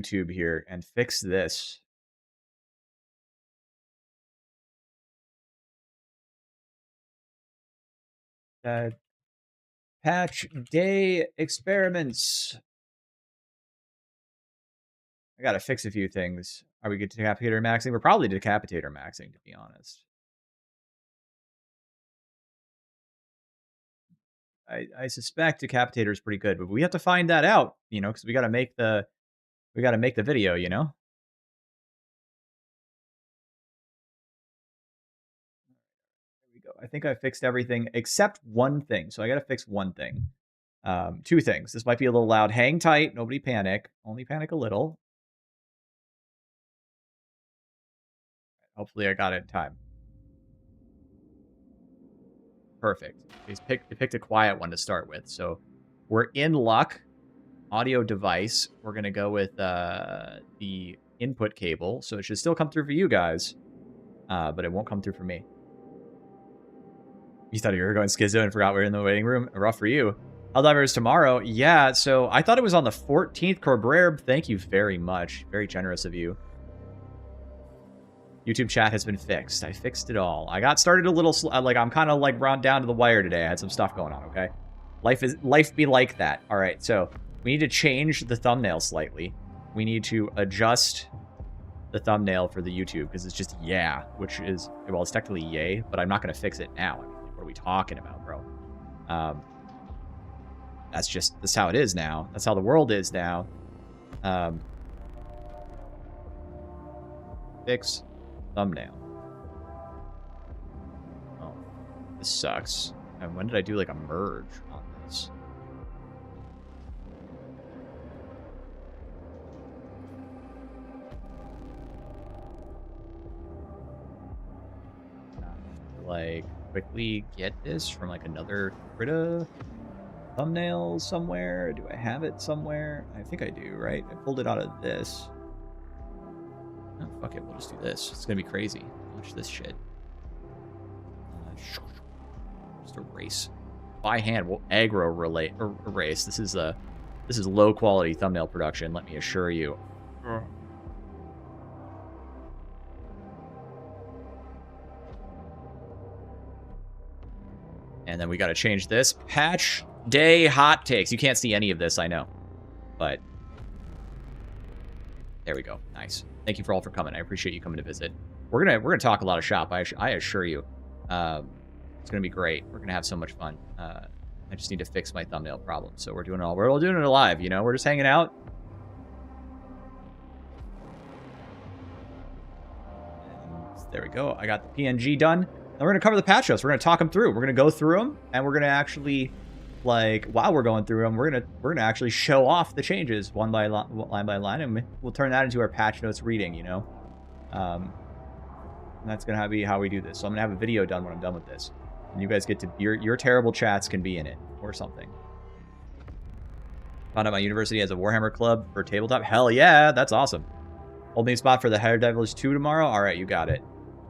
YouTube here and fix this. Patch day experiments. I gotta fix a few things. Are we good to Decapitator maxing? We're probably Decapitator maxing, to be honest. I suspect Decapitator is pretty good, but we have to find that out, you know, because we gotta make the video, you know. There we go. I think I fixed everything except one thing, so I gotta fix one thing. Two things. This might be a little loud. Hang tight. Nobody panic. Only panic a little. Hopefully I got it in time. Perfect. He's picked a quiet one to start with. So we're in luck. Audio device. We're going to go with the input cable. So it should still come through for you guys. But it won't come through for me. You thought you were going schizo and forgot we were in the waiting room? Rough for you. Helldivers tomorrow. Yeah, so I thought it was on the 14th. Corbrerb, thank you very much. Very generous of you. YouTube chat has been fixed. I fixed it all. I got started a little like I'm kind of like round down to the wire today. I had some stuff going on, okay? Life be like that. All right, so we need to change the thumbnail slightly. We need to adjust the thumbnail for the YouTube because it's just yeah, which is, well, it's technically yay, but I'm not going to fix it now. I mean, what are we talking about, bro? That's how it is now. That's how the world is now. Fix thumbnail. Oh, this sucks. And when did I do like a merge on this? Like quickly get this from like another Krita thumbnail somewhere. Do I have it somewhere? I think I do, right? I pulled it out of this. Oh, fuck it, we'll just do this. It's gonna be crazy. Watch this shit. Just erase. By hand, we'll aggro erase. This is low quality thumbnail production, let me assure you. And then we gotta change this. Patch day hot takes. You can't see any of this, I know. But there we go. Nice. Thank you for all for coming. I appreciate you coming to visit. We're gonna talk a lot of shop. I assure you, it's gonna be great. We're gonna have so much fun. I just need to fix my thumbnail problem. So we're all doing it live. You know, we're just hanging out. And there we go. I got the PNG done. Now we're gonna cover the patch notes. We're gonna talk them through. We're gonna go through them, and we're gonna actually, like, while we're going through them, we're gonna actually show off the changes line by line, and we'll turn that into our patch notes reading, you know. And that's gonna be how we do this. So I'm gonna have a video done when I'm done with this, and you guys get to your terrible chats can be in it or something. Found out my university has a Warhammer club for tabletop. Hell yeah, that's awesome. Hold me a spot for the Daredevils 2 tomorrow. All right, you got it.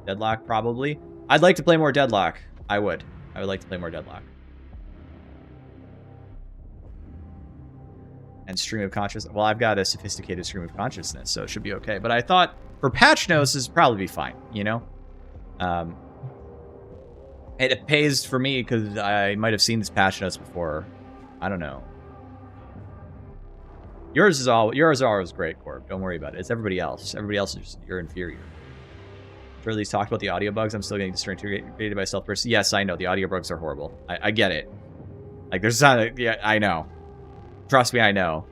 Deadlock probably. I'd like to play more Deadlock. I would like to play more Deadlock. And stream of consciousness. Well, I've got a sophisticated stream of consciousness, so it should be okay. But I thought for patch notes, this would probably be fine, you know? It pays for me because I might have seen this patch notes before. I don't know. Yours are always great, Corb. Don't worry about it. It's everybody else. Everybody else is you're inferior. Charlie's talked about the audio bugs. I'm still getting distracted by self-person. Yes, I know. The audio bugs are horrible. I get it. Like, there's not... Yeah, I know. Trust me, I know.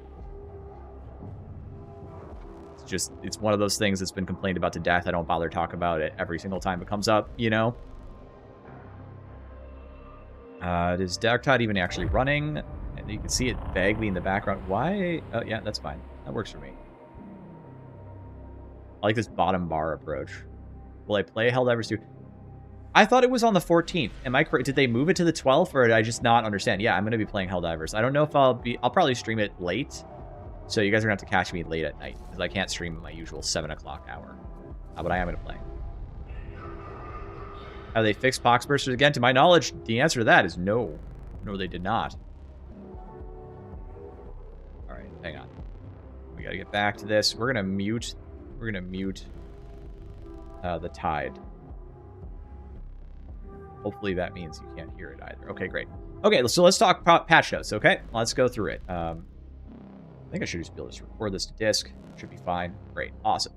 It's one of those things that's been complained about to death. I don't bother talking about it every single time it comes up, you know? Is Darktide even actually running? And you can see it vaguely in the background. Why? Oh, yeah, that's fine. That works for me. I like this bottom bar approach. Will I play Helldivers 2? I thought it was on the 14th. Am I correct? Did they move it to the 12th, or did I just not understand? Yeah, I'm going to be playing Helldivers. I don't know if I'll probably stream it late. So you guys are going to have to catch me late at night, because I can't stream at my usual 7 o'clock hour. But I am going to play. Have they fixed Poxbursters again? To my knowledge, the answer to that is no. No, they did not. Alright, hang on. We gotta get back to this. We're gonna mute the Tide. Hopefully that means you can't hear it either. Okay, great. Okay, so let's talk patch notes, okay? Let's go through it. I think I should just be able to record this to disk. Should be fine. Great. Awesome.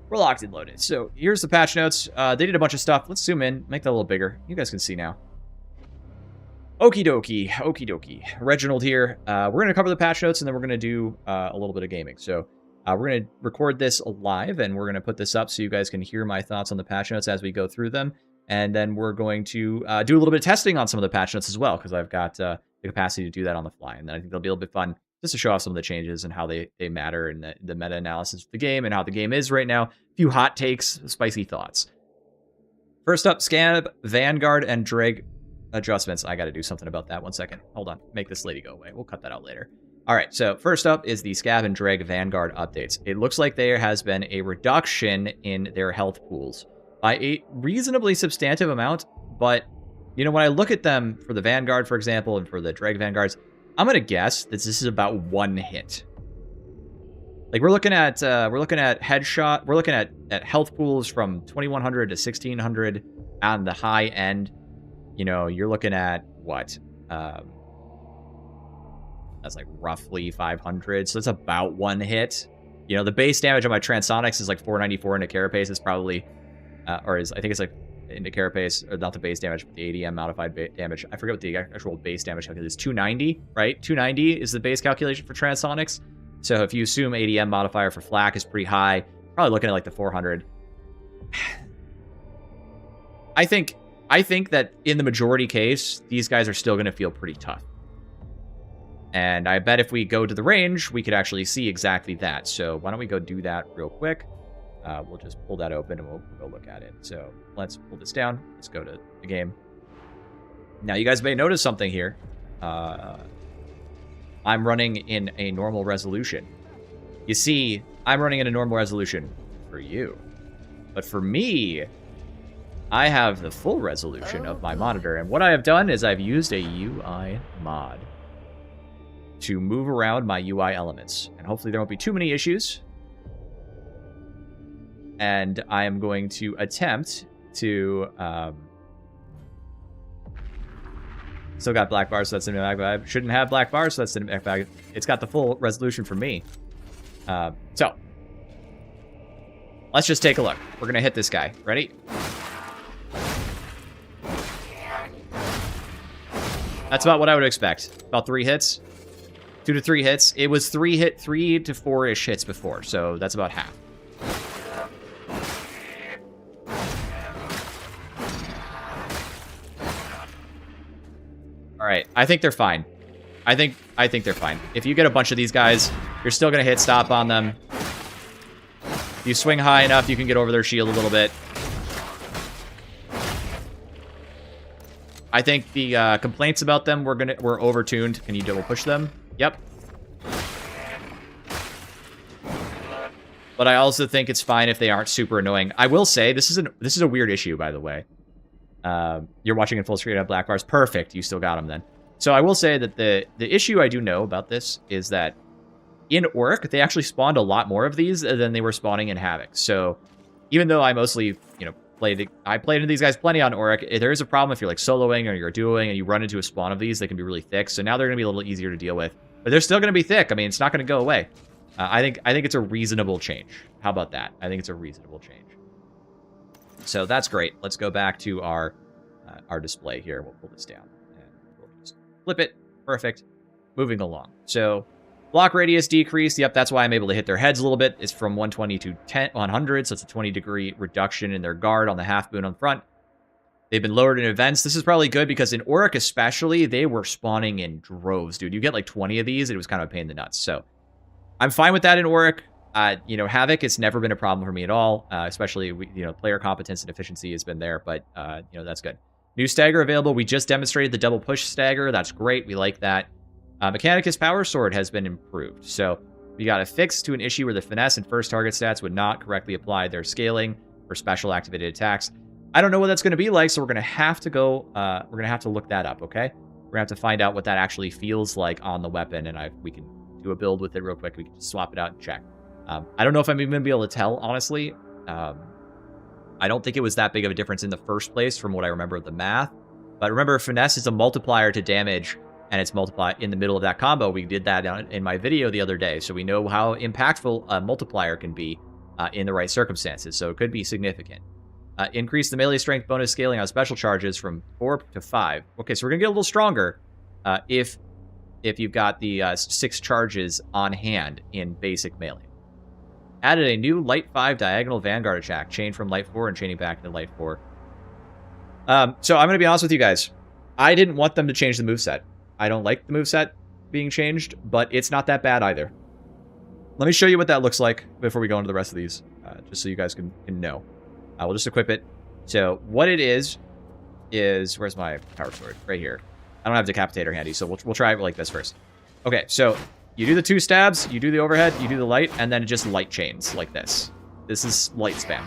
We're locked and loaded. So here's the patch notes. They did a bunch of stuff. Let's zoom in, make that a little bigger. You guys can see now. Okie dokie. Okie dokie. Reginald here. We're going to cover the patch notes, and then we're going to do a little bit of gaming. So we're going to record this live, and we're going to put this up so you guys can hear my thoughts on the patch notes as we go through them. And then we're going to do a little bit of testing on some of the patch notes as well, because I've got the capacity to do that on the fly. And then I think it'll be a little bit fun just to show off some of the changes and how they matter and the meta-analysis of the game and how the game is right now. A few hot takes, spicy thoughts. First up, Scab, Vanguard, and Dreg adjustments. I got to do something about that. 1 second. Hold on. Make this lady go away. We'll cut that out later. All right, so first up is the Scab and Dreg Vanguard updates. It looks like there has been a reduction in their health pools by a reasonably substantive amount, but, you know, when I look at them for the Vanguard, for example, and for the Dreg Vanguards, I'm going to guess that this is about 1 hit. Like, we're looking at headshot, we're looking at health pools from 2100 to 1600 on the high end. You know, you're looking at what? That's like roughly 500, so that's about 1 hit. You know, the base damage on my Transonics is like 494, and the carapace is probably, I think it's like into carapace, or not the base damage, but the ADM modified damage. I forget what the actual base damage calculation is. 290, right? 290 is the base calculation for Transonics. So if you assume ADM modifier for flak is pretty high, probably looking at like the 400. I think that in the majority case, these guys are still going to feel pretty tough. And I bet if we go to the range, we could actually see exactly that. So why don't we go do that real quick? We'll just pull that open and we'll go look at it. So let's pull this down. Let's go to the game. Now, you guys may notice something here. I'm running in a normal resolution. You see, I'm running in a normal resolution for you. But for me, I have the full resolution of my monitor. And what I have done is I've used a UI mod to move around my UI elements. And hopefully there won't be too many issues. And I am going to attempt to... still got black bars, so that's cinematic vibe. Shouldn't have black bars, so that's cinematic vibe. It's got the full resolution for me. So, let's just take a look. We're going to hit this guy. Ready? That's about what I would expect. About 3 hits. 2 to 3 hits. It was 3 to 4-ish hits before, so that's about half. All right, I think they're fine. I think they're fine. If you get a bunch of these guys, you're still gonna hit stop on them. If you swing high enough, you can get over their shield a little bit. I think the complaints about them were overtuned. Can you double push them? Yep. But I also think it's fine if they aren't super annoying. I will say this is a weird issue, by the way. You're watching in full screen at black bars. Perfect. You still got them then. So I will say that the issue I do know about this is that in Auric, they actually spawned a lot more of these than they were spawning in Havoc. So even though I mostly, I played into these guys plenty on Auric, there is a problem if you're like soloing or you're duoing and you run into a spawn of these, they can be really thick. So now they're going to be a little easier to deal with. But they're still going to be thick. I mean, it's not going to go away. I think it's a reasonable change. How about that? I think it's a reasonable change. So that's great. Let's go back to our display here. We'll pull this down and we'll just flip it. Perfect. Moving along. So block radius decreased. Yep, that's why I'm able to hit their heads a little bit. It's from 120 to 100, so it's a 20-degree reduction in their guard on the half boon on front. They've been lowered in events. This is probably good because in Auric especially, they were spawning in droves, dude. You get like 20 of these, and it was kind of a pain in the nuts. So I'm fine with that in Auric. Havoc, it's never been a problem for me at all, especially, player competence and efficiency has been there, but, that's good. New stagger available. We just demonstrated the double push stagger. That's great. We like that. Mechanicus Power Sword has been improved. So we got a fix to an issue where the finesse and first target stats would not correctly apply their scaling for special activated attacks. I don't know what that's going to be like, so we're going to have to go, we're going to have to look that up, okay? We're going to have to find out what that actually feels like on the weapon, and we can do a build with it real quick. We can just swap it out and check. I don't know if I'm even going to be able to tell, honestly. I don't think it was that big of a difference in the first place from what I remember of the math. But remember, Finesse is a multiplier to damage, and it's multiplied in the middle of that combo. We did that in my video the other day, so we know how impactful a multiplier can be in the right circumstances, so it could be significant. Increase the melee strength bonus scaling on special charges from 4 to 5. Okay, so we're going to get a little stronger if you've got the 6 charges on hand in basic melee. Added a new Light 5 diagonal Vanguard attack, chained from Light 4 and chaining back to Light 4. So I'm going to be honest with you guys. I didn't want them to change the moveset. I don't like the moveset being changed, but it's not that bad either. Let me show you what that looks like before we go into the rest of these, just so you guys can know. We'll just equip it. So what it is, where's my power sword? Right here. I don't have Decapitator handy, so we'll try it like this first. Okay, so you do the 2 stabs, you do the overhead, you do the light, and then it just light chains like this. This is light spam.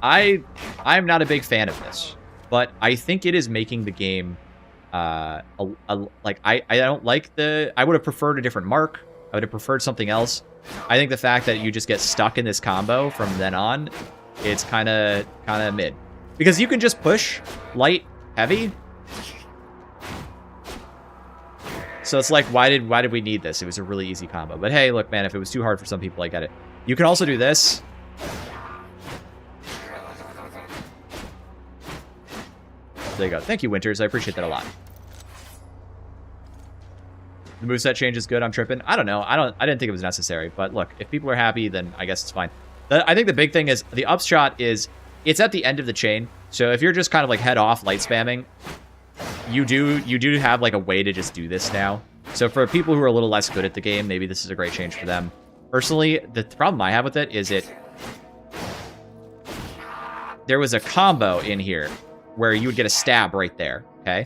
I'm not a big fan of this, but I think it is making the game like I don't like the. I would have preferred a different mark. I would have preferred something else. I think the fact that you just get stuck in this combo from then on, it's kind of mid, because you can just push light, heavy. So it's like, why did we need this? It was a really easy combo. But hey, look, man, if it was too hard for some people, I get it. You can also do this. There you go. Thank you, Winters. I appreciate that a lot. The moveset change is good. I'm tripping. I don't know. I didn't think it was necessary. But look, if people are happy, then I guess it's fine. I think the big thing is the upshot is it's at the end of the chain. So if you're just kind of like head off light spamming, you do have like a way to just do this now. So for people who are a little less good at the game, maybe this is a great change for them. Personally, the problem I have with it is there was a combo in here where you would get a stab right there, okay?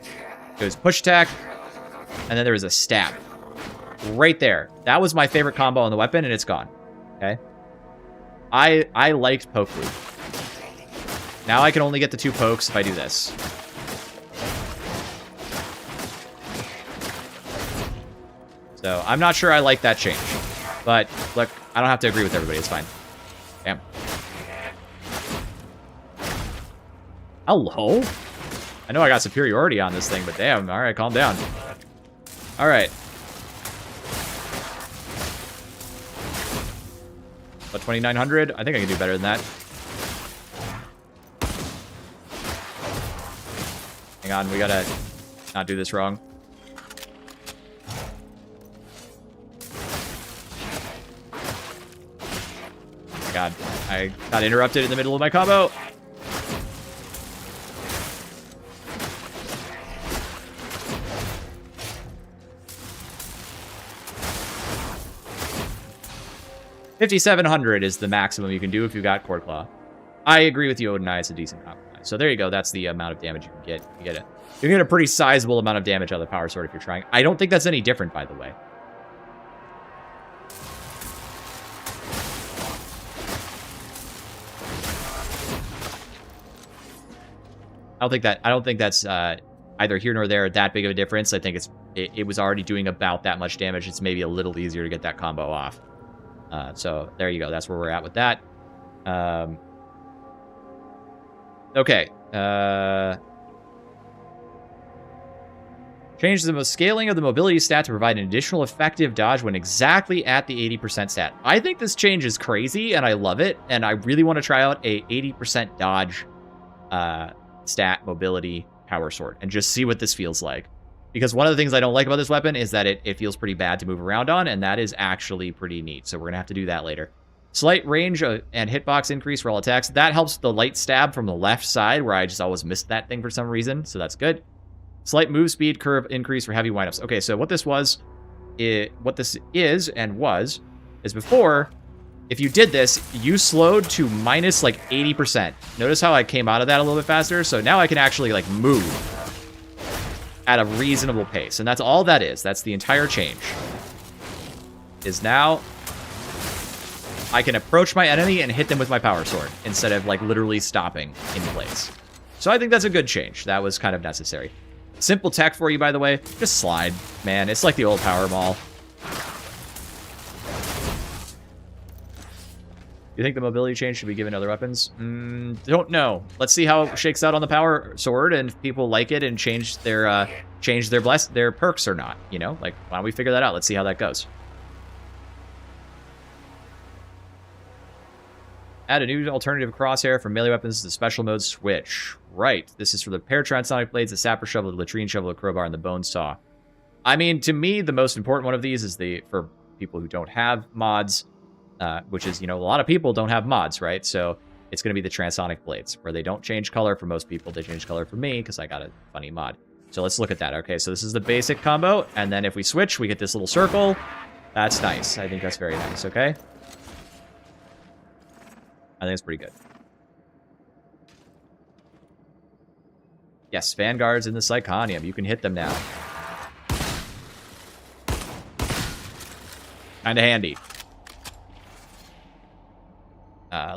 It was push attack, and then there was a stab. Right there. That was my favorite combo on the weapon, and it's gone, okay? I liked poke loop. Now I can only get the 2 pokes if I do this. So I'm not sure I like that change. But, look, I don't have to agree with everybody. It's fine. Damn. Hello? I know I got superiority on this thing, but damn. All right, calm down. All right. But 2,900? I think I can do better than that. Hang on, we gotta not do this wrong. God, I got interrupted in the middle of my combo. $5,700 is the maximum you can do if you've got Cord Claw. I agree with you, Odinai. It's a decent compromise. So there you go. That's the amount of damage you can get. You can get a pretty sizable amount of damage out of the Power Sword if you're trying. I don't think that's any different, by the way. I don't think that's either here nor there that big of a difference. I think it was already doing about that much damage. It's maybe a little easier to get that combo off. So there you go. That's where we're at with that. Okay. Change the scaling of the mobility stat to provide an additional effective dodge when exactly at the 80% stat. I think this change is crazy, and I love it. And I really want to try out a 80% dodge stat mobility power sword and just see what this feels like. Because one of the things I don't like about this weapon is that it feels pretty bad to move around on, and that is actually pretty neat. So we're going to have to do that later. Slight range and hitbox increase for all attacks. That helps the light stab from the left side, where I just always missed that thing for some reason. So that's good. Slight move speed curve increase for heavy windups. Okay, so what this is before, if you did this, you slowed to minus like 80%. Notice how I came out of that a little bit faster? So now I can actually like move at a reasonable pace. And that's all that is. That's the entire change. Is now I can approach my enemy and hit them with my power sword instead of like literally stopping in place. So I think that's a good change. That was kind of necessary. Simple tech for you, by the way. Just slide, man. It's like the old power mall. You think the mobility change should be given to other weapons? Don't know. Let's see how it shakes out on the power sword, and if people like it and change their perks or not. You know, like, why don't we figure that out? Let's see how that goes. Add a new alternative crosshair from melee weapons to the special mode switch. Right. This is for the pair transonic blades, the sapper shovel, the latrine shovel, the crowbar, and the bone saw. I mean, to me, the most important one of these is for people who don't have mods. Which is, you know, a lot of people don't have mods, right? So it's going to be the transonic blades, where they don't change color for most people. They change color for me, because I got a funny mod. So let's look at that. Okay, so this is the basic combo, and then if we switch, we get this little circle. That's nice. I think that's very nice, okay? I think it's pretty good. Yes, Vanguards in the Psychonium. You can hit them now. Kind of handy.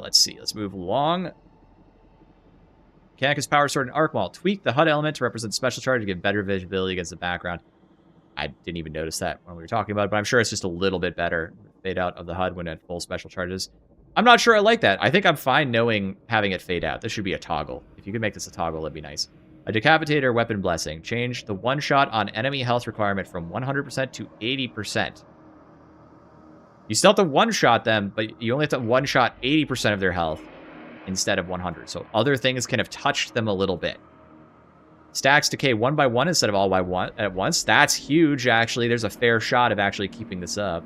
Let's see. Let's move along. Mechanicus Power Sword and Arc Maul. Tweak the HUD element to represent special charge to give better visibility against the background. I didn't even notice that when we were talking about it, but I'm sure it's just a little bit better. Fade out of the HUD when at full special charges. I'm not sure I like that. I think I'm fine having it fade out. This should be a toggle. If you could make this a toggle, that'd be nice. A Decapitator Weapon Blessing. Change the one-shot on enemy health requirement from 100% to 80%. You still have to one-shot them, but you only have to one-shot 80% of their health instead of 100. So other things can have touched them a little bit. Stacks decay 1 by 1 instead of all by 1 at once. That's huge, actually. There's a fair shot of actually keeping this up.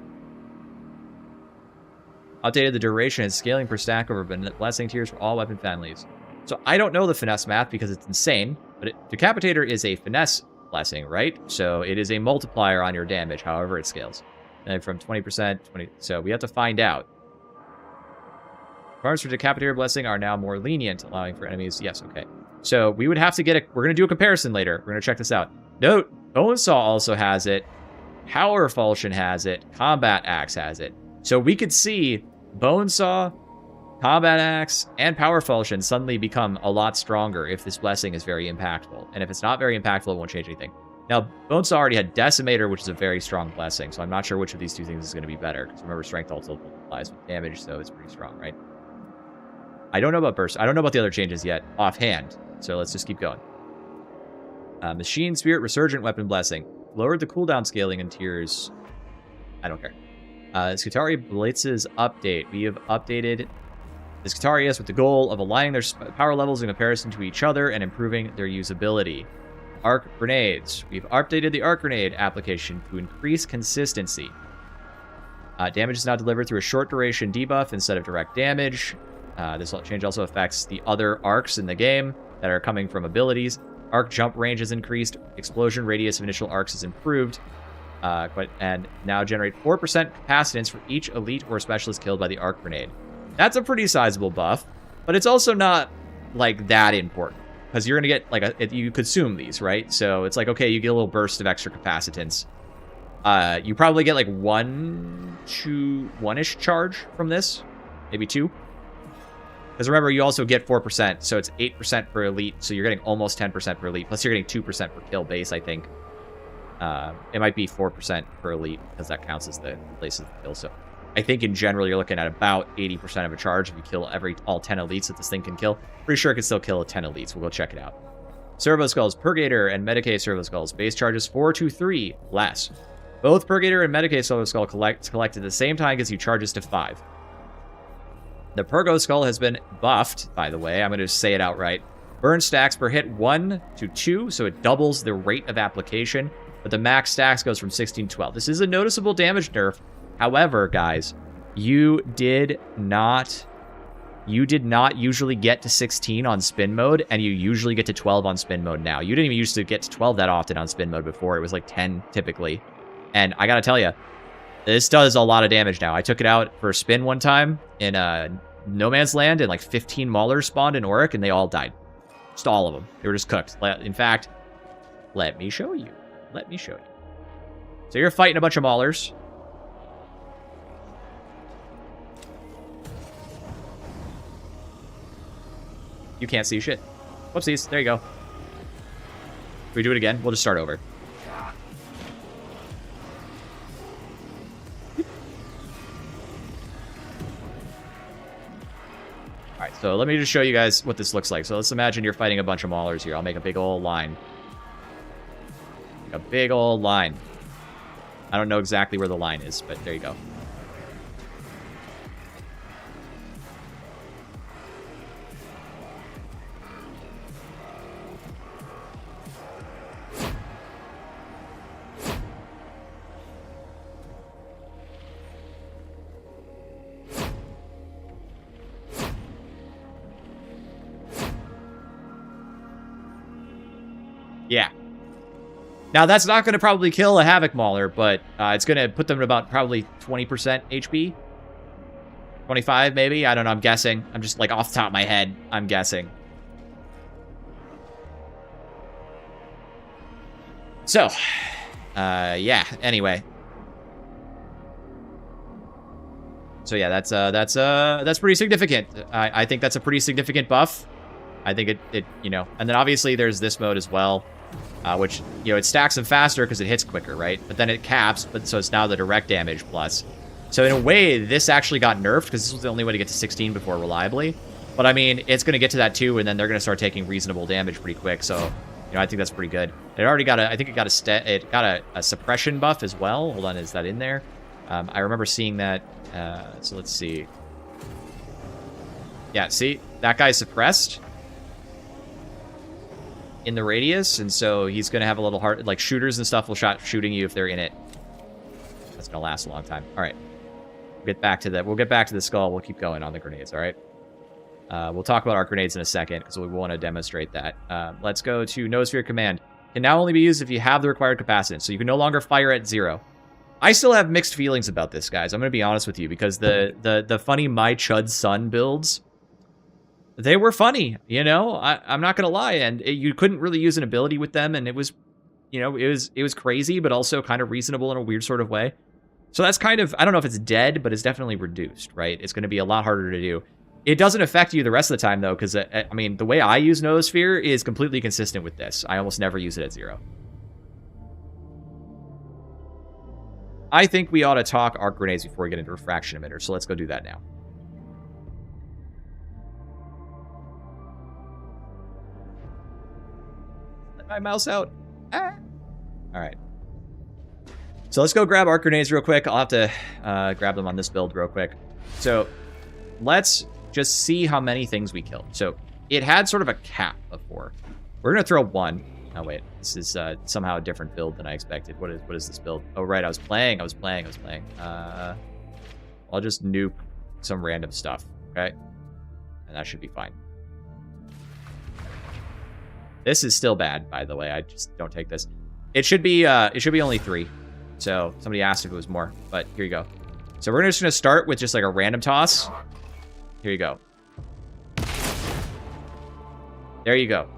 Updated the duration and scaling per stack over blessing tiers for all weapon families. So I don't know the finesse math because it's insane, but Decapitator is a finesse blessing, right? So it is a multiplier on your damage, however it scales. And from 20%, 20. So we have to find out. Cards for Decapitator Blessing are now more lenient, allowing for enemies. Yes, okay. So we would have to get a... We're going to do a comparison later. We're going to check this out. Note, Bonesaw also has it. Power Falchion has it. Combat Axe has it. So we could see Bonesaw, Combat Axe, and Power Falchion suddenly become a lot stronger if this blessing is very impactful. And if it's not very impactful, it won't change anything. Now, Bonesaw already had Decimator, which is a very strong blessing, so I'm not sure which of these two things is going to be better. Because remember, Strength also applies with damage, so it's pretty strong, right? I don't know about Burst. I don't know about the other changes yet, offhand. So let's just keep going. Machine Spirit Resurgent Weapon Blessing. Lowered the cooldown scaling in tiers. I don't care. Skitarii Blitz's update. We have updated the Skitarius with the goal of aligning their power levels in comparison to each other and improving their usability. Arc Grenades. We've updated the Arc Grenade application to increase consistency. Damage is now delivered through a short duration debuff instead of direct damage. This change also affects the other arcs in the game that are coming from abilities. Arc jump range is increased. Explosion radius of initial arcs is improved. And now generate 4% capacitance for each elite or specialist killed by the Arc Grenade. That's a pretty sizable buff, but it's also not, like, that important. Because you're going to get, like, you consume these, right? So it's like, okay, you get a little burst of extra capacitance. You probably get, like, one-ish charge from this. Maybe 2. Because remember, you also get 4%, so it's 8% per elite, so you're getting almost 10% per elite. Plus, you're getting 2% per kill base, I think. It might be 4% per elite, because that counts as the place of the kill. So I think in general, you're looking at about 80% of a charge if you kill all 10 elites that this thing can kill. Pretty sure it can still kill 10 elites. We'll go check it out. Servo Skulls, Purgator, and Medicae Servo Skulls. Base charges 4 to 3 less. Both Purgator and Medicae Servo Skull collect at the same time gives you charges to 5. The Purgo Skull has been buffed, by the way. I'm going to say it outright. Burn stacks per hit 1 to 2, so it doubles the rate of application. But the max stacks goes from 16 to 12. This is a noticeable damage nerf. However, guys, you did not usually get to 16 on spin mode, and you usually get to 12 on spin mode now. You didn't even used to get to 12 that often on spin mode before. It was like 10 typically. And I gotta tell you, this does a lot of damage now. I took it out for a spin one time in No Man's Land, and like 15 Maulers spawned in Auric, and they all died. Just all of them. They were just cooked. In fact, let me show you. Let me show you. So you're fighting a bunch of Maulers. You can't see shit. Whoopsies. There you go. we do it again? We'll just start over. Alright, so let me just show you guys what this looks like. So let's imagine you're fighting a bunch of maulers here. I'll make a big old line. Make a big old line. I don't know exactly where the line is, but there you go. Yeah. Now, that's not going to probably kill a Havoc Mauler, but it's going to put them at about probably 20% HP. 25, maybe? I don't know. I'm guessing. I'm just, like, off the top of my head. I'm guessing. So, yeah. Anyway. So, yeah, that's pretty significant. I think that's a pretty significant buff. I think it you know. And then, obviously, there's this mode as well. Which, you know, it stacks them faster because it hits quicker, right? But then it caps, but so it's now the direct damage plus. So in a way, this actually got nerfed because this was the only way to get to 16 before reliably. But I mean, it's going to get to that too, and then they're going to start taking reasonable damage pretty quick. So, you know, I think that's pretty good. It already got I think it got a suppression buff as well. Hold on, is that in there? I remember seeing that. So let's see. Yeah, see, that guy's suppressed in the radius, and so he's going to have a little hard, like shooters and stuff will shooting you if they're in it. That's going to last a long time. All right. We'll get back to the skull. We'll keep going on the grenades, all right? We'll talk about our grenades in a second because we want to demonstrate that. Let's go to Noosphere Command. Can now only be used if you have the required capacitance, so you can no longer fire at 0. I still have mixed feelings about this, guys. I'm going to be honest with you because the funny My Chud Sun builds, they were funny, you know? I'm not going to lie. And you couldn't really use an ability with them. And it was, you know, it was crazy, but also kind of reasonable in a weird sort of way. So that's kind of, I don't know if it's dead, but it's definitely reduced, right? It's going to be a lot harder to do. It doesn't affect you the rest of the time, though, because, I mean, the way I use Noosphere is completely consistent with this. I almost never use it at 0. I think we ought to talk arc grenades before we get into refraction emitter, so let's go do that now. My mouse out. Ah. All right. So let's go grab arc grenades real quick. I'll have to grab them on this build real quick. So let's just see how many things we killed. So it had sort of a cap before. We're going to throw 1. Oh, wait. This is somehow a different build than I expected. What is this build? Oh, right. I was playing. I'll just nuke some random stuff. Okay. And that should be fine. This is still bad, by the way. I just don't take this. It should be only 3. So somebody asked if it was more, but here you go. So we're just gonna start with just like a random toss. Here you go. There you go.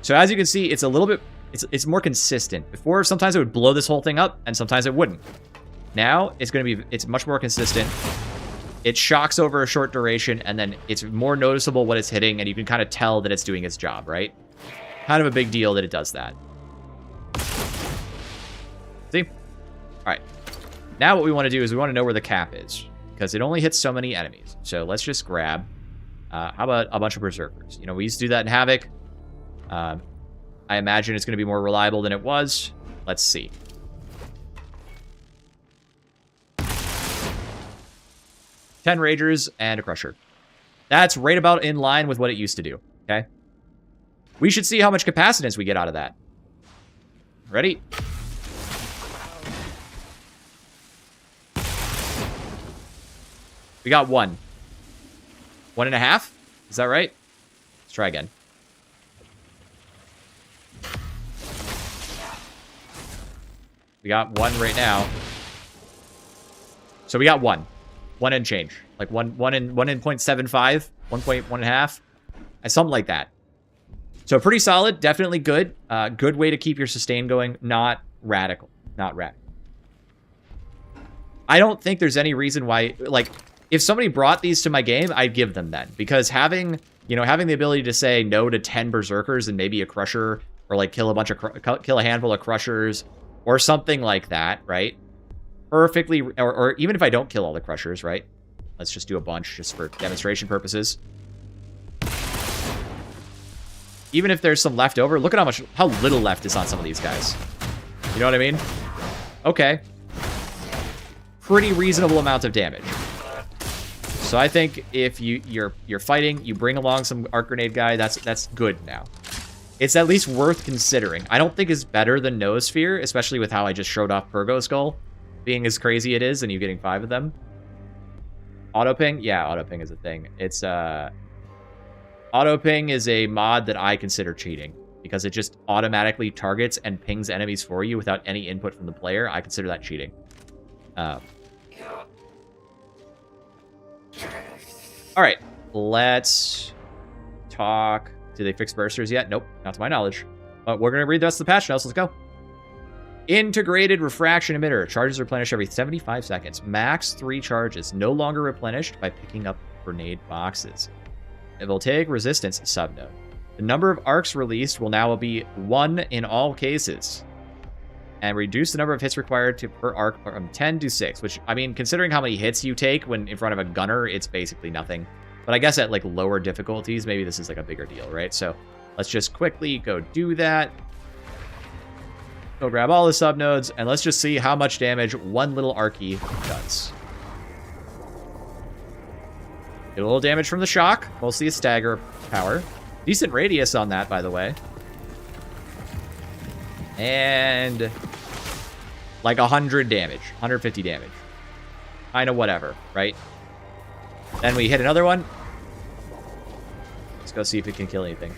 So as you can see, it's a little bit, it's more consistent. Before, sometimes it would blow this whole thing up, and sometimes it wouldn't. Now it's much more consistent. It shocks over a short duration, and then it's more noticeable what it's hitting, and you can kind of tell that it's doing its job, right? Kind of a big deal that it does that. See? All right. Now what we want to do is we want to know where the cap is, because it only hits so many enemies. So let's just grab, how about a bunch of Berserkers? You know, we used to do that in Havoc. I imagine it's going to be more reliable than it was. Let's see. Ten Ragers and a Crusher. That's right about in line with what it used to do, okay? We should see how much capacitance we get out of that. Ready? We got 1. 1.5? Is that right? Let's try again. We got 1 right now. So we got 1. 1 and change. Like 1 in 0.75, 1.5, something like that. So pretty solid, definitely good. Good way to keep your sustain going. Not radical. Not radical. I don't think there's any reason why, like, if somebody brought these to my game, I'd give them then. Because having the ability to say no to 10 Berserkers and maybe a Crusher or like kill a handful of crushers, or something like that, right? Perfectly, or even if I don't kill all the crushers, right? Let's just do a bunch just for demonstration purposes. Even if there's some left over, look at how little left is on some of these guys. You know what I mean? Okay. Pretty reasonable amount of damage. So I think if you're fighting, you bring along some arc grenade guy, that's good now. It's at least worth considering. I don't think it's better than Noosphere, especially with how I just showed off Purgo Skull being as crazy it is and you getting 5 of them. Autoping? Yeah, autoping is a thing. It's autoping is a mod that I consider cheating because it just automatically targets and pings enemies for you without any input from the player. I consider that cheating. All right, let's talk. Did they fix bursters yet? Nope, not to my knowledge. But we're going to read the rest of the patch notes. Let's go. Integrated refraction emitter. Charges replenish every 75 seconds. Max 3 charges. No longer replenished by picking up grenade boxes. A voltaic resistance subnode. The number of arcs released will now be 1 in all cases. And reduce the number of hits required per arc from 10 to 6. Which, I mean, considering how many hits you take when in front of a gunner, it's basically nothing. But I guess at like lower difficulties, maybe this is like a bigger deal, right? So let's just quickly go do that. Go grab all the subnodes, and let's just see how much damage one little Archie does. Get a little damage from the shock, mostly a stagger power. Decent radius on that, by the way. And like 100 damage, 150 damage. Kind of whatever, right? Then we hit another one. Let's go see if it can kill anything.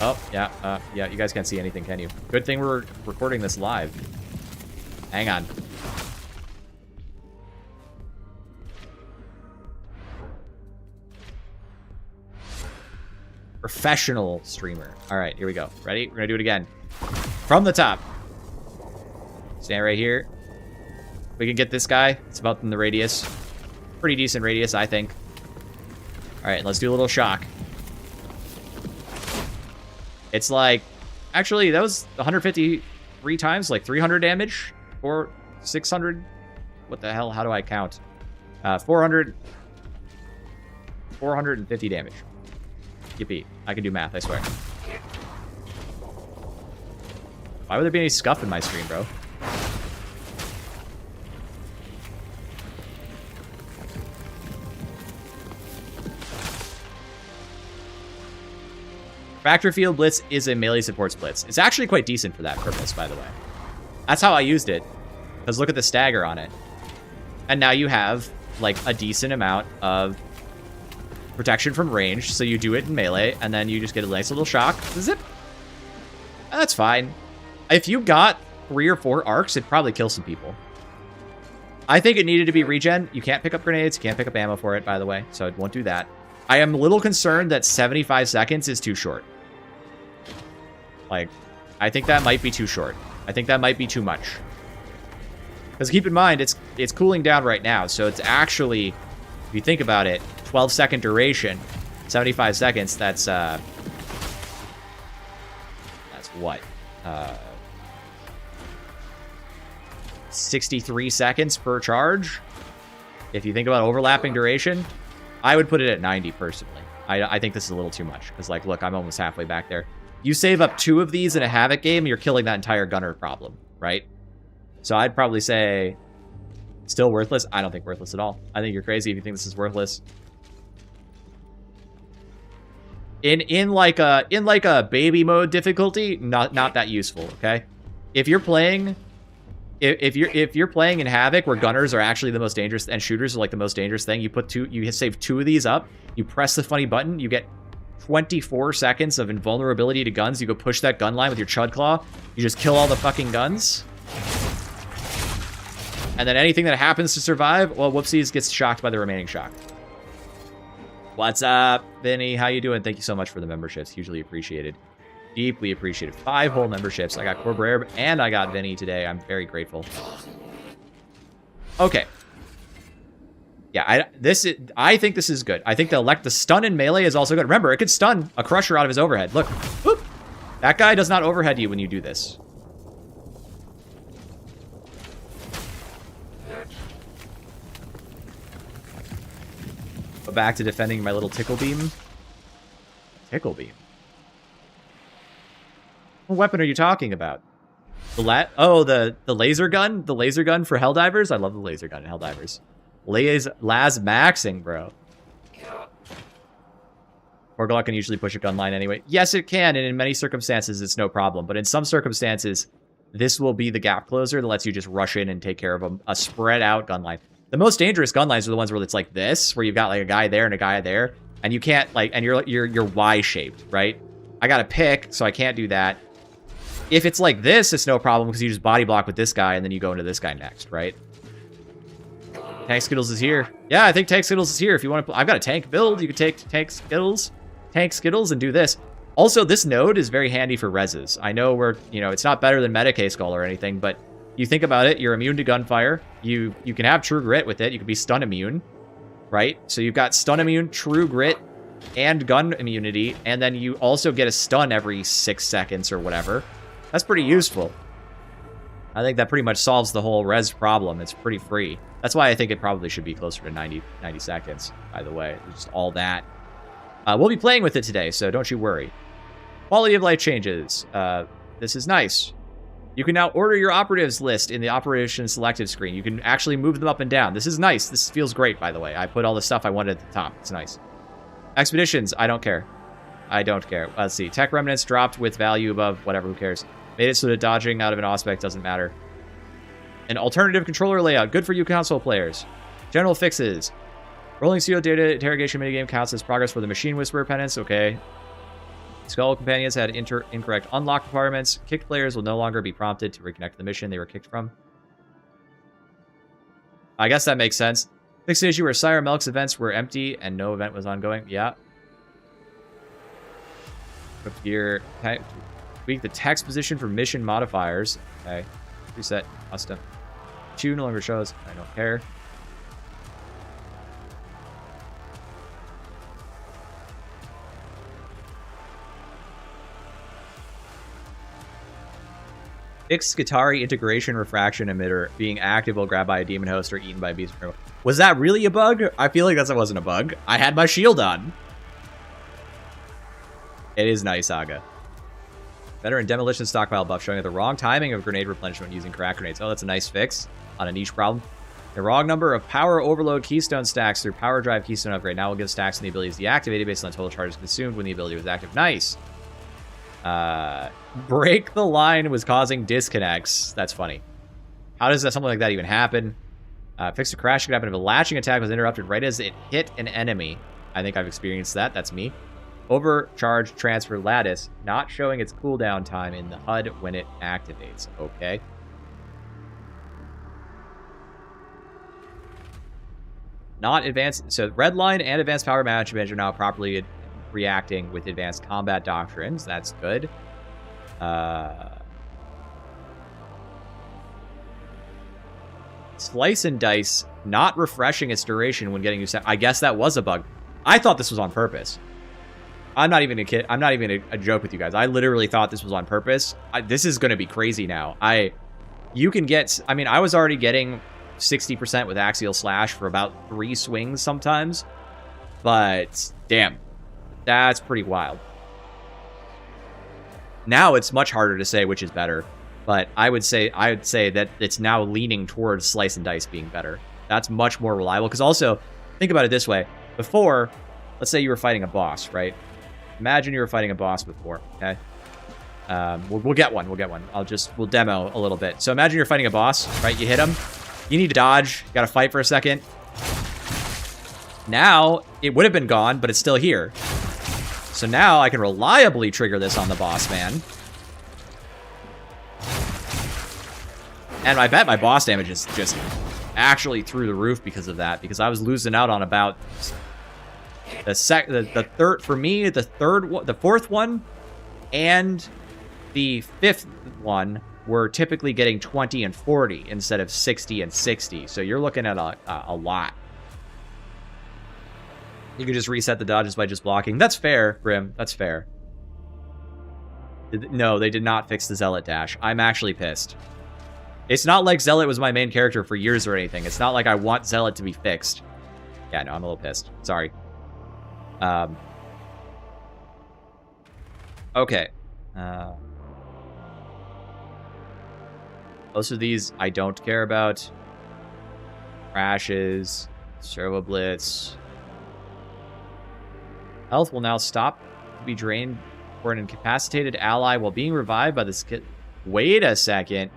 Oh, yeah, you guys can't see anything, can you? Good thing we're recording this live. Hang on. Professional streamer. All right, here we go. Ready? We're gonna do it again. From the top. Stand right here. We can get this guy. It's about in the radius. Pretty decent radius, I think. All right, let's do a little shock. It's like, actually, that was 153 times, like 300 damage, or 600. What the hell? How do I count? 450 damage. Yippee. I can do math, I swear. Why would there be any scuff in my screen, bro? Factor Field Blitz is a melee supports blitz. It's actually quite decent for that purpose, by the way. That's how I used it. Because look at the stagger on it. And now you have, like, a decent amount of protection from range. So you do it in melee, and then you just get a nice little shock. Zip. That's fine. If you got 3 or 4 arcs, it'd probably kill some people. I think it needed to be regen. You can't pick up grenades. You can't pick up ammo for it, by the way. So it won't do that. I am a little concerned that 75 seconds is too short. Like, I think that might be too short. I think that might be too much. Because keep in mind, it's cooling down right now. So it's actually, if you think about it, 12-second duration, 75 seconds, that's what? 63 seconds per charge? If you think about overlapping duration, I would put it at 90 personally. I think this is a little too much. Because, like, look, I'm almost halfway back there. You save up 2 of these in a Havoc game, you're killing that entire gunner problem, right? So I'd probably say still worthless. I don't think worthless at all. I think you're crazy if you think this is worthless. In like a baby mode difficulty, not that useful, okay? If you're playing if you're playing in Havoc where gunners are actually the most dangerous and shooters are like the most dangerous thing, you save 2 of these up, you press the funny button, you get 24 seconds of invulnerability to guns. You go push that gun line with your Chud Claw. You just kill all the fucking guns. And then anything that happens to survive, well, whoopsies, gets shocked by the remaining shock. What's up, Vinny? How you doing? Thank you so much for the memberships. Hugely appreciated. Deeply appreciated. 5 whole memberships. I got Corbrerb and I got Vinny today. I'm very grateful. Okay. Yeah, I think this is good. I think the stun in melee is also good. Remember, it could stun a crusher out of his overhead. Look. Whoop. That guy does not overhead you when you do this. Go back to defending my little tickle beam. Tickle beam? What weapon are you talking about? The laser gun? The laser gun for Helldivers? I love the laser gun in Helldivers. Las maxing, bro. Orglock can usually push a gun line anyway. Yes, it can, and in many circumstances, it's no problem. But in some circumstances, this will be the gap closer that lets you just rush in and take care of a spread out gun line. The most dangerous gun lines are the ones where it's like this, where you've got like a guy there and a guy there, and you can't like, and you're Y-shaped, right? I got to pick, so I can't do that. If it's like this, it's no problem because you just body block with this guy and then you go into this guy next, right? Tank Skittles is here. Yeah, I think Tank Skittles is here. If you want to, I've got a tank build. You can take Tank Skittles, and do this. Also, this node is very handy for reses. I know it's not better than Medicae Skull or anything, but you think about it, you're immune to gunfire. You can have True Grit with it. You can be stun immune, right? So you've got stun immune, True Grit, and gun immunity, and then you also get a stun every 6 seconds or whatever. That's pretty useful. I think that pretty much solves the whole res problem. It's pretty free. That's why I think it probably should be closer to 90 seconds, by the way. Just all that. We'll be playing with it today, so don't you worry. Quality of life changes. This is nice. You can now order your operatives list in the operation selected screen. You can actually move them up and down. This is nice. This feels great, by the way. I put all the stuff I wanted at the top. It's nice. Expeditions. I don't care. I don't care. Let's see. Tech remnants dropped with value above whatever. Who cares? Made it so that dodging out of an aspect doesn't matter. An alternative controller layout. Good for you console players. General fixes. Rolling Seal data interrogation minigame counts as progress for the Machine Whisperer penance. Okay. Skull companions had incorrect unlock requirements. Kicked players will no longer be prompted to reconnect the mission they were kicked from. I guess that makes sense. Fixed an issue where Sire Melk's events were empty and no event was ongoing. Yeah. Equipped gear. Tweak the text position for mission modifiers. Okay. Reset. Custom. Chew no longer shows. I don't care. Fixed Skitarii integration refraction emitter being active while grabbed by a demon host or eaten by a beast. Was that really a bug? I feel like that wasn't a bug. I had my shield on. It is nice, Saga. Veteran demolition stockpile buff showing the wrong timing of grenade replenishment using crack grenades. Oh, that's a nice fix on a niche problem. The wrong number of power overload keystone stacks through power drive keystone upgrade. Now will give stacks and the abilities deactivated based on total charges consumed when the ability was active. Nice. Break the line was causing disconnects. That's funny. How does something like that even happen? Fix a crash could happen if a latching attack was interrupted right as it hit an enemy. I think I've experienced that. That's me. Overcharge transfer lattice not showing its cooldown time in the HUD when it activates. Okay. Not advanced. So red line and advanced power management are now properly reacting with advanced combat doctrines. That's good. Slice and dice not refreshing its duration when getting new set. I guess that was a bug. I thought this was on purpose. I'm not even a kid. I'm not even a joke with you guys. I literally thought this was on purpose. This is going to be crazy now. You can get, I mean, I was already getting 60% with Axial Slash for about 3 swings sometimes. But, damn. That's pretty wild. Now it's much harder to say which is better. But I would say that it's now leaning towards Slice and Dice being better. That's much more reliable. Because also, think about it this way. Before, let's say you were fighting a boss, right? Imagine you were fighting a boss before, okay? We'll get one. We'll get one. We'll demo a little bit. So imagine you're fighting a boss, right? You hit him. You need to dodge. You got to fight for a second. Now, it would have been gone, but it's still here. So now I can reliably trigger this on the boss, man. And I bet my boss damage is just actually through the roof because of that. Because I was losing out on about the third, for me, the fourth one and the fifth one were typically getting 20 and 40 instead of 60 and 60. So you're looking at a lot. You can just reset the dodges by just blocking. That's fair, Grim. That's fair. No, they did not fix the Zealot dash. I'm actually pissed. It's not like Zealot was my main character for years or anything. It's not like I want Zealot to be fixed. Yeah, no, I'm a little pissed. Sorry. Okay. Most of these I don't care about. Crashes. Servo Blitz. Health will now stop to be drained for an incapacitated ally while being revived by the skit. Wait a second.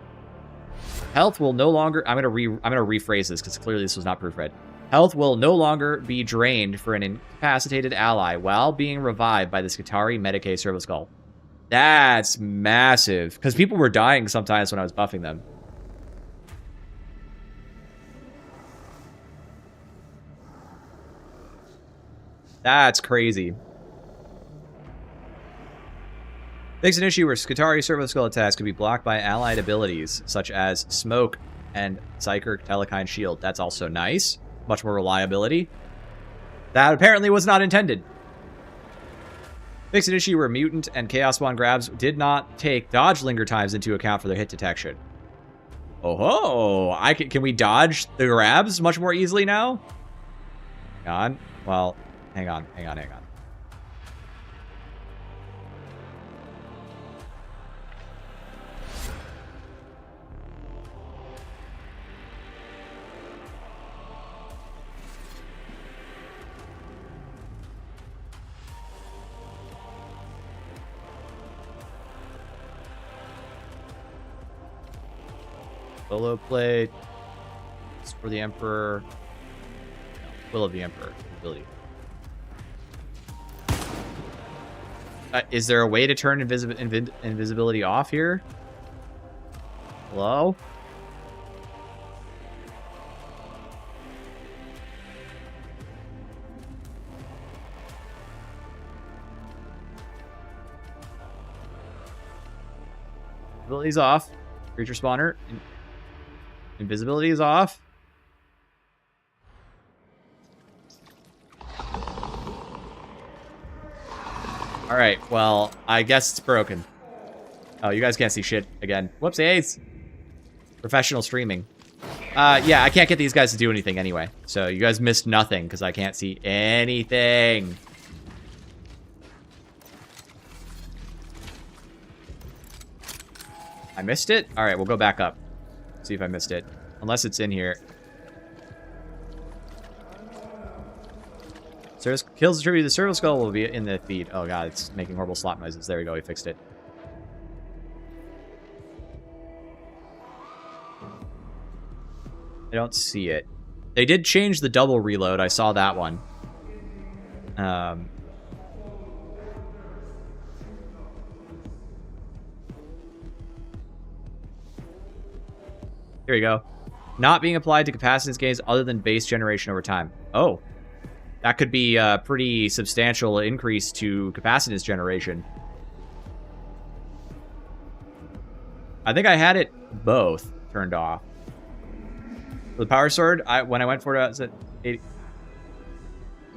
Health will no longer... I'm gonna rephrase this because clearly this was not proofread. Health will no longer be drained for an incapacitated ally while being revived by the Skitarii Medicae Servo Skull. That's massive. Because people were dying sometimes when I was buffing them. That's crazy. Makes an issue where Skitarii Servo Skull attacks could be blocked by allied abilities, such as Smoke and Psyker Telekine Shield. That's also nice. Much more reliability. That apparently was not intended. Makes an issue where Mutant and Chaos Spawn grabs did not take dodge linger times into account for their hit detection. Oh ho! Can we dodge the grabs much more easily now? Hang on. Well, hang on. Solo plate. It's for the Emperor. No, Will of the Emperor. Ability. Is there a way to turn invisibility off here? Hello? Invisibility's off. Creature spawner. Invisibility is off. Alright, well, I guess it's broken. Oh, you guys can't see shit again. Whoopsies! Professional streaming. Yeah, I can't get these guys to do anything anyway. So you guys missed nothing, because I can't see anything. I missed it? Alright, we'll go back up. See if I missed it. Unless it's in here. Kills attributed to the Servo Skull will be in the feed. Oh god, it's making horrible slot noises. There we go, we fixed it. I don't see it. They did change the double reload. I saw that one. Here we go. Not being applied to capacitance gains other than base generation over time. Oh. That could be a pretty substantial increase to capacitance generation. I think I had it both turned off. For the power sword, when I went for it, I was at 80.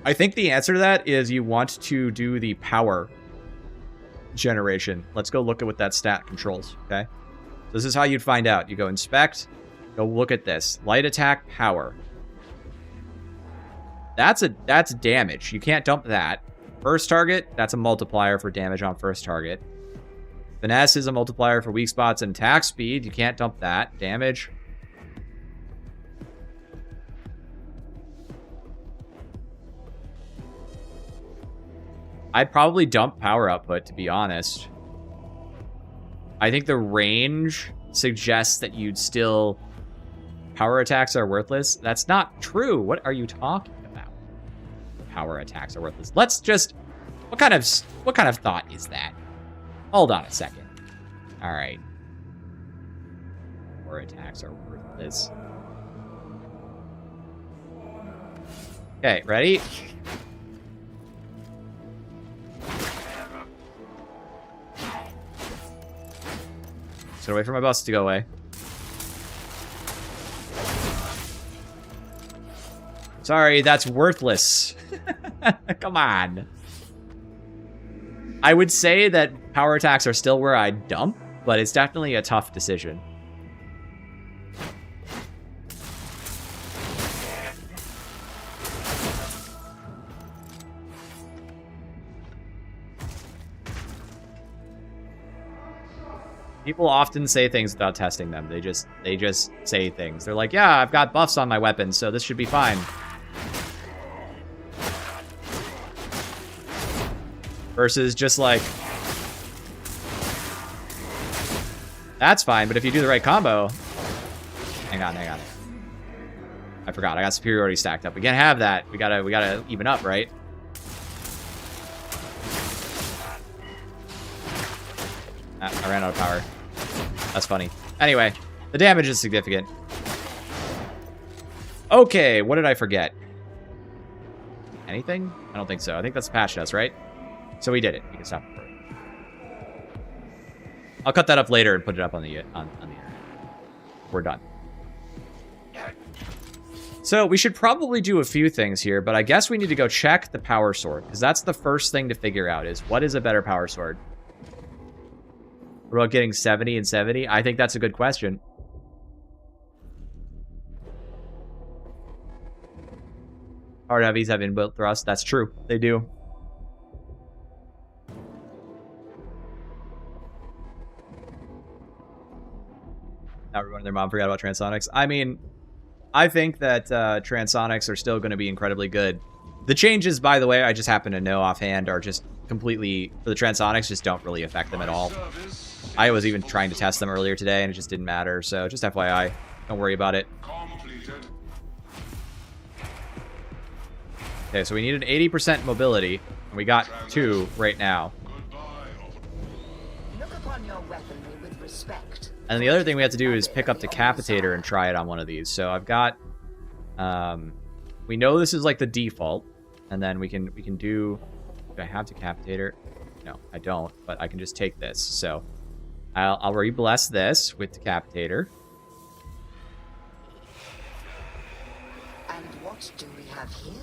I think the answer to that is you want to do the power generation. Let's go look at what that stat controls, okay? So this is how you'd find out. You go inspect, go look at this. Light attack, power. That's damage. You can't dump that. First target, that's a multiplier for damage on first target. Finesse is a multiplier for weak spots and attack speed. You can't dump that. Damage. I'd probably dump power output, to be honest. I think the range suggests that you'd still... Power attacks are worthless. That's not true. What are you talking about? Power attacks are worthless. Let's just... What kind of thought is that? Hold on a second. All right. Power attacks are worthless. Okay, ready? So wait for my boss to go away. Sorry, that's worthless. Come on. I would say that power attacks are still where I dump, but it's definitely a tough decision. People often say things without testing them. They just say things. They're like, yeah, I've got buffs on my weapons, so this should be fine. Versus just like, that's fine, but if you do the right combo... Hang on. I forgot, I got superiority stacked up. We can't have that. We gotta even up, right? I ran out of power. That's funny. Anyway, the damage is significant. Okay, what did I forget? Anything? I don't think so. I think that's patched us, right? So we did it. You can stop it. I'll cut that up later and put it up on the internet. We're done. So we should probably do a few things here, but I guess we need to go check the power sword, because that's the first thing to figure out is what is a better power sword? What about getting 70 and 70? I think that's a good question. Hard heavies have inbuilt thrust. That's true. They do. Everyone and their mom forgot about transonics. I mean, I think that transonics are still going to be incredibly good. The changes, by the way, I just happen to know offhand are just completely, for the transonics, just don't really affect them at all. I was even trying to test them earlier today, and it just didn't matter, so just FYI, don't worry about it. Okay, so we needed 80% mobility, and we got 2 right now. Look upon your weaponry with respect. And the other thing we have to do is pick up Decapitator and try it on one of these. So I've got, we know this is like the default, and then we can do, do I have Decapitator? No, I don't, but I can just take this. So I'll re-bless this with Decapitator. And what do we have here?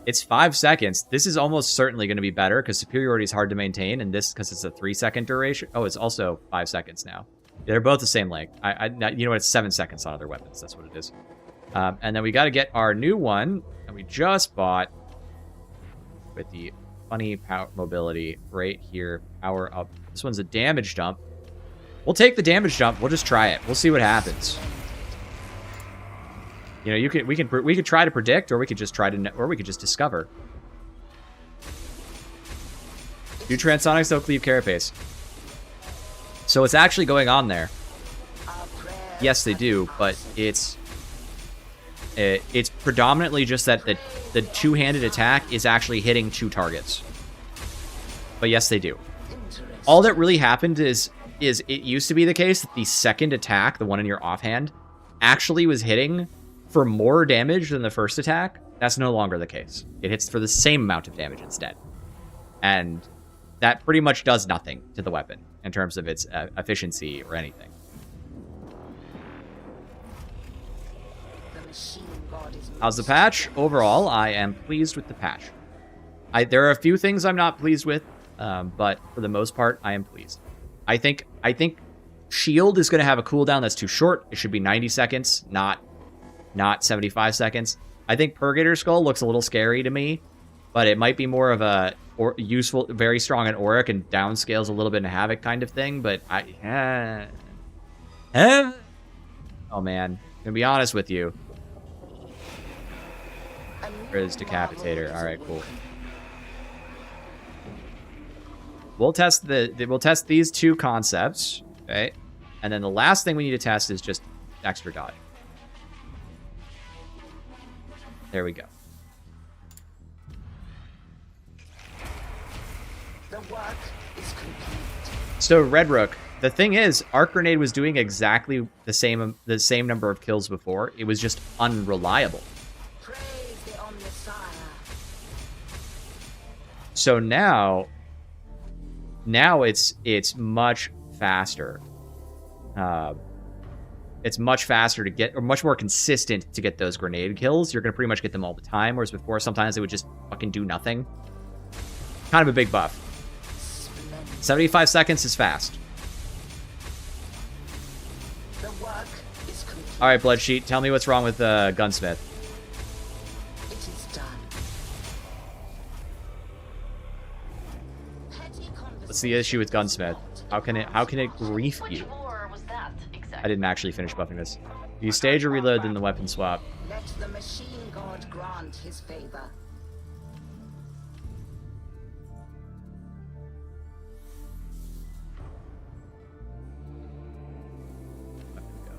It's 5 seconds. This is almost certainly going to be better because superiority is hard to maintain, and this, because it's a 3-second duration. Oh, it's also 5 seconds now. They're both the same length. You know what? It's 7 seconds on other weapons. That's what it is. And then we got to get our new one that we just bought with the funny power mobility right here. Power up. This one's a damage dump. We'll take the damage dump. We'll just try it. We'll see what happens. You know, we could try to predict, or we could just try to, or we could just discover. Do transonics don't cleave carapace? So what's actually going on there? Yes, they do, but it's predominantly just that the two-handed attack is actually hitting 2 targets. But yes, they do. All that really happened is it used to be the case that the second attack, the one in your offhand, actually was hitting for more damage than the first attack. That's no longer the case. It hits for the same amount of damage instead. And that pretty much does nothing to the weapon in terms of its efficiency or anything. How's the patch? Overall, I am pleased with the patch. There are a few things I'm not pleased with, but for the most part, I am pleased. I think Shield is going to have a cooldown that's too short. It should be 90 seconds, not 75 seconds. I think Purgator Skull looks a little scary to me, but it might be more of a useful, very strong in Auric and downscales a little bit in Havoc kind of thing, but oh man, I'm gonna be honest with you. There's Decapitator. All right, cool. We'll test these 2 concepts, okay? And then the last thing we need to test is just extra dodge. There we go. The work is complete. So Red Rook, the thing is, Arc Grenade was doing exactly the same number of kills before. It was just unreliable. Praise the Omnissiah. So now it's much faster. It's much faster to get, or much more consistent to get those grenade kills. You're gonna pretty much get them all the time, whereas before sometimes they would just fucking do nothing. Kind of a big buff. Splendid. 75 seconds is fast. The work is complete. All right, Bloodsheet, tell me what's wrong with Gunsmith. It is done. Petty What's the issue with Gunsmith? How can it grief Which you? horror was that exactly? I didn't actually finish buffing this. You stage or reload, then the weapon swap. Let the machine god grant his favor. Weapon go.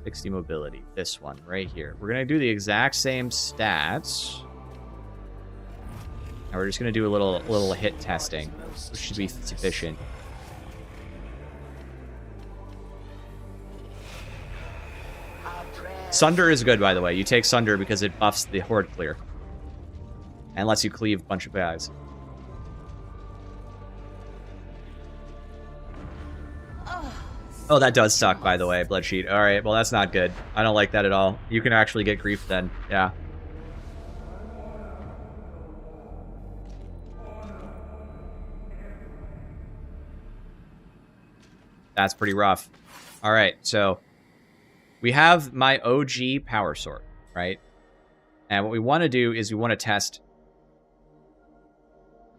60 mobility. This one right here. We're gonna do the exact same stats. And we're just gonna do a little hit testing, which should be sufficient. Sunder is good, by the way. You take Sunder because it buffs the Horde clear. And lets you cleave a bunch of guys. Oh, that does suck, by the way, Bloodsheet. Alright, well, that's not good. I don't like that at all. You can actually get grief then. Yeah. That's pretty rough. Alright, so... we have my OG power sword, right? And what we want to do is we want to test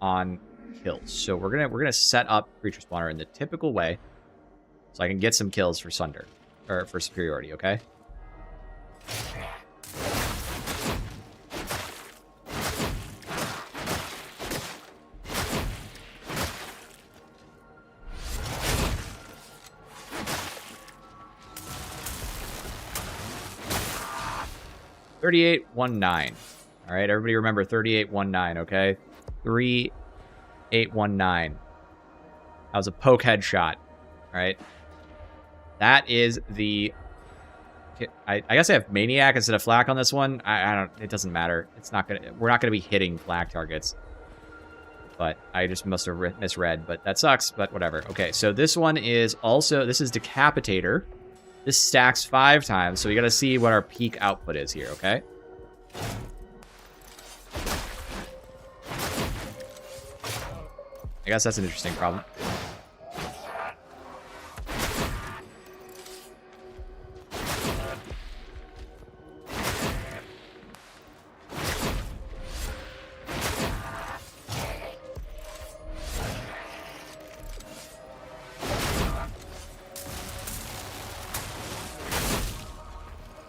on kills. So we're gonna set up creature spawner in the typical way, so I can get some kills for Sunder or for superiority. Okay. $38.19. All right, everybody remember $38.19. Okay, 3819. That was a poke headshot. All right, that is the. I guess I have Maniac instead of Flak on this one. I don't. It doesn't matter. It's not gonna. We're not gonna be hitting Flak targets. But I just must have misread. But that sucks. But whatever. Okay, so this one is also. This is Decapitator. This stacks 5 times, so we gotta see what our peak output is here. Okay. I guess that's an interesting problem.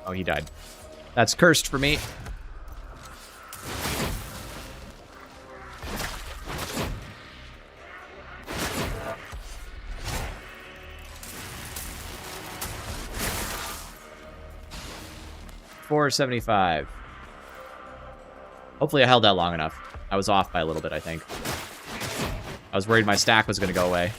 Oh, he died. That's cursed for me. $475. Hopefully I held that long enough. I was off by a little bit, I think. I was worried my stack was going to go away.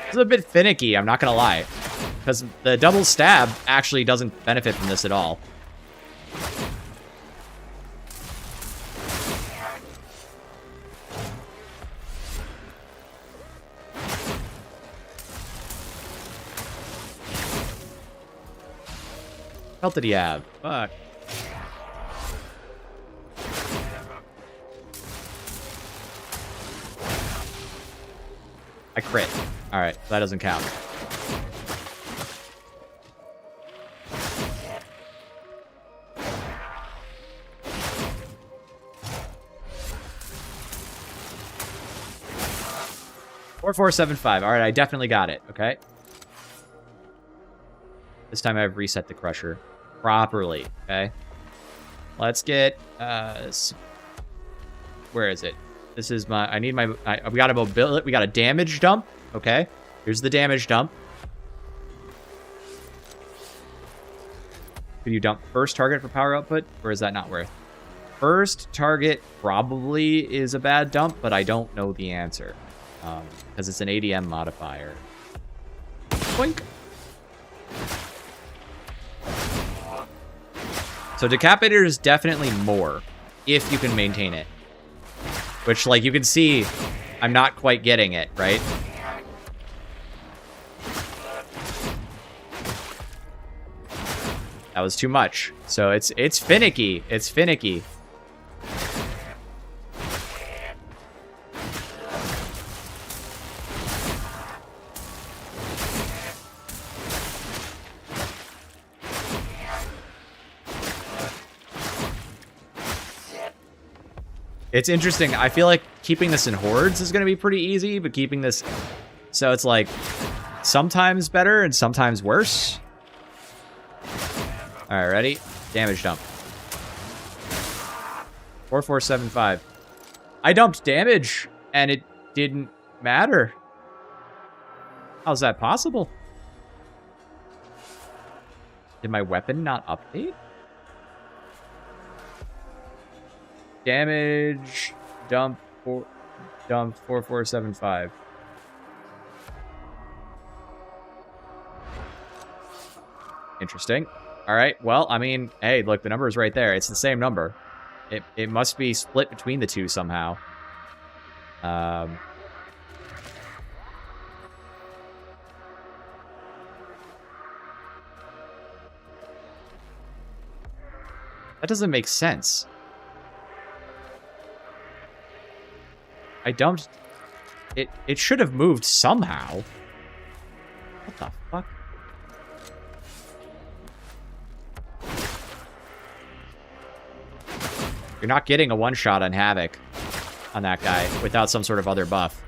It's a bit finicky, I'm not gonna lie. Because the double stab actually doesn't benefit from this at all. What health did he have? Fuck. I crit. Alright, that doesn't count. $4,475. Alright, I definitely got it, okay? This time I've reset the crusher properly, okay? Let's get, where is it? This is my, I need my, we got a mobility, we got a damage dump, okay? Here's the damage dump. Can you dump first target for power output, or is that not worth? First target probably is a bad dump, but I don't know the answer. Because it's an ADM modifier. Boink. So Decapitator is definitely more, if you can maintain it. Which, like, you can see, I'm not quite getting it, right? That was too much. So it's finicky. It's finicky. It's interesting. I feel like keeping this in hordes is going to be pretty easy, but keeping this... So it's like sometimes better and sometimes worse. All right, ready? Damage dump. 4475. I dumped damage and it didn't matter. How's that possible? Did my weapon not update? Damage dump 4475. Interesting. All right. Well, I mean, hey, look, the number is right there. It's the same number. It must be split between the two somehow. That doesn't make sense. I dumped... It should have moved somehow. What the fuck? You're not getting a one-shot on Havoc on that guy without some sort of other buff.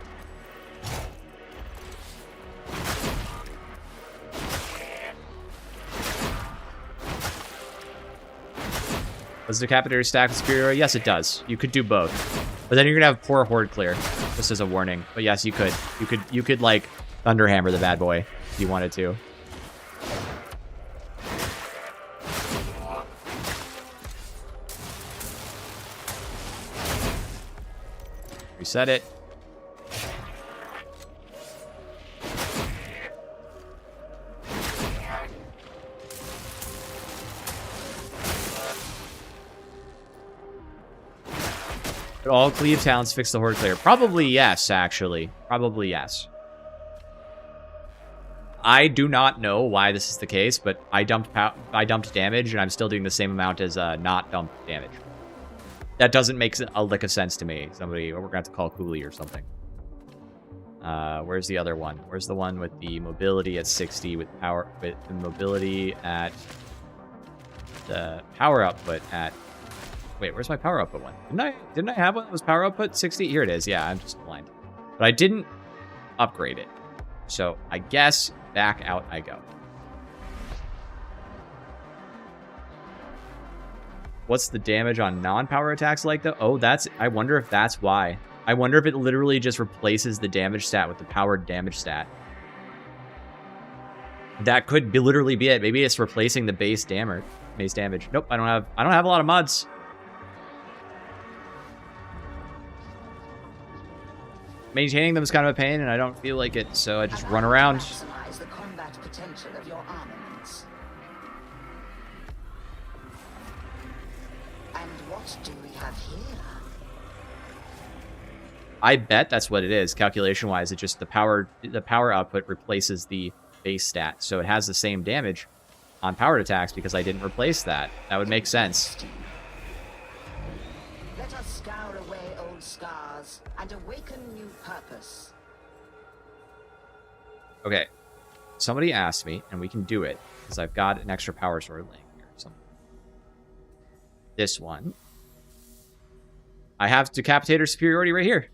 Does the Decapitator stack with Superior? Yes, it does. You could do both. But then you're gonna have poor horde clear. Just as a warning. But yes, you could. You could like Thunderhammer the bad boy if you wanted to. Reset it. Could all cleave talents fix the horde clear? Probably yes, actually. Probably yes. I do not know why this is the case, but I dumped damage, and I'm still doing the same amount as not dumped damage. That doesn't make a lick of sense to me. Somebody, we're going to have to call Cooley or something. Where's the other one? Where's the one with the mobility at 60 with power, with the mobility at the power output at... Wait, where's my power output one? Didn't I have one that was power output 60? Here it is. Yeah, I'm just blind. But I didn't upgrade it. So I guess back out I go. What's the damage on non-power attacks like, though? Oh, I wonder if that's why. I wonder if it literally just replaces the damage stat with the powered damage stat. That could literally be it. Maybe it's replacing the base damage. Nope, I don't have a lot of mods. Maintaining them is kind of a pain, and I don't feel like it, so I just run around. Maximize the combat potential of your armaments. And what do we have here? I bet that's what it is. Calculation-wise, it just the power output replaces the base stat, so it has the same damage on powered attacks because I didn't replace that. That would make sense. Let us scour away old scars and awaken new purpose. Okay, somebody asked me, and we can do it because I've got an extra power sword laying here. This one, I have Decapitator superiority right here.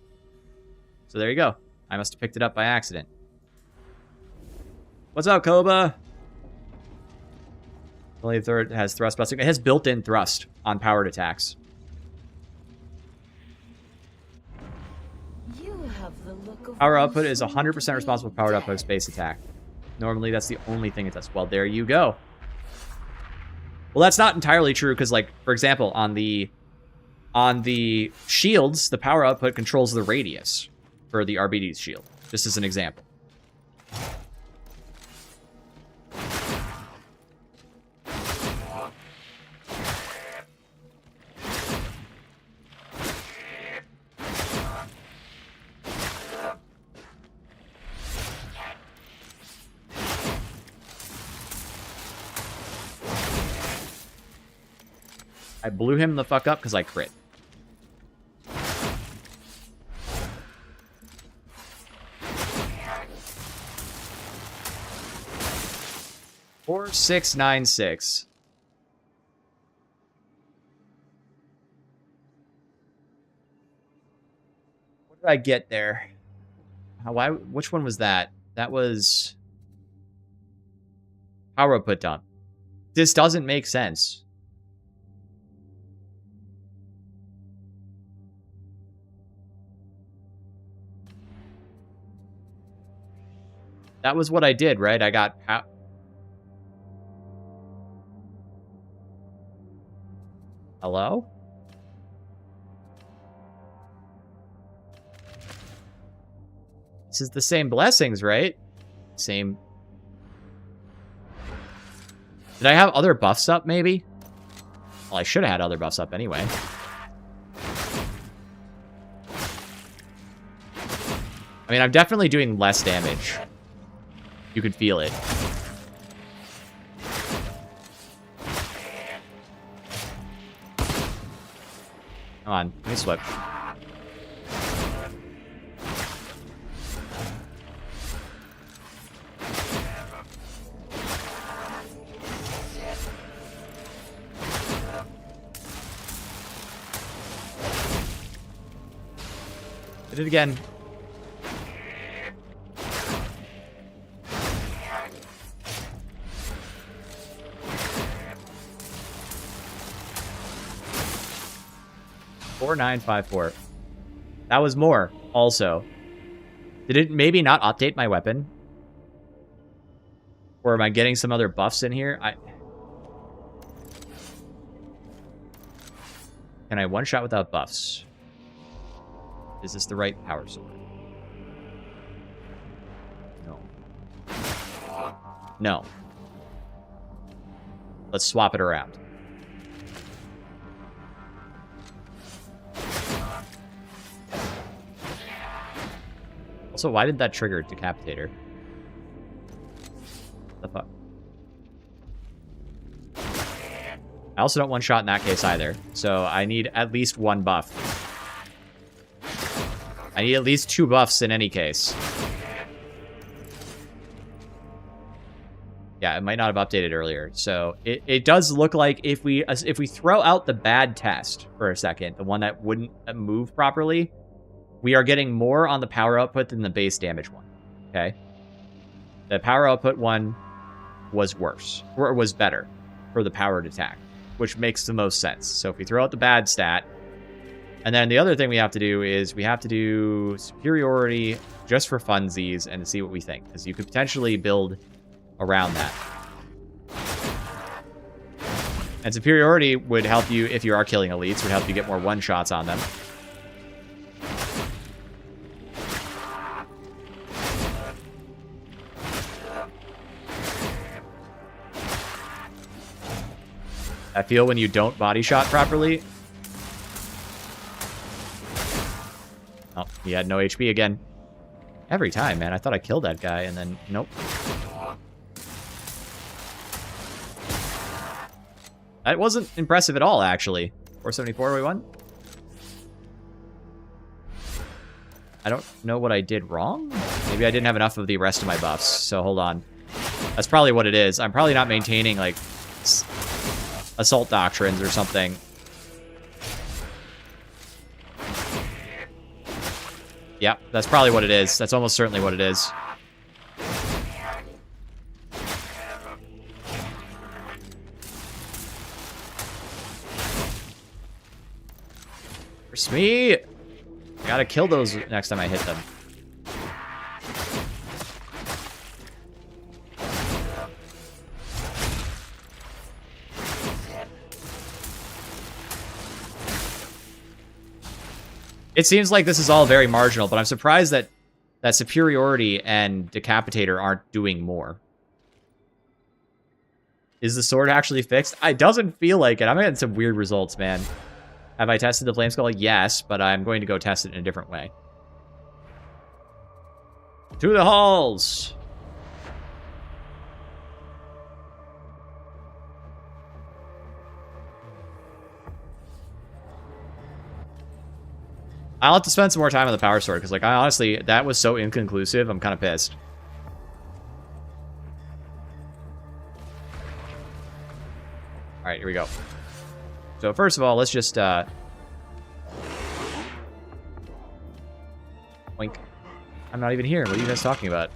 So there you go. I must have picked it up by accident. What's up, Koba? Only third has thrust busting. It has built-in thrust on powered attacks. Power output is 100% responsible for powered output of space attack. Normally, that's the only thing it does. Well, there you go. Well, that's not entirely true because, like, for example, on the shields, the power output controls the radius for the RBD's shield. Just as an example. I blew him the fuck up because I crit. 4696. What did I get there? Why? Which one was that? That was power output dump. This doesn't make sense. That was what I did, right? I got... Hello? This is the same blessings, right? Same. Did I have other buffs up, maybe? Well, I should have had other buffs up anyway. I mean, I'm definitely doing less damage. You could feel it. Come on, let me swip. Did it again. $4954. That was more, also. Did it maybe not update my weapon? Or am I getting some other buffs in here? Can I one-shot without buffs? Is this the right power sword? No. No. Let's swap it around. Also, why did that trigger Decapitator? The fuck? I also don't one-shot in that case either, so I need at least one buff. I need at least 2 buffs in any case. Yeah, it might not have updated earlier. So it does look like if we throw out the bad test for a second, the one that wouldn't move properly, we are getting more on the power output than the base damage one. Okay? The power output one was worse, or was better for the powered attack, which makes the most sense. So if we throw out the bad stat, and then the other thing we have to do is we have to do superiority just for funsies and to see what we think, because you could potentially build around that. And superiority would help you, if you are killing elites, would help you get more one-shots on them. I feel when you don't body shot properly. Oh, he had no HP again. Every time, man. I thought I killed that guy, and then nope. That wasn't impressive at all, actually. 474, we won? I don't know what I did wrong. Maybe I didn't have enough of the rest of my buffs, so hold on. That's probably what it is. I'm probably not maintaining, like, assault doctrines or something. Yeah, that's probably what it is. That's almost certainly what it is. For me, I gotta kill those next time I hit them. It seems like this is all very marginal, but I'm surprised that superiority and decapitator aren't doing more. Is the sword actually fixed? It doesn't feel like it. I'm getting some weird results, man. Have I tested the flame skull? Yes, but I'm going to go test it in a different way. To the halls! I'll have to spend some more time on the power sword, because, like, I honestly, that was so inconclusive, I'm kind of pissed. Alright, here we go. So, first of all, let's just, Oink. I'm not even here. What are you guys talking about?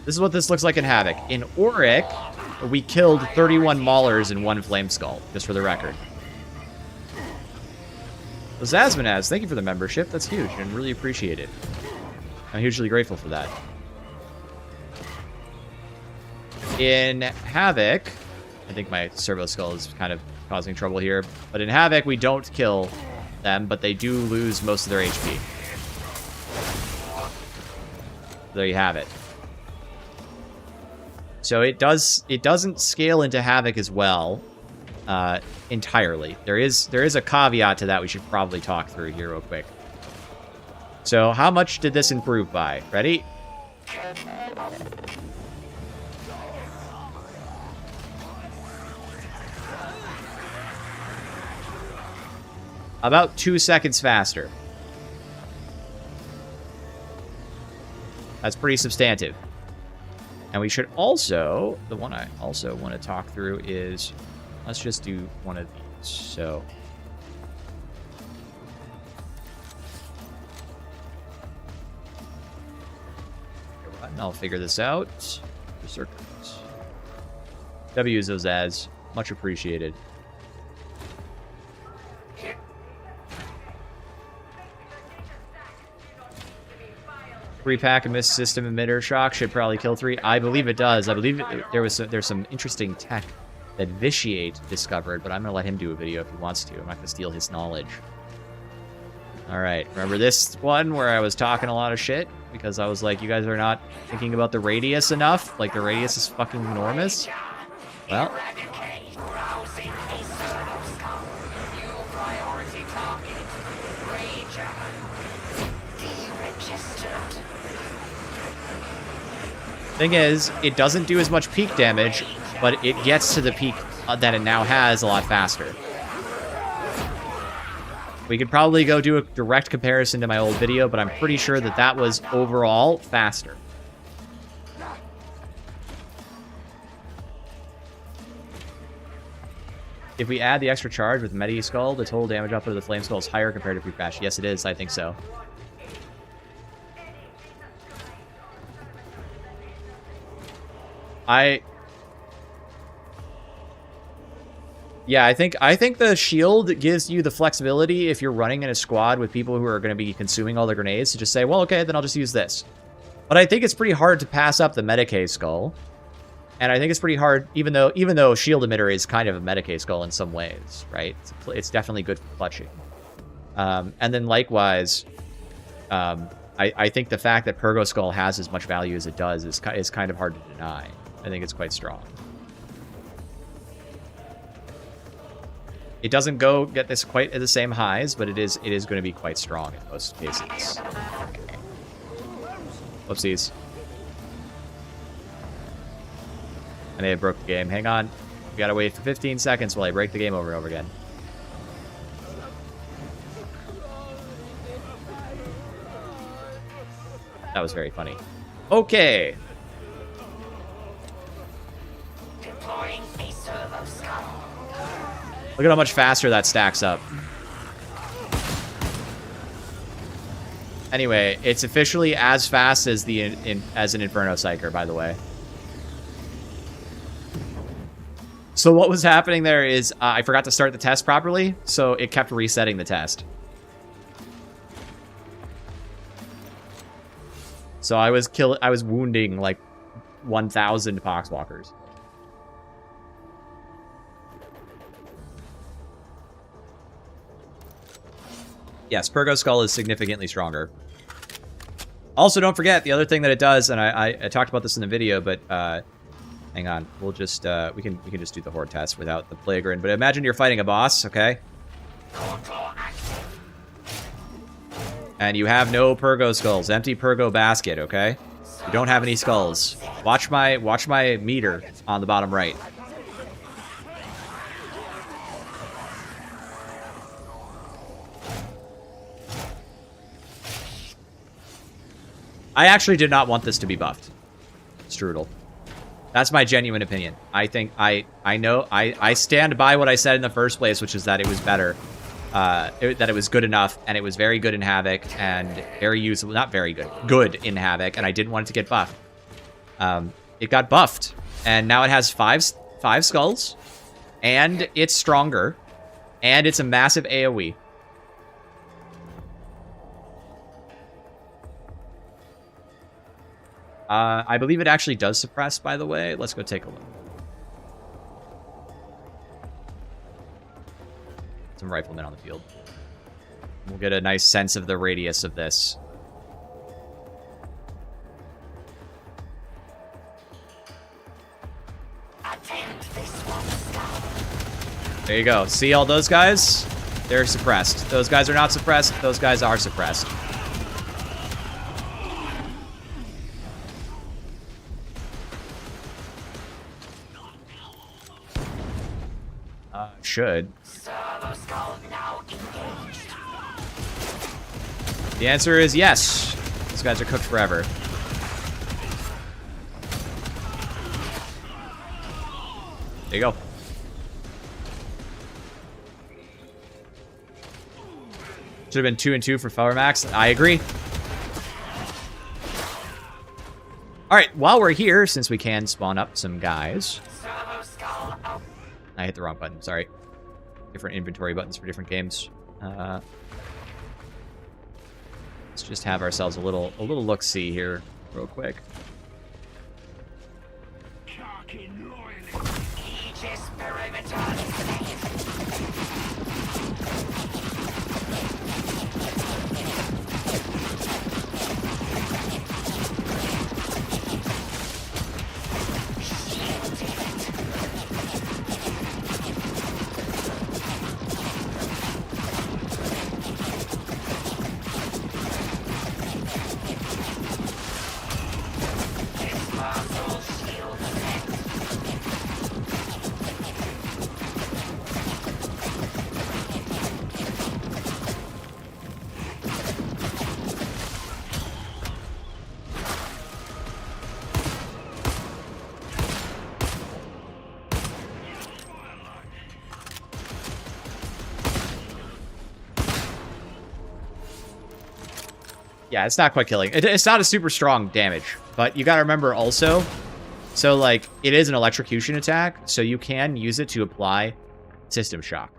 This is what this looks like in Havoc. In Auric, we killed 31 Maulers in 1 Flame Skull, just for the record. So Zazmanaz, thank you for the membership. That's huge and really appreciate it. I'm hugely grateful for that. In Havoc, I think my Servo Skull is kind of causing trouble here, but in Havoc, we don't kill them, but they do lose most of their HP. There you have it. So it doesn't scale into Havoc as well entirely. There is a caveat to that we should probably talk through here real quick. So how much did this improve by? Ready? About 2 seconds faster. That's pretty substantive. And we should also, the one I also want to talk through is, let's just do one of these. So, I'll figure this out. Circuits. W is those as much appreciated. Three-pack and miss system emitter shock should probably kill 3. I believe it does. I believe there's some interesting tech that Vitiate discovered, but I'm going to let him do a video if he wants to. I'm not going to steal his knowledge. Alright, remember this one where I was talking a lot of shit? Because I was like, you guys are not thinking about the radius enough? Like, the radius is fucking enormous? Well... Thing is, it doesn't do as much peak damage, but it gets to the peak that it now has a lot faster. We could probably go do a direct comparison to my old video, but I'm pretty sure that that was overall faster. If we add the extra charge with Medi Skull, the total damage output of the Flame Skull is higher compared to pre-patch. Yes, it is. I think so. Yeah, I think the shield gives you the flexibility if you're running in a squad with people who are going to be consuming all the grenades to just say, well, okay, then I'll just use this. But I think it's pretty hard to pass up the Medicae Skull. And I think it's pretty hard, even though Shield Emitter is kind of a Medicae Skull in some ways, right? It's definitely good for clutching. And then likewise, I think the fact that Purgo Skull has as much value as it does is kind of hard to deny. I think it's quite strong. It doesn't get this quite at the same highs, but it is going to be quite strong in most cases. Whoopsies. I may have broke the game. Hang on. We gotta wait for 15 seconds while I break the game over and over again. That was very funny. Okay. Look at how much faster that stacks up. Anyway, it's officially as fast as as an Inferno Psyker, by the way. So what was happening there is I forgot to start the test properly, so it kept resetting the test. So I was wounding like 1,000 Poxwalkers. Yes, Purgo Skull is significantly stronger. Also, don't forget the other thing that it does, and I talked about this in the video, but hang on, we'll just we can just do the horde test without the Plaguerin. But imagine you're fighting a boss, okay? And you have no Purgo Skulls, empty Purgo basket, okay? You don't have any skulls. Watch my meter on the bottom right. I actually did not want this to be buffed. Strudel. That's my genuine opinion. I think I stand by what I said in the first place, which is that it was better. That it was good enough, and it was very good in Havoc, and very usable. Not very good. Good in Havoc, and I didn't want it to get buffed. It got buffed, and now it has five skulls, and it's stronger, and it's a massive AoE. I believe it actually does suppress, by the way. Let's go take a look. Some riflemen on the field. We'll get a nice sense of the radius of this. There you go. See all those guys? They're suppressed. Those guys are not suppressed. Those guys are suppressed. Should. The answer is yes. These guys are cooked forever. There you go. Should have been 2 and 2 for Power Max. I agree. All right, while we're here, since we can spawn up some guys. I hit the wrong button, sorry. Different inventory buttons for different games. Let's just have ourselves a little look-see here, real quick. Yeah, it's not quite killing. It's not a super strong damage, but you gotta remember also, so like, it is an electrocution attack, so you can use it to apply system shock.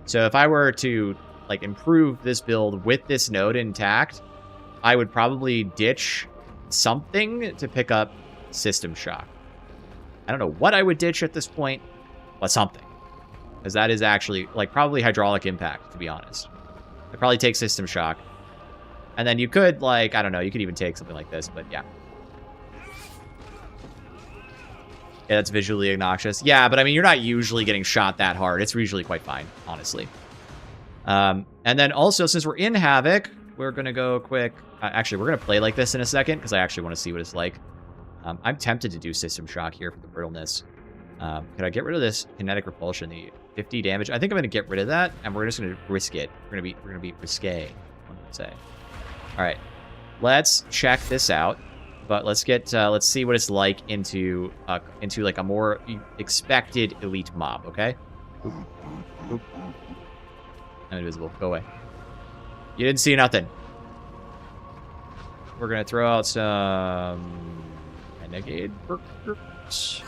So if I were to like improve this build with this node intact, I would probably ditch something to pick up system shock. I don't know what I would ditch at this point, but something. Because that is actually, like, probably hydraulic impact, to be honest. I'd probably take system shock. And then you could, like, I don't know, you could even take something like this, but yeah. Yeah, that's visually obnoxious. Yeah, but I mean, you're not usually getting shot that hard. It's usually quite fine, honestly. And then also, since we're in Havoc, we're going to go quick. Actually, we're going to play like this in a second, because I actually want to see what it's like. I'm tempted to do system shock here for the brittleness. Could I get rid of this kinetic repulsion, the 50 damage? I think I'm going to get rid of that, and we're just going to risk it. We're going to be risque, one would say. All right, let's check this out. But let's get let's see what it's like into like a more expected elite mob. Okay. Oop. Oop. I'm invisible. Go away. You didn't see nothing. We're gonna throw out some renegade burgers.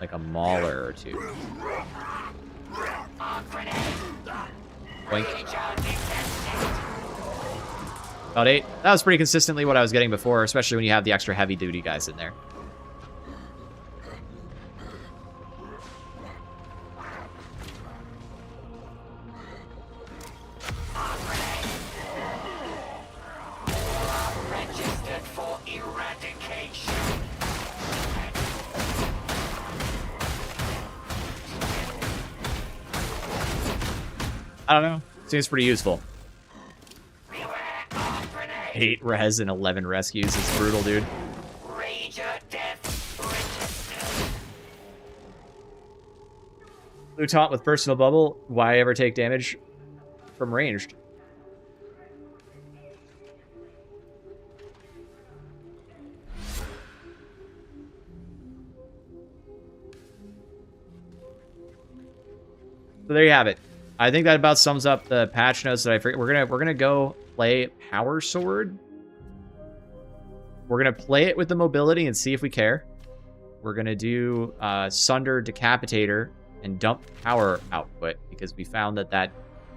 Like a mauler or two. Boink. About 8. That was pretty consistently what I was getting before, especially when you have the extra heavy duty guys in there. I don't know. Seems pretty useful. 8 res and 11 rescues is brutal, dude. Blue taunt with personal bubble. Why ever take damage from ranged? So there you have it. I think that about sums up the patch notes that I forget. We're gonna go play Power Sword. We're gonna play it with the mobility and see if we care. We're gonna do Sunder Decapitator and dump power output because we found that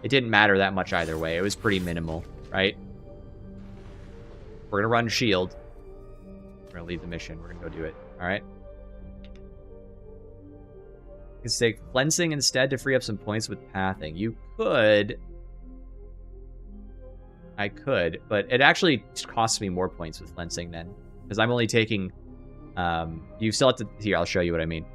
it didn't matter that much either way. It was pretty minimal, right? We're gonna run Shield. We're gonna leave the mission. We're gonna go do it. All right. You can take Flensing instead to free up some points with Pathing. You could. I could, but it actually costs me more points with Flensing then, because I'm only taking. You still have to. Here, I'll show you what I mean.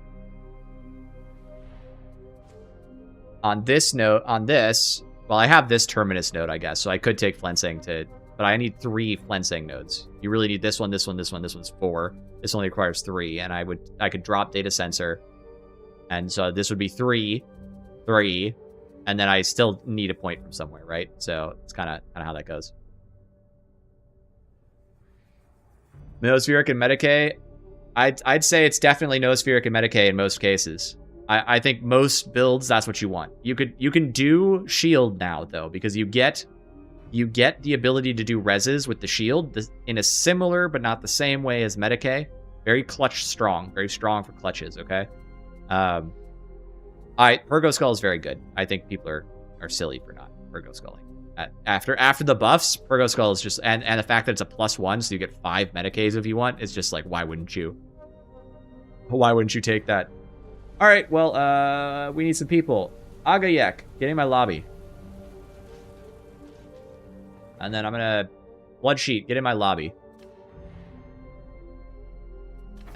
On this note, well, I have this Terminus node, I guess, so I could take Flensing to. But I need 3 Flensing nodes. You really need this one, this one, this one, this one's 4. This only requires 3, and I could drop Data Sensor. And so this would be 3, and then I still need a point from somewhere, right? So it's kind of how that goes. Noospheric and Medicae, I'd say it's definitely Noospheric and Medicae in most cases. I think most builds that's what you want. You can do Shield now though, because you get the ability to do reses with the shield in a similar but not the same way as Medicae. Very clutch strong, very strong for clutches. Okay. Purgo Skull is very good. I think people are silly for not Purgo Sculling. After the buffs, Purgo Skull is just and the fact that it's a +1, so you get 5 Medicaes if you want. It's just like, why wouldn't you? Why wouldn't you take that? All right, well, we need some people. Agayek, get in my lobby. And then I'm gonna Blood Sheet, get in my lobby.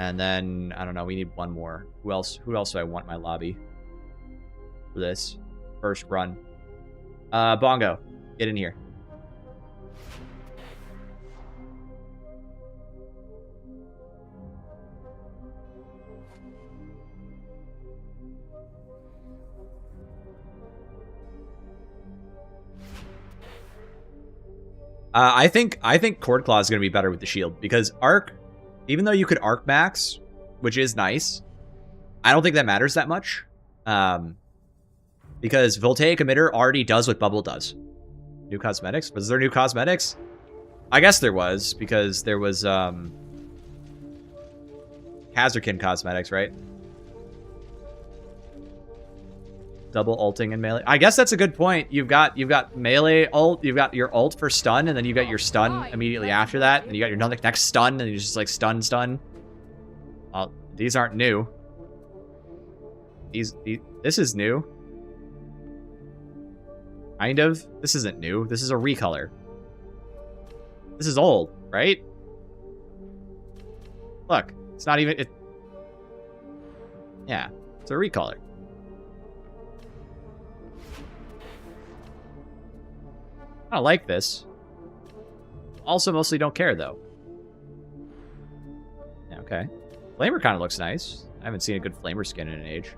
And then I don't know, we need one more. Who else do I want in my lobby for this first run? Bongo, get in here. I think Cord Claw is going to be better with the shield because Arc, even though you could Arc max, which is nice, I don't think that matters that much. Because Voltaic Emitter already does what Bubble does. New cosmetics? Was there new cosmetics? I guess there was, because there was Kazarkin cosmetics, right? Double ulting and melee. I guess that's a good point. You've got melee ult, you've got your ult for stun, and then you've got your stun immediately after that, and you got your next stun, and you just like stun. These aren't new. This is new. Kind of. This isn't new. This is a recolor. This is old, right? Look, it's not even. Yeah, it's a recolor. I don't like this. Also, mostly don't care, though. Yeah, okay. Flamer kind of looks nice. I haven't seen a good Flamer skin in an age.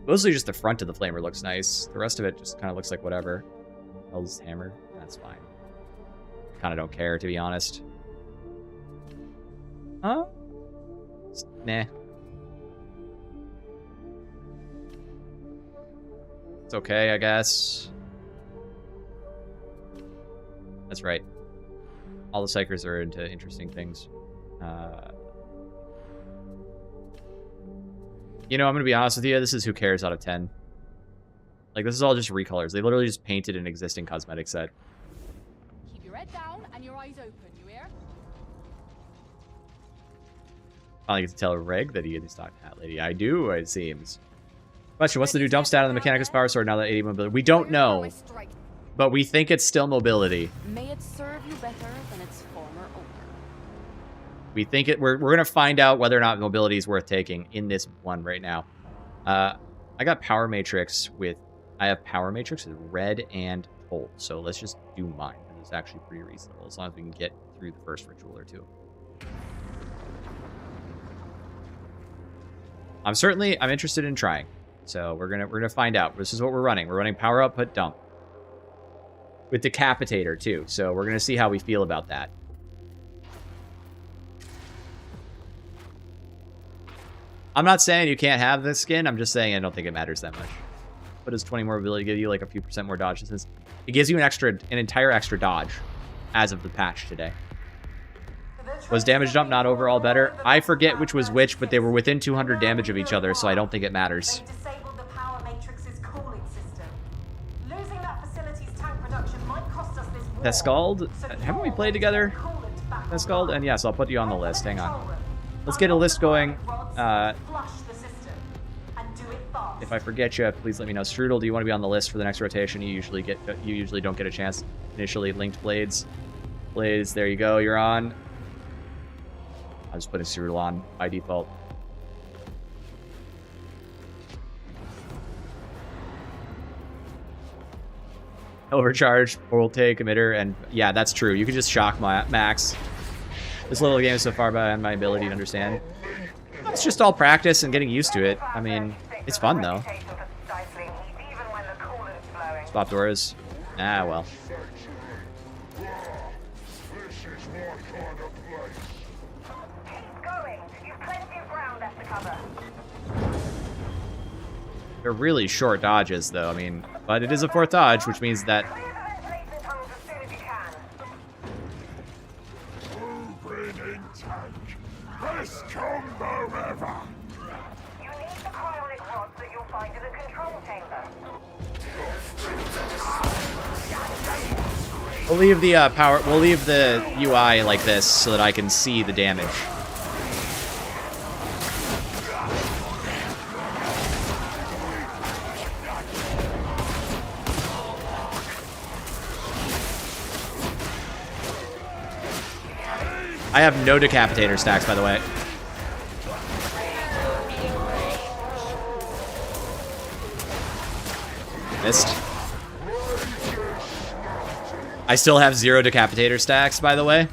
Mostly just the front of the Flamer looks nice. The rest of it just kind of looks like whatever. Hell's Hammer. That's fine. Kind of don't care, to be honest. Huh? Nah. It's okay, I guess. That's right. All the Psychers are into interesting things. You know, I'm going to be honest with you. This is who cares out of 10. Like, this is all just recolors. They literally just painted an existing cosmetic set. Keep your head down and your eyes open, you hear? Finally get to tell Reg that he is talking to that lady. I do, it seems. Question, what's the new dump stat on the Mechanicus Power Sword now that 80 mobility? We don't know. But we think it's still mobility. May it serve you better than its former owner. We think it. We're gonna find out whether or not mobility is worth taking in this one right now. I got Power Matrix with. I have Power Matrix with red and gold. So let's just do mine. It's actually pretty reasonable as long as we can get through the first ritual or two. I'm interested in trying. So we're gonna find out. This is what we're running. We're running Power Output Dump. With Decapitator, too. So we're going to see how we feel about that. I'm not saying you can't have this skin. I'm just saying I don't think it matters that much. What does 20 more ability give you? Like a few % more dodge. It gives you an entire extra dodge as of the patch today. Was damage dump not overall better? I forget which was which, but they were within 200 damage of each other, so I don't think it matters. Pescald? Haven't we played together? Pescald? And yes, I'll put you on the list. Hang on. Let's get a list going. If I forget you, please let me know. Strudel, do you want to be on the list for the next rotation? You usually don't get a chance. Initially, linked blades. Blades, there you go. You're on. I was putting Strudel on by default. Overcharge, portal take, emitter, and yeah, that's true. You can just shock Max. This little game is so far beyond my ability to understand. It's just all practice and getting used to it. I mean, it's fun though. Spot doors. Ah, well. They're really short dodges, though. I mean, but it is a 4th dodge, which means that. We'll leave the power. We'll leave the UI like this so that I can see the damage. I have no decapitator stacks, by the way. Missed. I still have 0 decapitator stacks, by the way.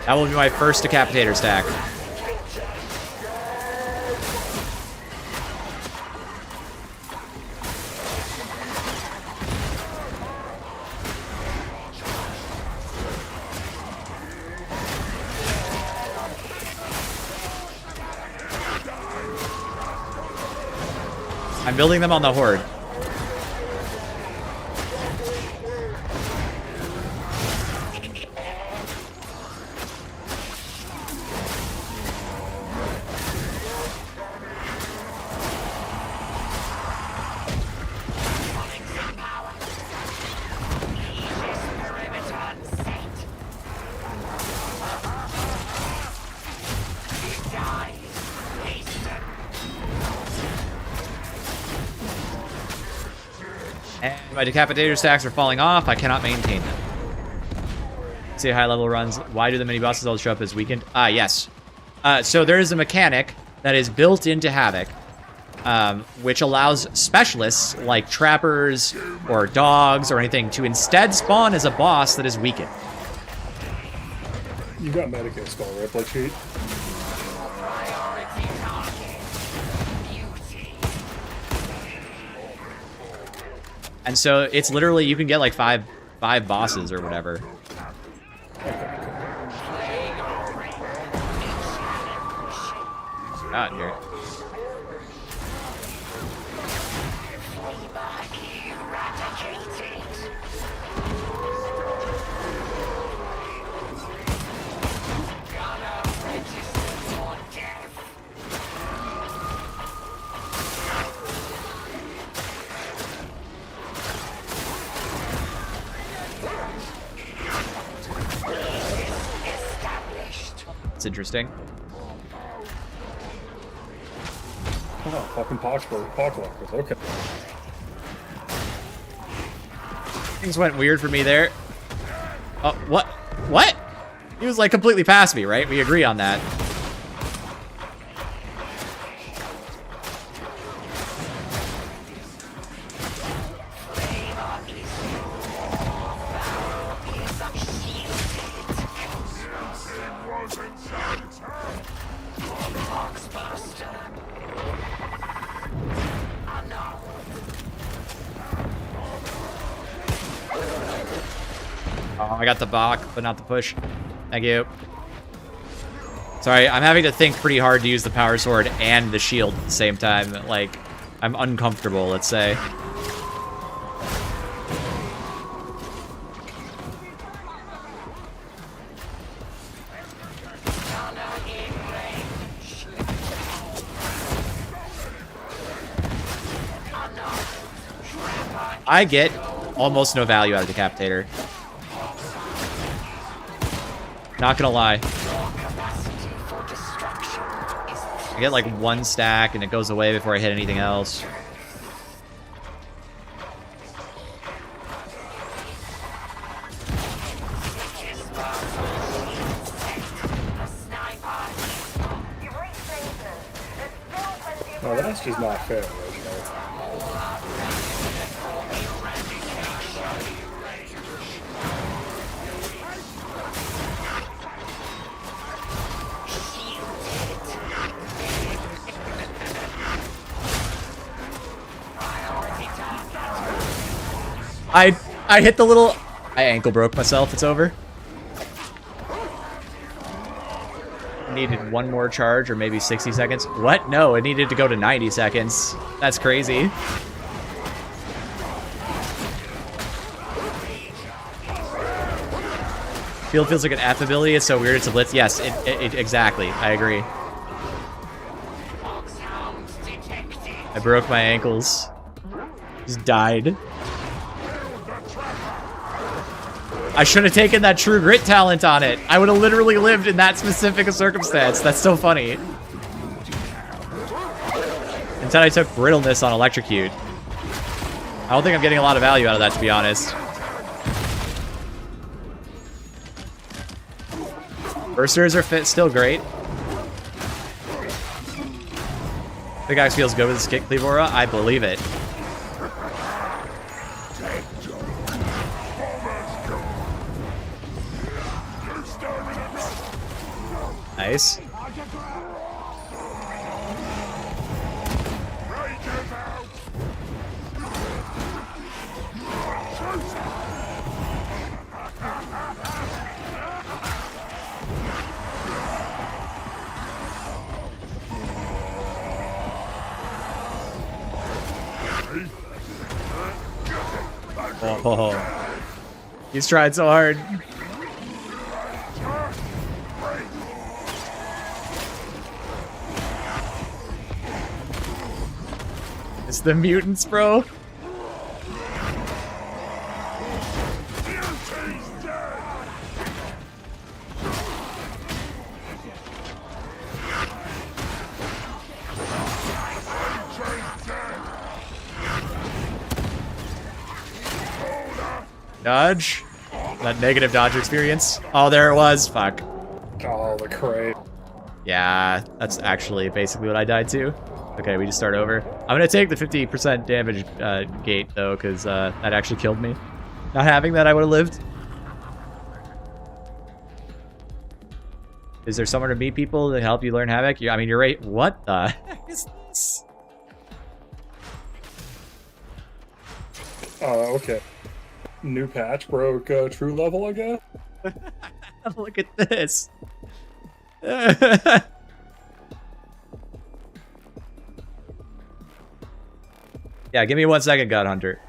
That will be my first decapitator stack. I'm building them on the horde. My decapitator stacks are falling off. I cannot maintain them. See high level runs. Why do the mini bosses always show up as weakened? Ah, yes. So there is a mechanic that is built into Havoc, which allows specialists like trappers or dogs or anything to instead spawn as a boss that is weakened. You got Medicaid Skull, right, Blood Sheet? And so it's literally, you can get like five bosses or whatever. Out here. It's interesting. Oh, fucking Poxlockers, okay. Things went weird for me there. Oh, what? What? He was like completely past me, right? We agree on that. Oh, I got the block, but not the push. Thank you. Sorry, I'm having to think pretty hard to use the power sword and the shield at the same time. Like, I'm uncomfortable, let's say. I get almost no value out of Decapitator. Not gonna lie. I get like 1 stack and it goes away before I hit anything else. No, that's just not fair, Reginald. I hit the little... I ankle broke myself. It's over. Needed 1 more charge or maybe 60 seconds. What? No, it needed to go to 90 seconds. That's crazy. Field feels like an F ability. It's so weird. It's a blitz. Yes, exactly. I agree. I broke my ankles. Just died. I should have taken that True Grit talent on it. I would have literally lived in that specific circumstance. That's so funny. Instead, I took Brittleness on Electrocute. I don't think I'm getting a lot of value out of that, to be honest. Bursters are still great. Big Axe feels good with his Kick Cleave Aura. I believe it. Nice. Oh, he's tried so hard. It's the mutants, bro. Dodge. That negative dodge experience. Oh, there it was. Fuck. Oh, the crate. Yeah, that's actually basically what I died to. Okay, we just start over. I'm gonna take the 50% damage gate though, because that actually killed me. Not having that, I would have lived. Is there somewhere to meet people to help you learn Havoc? I mean, you're right. What the heck is this? Oh, okay. New patch broke true level, I guess? Look at this. Yeah, give me 1 second, God Hunter.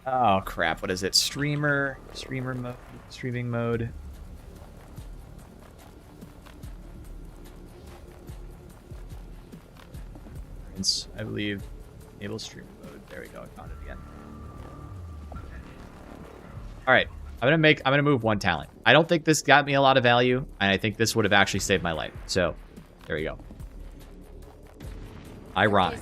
Oh crap, what is it? Streaming mode. I believe enable streaming mode. There we go, I found it again. Alright, I'm gonna move 1 talent. I don't think this got me a lot of value, and I think this would have actually saved my life. So there we go. Ironic.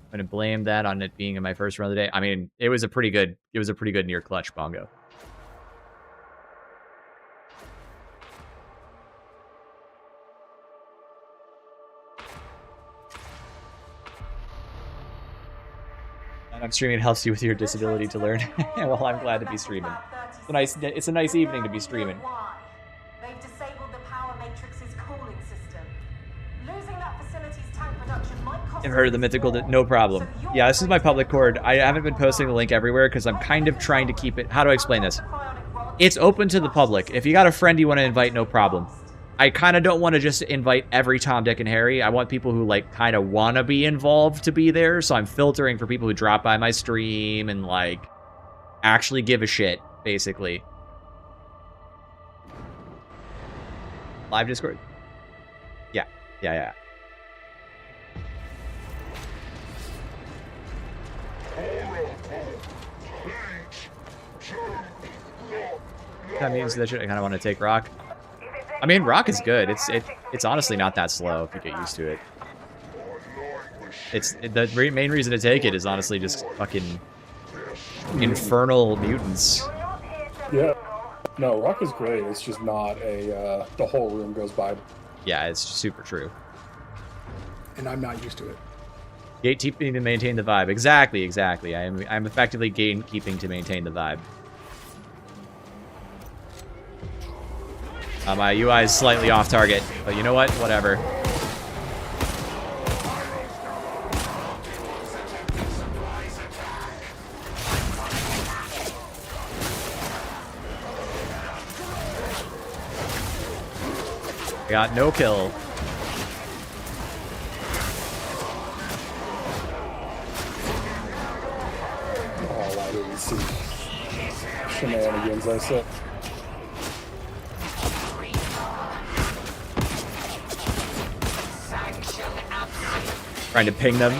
I'm gonna blame that on it being in my first run of the day. I mean, it was a pretty good near clutch bongo. And I'm streaming helps you with your disability to learn. Well, I'm glad to be streaming. It's a nice evening to be streaming. They've disabled the power matrix's cooling system. Losing that facility's tank production might cost. I've heard of the mythical. No problem. Yeah, this is my public cord. I haven't been posting the link everywhere because I'm kind of trying to keep it. How do I explain this? It's open to the public. If you got a friend you want to invite, no problem. I kind of don't want to just invite every Tom, Dick, and Harry. I want people who, like, kind of want to be involved to be there. So I'm filtering for people who drop by my stream and, like, actually give a shit, basically. Live Discord? Yeah. Yeah. That means that I kind of want to take Rock. I mean, Rock is good. It's honestly not that slow if you get used to it. The main reason to take it is honestly just fucking infernal mutants. Yeah. No, Rock is great. It's just not a the whole room goes by. Yeah, it's super true. And I'm not used to it. Gatekeeping to maintain the vibe. Exactly. I'm effectively gatekeeping to maintain the vibe. My UI is slightly off target, but you know what? Whatever. I got no kill. Oh, I didn't see shenanigans, I said. Trying to ping them.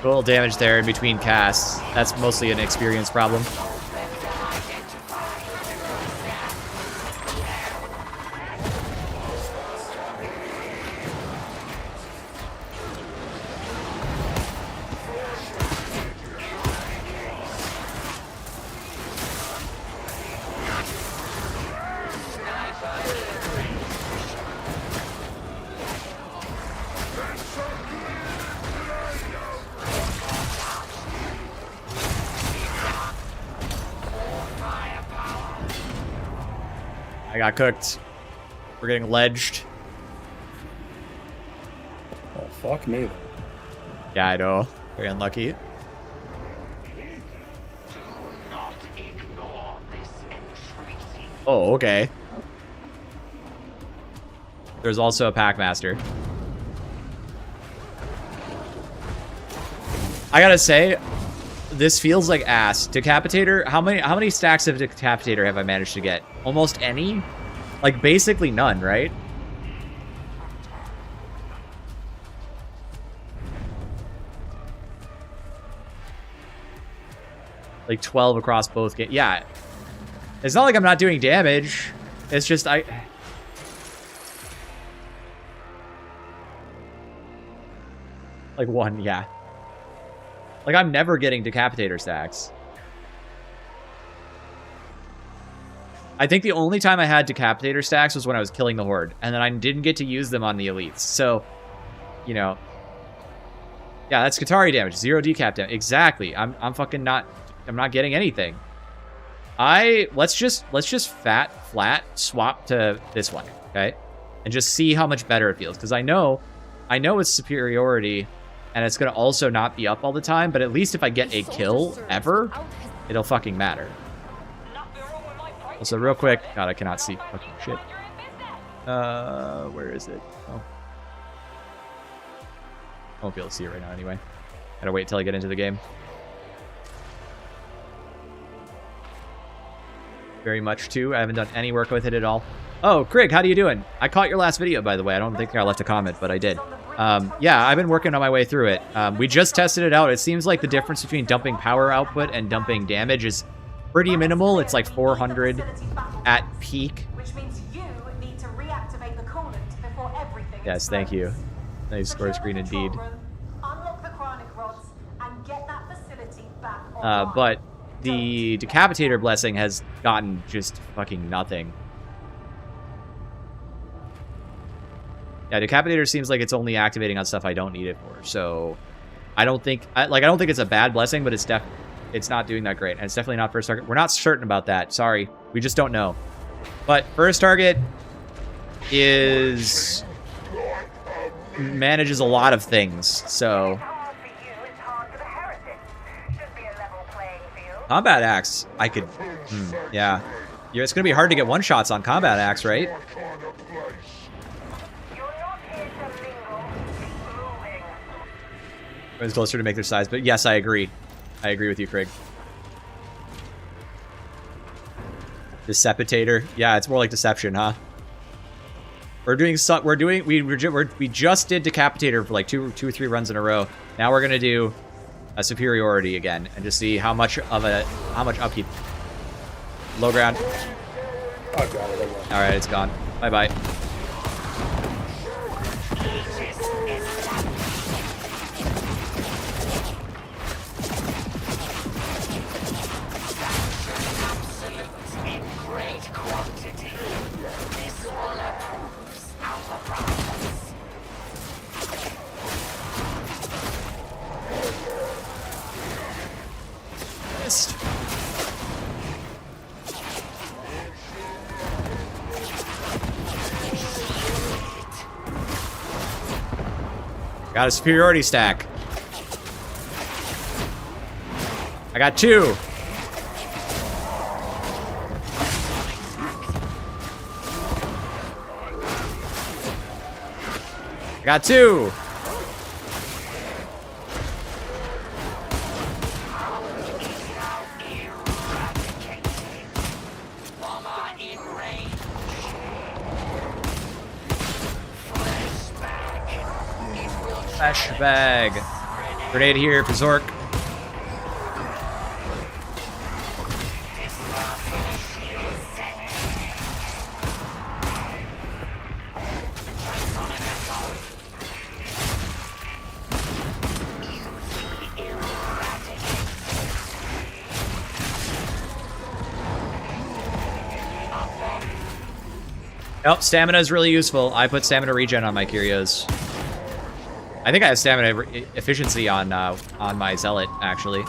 A little damage there in between casts. That's mostly an experience problem. I got cooked. We're getting ledged. Oh, fuck me. Yeah, I know. Very unlucky. Oh, okay. There's also a Packmaster. I gotta say, this feels like ass. Decapitator, how many stacks of Decapitator have I managed to get? Almost any? Like, basically none, right? Like 12 across both games. Yeah. It's not like I'm not doing damage. It's just like, one, yeah. Like, I'm never getting Decapitator stacks. I think the only time I had Decapitator stacks was when I was killing the Horde, and then I didn't get to use them on the elites. So, you know. Yeah, that's Katari damage. 0 decap damage. Exactly. I'm fucking not... I'm not getting anything. Let's just flat swap to this one, okay? And just see how much better it feels. Because I know it's superiority, and it's going to also not be up all the time, but at least if I get a kill ever, it'll fucking matter. Also, real quick, God, I cannot see fucking shit. Where is it? Oh. I won't be able to see it right now anyway. Gotta wait till I get into the game. Very much too. I haven't done any work with it at all. Oh, Craig, how do you doing? I caught your last video, by the way. I don't think I left a comment, but I did. Yeah, I've been working on my way through it. We just tested it out. It seems like the difference between dumping power output and dumping damage is pretty minimal. It's like 400 at peak. Which means you need to reactivate the coolant before everything. Yes, thank you. Nice score screen indeed. Unlock the chronic rods and get that facility back online. But the Decapitator blessing has gotten just fucking nothing. Yeah, Decapitator seems like it's only activating on stuff I don't need it for. So I don't think I don't think it's a bad blessing, but it's not doing that great. And it's definitely not first target. We're not certain about that. Sorry. We just don't know. But first target manages a lot of things. So Combat Axe, I could yeah. It's gonna be hard to get one shots on Combat Axe, right? It's closer to make their size, but yes, I agree. I agree with you, Craig. Decepitator, yeah, it's more like deception, huh? We just did Decapitator for like two or three runs in a row. Now we're gonna do a superiority again and just see how much upkeep. Low ground. I got it. All right, it's gone. Bye bye. Got a superiority stack. I got 2. I got 2. Flashbag. Grenade here for Zork. Oh, stamina is really useful. I put stamina regen on my Curios. I think I have stamina efficiency on my Zealot, actually.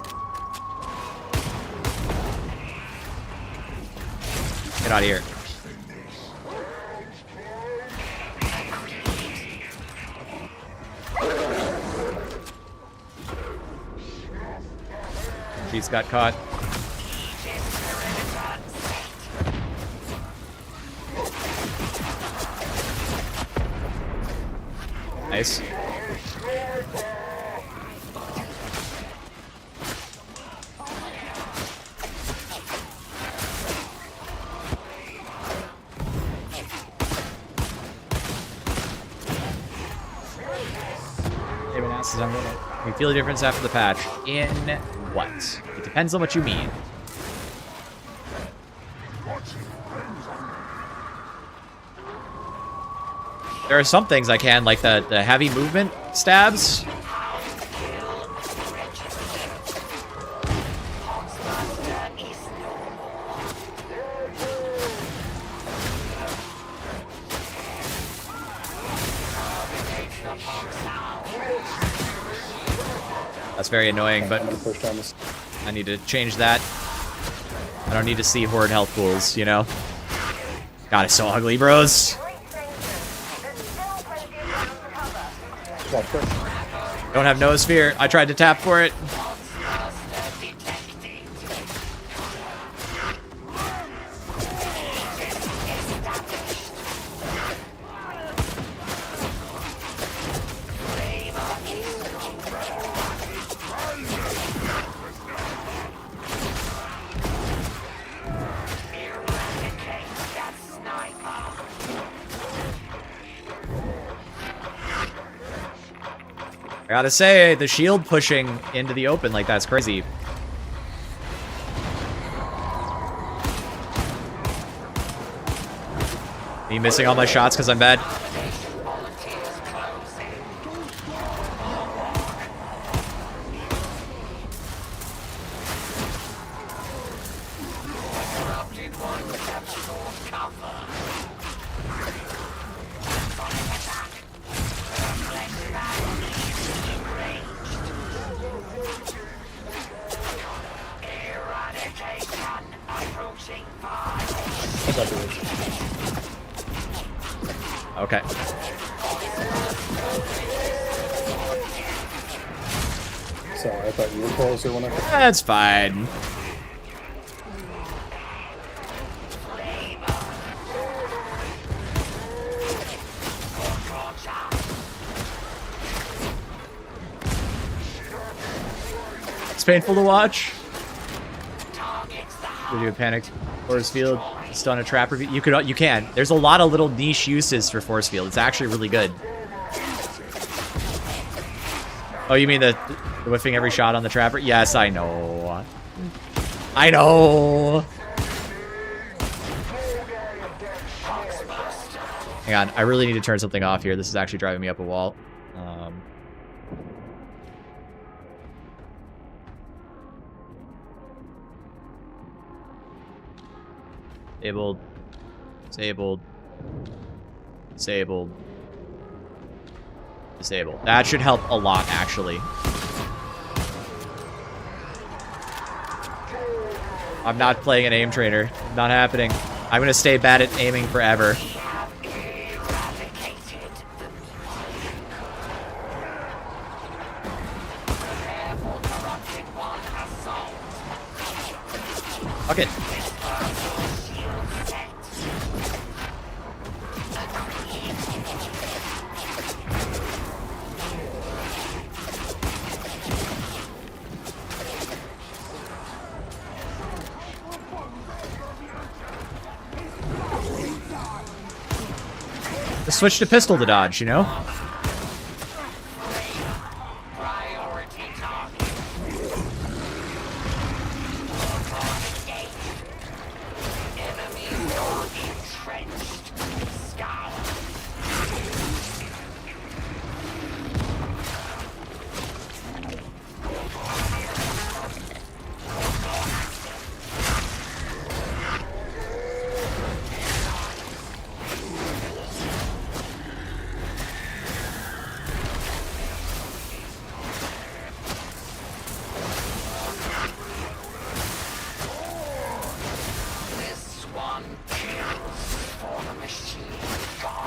Get out of here. She's got caught. Nice. We feel a difference after the patch. In what? It depends on what you mean. There are some things I can, like the heavy movement stabs. That's very annoying, but I need to change that. I don't need to see horde health pools, you know? God, it's so ugly, bros. Don't have Noosphere. I tried to tap for it. gotta say, the shield pushing into the open like that's crazy. Are you missing all my shots because I'm bad? Okay. Sorry, I thought you were closer when I... That's fine. It's painful to watch. Did you panic? Force field, stun a trap review. You can. There's a lot of little niche uses for force field. It's actually really good. Oh, you mean the whiffing every shot on the trapper? Yes, I know. I know. Hang on, I really need to turn something off here. This is actually driving me up a wall. Disabled. Disabled. Disabled. Disabled. That should help a lot, actually. I'm not playing an aim trainer. Not happening. I'm gonna stay bad at aiming forever. Fuck it. Switch to pistol to dodge, you know?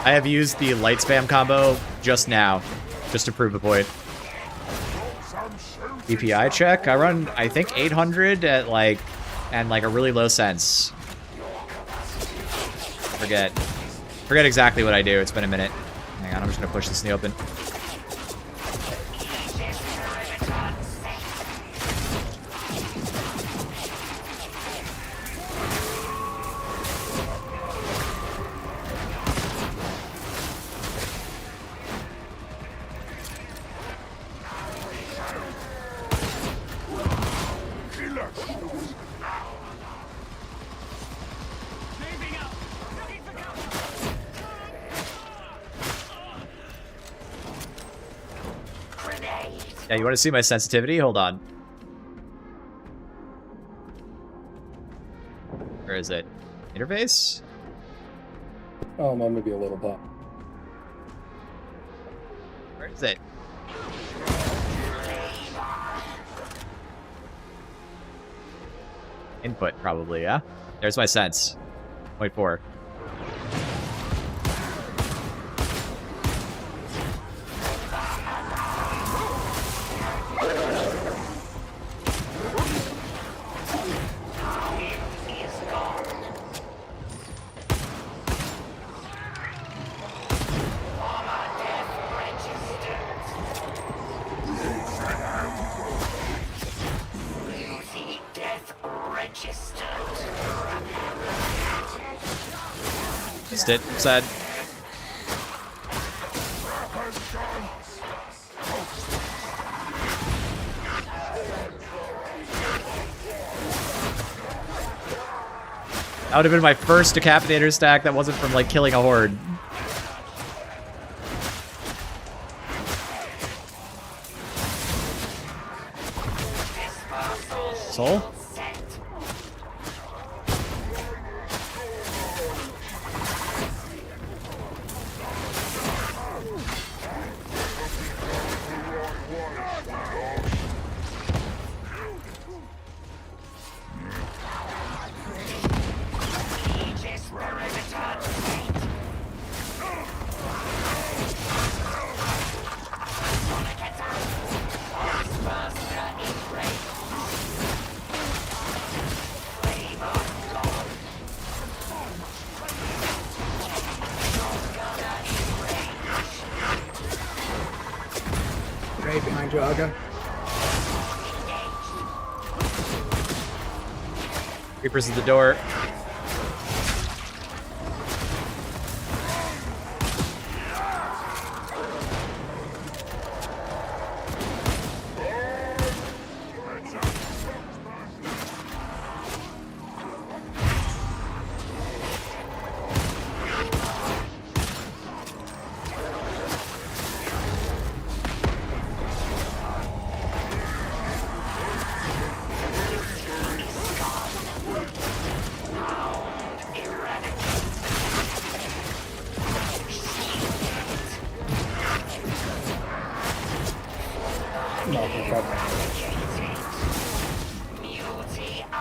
I have used the light spam combo just now, just to prove a point. DPI check. I run, I think, 800 at like, and like a really low sense. Forget exactly what I do. It's been a minute. Hang on, I'm just gonna push this in the open. Yeah, you want to see my sensitivity? Hold on. Where is it? Interface? Oh, mine may be a little bump. Where is it? Input, probably, yeah? There's my sense. 0.4. Missed it. Sad. That would have been my first decapitator stack that wasn't from, like, killing a horde. Soul? Right behind you, Aga. Reapers at the door.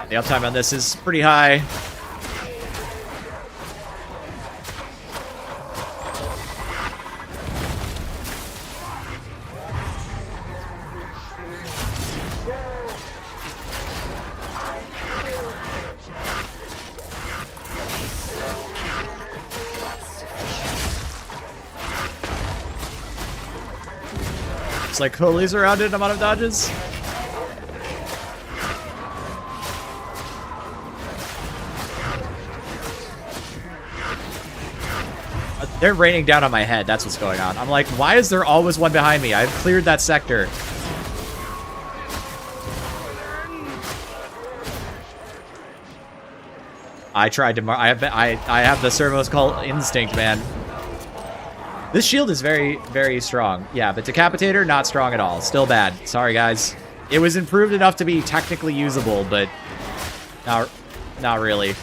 The uptime on this is pretty high. It's like Holy surrounded amount of dodges. They're raining down on my head. That's what's going on. I'm like, why is there always one behind me? I've cleared that sector. I tried to. I have the servos cult instinct, man. This shield is very, very strong. Yeah, but Decapitator, not strong at all. Still bad. Sorry, guys. It was improved enough to be technically usable, but not really.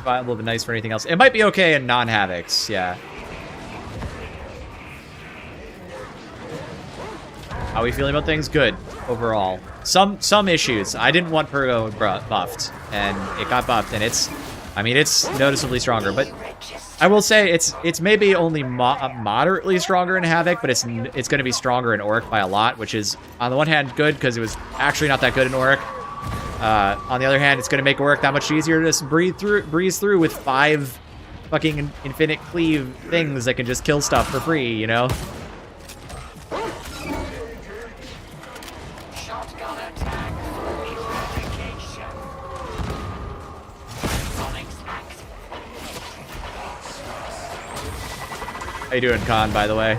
Viable, but nice for anything else. It might be okay in non-Havocs, yeah. How are we feeling about things? Good, overall. Some issues. I didn't want Purgo buffed, and it got buffed, and it's noticeably stronger, but I will say it's maybe only moderately stronger in Havoc, but it's going to be stronger in Auric by a lot, which is, on the one hand, good, because it was actually not that good in Auric. On the other hand, it's going to make it work that much easier to just breeze through with 5 fucking infinite cleave things that can just kill stuff for free, you know? How you doing, Khan, by the way?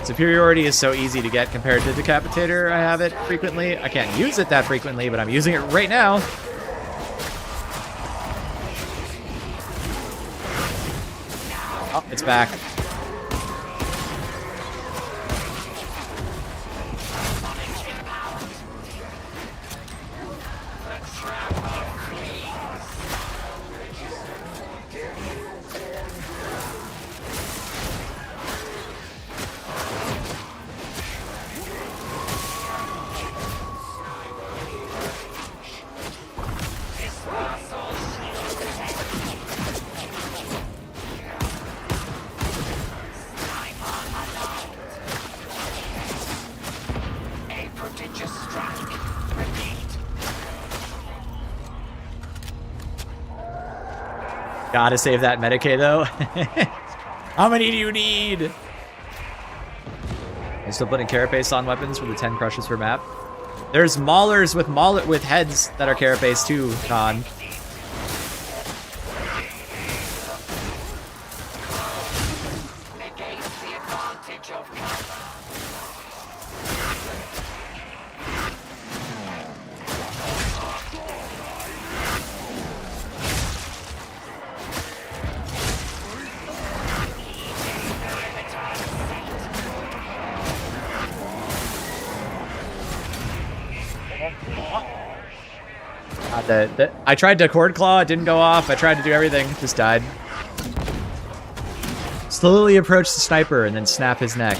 Superiority is so easy to get compared to Decapitator. I have it frequently. I can't use it that frequently, but I'm using it right now. Oh, it's back. Gotta save that Medicaid, though. How many do you need? I'm still putting carapace on weapons for the 10 crushes per map. There's maulers with heads that are carapace too, Con. I tried to cord claw, it didn't go off. I tried to do everything, just died. Slowly approach the sniper and then snap his neck.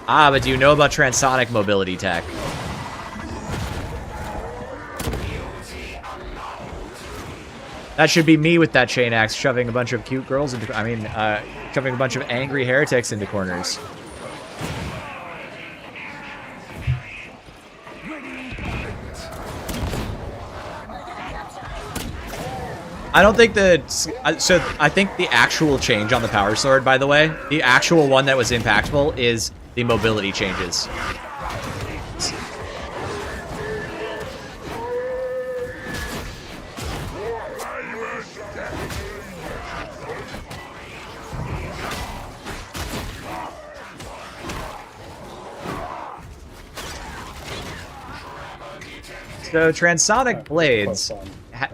Ah, but do you know about transonic mobility tech? That should be me with that chain axe, shoving a bunch of cute girls into, shoving a bunch of angry heretics into corners. I don't think that... So, I think the actual change on the power sword, by the way, the actual one that was impactful is the mobility changes. So, transonic blades...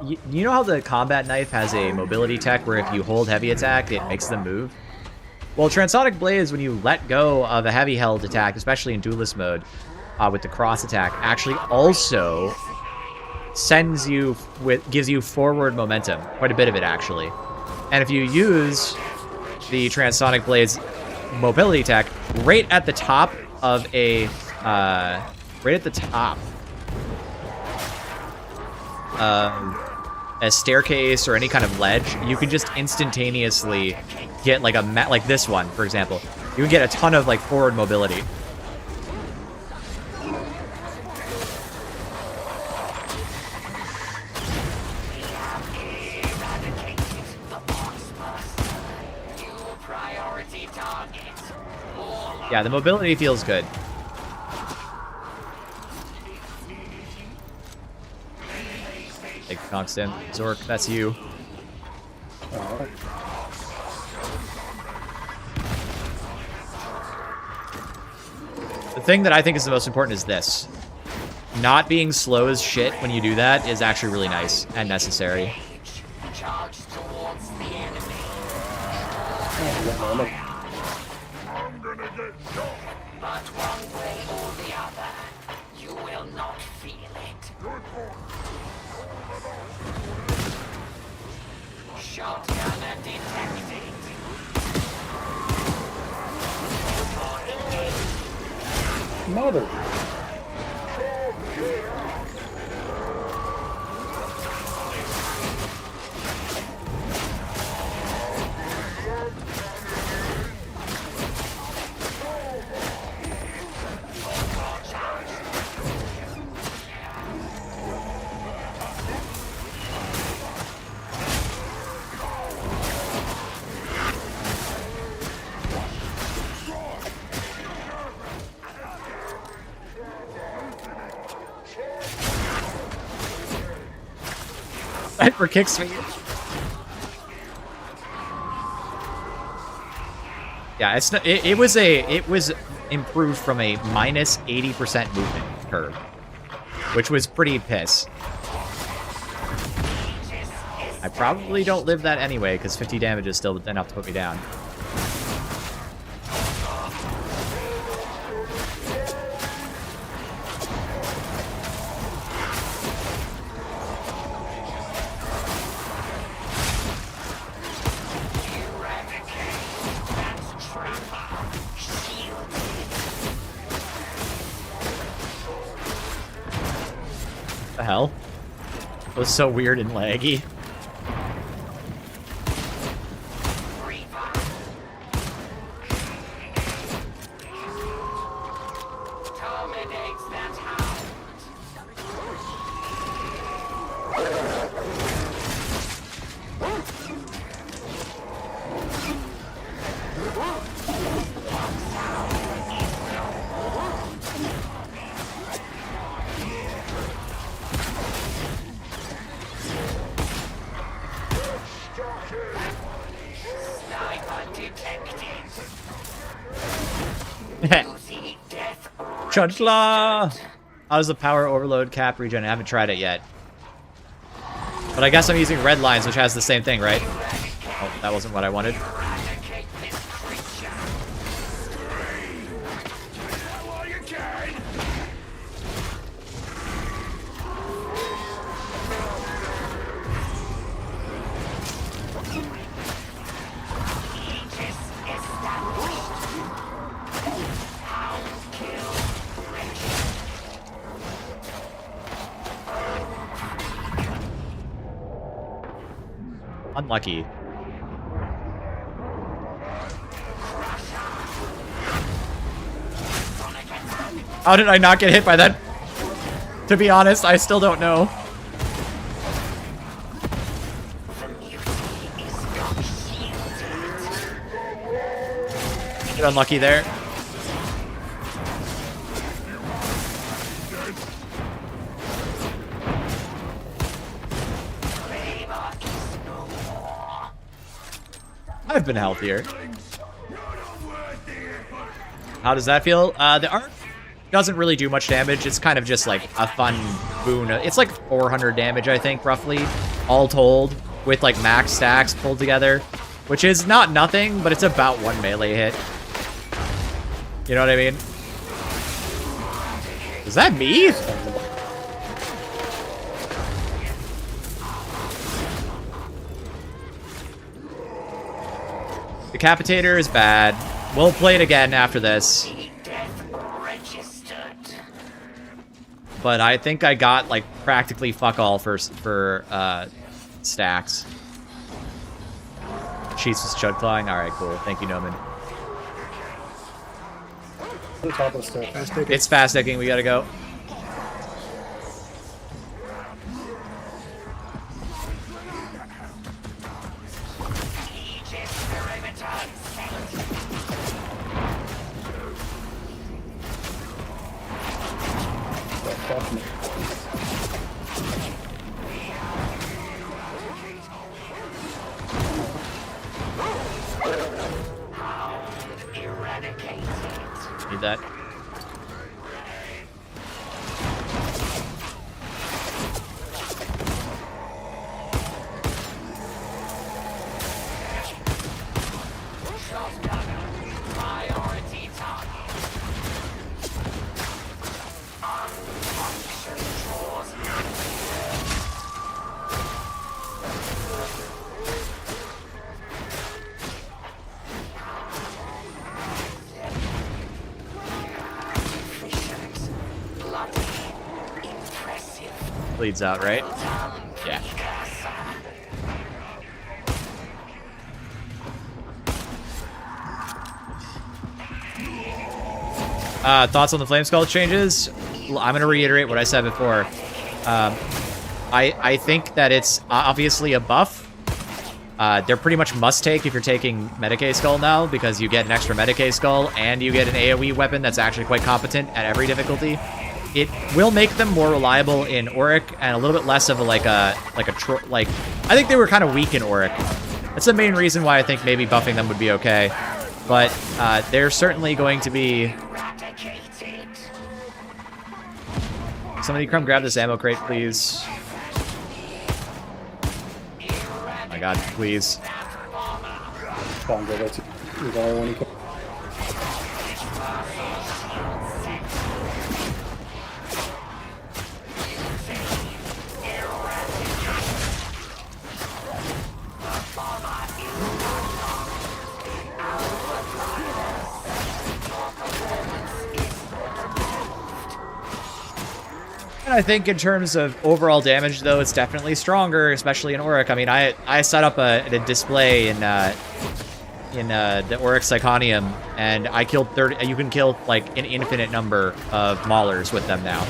You know how the combat knife has a mobility tech where if you hold heavy attack, it makes them move? Well, transonic blades, when you let go of a heavy held attack, especially in duelist mode, with the cross attack, actually also gives you forward momentum. Quite a bit of it, actually. And if you use the transonic blades mobility tech right at the top of a... a staircase or any kind of ledge, you can just instantaneously get like like this one, for example. You can get a ton of like forward mobility. Yeah, the mobility feels good. Knocked in. Zork, that's you. The thing that I think is the most important is this. Not being slow as shit when you do that is actually really nice and necessary. Mother. For kicks me. Yeah, it's not, it was improved from a minus 80% movement curve, which was pretty piss. I probably don't live that anyway, because 50 damage is still enough to put me down. The hell? It was so weird and laggy. Chudla! How does the power overload cap regen? I haven't tried it yet. But I guess I'm using red lines, which has the same thing, right? Oh, that wasn't what I wanted. Unlucky. How did I not get hit by that? To be honest, I still don't know. Get unlucky there. I've been healthier. How does that feel? The Arc doesn't really do much damage. It's kind of just like a fun boon. It's like 400 damage, I think, roughly, all told, with like max stacks pulled together, which is not nothing, but it's about one melee hit. You know what I mean? Is that me? Decapitator is bad. We'll play it again after this. But I think I got like practically fuck all for stacks. Cheats was chud clawing. All right, cool. Thank you, Noman. It's fast sticking. We gotta go. Need that. Bleeds out, right? Yeah. Thoughts on the Flame Skull changes? I'm going to reiterate what I said before. I think that it's obviously a buff. They're pretty much must-take if you're taking Medicae Skull now, because you get an extra Medicae Skull, and you get an AoE weapon that's actually quite competent at every difficulty. It will make them more reliable in Auric and a little bit less of a I think they were kind of weak in Auric. That's the main reason why I think maybe buffing them would be okay. But they're certainly going to be. Somebody come grab this ammo crate, please. Oh my God, please. Bongo, that's the only one you can. I think in terms of overall damage, though, it's definitely stronger, especially in Auric. I mean, I set up a display in the Auric Psychonium, and I killed 30. You can kill like an infinite number of Maulers with them now.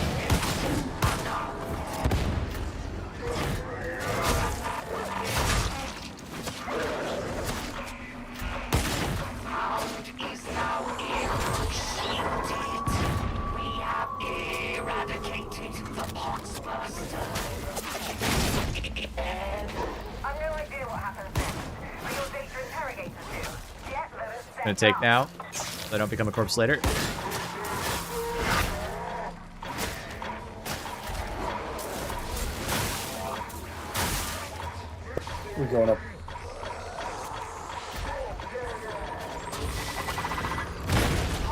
Gonna take now, so I don't become a corpse later. We're going up.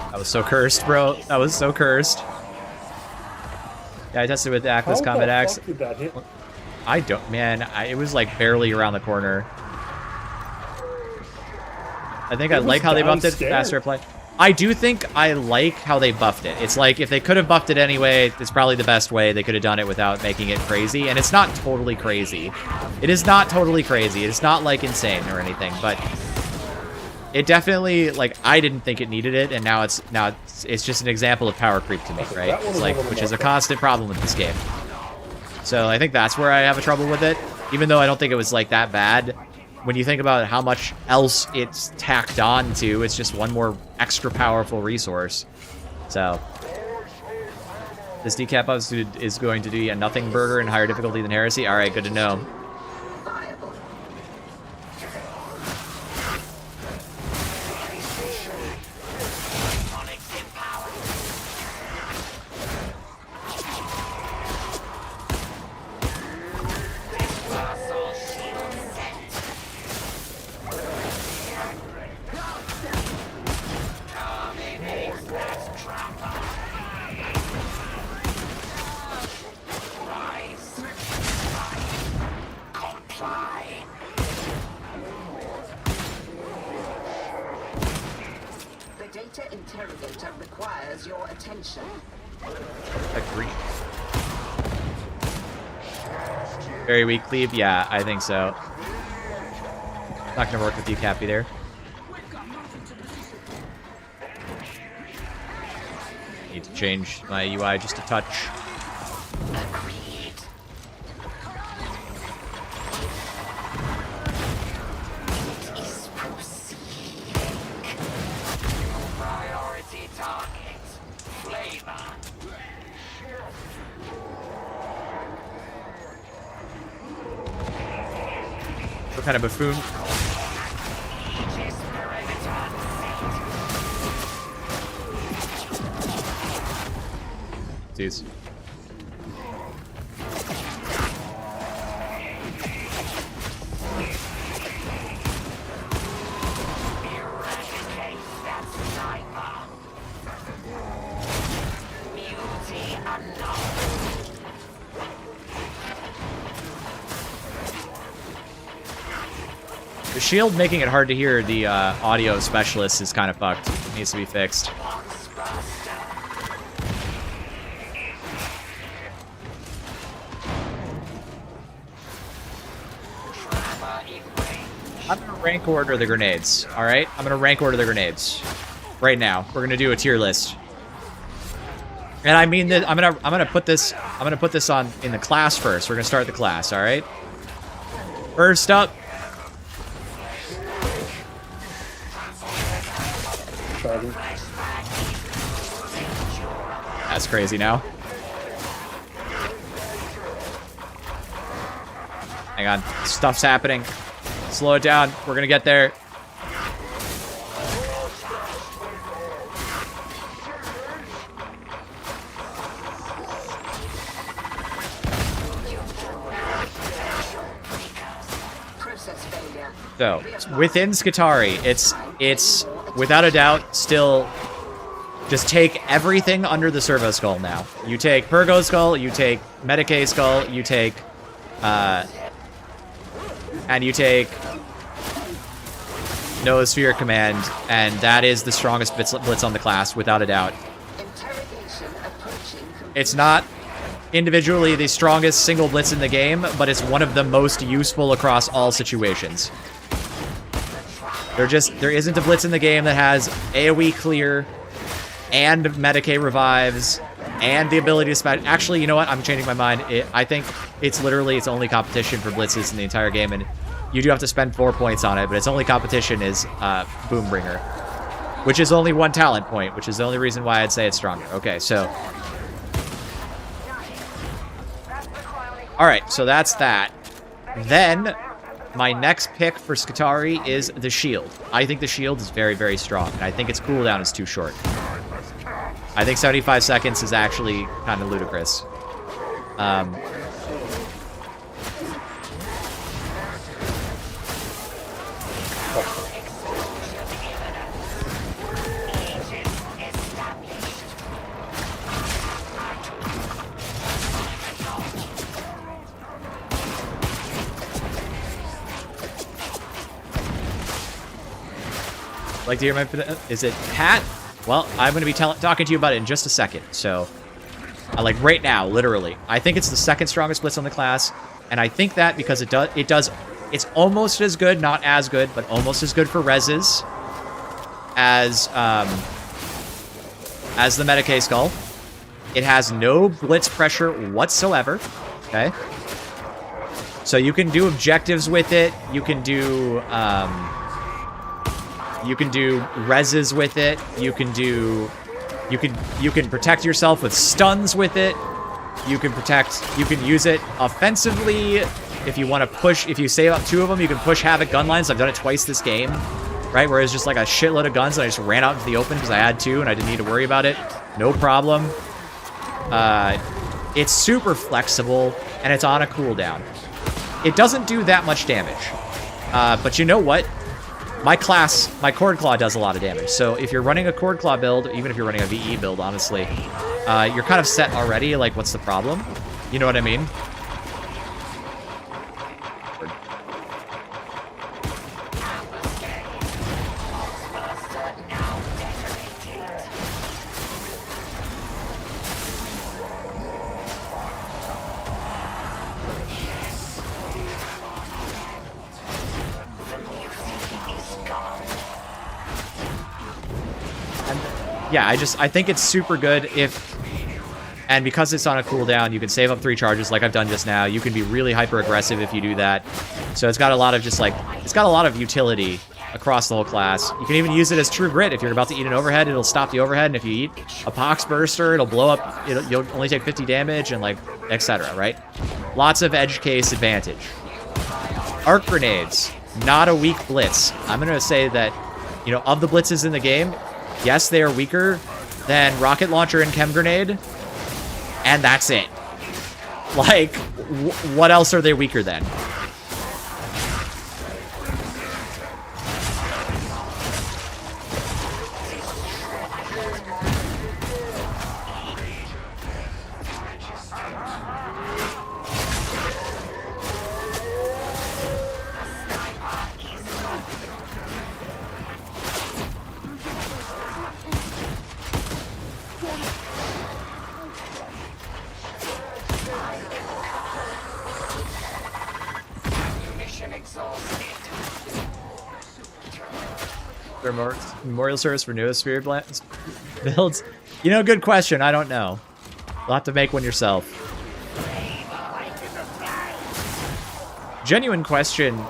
That was so cursed, bro. That was so cursed. Yeah, I tested with the Ackless How Combat the Axe. fuck did that hit? I don't, man. It was like barely around the corner. I think I like how they buffed it. Faster play. I do think I like how they buffed it. It's like if they could have buffed it anyway, it's probably the best way. They could have done it without making it crazy. And it's not totally crazy. It is not totally crazy. It's not like insane or anything, but it definitely, like, I didn't think it needed it, and now it's just an example of power creep to me, right? It's like, which is a constant problem with this game. So I think that's where I have a trouble with it, even though I don't think it was like that bad. When you think about how much else it's tacked on to, it's just one more extra powerful resource. So this decap is going to be a nothing burger and higher difficulty than Heresy. All right, good to know. Interrogator requires your attention. Agreed. Very weak cleave? Yeah, I think so. Not gonna work with you, Cappy, there. Need to change my UI just a touch. What kind of buffoon? Jeez. The shield making it hard to hear the audio specialist is kind of fucked. It needs to be fixed. I'm gonna rank order the grenades. All right, I'm gonna rank order the grenades right now. We're gonna do a tier list, and I mean that I'm gonna put this on in the class first. We're gonna start the class. All right. First up. That's crazy now. Hang on. Stuff's happening. Slow it down. We're gonna get there. So, within Skitarii, it's without a doubt still just take everything under the Servo Skull now. You take Purgo Skull, you take Medicae Skull, you take and you take Noosphere Command, and that is the strongest blitz on the class, without a doubt. It's not individually the strongest single blitz in the game, but it's one of the most useful across all situations. There isn't a blitz in the game that has AoE clear and Medicae revives and the ability to spend. Actually, you know what? I'm changing my mind. I think it's literally its only competition for blitzes in the entire game, and you do have to spend 4 points on it, but its only competition is Boombringer, which is only 1 talent point, which is the only reason why I'd say it's stronger. Okay, so all right, so that's that. Then my next pick for Skitarii is the shield. I think the shield is very, very strong, and I think its cooldown is too short. I think 75 seconds is actually kind of ludicrous. Like, do you remember? Is it Pat? Well, I'm going to be talking to you about it in just a second. So, like right now, literally, I think it's the second strongest blitz on the class, and I think that because it's almost as good, not as good, but almost as good for reses as the Medicae Skull. It has no blitz pressure whatsoever. Okay. So you can do objectives with it. You can do reses with it. You can protect yourself with stuns with it. You can use it offensively if you want to push. If you save up 2 of them, you can push Havoc gun lines. I've done it twice this game, right? Where it's just like a shitload of guns and I just ran out into the open because I had 2 and I didn't need to worry about it. No problem. It's super flexible and it's on a cooldown. It doesn't do that much damage. But you know what? My Cord Claw does a lot of damage. So if you're running a Cord Claw build, even if you're running a VE build, honestly, you're kind of set already. Like, what's the problem? You know what I mean? Yeah, I think it's super good and because it's on a cooldown, you can save up 3 charges like I've done just now. You can be really hyper aggressive if you do that. So it's got a lot of it's got a lot of utility across the whole class. You can even use it as True Grit. If you're about to eat an overhead, it'll stop the overhead, and if you eat a Pox Burster, it'll blow up. You'll only take 50 damage and like etc. Right? Lots of edge case advantage. Arc grenades, not a weak blitz. I'm gonna say that, you know, of the blitzes in the game, yes, they are weaker than Rocket Launcher and Chem Grenade, and that's it. Like, what else are they weaker than? Memorial service for Noosphere builds? You know, good question. I don't know. You'll have to make one yourself. Genuine question.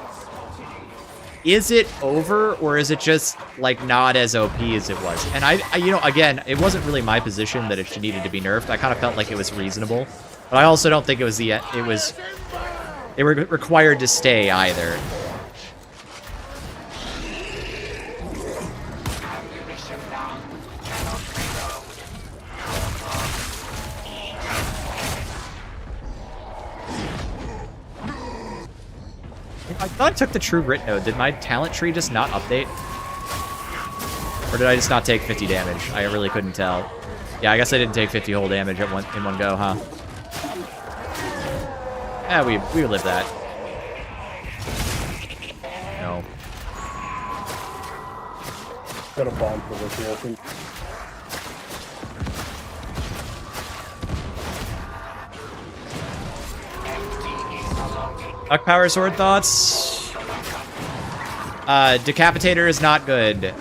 Is it over, or is it just, like, not as OP as it was? And I you know, again, it wasn't really my position that it needed to be nerfed. I kind of felt like it was reasonable. But I also don't think it was they were required to stay either. I thought I took the True Grit node. Did my talent tree just not update? Or did I just not take 50 damage? I really couldn't tell. Yeah, I guess I didn't take 50 whole damage in one go, huh? Yeah, we would live that. No. Got a bomb for this here, I think. Duck Power Sword thoughts? Decapitator is not good.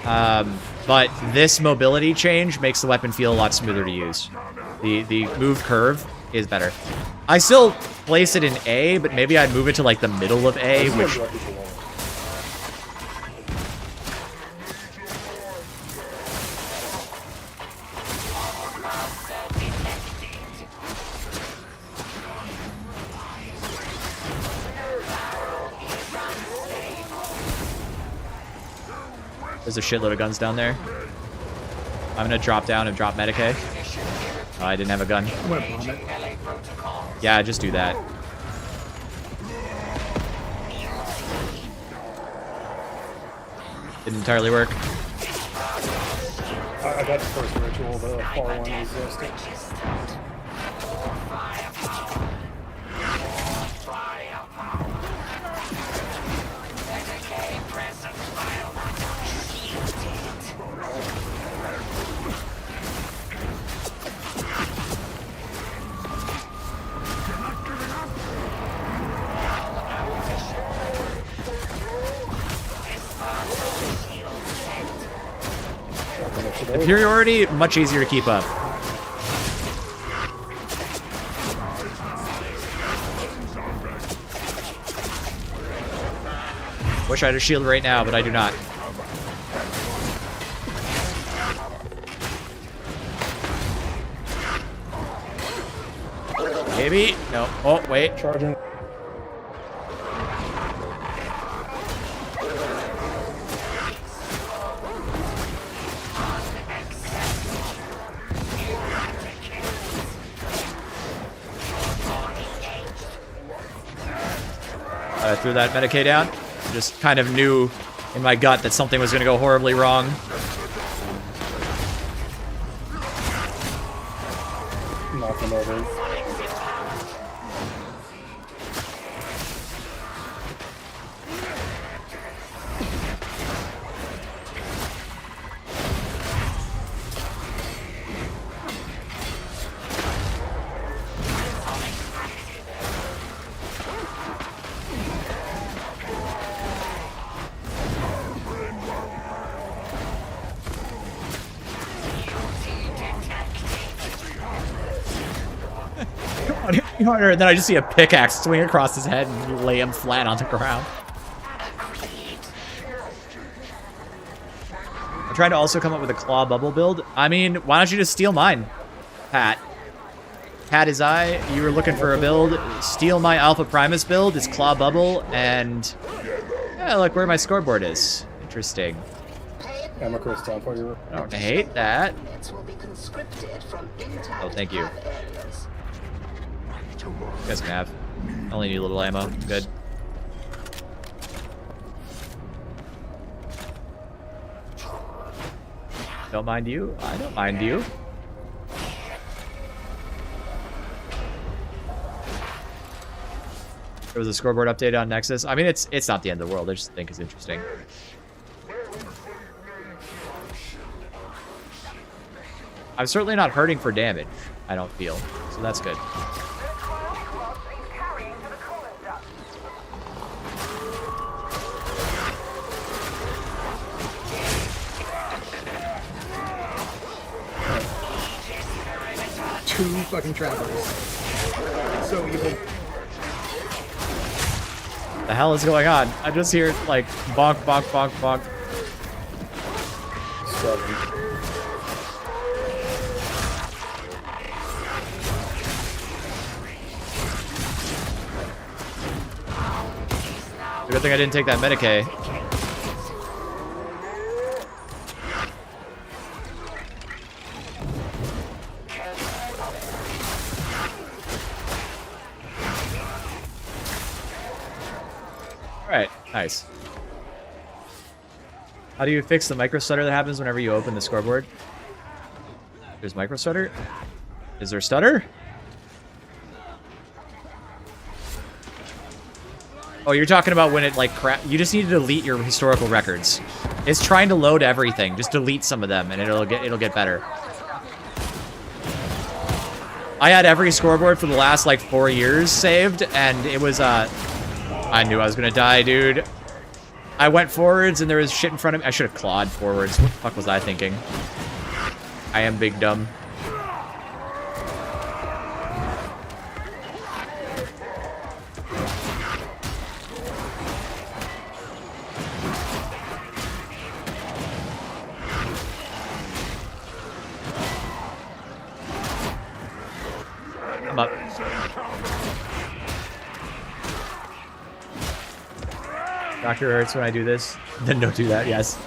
But this mobility change makes the weapon feel a lot smoother to use. The move curve is better. I still place it in A, but maybe I'd move it to like the middle of A, which... There's a shitload of guns down there. I'm gonna drop down and drop Medicae. Oh, I didn't have a gun. I'm gonna bomb it. Yeah, just do that. Didn't entirely work. I got the first ritual, the far one resistant. Inferiority, much easier to keep up. Wish I had a shield right now, but I do not. Maybe? No. Oh, wait. Charging. I threw that Medicaid down. Just kind of knew in my gut that something was going to go horribly wrong. Knock him over. And then I just see a pickaxe swing across his head and lay him flat on the ground. I'm trying to also come up with a claw bubble build. I mean, why don't you just steal mine, Pat? Pat is I. You were looking for a build. Steal my Alpha Primus build. It's claw bubble, and yeah, look where my scoreboard is. Interesting. Amicus down for you. I don't hate that. Will be conscripted from Oh, thank you. areas. You guys can have. I only need a little ammo. Good. Don't mind you. I don't mind you. There was a scoreboard update on Nexus. I mean, it's not the end of the world. I just think it's interesting. I'm certainly not hurting for damage, I don't feel. So that's good. Two fucking travelers. So evil. The hell is going on? I just hear like bonk, bonk, bonk, bonk. Good thing I didn't take that Medicaid. Alright, nice. How do you fix the micro stutter that happens whenever you open the scoreboard? There's micro stutter? Is there stutter? Oh, you're talking about when it like you just need to delete your historical records. It's trying to load everything. Just delete some of them and it'll get better. I had every scoreboard for the last like 4 years saved, and it was I knew I was gonna die, dude. I went forwards and there was shit in front of me. I should have clawed forwards. What the fuck was I thinking? I am big dumb. I'm up. Doctor hurts when I do this. Then don't do that, yes.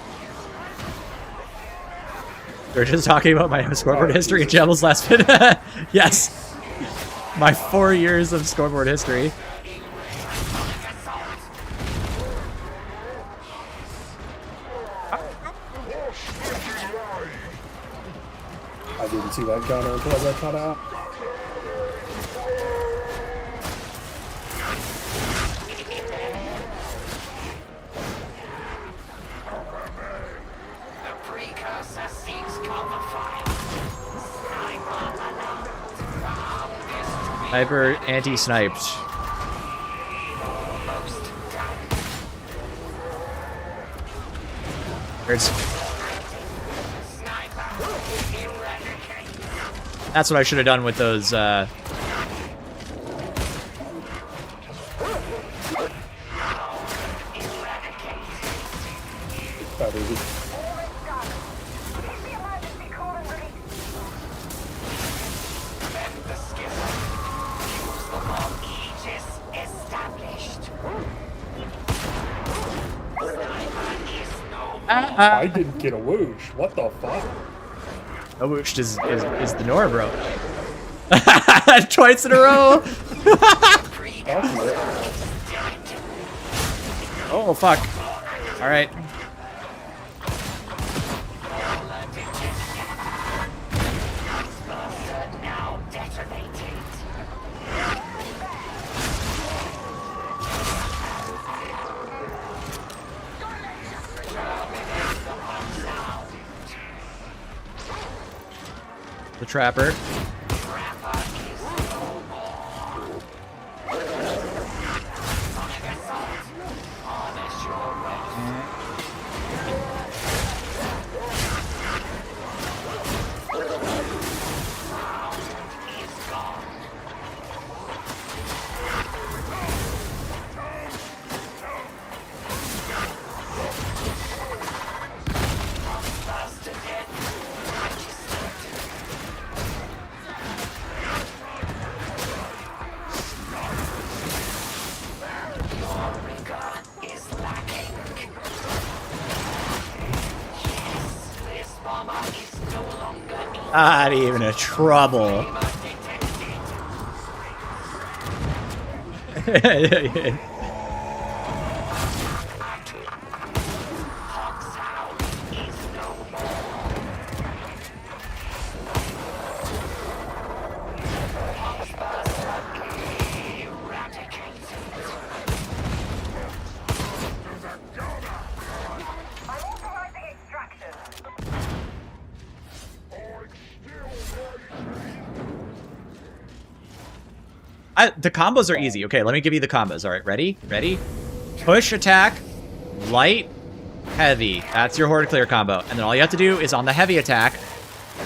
We're just talking about my scoreboard history and Javel's last bit. Yes. My 4 years of scoreboard history. I didn't see that gunner until I got caught out. Sniper anti-sniped. There's That's what I should have done with those, That easy. I didn't get a whoosh. What the fuck? a whoosh is the Nora, bro. Twice in a row. Oh, fuck. All right. The trapper. Not even a trouble. The combos are easy. Okay, let me give you the combos. All right, ready? Ready? Push, attack, light, heavy. That's your horde clear combo. And then all you have to do is on the heavy attack,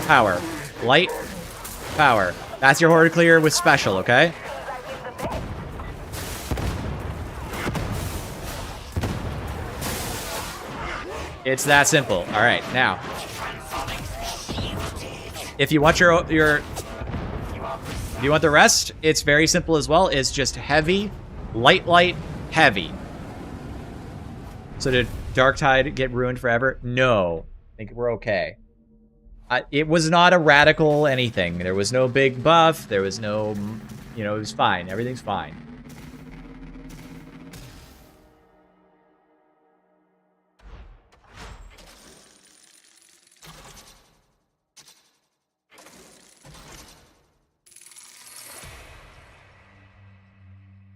power, light, power. That's your horde clear with special, okay? It's that simple. All right, now. If you want if you want the rest, it's very simple as well. It's just heavy, light, heavy. So did Darktide get ruined forever? No. I think we're okay. It was not a radical anything. There was no big buff. There was no, it was fine. Everything's fine.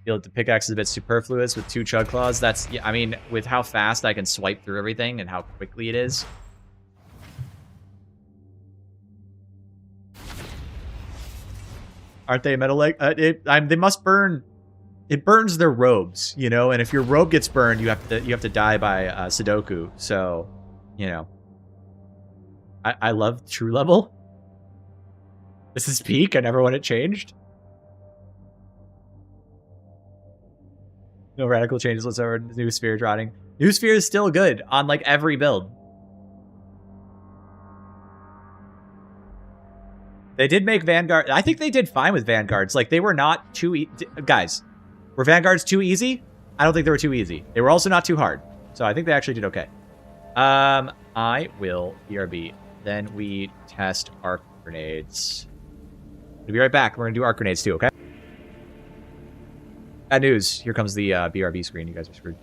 Feel like the pickaxe is a bit superfluous with 2 chug claws. That's, yeah, I mean, with how fast I can swipe through everything and how quickly it is. Aren't they metal leg? They must burn. It burns their robes, and if your robe gets burned, you have to die by Sudoku. So, I love True Level. This is peak. I never want it changed. No radical changes whatsoever. New Sphere rotting. New Sphere is still good on like every build. They did make Vanguard. I think they did fine with Vanguards. Like they were not too guys. Were Vanguards too easy? I don't think they were too easy. They were also not too hard. So I think they actually did okay. I will BRB. Then we test arc grenades. We'll be right back. We're gonna do arc grenades too, okay? Bad news. Here comes the BRB screen. You guys are screwed.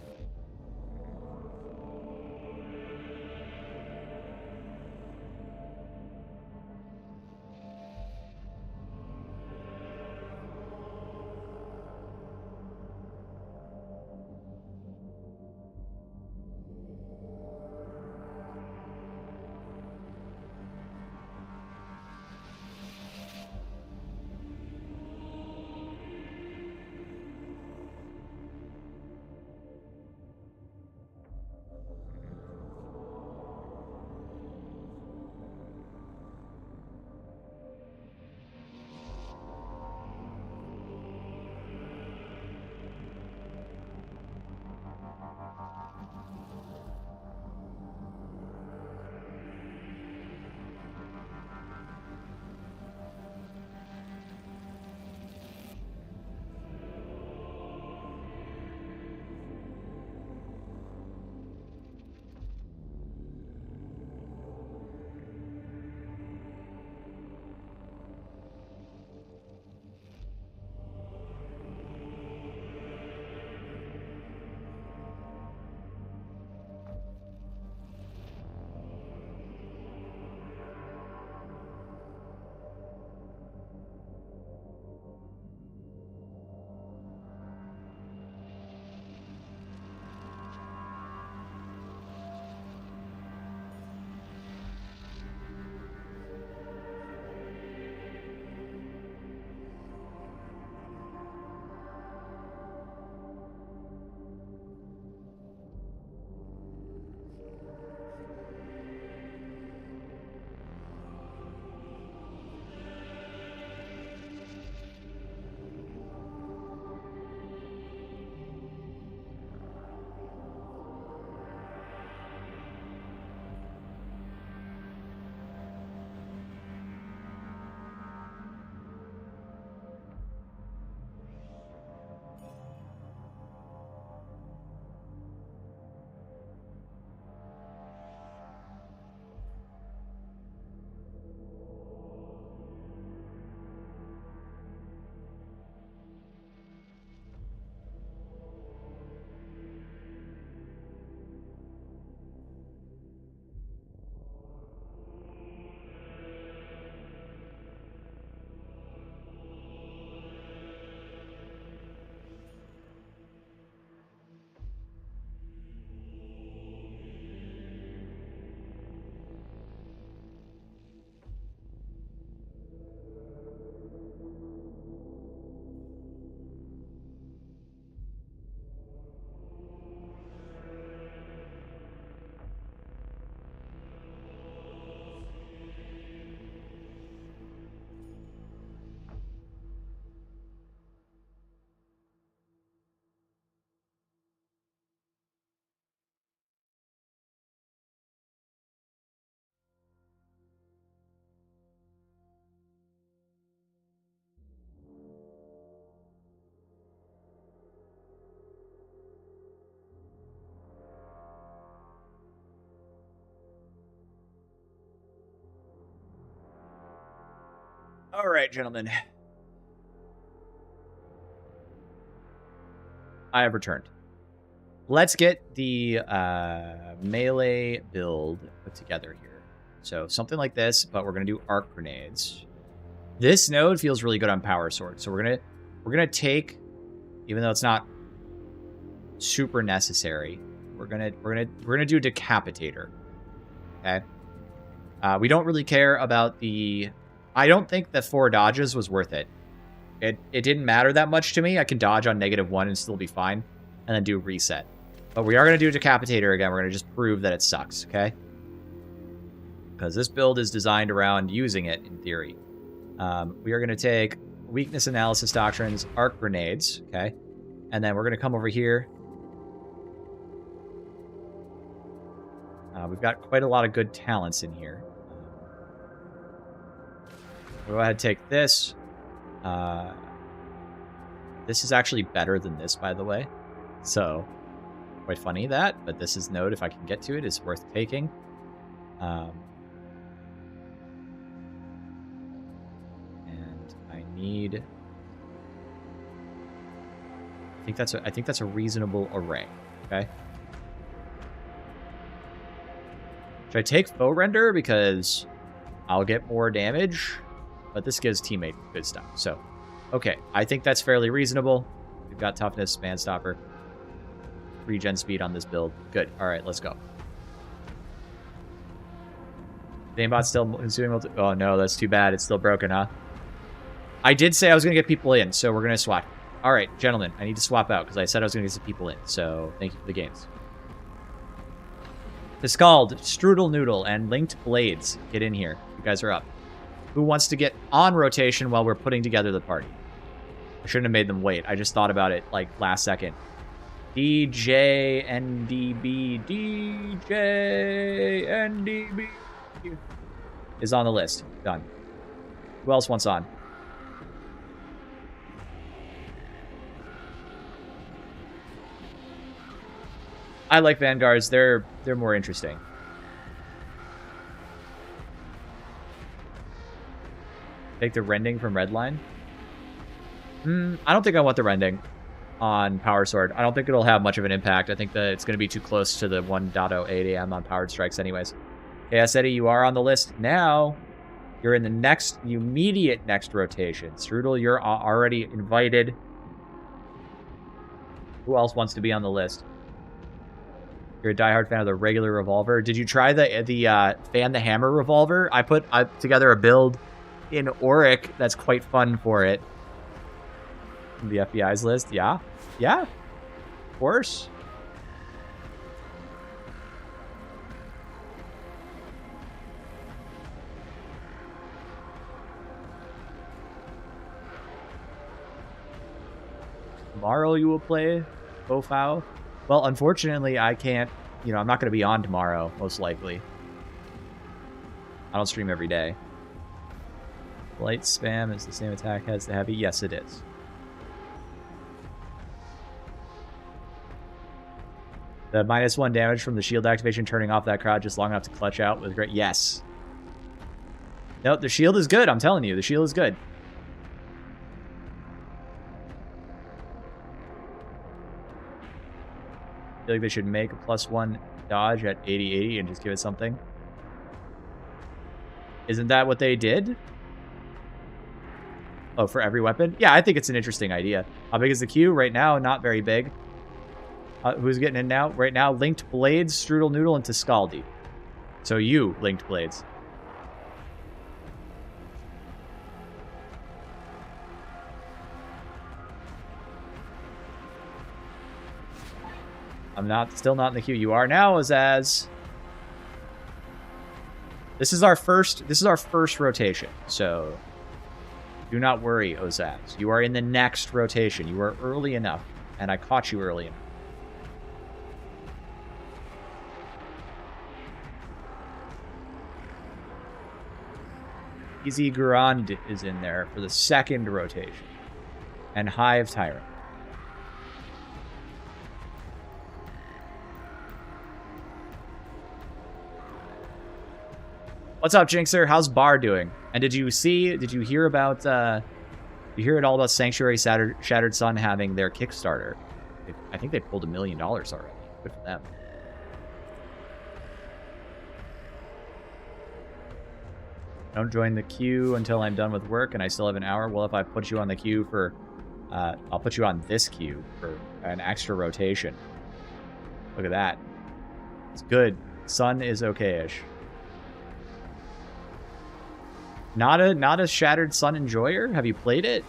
All right, gentlemen. I have returned. Let's get the melee build put together here. So something like this, but we're gonna do arc grenades. This node feels really good on power sword, so we're gonna take, even though it's not super necessary, we're gonna do decapitator. Okay. We don't really care about the. I don't think the 4 dodges was worth it. It didn't matter that much to me. I can dodge on -1 and still be fine, and then do reset. But we are going to do Decapitator again. We're going to just prove that it sucks, okay? Because this build is designed around using it, in theory. We are going to take Weakness Analysis Doctrines, Arc Grenades, okay? And then we're going to come over here. We've got quite a lot of good talents in here. We'll go ahead and take this. This is actually better than this, by the way. So, quite funny that, but this is node, if I can get to it, is worth taking. And I need. I think that's a reasonable array. Okay. Should I take foe render because I'll get more damage, but this gives teammate good stuff. So, okay, I think that's fairly reasonable. We've got toughness, man stopper, regen speed on this build. Good. All right, let's go. The aimbot's still consuming. Oh no, that's too bad. It's still broken, huh? I did say I was going to get people in, so we're going to swap. All right, gentlemen, I need to swap out because I said I was going to get some people in. So thank you for the games. The Scald, Strudel Noodle, and Linked Blades. Get in here. You guys are up. Who wants to get on rotation while we're putting together the party? I shouldn't have made them wait. I just thought about it like last second. DJ NDB. DJ NDB is on the list. Done. Who else wants on? I like Vanguards. They're more interesting. Take the rending from Redline. I don't think I want the rending on Power Sword. I don't think it'll have much of an impact. I think that it's going to be too close to the 1.08 AM on Powered Strikes anyways. KS Eddie, you are on the list. Now, you're in the immediate next rotation. Strudel, you're already invited. Who else wants to be on the list? You're a diehard fan of the regular revolver. Did you try the fan the hammer revolver? I put together a build in Auric that's quite fun for it. The FBI's list, yeah, of course. Tomorrow you will play Bofao. Well, unfortunately, I can't, I'm not going to be on tomorrow, most likely. I don't stream every day. Light spam is the same attack as the heavy? Yes, it is. The -1 damage from the shield activation turning off that crowd just long enough to clutch out was great. Yes. No, the shield is good. I'm telling you, the shield is good. I feel like they should make a +1 dodge at 80-80 and just give it something. Isn't that what they did? Oh, for every weapon? Yeah, I think it's an interesting idea. How big is the queue? Right now, not very big. Who's getting in now? Right now, Linked Blades, Strudel Noodle, and Tiscaldi. So you, Linked Blades. I'm still not in the queue. You are now, Azaz. This is our first rotation, so do not worry, Ozaz. You are in the next rotation. You are early enough, and I caught you early enough. Easy Grand is in there for the second rotation, and Hive Tyrant. What's up, Jinxer? How's Bar doing? And did you hear about, you hear it all about Sanctuary Shattered Sun having their Kickstarter? I think they pulled $1 million already. Good for them. Don't join the queue until I'm done with work and I still have an hour. Well, if I put you on the queue for, I'll put you on this queue for an extra rotation. Look at that. It's good. Sun is okay-ish. Not a Shattered Sun enjoyer? Have you played it?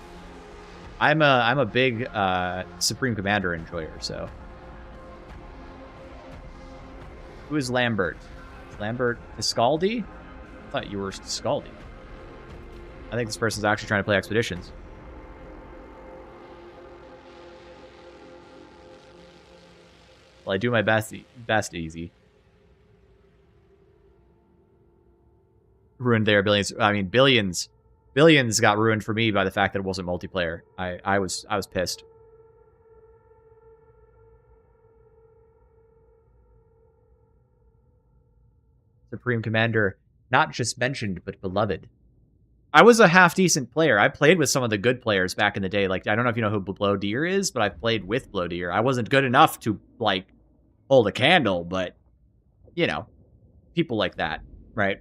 I'm a big Supreme Commander enjoyer, so. Who is Lambert? Is Lambert Scaldi? I thought you were Scaldi. I think this person's actually trying to play Expeditions. Well, I do my best easy. Ruined their billions. I mean, billions got ruined for me by the fact that it wasn't multiplayer. I was pissed. Supreme Commander, not just mentioned but beloved. I was a half decent player. I played with some of the good players back in the day. Like, I don't know if you know who Blow Deer is, but I played with Blow Deer. I wasn't good enough to like hold a candle, but you know, people like that, right?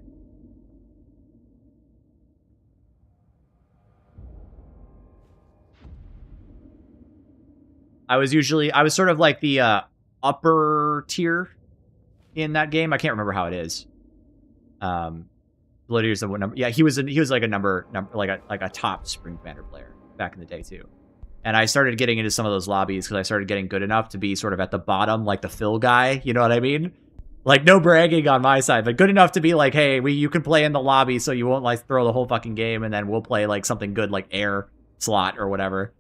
I was sort of like the upper tier in that game. I can't remember how it is. Blow Deer's the what number? Yeah, he was like a number like a top Supreme Commander player back in the day too. And I started getting into some of those lobbies because I started getting good enough to be sort of at the bottom, like the Phil guy. You know what I mean? Like, no bragging on my side, but good enough to be like, hey, you can play in the lobby, so you won't like throw the whole fucking game, and then we'll play like something good like air slot or whatever.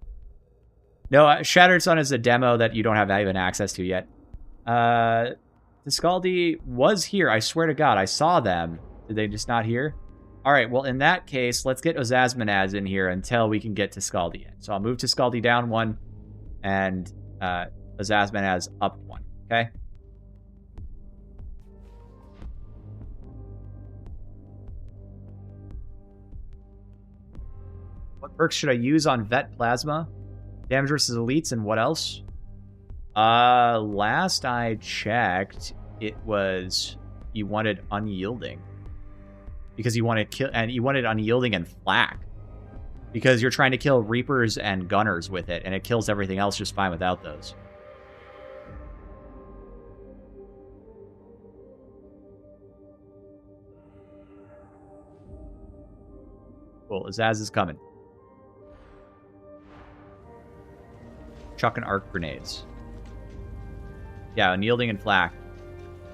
No, Shattered Sun is a demo that you don't have even access to yet. Scaldi was here. I swear to God, I saw them. Did they just not here? All right, well, in that case, let's get Ozazmanaz in here until we can get to Scaldi in. So I'll move to Scaldi down 1 and Ozazmanaz up 1, okay? What perks should I use on Vet Plasma? Damage versus elites and what else? Last I checked, it was you wanted unyielding. Because you wanted unyielding and flak. Because you're trying to kill Reapers and Gunners with it, and it kills everything else just fine without those. Cool, Azaz is coming. Chucking arc grenades. Yeah, unyielding and flak.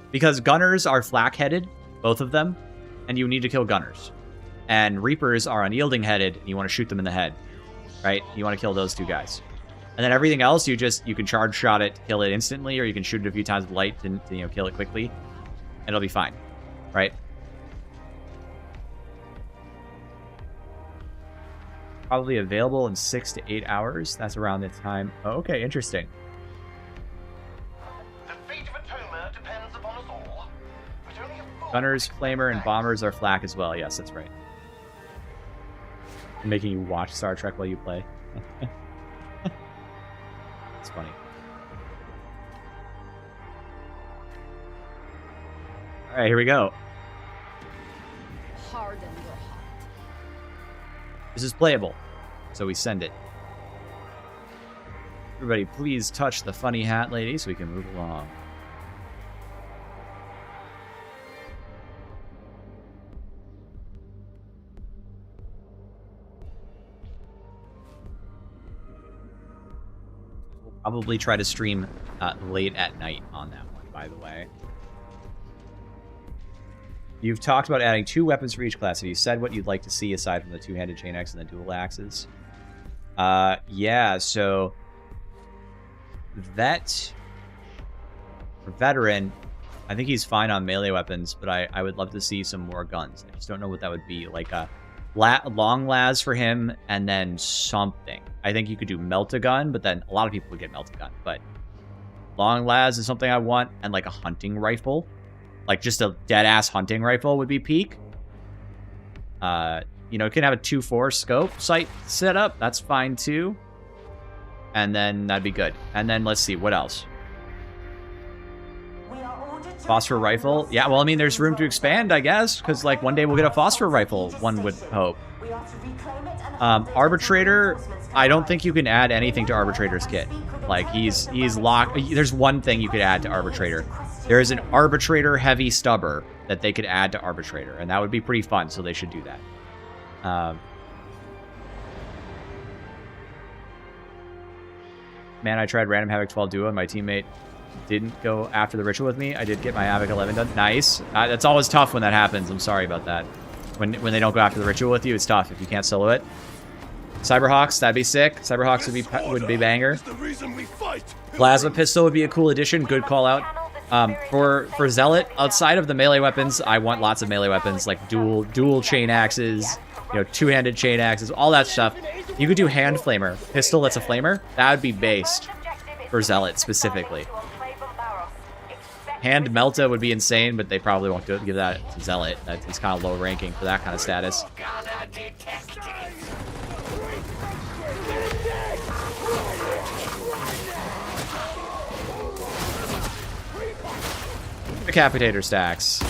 Because Gunners are flak-headed, both of them, and you need to kill Gunners. And Reapers are unyielding-headed, and you want to shoot them in the head. Right? You want to kill those two guys. And then everything else, you can charge shot it, kill it instantly, or you can shoot it a few times with light to kill it quickly. And it'll be fine. Right? Probably available in 6 to 8 hours. That's around the time. Oh, okay, interesting. The fate of Atoma depends upon us all. But only a fool Gunners, Flamer, and Bombers are flak as well. Yes, that's right. I'm making you watch Star Trek while you play. It's funny. All right, here we go. Harden your heart. This is playable, so we send it. Everybody, please touch the funny hat lady so we can move along. We'll probably try to stream late at night on that one, by the way. You've talked about adding 2 weapons for each class. Have you said what you'd like to see aside from the 2-handed chain axe and the dual axes? Yeah, so Vet for Veteran, I think he's fine on melee weapons, but I would love to see some more guns. I just don't know what that would be. Like a long las for him and then something. I think you could do Melt-A-Gun, but then a lot of people would get Melt-A-Gun. But long las is something I want, and like a hunting rifle. Like, just a dead-ass hunting rifle would be peak. You know, it can have a 2-4 scope sight set up. That's fine too. And then that'd be good. And then let's see, what else? Phosphor rifle. Yeah, well, I mean, there's room to expand, I guess, because like one day we'll get a phosphor rifle, one would hope. Arbitrator, I don't think you can add anything to Arbitrator's kit. Like, he's locked. There's one thing you could add to Arbitrator. There is an Arbitrator heavy stubber that they could add to Arbitrator, and that would be pretty fun, so they should do that. Man, I tried random Havoc 12 Duo, and my teammate didn't go after the ritual with me. I did get my Havoc 11 done. Nice. That's always tough when that happens. I'm sorry about that. When they don't go after the ritual with you, it's tough if you can't solo it. Cyberhawks, that'd be sick. Cyberhawks would be banger. Plasma pistol would be a cool addition. Good call out. For Zealot, outside of the melee weapons, I want lots of melee weapons like dual chain axes, you know, two-handed chain axes, all that stuff. You could do hand flamer. Pistol that's a flamer. That would be based for Zealot specifically. Hand Melta would be insane, but they probably won't do it. Give that to Zealot. He's kind of low ranking for that kind of status. Decapitator stacks.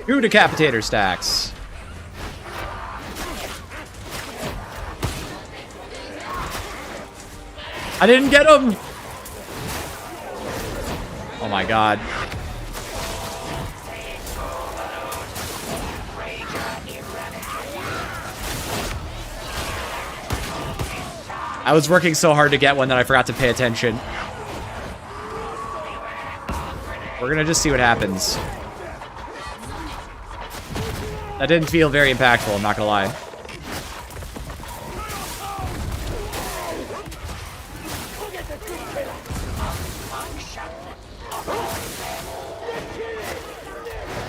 Two Decapitator stacks. I didn't get him! Oh my god. I was working so hard to get one that I forgot to pay attention. We're gonna just see what happens. That didn't feel very impactful, I'm not gonna lie.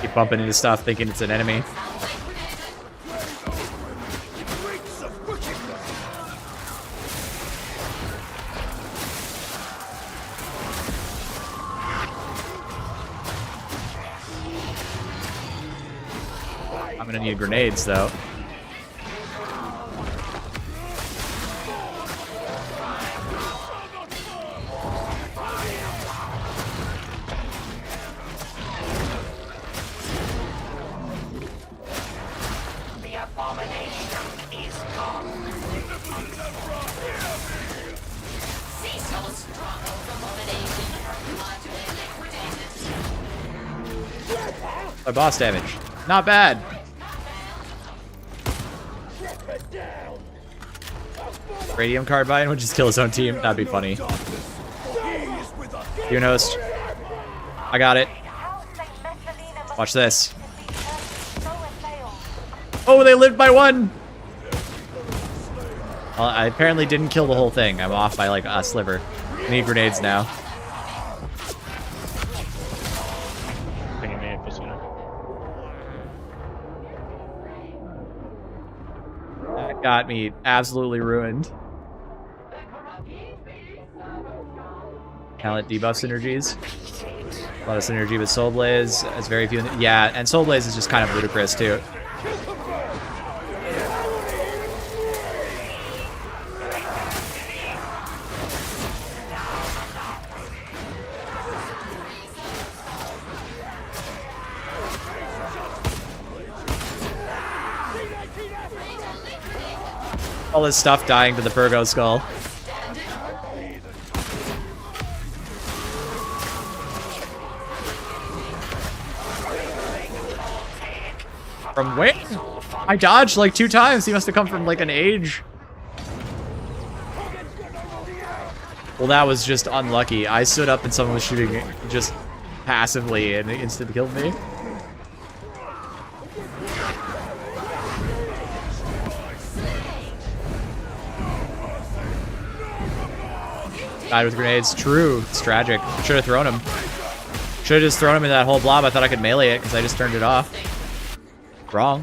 Keep bumping into stuff thinking it's an enemy. I'm gonna need grenades though. My boss damage. Not bad. Radium Carbine would just kill his own team. That'd be funny. Dune Host. I got it. Watch this. Oh, they lived by one! Well, I apparently didn't kill the whole thing. I'm off by like a sliver. I need grenades now. That got me absolutely ruined. Talent debuff synergies. A lot of synergy with Soul Blaze. It's very few. Yeah, and Soul Blaze is just kind of ludicrous too. All this stuff dying to the Purgo Skull. From where? I dodged like 2 times. He must have come from like an age. Well, that was just unlucky. I stood up and someone was shooting just passively and it instantly killed me. Died with grenades. True. It's tragic. Should have thrown him. Should have just thrown him in that whole blob. I thought I could melee it because I just turned it off. Wrong.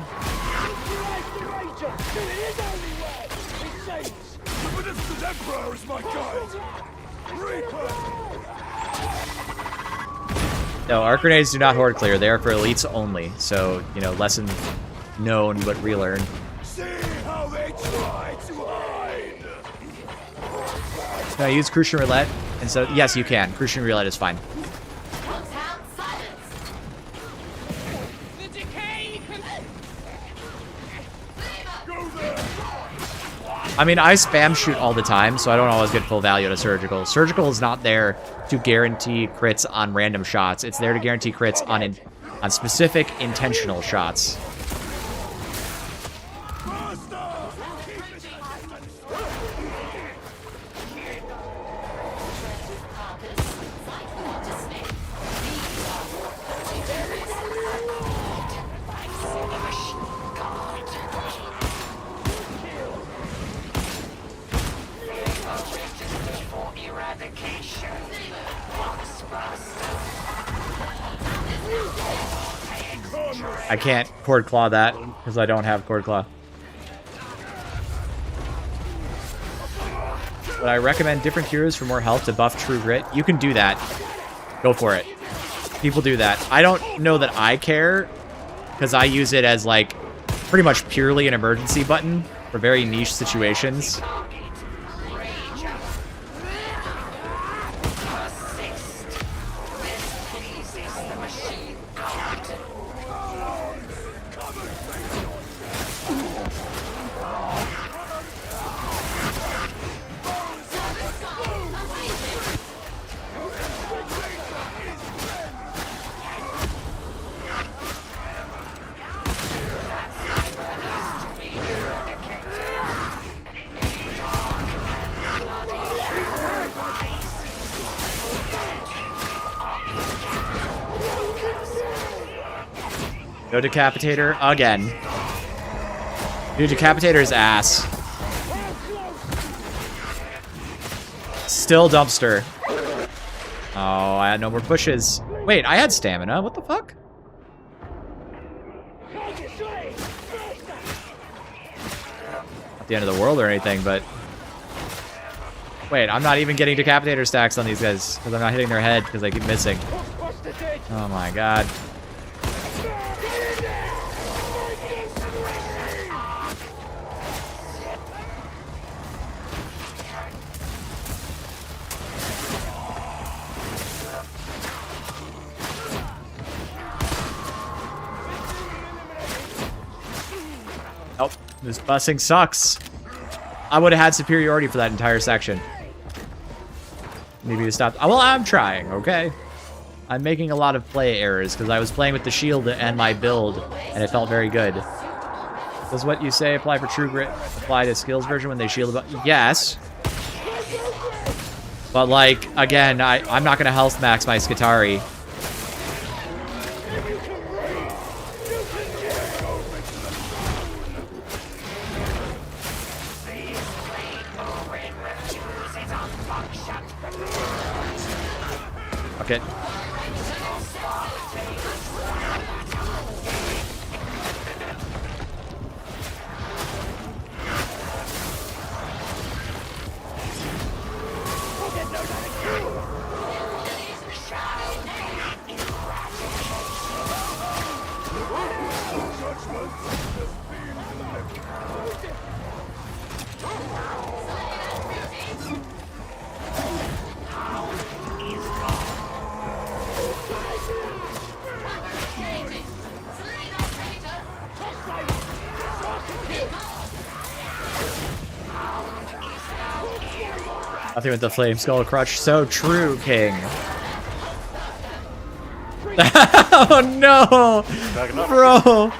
No, arc grenades do not horde clear. They are for elites only. So, you know, lesson known but relearn. See how they try to hide. Can I use Crucian Roulette? And so, yes, you can. Crucian Roulette is fine. I mean, I spam shoot all the time, so I don't always get full value to Surgical. Surgical is not there to guarantee crits on random shots. It's there to guarantee crits on specific intentional shots. I can't Cord Claw that because I don't have Cord Claw. But I recommend different heroes for more health to buff True Grit. You can do that. Go for it. People do that. I don't know that I care because I use it as like pretty much purely an emergency button for very niche situations. No Decapitator again. Dude, Decapitator's ass. Still Dumpster. Oh, I had no more pushes. Wait, I had stamina. What the fuck? Not the end of the world or anything, but... Wait, I'm not even getting Decapitator stacks on these guys because I'm not hitting their head because I keep missing. Oh my god. Nope, this busing sucks. I would have had superiority for that entire section. Maybe to stop. Well, I'm trying, okay? I'm making a lot of play errors because I was playing with the shield and my build, and it felt very good. Does what you say apply for True Grit apply to skills version when they shield about? Yes. But, like, again, I'm not going to health max my Skitari. Okay. Nothing with the Flame Skull Crutch. So true, King. Oh no! Bro!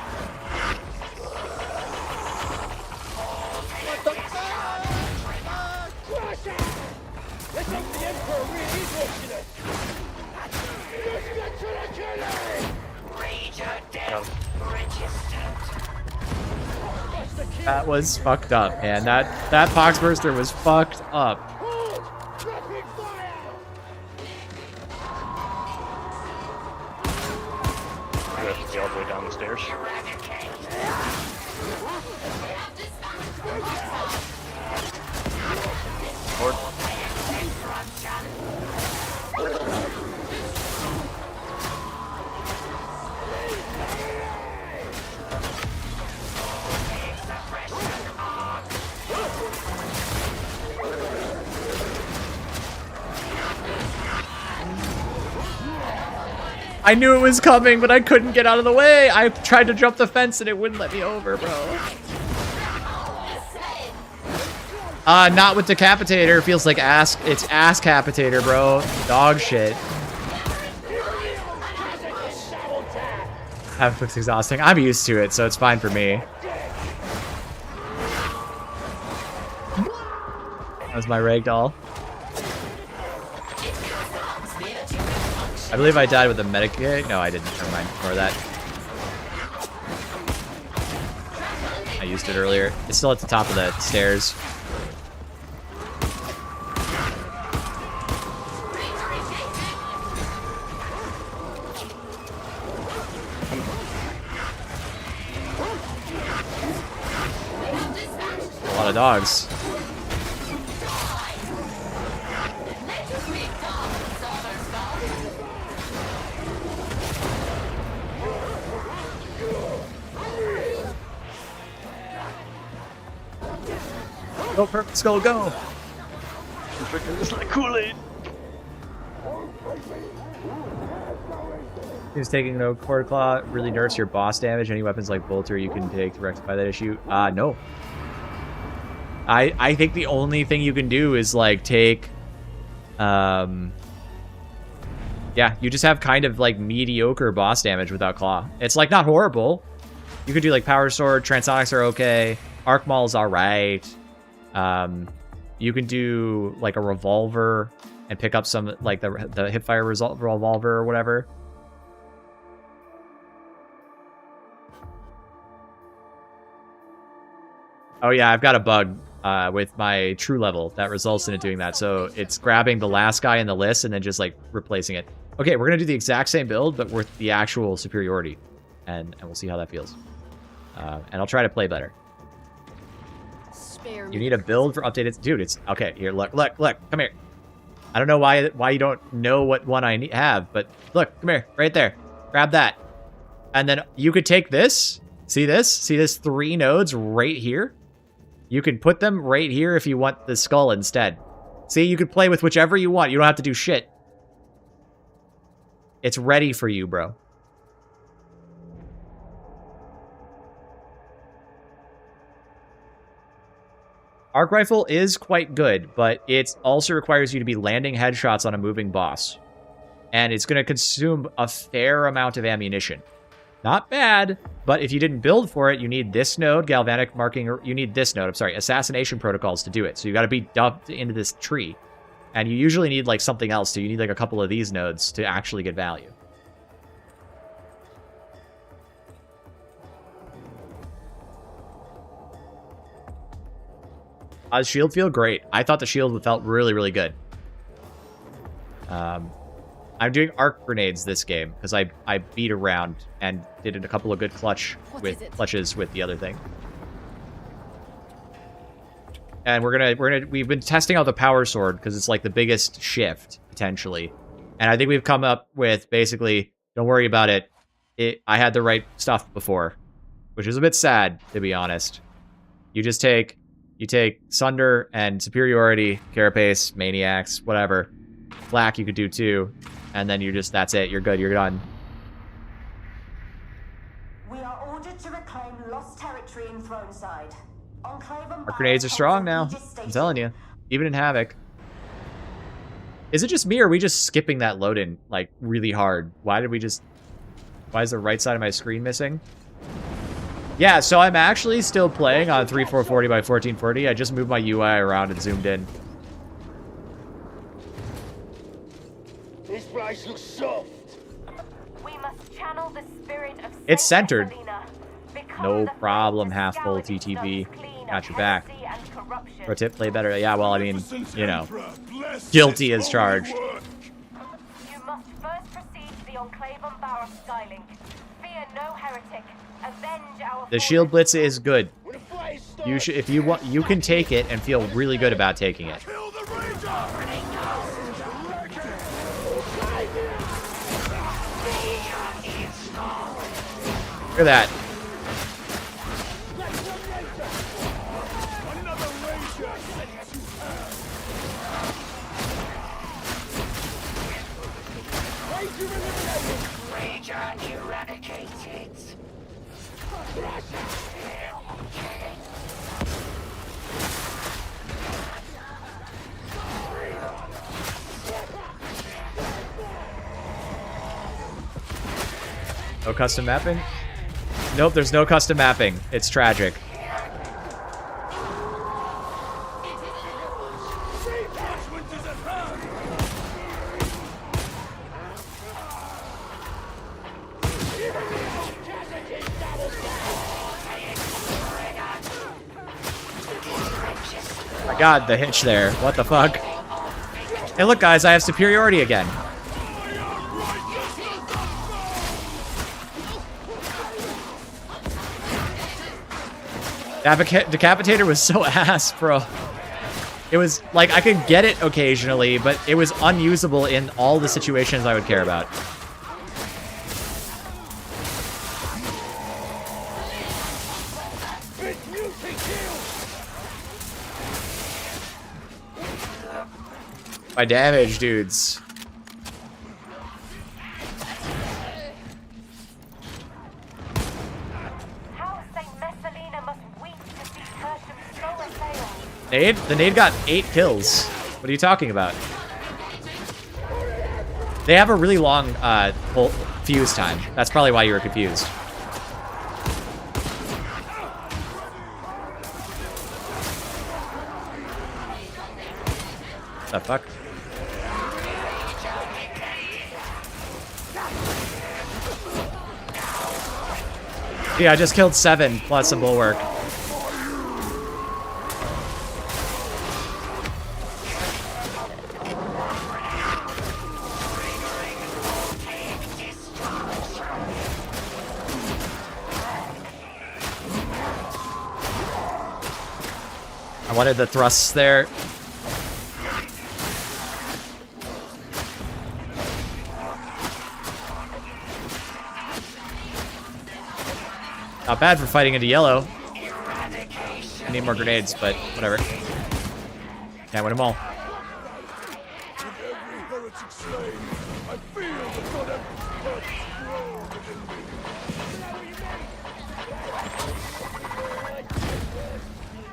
That was fucked up, man. That Pox Burster was fucked up. directly all the way down the stairs. Lord. I knew it was coming, but I couldn't get out of the way. I tried to jump the fence and it wouldn't let me over, bro. Not with Decapitator. Feels like ass. It's Ass-Capitator, bro. Dog shit. Havoc's exhausting. I'm used to it, so it's fine for me. That was my ragdoll. I believe I died with a medikit. No, I didn't. Never mind. Ignore that. I used it earlier. It's still at the top of the stairs. A lot of dogs. Go, Purple Skull, go! It's like Kool-Aid. He's taking no Cord Claw really nerfs your boss damage. Any weapons like Bolter you can take to rectify that issue? No. I think the only thing you can do is like take yeah, you just have kind of like mediocre boss damage without Claw. It's like not horrible. You could do like Power Sword, Transonics are okay, Arc Maul's alright. You can do like a revolver and pick up some like the hipfire revolver or whatever. Oh yeah, I've got a bug with my true level that results in it doing that. So it's grabbing the last guy in the list and then just like replacing it. Okay, we're gonna do the exact same build, but with the actual superiority, and we'll see how that feels. And I'll try to play better. You need a build for updated, dude. It's okay. Here, look, come here. I don't know why you don't know what one I have, but look, come here, right there. Grab that, and then you could take this. See this? See this 3 nodes right here? You can put them right here if you want the skull instead. See, you could play with whichever you want. You don't have to do shit. It's ready for you, bro. Arc Rifle is quite good, but it also requires you to be landing headshots on a moving boss. And it's going to consume a fair amount of ammunition. Not bad, but if you didn't build for it, you need this node, Galvanic Marking, or you need this node, I'm sorry, Assassination Protocols to do it. So you got to be dumped into this tree. And you usually need like something else too. You need like a couple of these nodes to actually get value. The shield feel great. I thought the shield felt really, really good. I'm doing arc grenades this game because I beat around and did a couple of good clutches with the other thing. And we've been testing out the power sword because it's like the biggest shift potentially. And I think we've come up with basically, don't worry about it. I had the right stuff before, which is a bit sad to be honest. You take Sunder and Superiority, Carapace, Maniacs, whatever. Flak you could do too. And then that's it. You're good. You're done. We are ordered to reclaim lost territory in Throneside. Enclave and Our grenades are strong now. I'm telling you. Even in Havoc. Is it just me or are we just skipping that load-in like really hard? Why is the right side of my screen missing? Yeah, so I'm actually still playing on 3440 by 1440. I just moved my UI around and zoomed in. This place looks soft. We must channel the spirit of It's centered. No problem, half full TTV. Got your back. Pro tip, play better. Yeah, well, I mean, you know, guilty as charged. You must first proceed to the Enclave on Barrow Skylink. Fear avenge our The shield blitz is good. You should, if you want, you can take it and feel really good about taking it. Kill the Ranger! Look at that. Another Ranger! Ranger eradicated. No custom mapping? Nope, there's no custom mapping. It's tragic. My god, the hitch there. What the fuck? Hey, look, guys, I have superiority again. Decapitator was so ass, bro. It was, like, I could get it occasionally, but it was unusable in all the situations I would care about. My damage, dudes. Nade? The nade got 8 kills. What are you talking about? They have a really long fuse time. That's probably why you were confused. What the fuck? Yeah, I just killed 7 plus a bulwark. I wanted the thrusts there. Not bad for fighting into yellow. I need more grenades, but whatever. Can't win them all.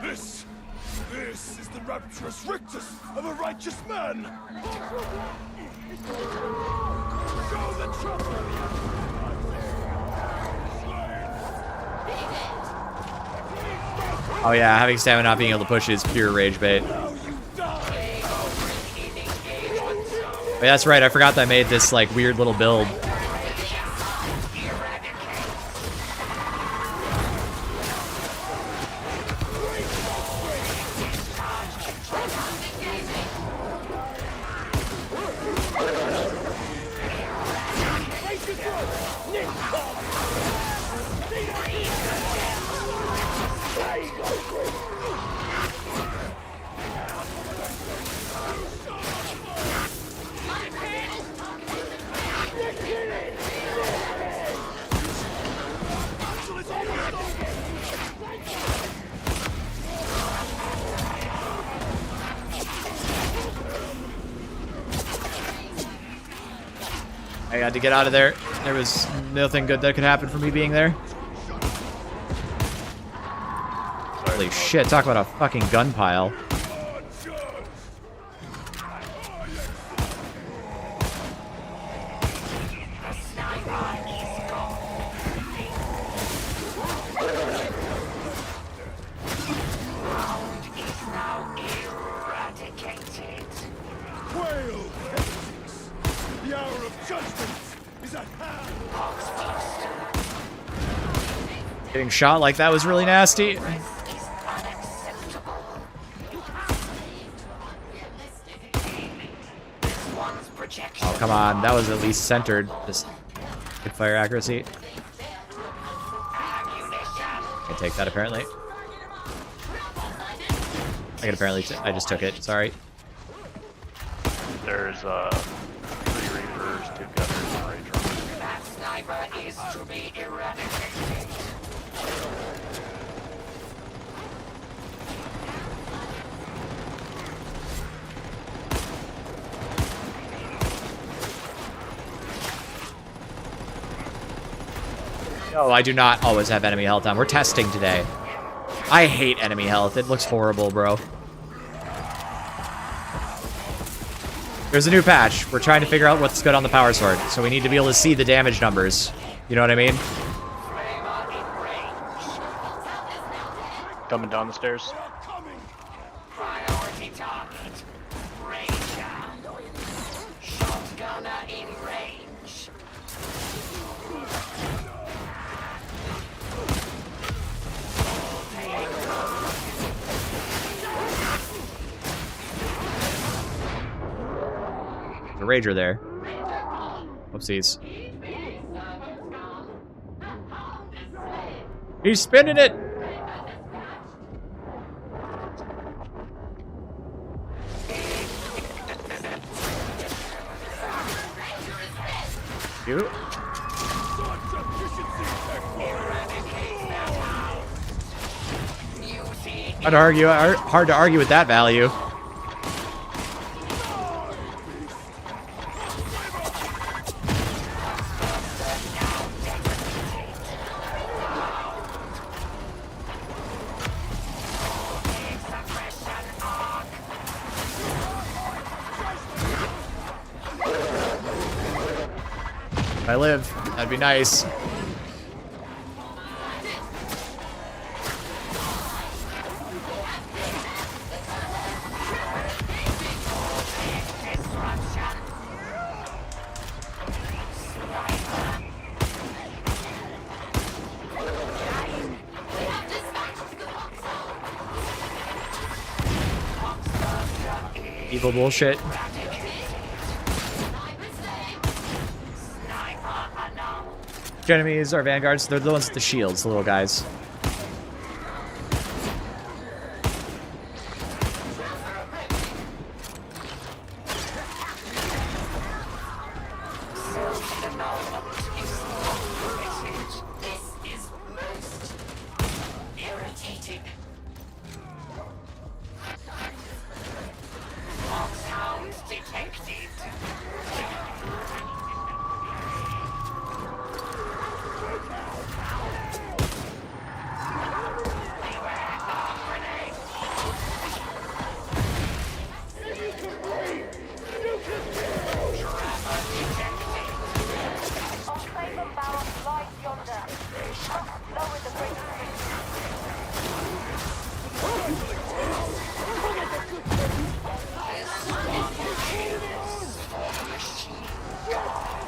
This is the rapturous rictus of a righteous man. Show the trouble. Oh yeah, having stamina not being able to push is pure rage bait. Wait, that's right, I forgot that I made this like weird little build. I had to get out of there. There was nothing good that could happen for me being there. Holy shit, talk about a fucking gun pile. Getting shot like that was really nasty. Oh, come on. That was at least centered. Just good fire accuracy. can take that apparently. I can apparently. I just took it. Sorry. There's 3 Reapers, 2 Gunners, and a Ranger. That sniper is to be eradicated. No, I do not always have enemy health on. We're testing today. I hate enemy health. It looks horrible, bro. There's a new patch. We're trying to figure out what's good on the power sword. So we need to be able to see the damage numbers. You know what I mean? Coming down the stairs. Priority target. Ranger. Shotgunner in range. The Rager there. Whoopsies. He's spinning it! You? Hard to argue with that value. If I live, that'd be nice. Evil bullshit. Enemies are vanguards. They're the ones with the shields, the little guys.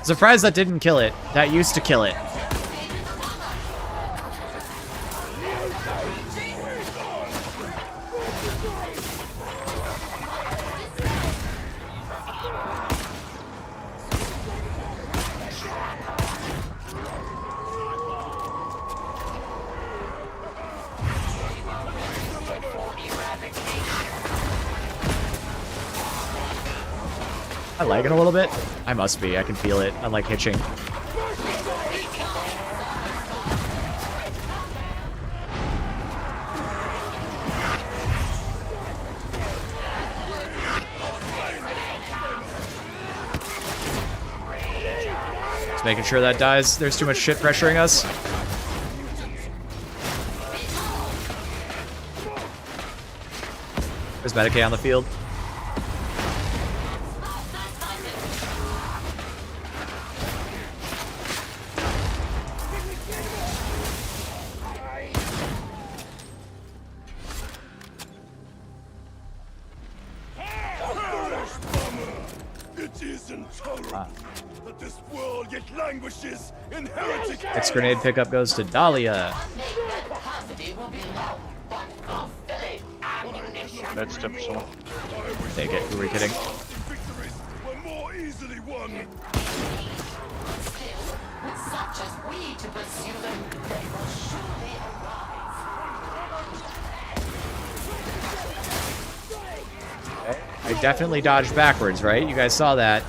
Surprised that didn't kill it. That used to kill it. Am I lagging a little bit? I must be. I can feel it. I'm like hitching. Just making sure that dies. There's too much shit pressuring us. There's Medicaid on the field. Next grenade pickup goes to Dahlia. That's 10%. Take it. Who are we kidding? Such as we to pursue them, they will surely arrive. I definitely dodged backwards, right? You guys saw that.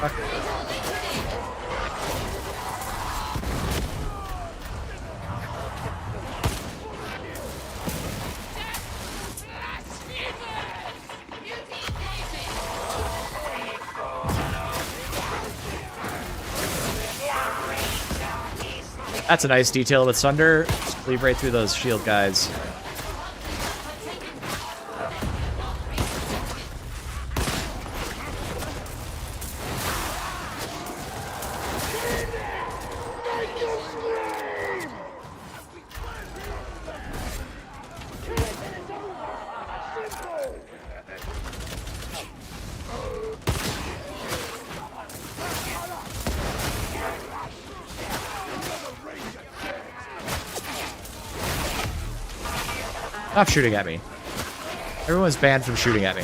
Fuck. That's a nice detail with Sunder. Just cleave right through those shield guys. Stop shooting at me. Everyone's banned from shooting at me.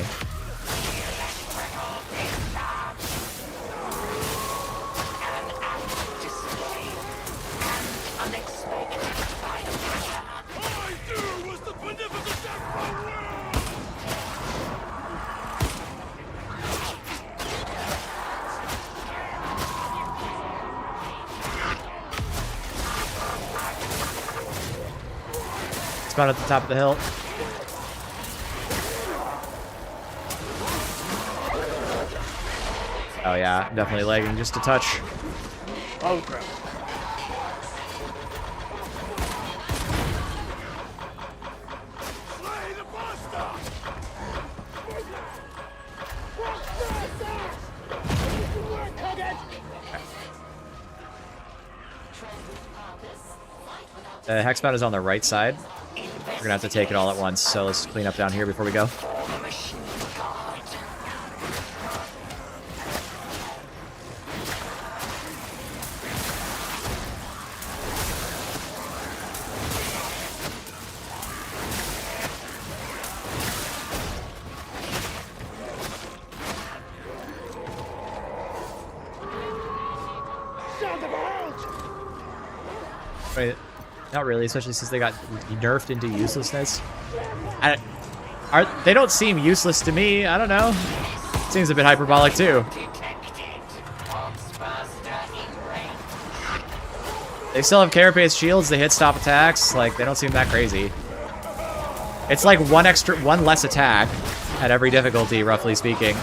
Spawn at the top of the hill. Oh yeah, I'm definitely lagging just a touch. Oh crap. The Hexbound is on the right side. We're gonna have to take it all at once, so let's clean up down here before we go. Wait, not really, especially since they got nerfed into uselessness. They don't seem useless to me. I don't know. Seems a bit hyperbolic too. They still have carapace shields. They hit stop attacks. Like, they don't seem that crazy. It's like one less attack at every difficulty, roughly speaking.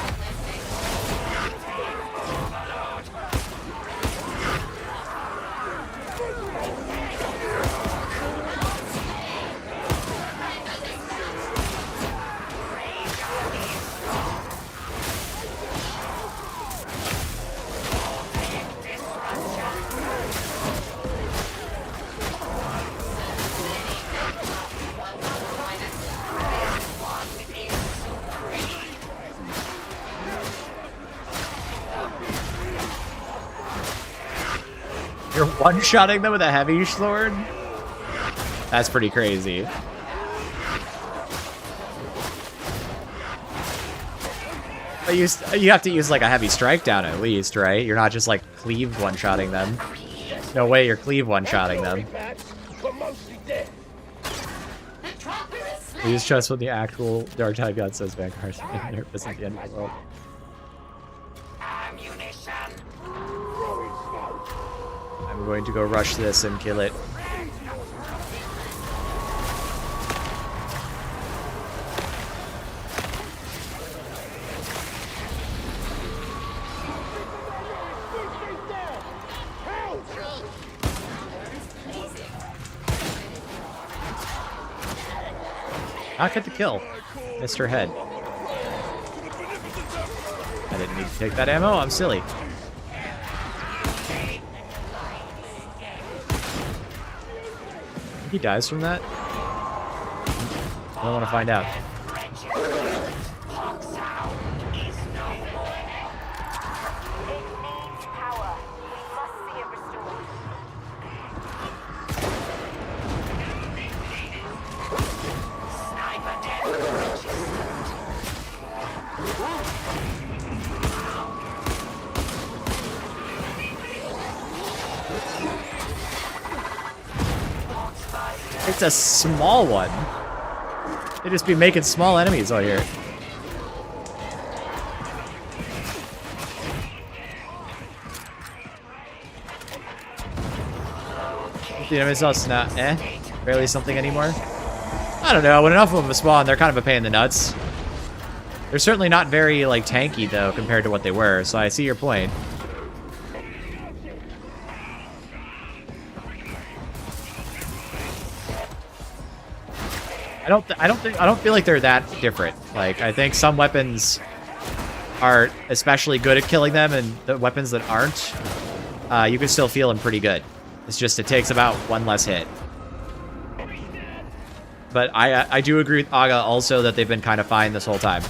You're one-shotting them with a heavy sword? That's pretty crazy. But you have to use like a heavy strike down at least, right? You're not just like cleave one-shotting them. No way you're cleave one-shotting them. Please trust what the actual Darktide God says Vanguard isn't the end of the world. I'm going to go rush this and kill it. Not get the kill. Mr. Head. I didn't need to take that ammo. I'm silly. He dies from that? I don't want to find out. It's a small one. They just be making small enemies out here. The enemies also not barely something anymore. I don't know. When enough of them spawn, they're kind of a pain in the nuts. They're certainly not very like tanky though compared to what they were. So I see your point. I don't feel like they're that different. Like I think some weapons are especially good at killing them, and the weapons that aren't, you can still feel them pretty good. It's just it takes about one less hit. But I do agree with Aga also that they've been kind of fine this whole time.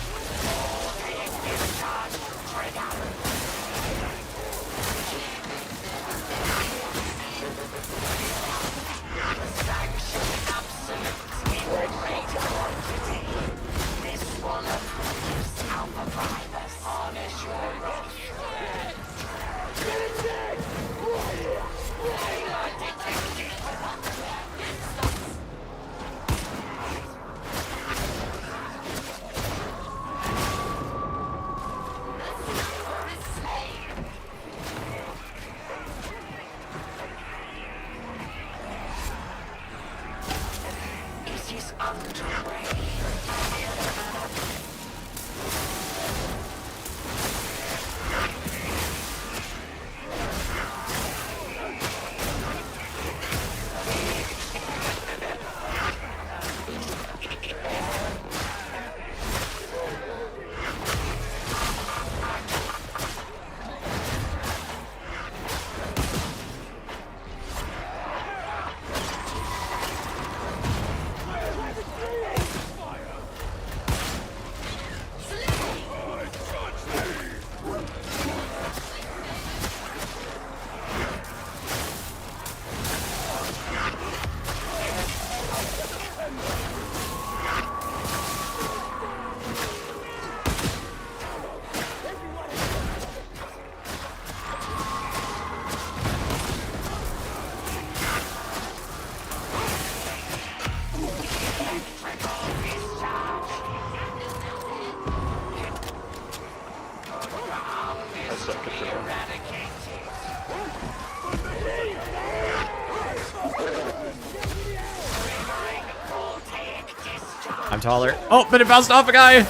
I'm taller. Oh, but it bounced off a guy.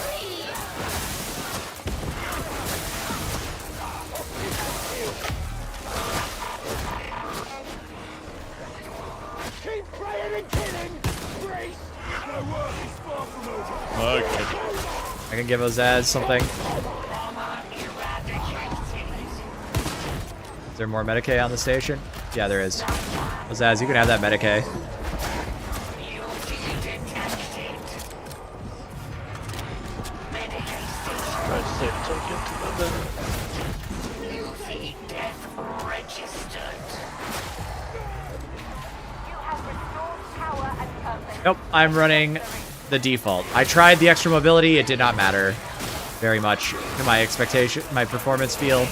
Okay. I can give Ozaz something. Is there more Medicae on the station? Yeah, there is. Ozaz, you can have that Medicae. Nope, I'm running the default. I tried the extra mobility. It did not matter very much to my expectation, my performance feel.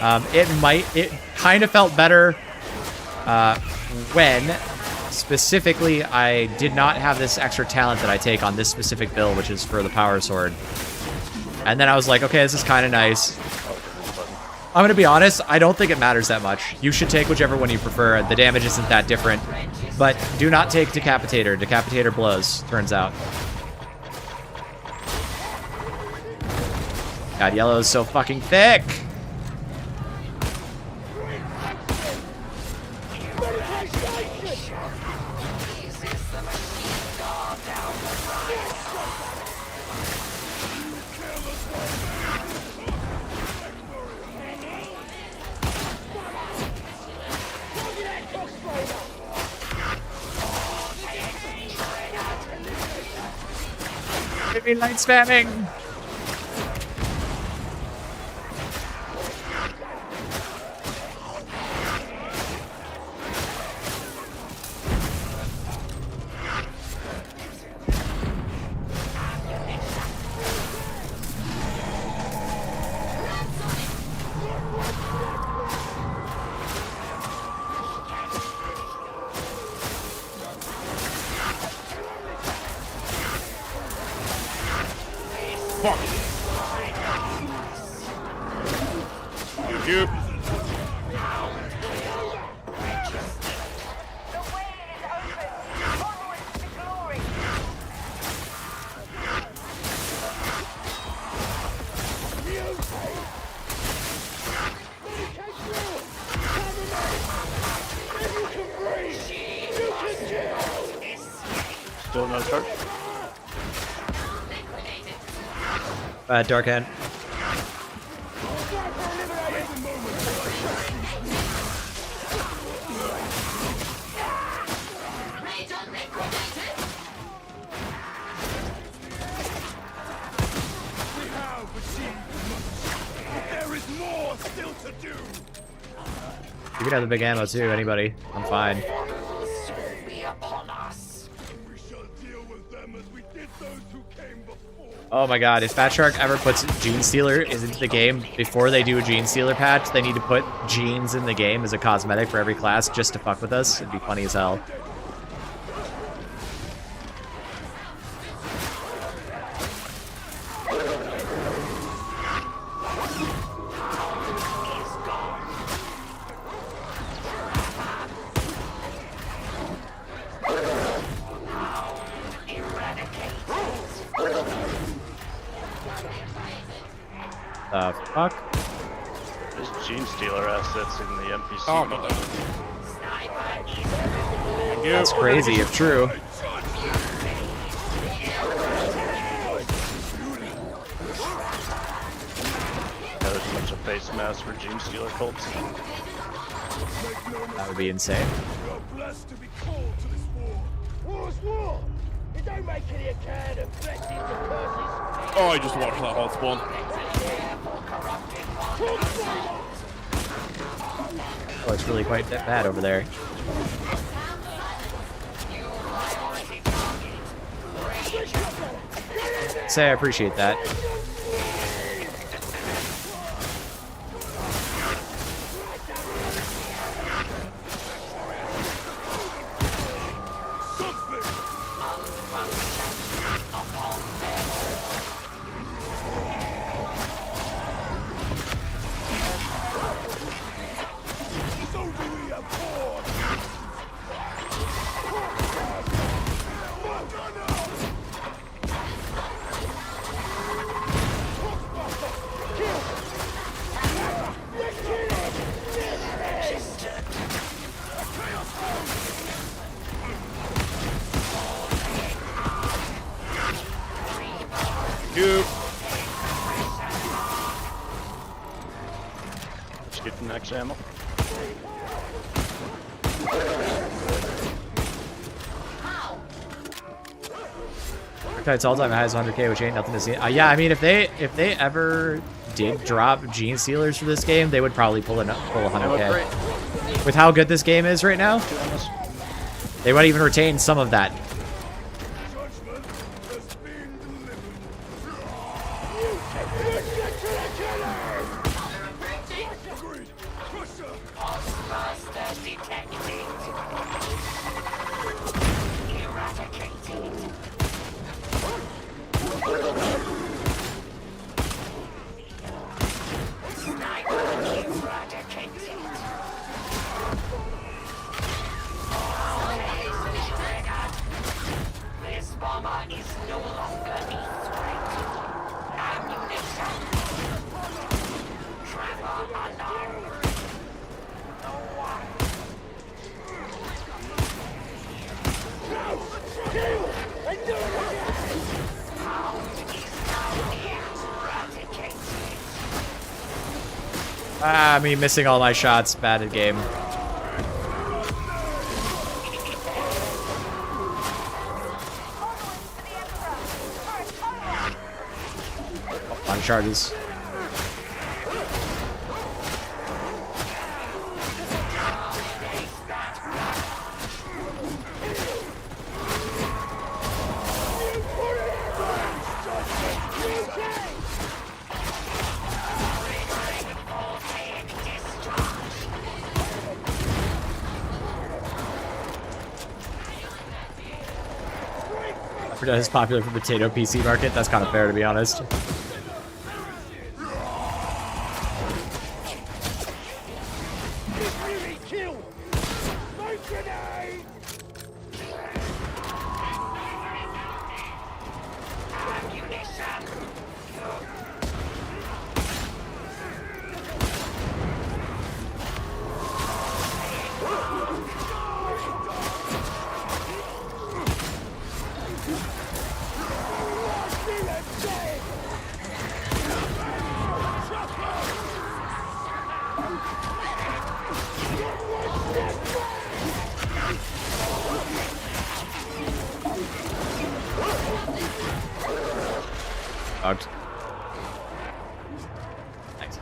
It kind of felt better when specifically I did not have this extra talent that I take on this specific build, which is for the power sword. And then I was like, okay, this is kind of nice. I'm gonna be honest, I don't think it matters that much. You should take whichever one you prefer. The damage isn't that different. But do not take Decapitator. Decapitator blows, turns out. God, yellow is so fucking thick. Light spamming. Fuck. Pew, pew. The way is open. Onwards to glory. Still no charge? Dark Hand. There is more still to do. You can have the big ammo too, anybody. I'm fine. We shall deal with them as we did those who came before. Oh my god, if Fatshark ever puts Gene Stealer into the game, before they do a Gene Stealer patch, they need to put genes in the game as a cosmetic for every class just to fuck with us. It'd be funny as hell. The fuck? There's Gene Stealer assets in the NPC Oh, mode. no. Thank you. That's crazy if true. There's a bunch of face masks for Gene Stealer cults. That would be insane. You're blessed to be called to this war. War's war! It don't make any account of blessings or curses. Oh, I just watched that hot spawn. Oh, it's really quite bad over there. Say I appreciate that. You. Let's get the next ammo. Darktide's all-time high is 100k, which ain't nothing to see. Yeah, I mean, if they ever did drop Gene Stealers for this game, they would probably pull 100k. With how good this game is right now, they would even retain some of that. Judgment has been delivered. Agreed. Crusher. Ah, me missing all my shots. Bad at game. On charges. Not as popular for potato PC market. That's kind of fair, to be honest. Out. Thanks.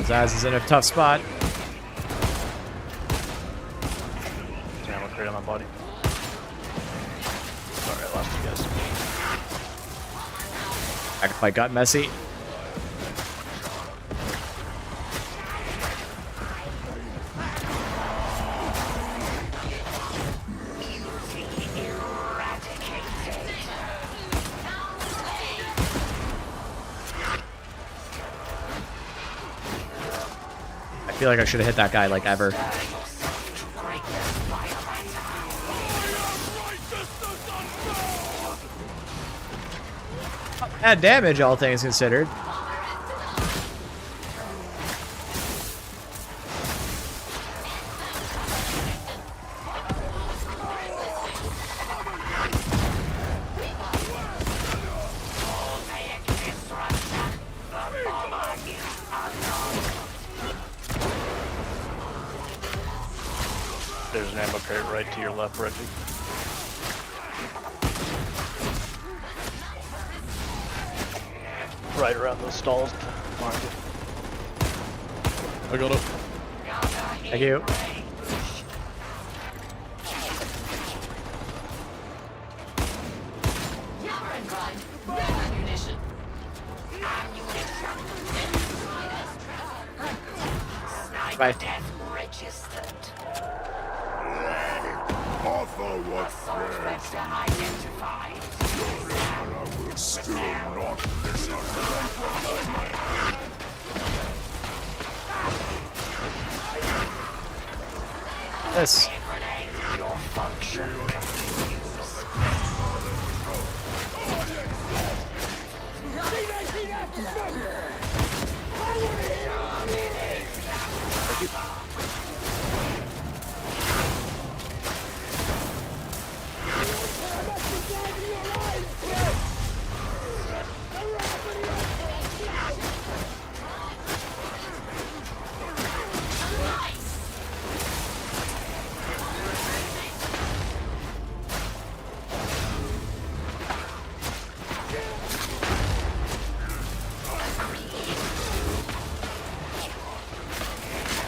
Zaz is in a tough spot. There's an ammo crate on my body. Sorry, I lost you guys. Back fight got messy. I feel like I should have hit that guy like ever. Bad damage, all things considered. There's an ammo crate right to your left, Reggie. Right around those stalls. Mark it. I got it. Thank you. Bye. Arthur was friends. I will still not listen. This.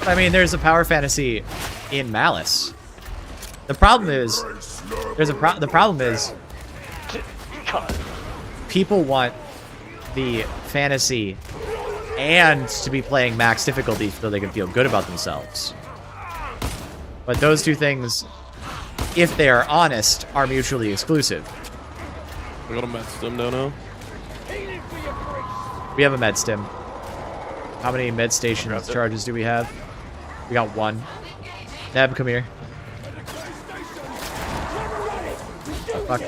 I mean, there's a power fantasy in Malice. The problem is, the problem is, people want the fantasy and to be playing max difficulty so they can feel good about themselves. But those two things, if they are honest, are mutually exclusive. I got a med stim down now. We have a med stim. How many med station charges do we have? We got one. Neb, come here. Oh, fuck.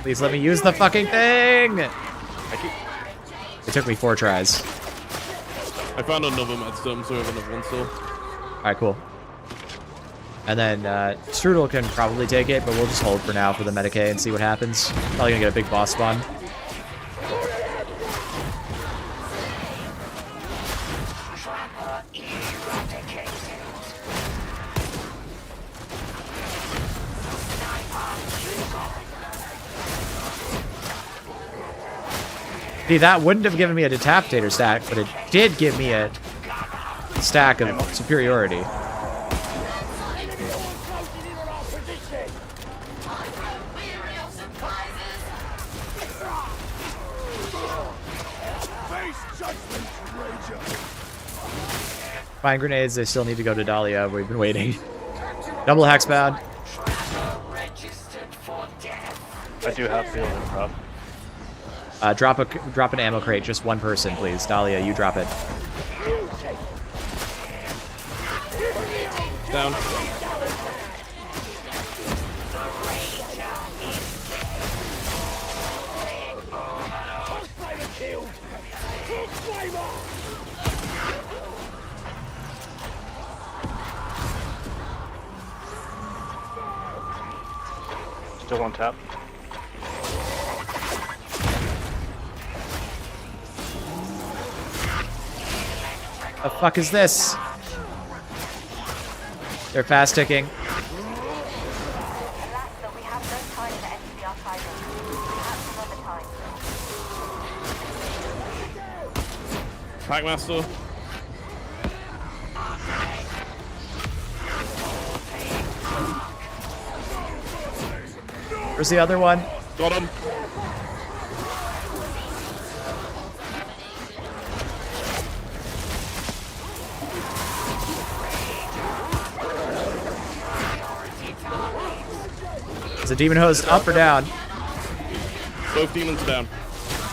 Please let me use the fucking thing! It took me 4 tries. I found another med stim, so we have another one still. Alright, cool. And then Strudel can probably take it, but we'll just hold for now for the Medicaid and see what happens. Probably gonna get a big boss spawn. See, that wouldn't have given me a decapitator stack, but it did give me a stack of superiority. Fine grenades, they still need to go to Dahlia. We've been waiting. Double hexbound. I do have field improv. Drop an ammo crate, just one person, please. Dahlia, you drop it. Down. Still on tap. The fuck is this? They're fast ticking. Alaska, we have no time to enter the archival. Perhaps another time. Packmaster. Where's the other one? Got him. Is the demon host up or down? Both demons are down.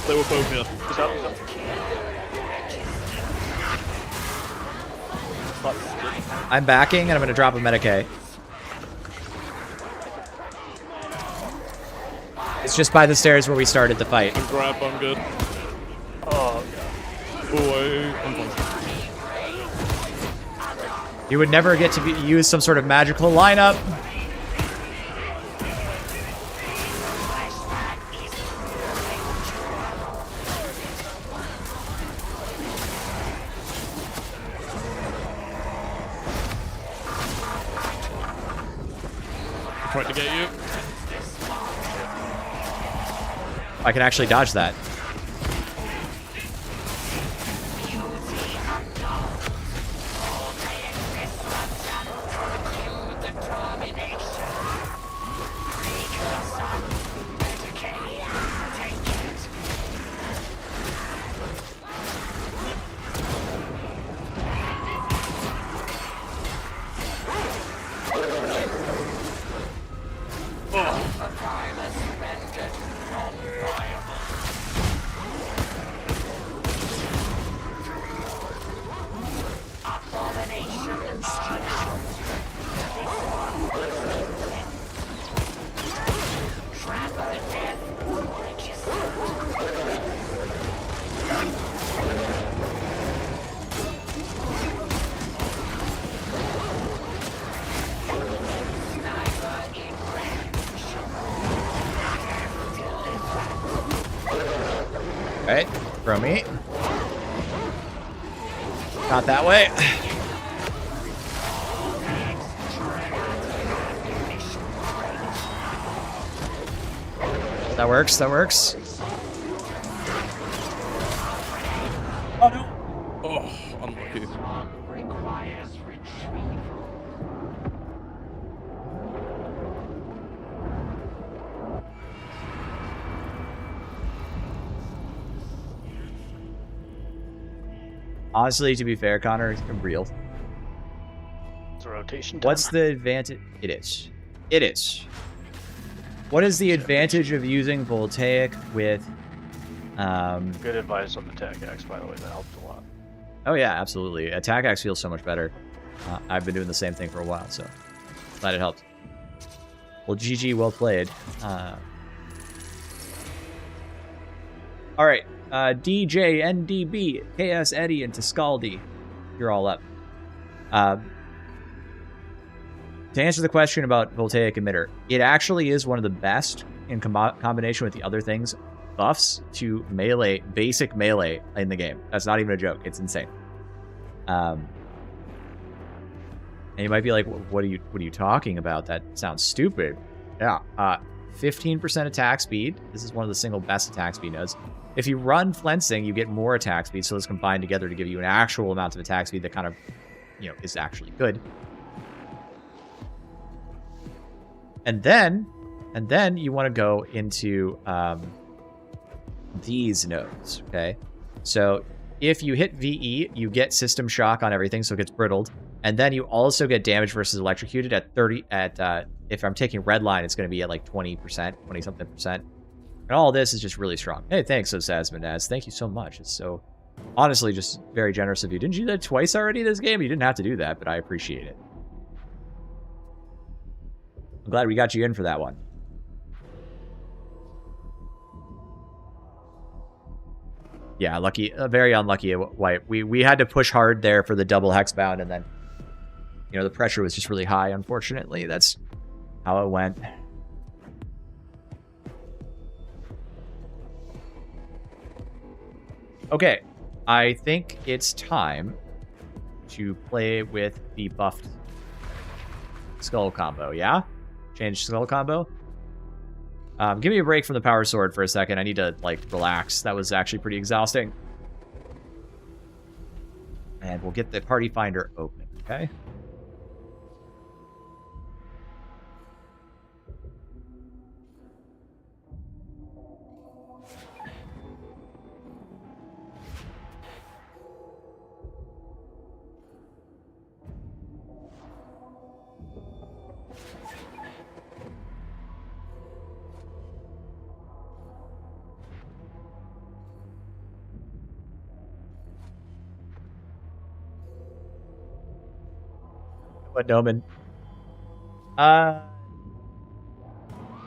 They were both here. He's up, he's up. I'm backing, and I'm going to drop a Medicaid. It's just by the stairs where we started the fight. I'm grab, I'm good. Oh, I'm fine. You would never get to use some sort of magical lineup. Tried to get you. I can actually dodge that. Alright, throw me. Not that way. That works, that works. Oh no! Oh, unlucky. Honestly, to be fair, Connor, it's real. it's a rotation. What's the advantage? It is. It is. What is the advantage of using Voltaic with... Good advice on the Tech X, by the way. That helped a lot. Oh yeah, absolutely. Attack Axe feels so much better. I've been doing the same thing for a while, so glad it helped. Well, GG, well played. All right, DJ, NDB, KS Eddie, and Tiscaldi. You're all up. To answer the question about Voltaic Emitter, it actually is one of the best in combination with the other things buffs to melee, basic melee in the game. That's not even a joke. It's insane. And you might be like, what are you talking about? That sounds stupid. Yeah. 15% attack speed. This is one of the single best attack speed nodes. If you run Flensing, you get more attack speed, so those combine together to give you an actual amount of attack speed that kind of, is actually good. And then you want to go into these nodes, okay? So if you hit VE, you get system shock on everything, so it gets brittled. And then you also get damage versus electrocuted at 30, if I'm taking red line, it's going to be at like 20%, 20-something percent. And all this is just really strong. Hey, thanks, Osasmanaz. Thank you so much. It's so, honestly, just very generous of you. Didn't you do that twice already this game? You didn't have to do that, but I appreciate it. I'm glad we got you in for that one. Yeah, lucky, very unlucky white. We had to push hard there for the double hexbound, and then, the pressure was just really high, unfortunately. That's how it went. Okay, I think it's time to play with the buffed skull combo, yeah? Change skull combo? Give me a break from the power sword for a second. I need to, relax. That was actually pretty exhausting. And we'll get the party finder open, okay? What, Noman?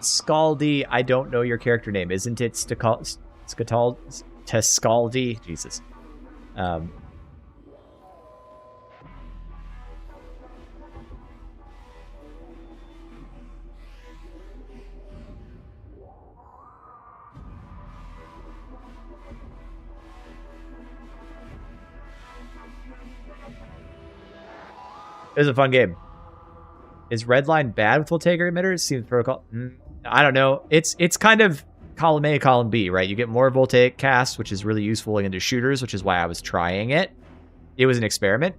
Scaldi, I don't know your character name. Isn't it Tescaldi? Jesus. It was a fun game. Is Redline bad with Voltager emitters? Seems protocol. I don't know. It's kind of column A, column B, right? You get more voltaic cast, which is really useful into shooters, which is why I was trying it. It was an experiment.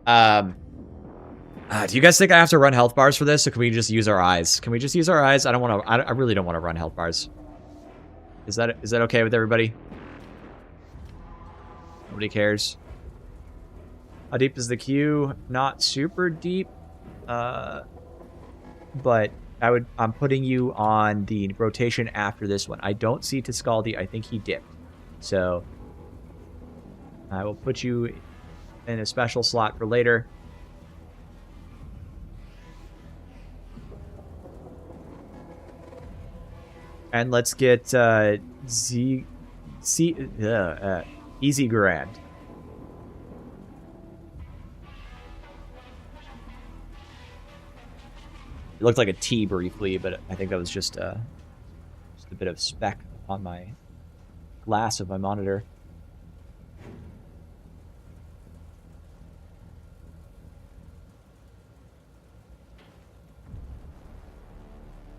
Do you guys think I have to run health bars for this, or can we just use our eyes? Can we just use our eyes? I don't want to. I really don't want to run health bars. Is that okay with everybody? Nobody cares. How deep is the queue? Not super deep, but I'm putting you on the rotation after this one. I don't see Tiscaldi. I think he dipped, so I will put you in a special slot for later. And let's get Easy Grand. It looked like a T briefly, but I think that was just a bit of speck on my glass of my monitor.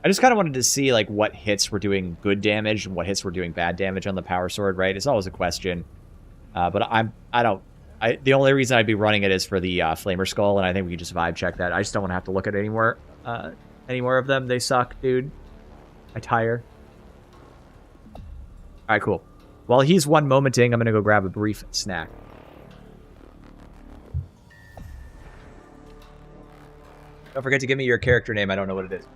I just kind of wanted to see what hits were doing good damage and what hits were doing bad damage on the power sword, right? It's always a question. But the only reason I'd be running it is for the Flamer Skull, and I think we can just vibe check that. I just don't want to have to look at any more of them. They suck, dude. I tire. Alright, cool. While he's one momenting, I'm gonna go grab a brief snack. Don't forget to give me your character name. I don't know what it is.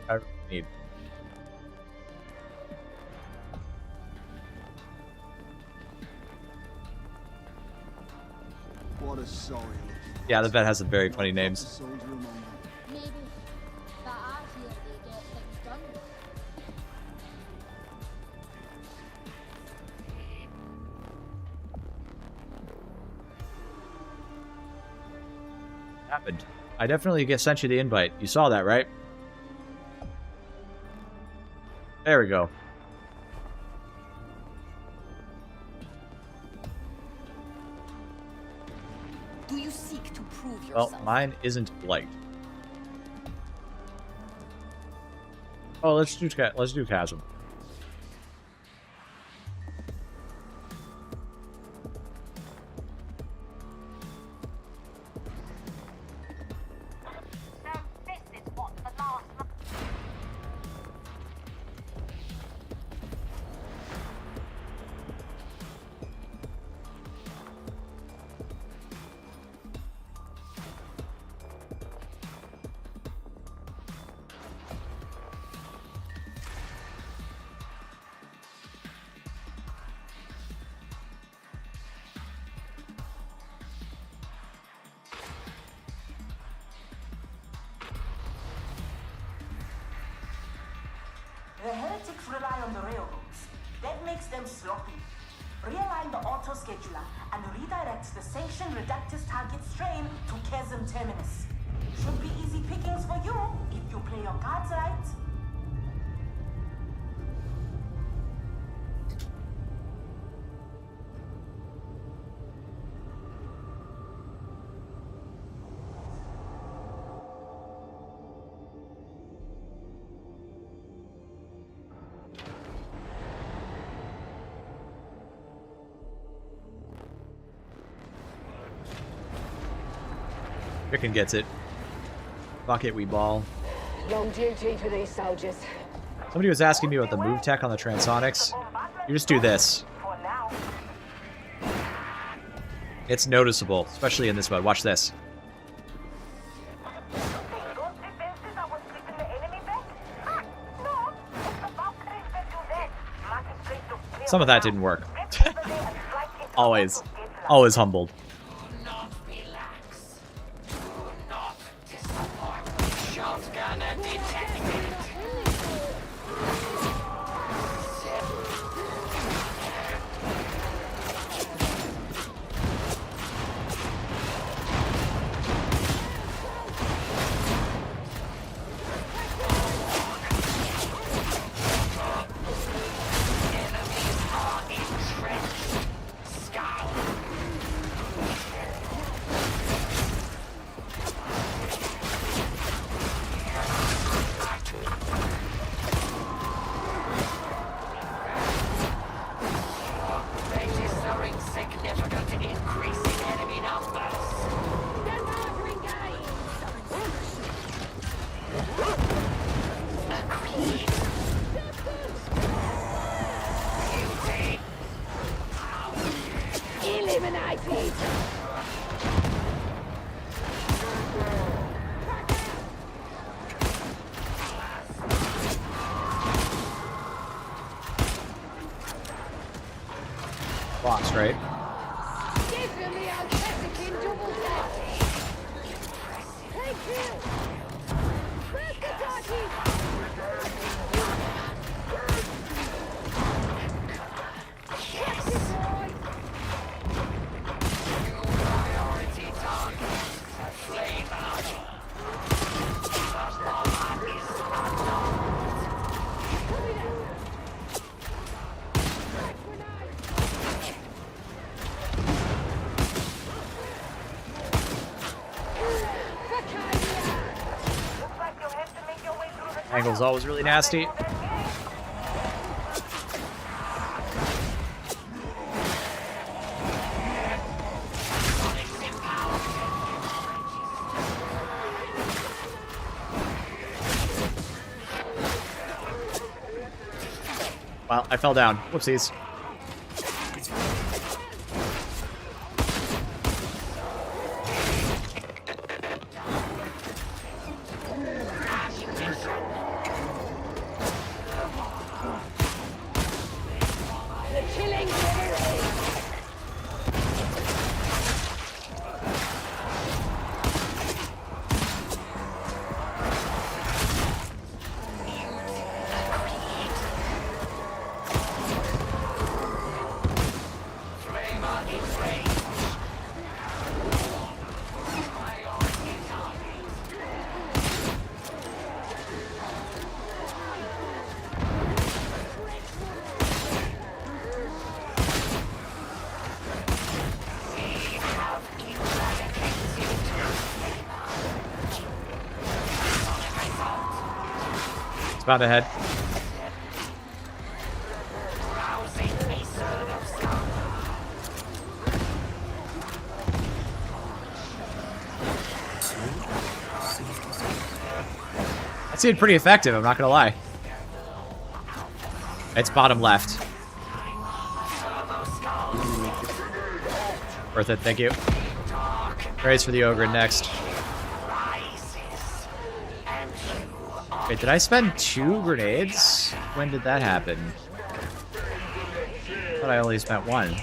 I need. What a sorry. Yeah, the vet has some very funny names. Soldier among them. Maybe. But I hear they get things done. Happened. I definitely sent you the invite. You saw that, right? There we go. Do you seek to prove Well, yourself? mine isn't blight. Oh, let's do chasm. So this is what the last The heretics rely on the railroads. That makes them sloppy. Realign the auto-scheduler and redirect the sanctioned reductors target strain to Chasm Terminus. Should be easy pickings for you if you play your cards right. Chicken gets it. Fuck it, we ball. Long duty for these soldiers. Somebody was asking me about the move tech on the Transonics. You just do this. for now. It's noticeable, especially in this mode. Watch this. Those defenses are what keeping the enemy back? Ah, no. It's the Valkyries that do that. Martin to clear Some of that them didn't out. work. Get over there and strike into Always. the Deadlock. Always humbled. Not relax. Do not disappoint. Shotgunner detected. Enemies are entrenched. Scout. Registering significant increase in enemy numbers. Agreed. Guilty. Eliminated. Box, right? Give him the Alchetican double deck. Take him. Where's the doggy? Yes. Priority target. Flavor. The bomb is unknown. Looks like you'll have to make your way through the Angle's always really nasty. Well, I fell down. Whoopsies. Found a head. That seemed pretty effective, I'm not gonna lie. It's bottom left. Worth it, thank you. Raise for the ogre next. Wait, did I spend 2 grenades? When did that happen? I thought I only spent 1.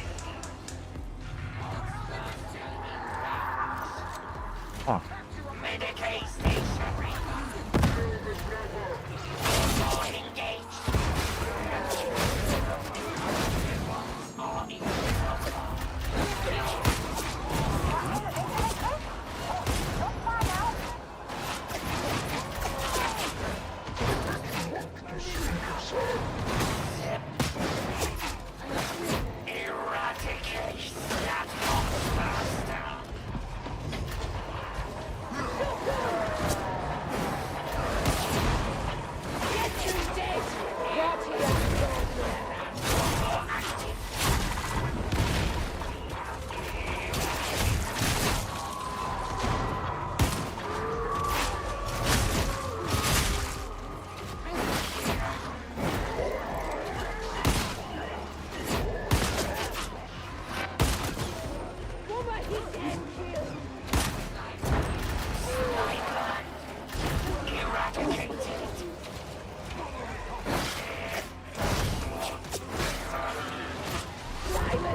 Oh.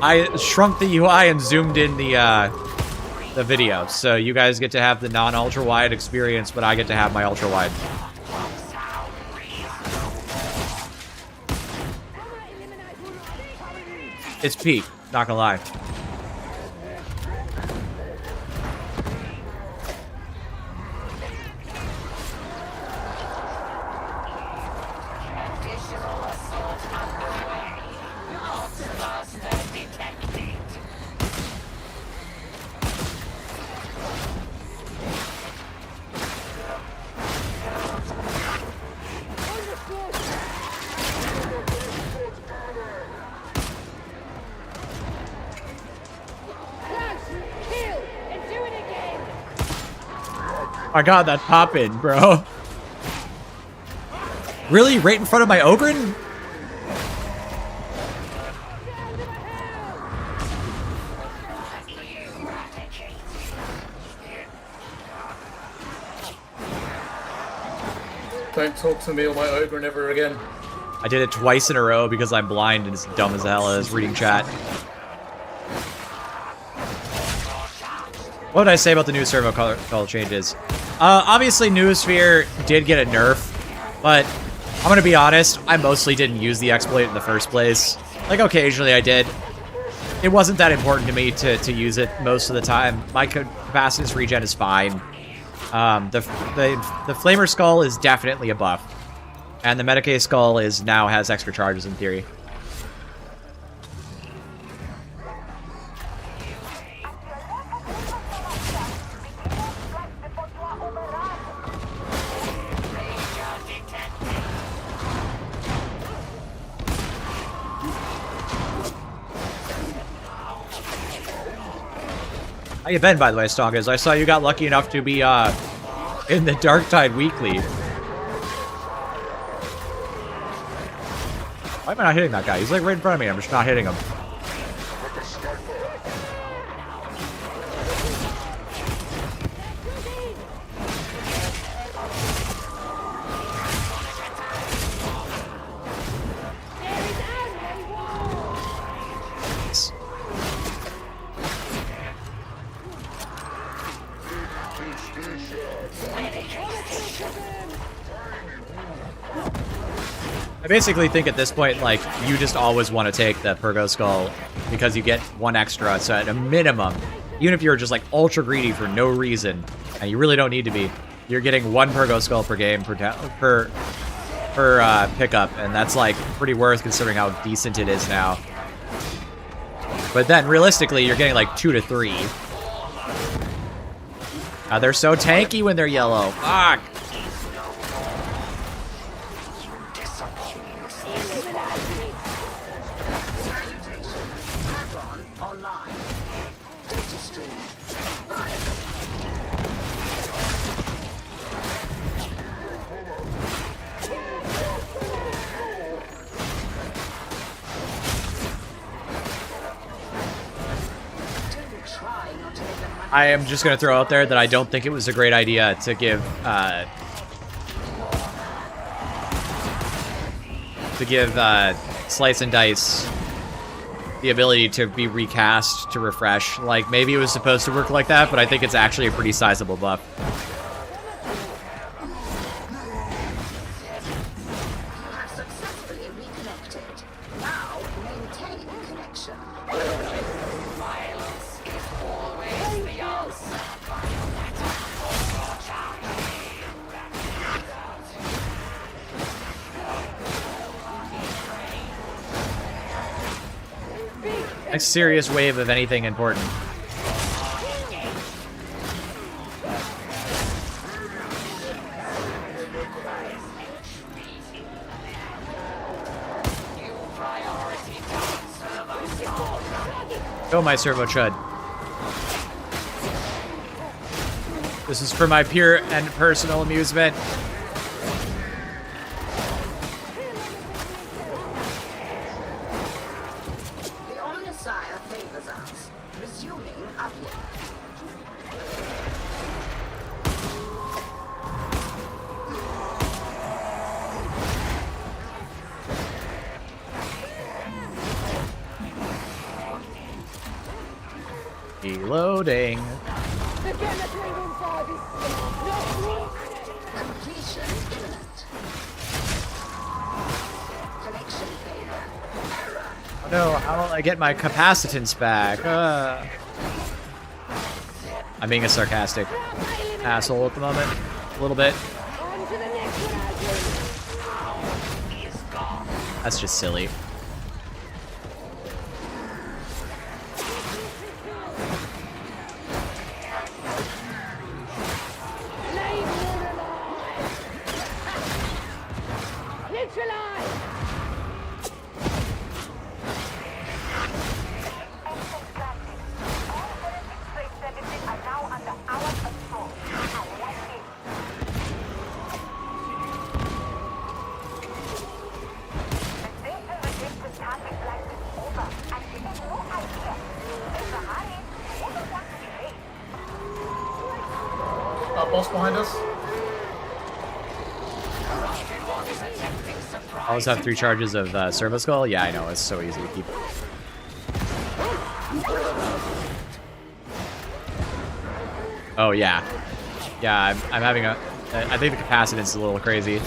I shrunk the UI and zoomed in the video, so you guys get to have the non-ultra wide experience, but I get to have my ultra wide. It's peak, not gonna lie. I got that pop in, bro. Really? Right in front of my Ogren? Don't talk to me or my Ogren ever again. I did it twice in a row because I'm blind and as dumb as hell as reading chat. What did I say about the new servo color changes? Obviously, Noosphere did get a nerf, but I'm gonna be honest, I mostly didn't use the exploit in the first place. Like, occasionally I did. It wasn't that important to me to use it most of the time. My capacitance regen is fine. The Flamer Skull is definitely a buff. And the Medicaid Skull now has extra charges in theory. How you been, by the way, Stongas? I saw you got lucky enough to be in the Darktide Weekly. Why am I not hitting that guy? He's like right in front of me. I'm just not hitting him. I basically think at this point, like, you just always want to take the Purgo Skull because you get 1 extra, so at a minimum, even if you're just like ultra greedy for no reason, and you really don't need to be, you're getting 1 Purgo Skull per game per pickup, and that's like pretty worth considering how decent it is now. But then realistically, you're getting like 2 to 3. They're so tanky when they're yellow. Fuck. I am just going to throw out there that I don't think it was a great idea to give Slice and Dice the ability to be recast to refresh. Like, maybe it was supposed to work like that, but I think it's actually a pretty sizable buff. Successfully reconnected. Now maintain connection. Violence is always the answer. Next serious wave of anything important. Go, my servo chud. This is for my pure and personal amusement. The Omnissiah favors us. Resuming uplift. Reloading. Completion imminent. Connection failure. Error. Oh no, how will I get my capacitance back? I'm being a sarcastic asshole at the moment. A little bit. That's just silly. Boss behind us. I always have 3 charges of Servo Skull. Yeah, I know. It's so easy to keep. Oh, yeah. Yeah, I'm having a... I think the capacitance is a little crazy.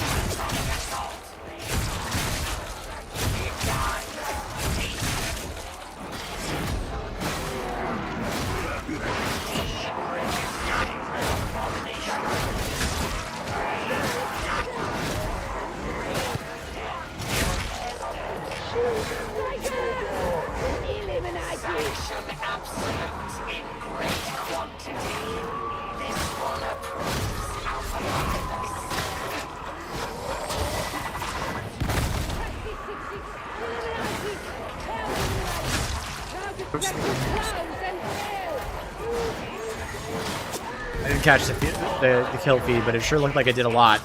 I didn't catch the kill feed, but it sure looked like it did a lot.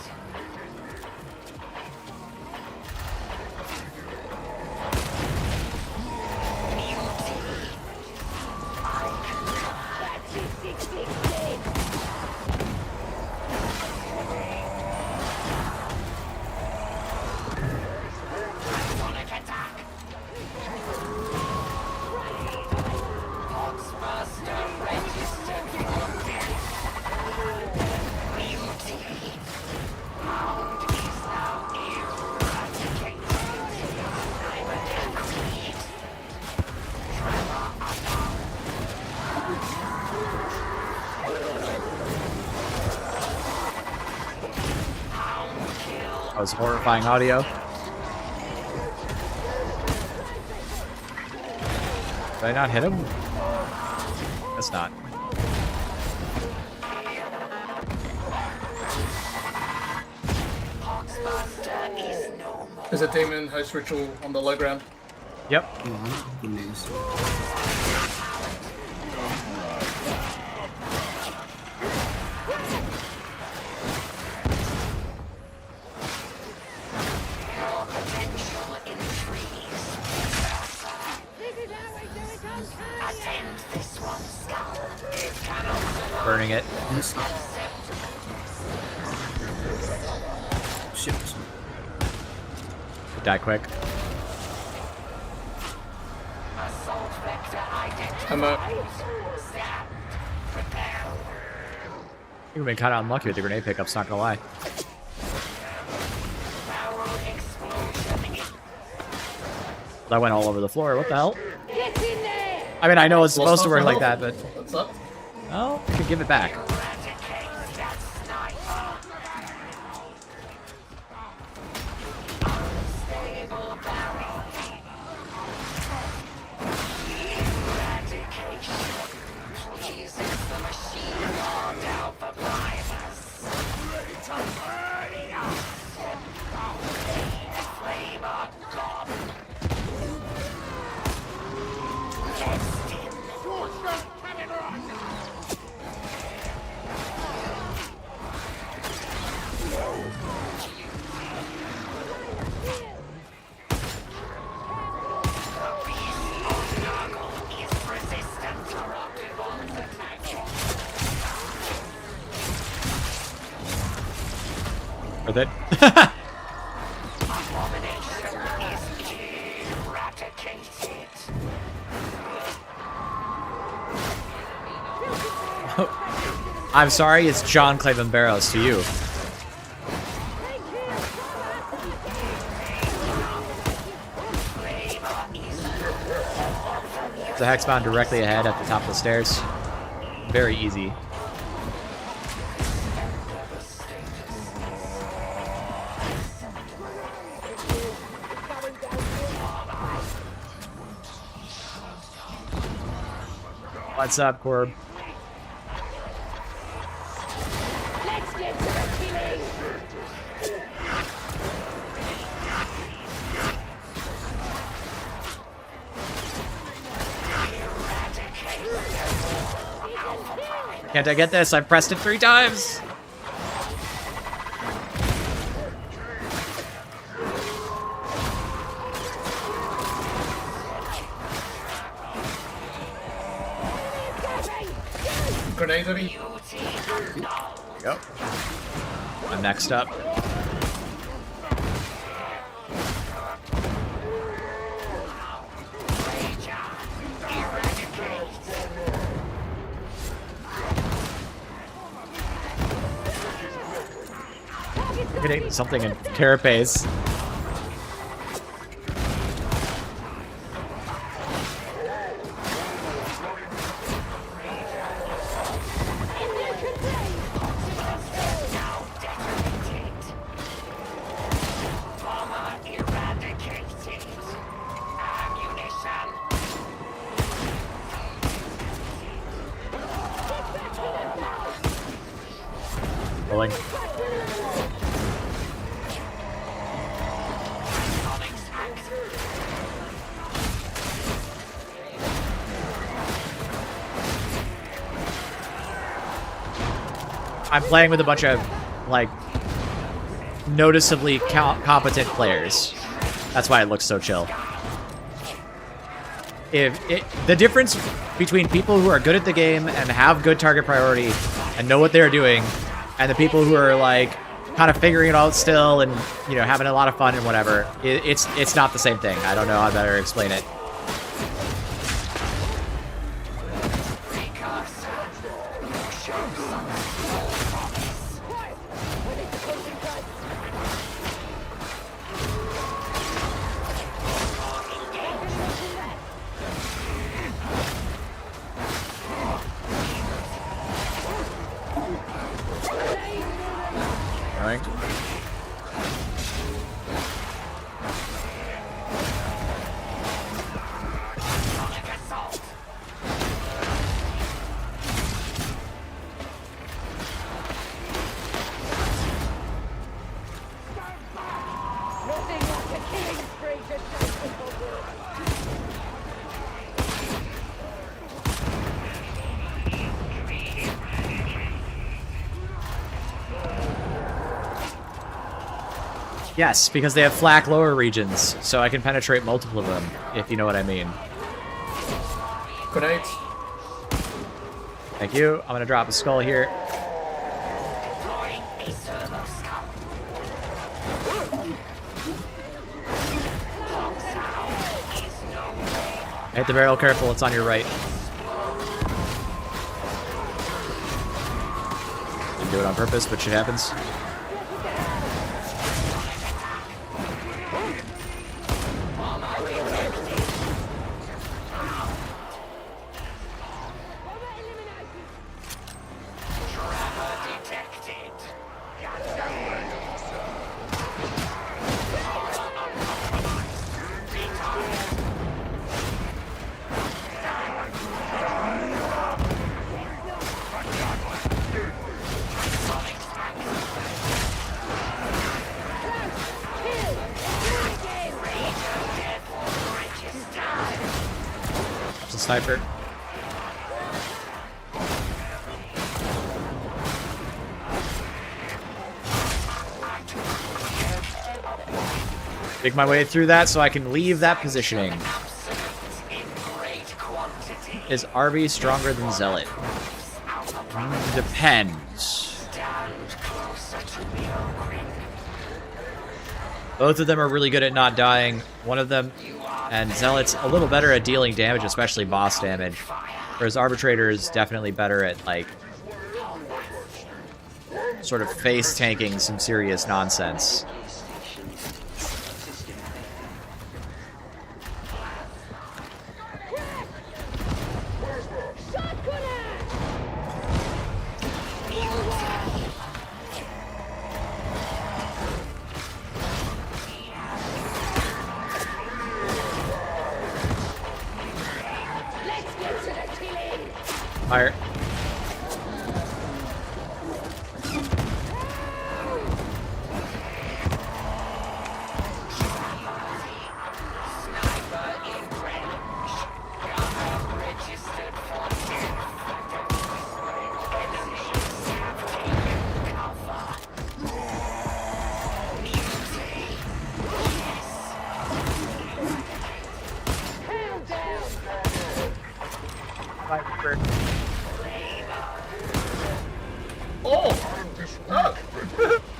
That was horrifying audio. Did I not hit him? That's not. There's a demon host ritual on the low ground. Yep. doing it. Shit. Die quick. I'm up. You've been kind of unlucky with the grenade pickups, not gonna lie. That went all over the floor. What the hell? I mean, I know it's supposed to work like that, but... What's up? Oh, I could give it back. Worth it. I'm sorry, it's John Clavin Barrows to you. The Hexbound directly ahead at the top of the stairs. Very easy. What's up, Corb? Let's get to the killing. Can't I get this? I've pressed it 3 times. Grenade ready. There you go. I'm next up. Getting something in carapace. Rolling. I'm playing with a bunch of, like, noticeably competent players. That's why it looks so chill. The difference between people who are good at the game and have good target priority and know what they're doing, and the people who are, like, kind of figuring it out still and, you know, having a lot of fun and whatever, it's not the same thing. I don't know how to better explain it. Yes, because they have flak lower regions, so I can penetrate multiple of them, if you know what I mean. Grenade. Thank you. I'm gonna drop a skull here. Hit the barrel, careful, it's on your right. Didn't do it on purpose, but shit happens. Sniper. Make my way through that so I can leave that positioning. Is RB stronger than Zealot? Depends. Both of them are really good at not dying. One of them, and Zealot's a little better at dealing damage, especially boss damage. Whereas Arbitrator is definitely better at, like, sort of face tanking some serious nonsense. Fire.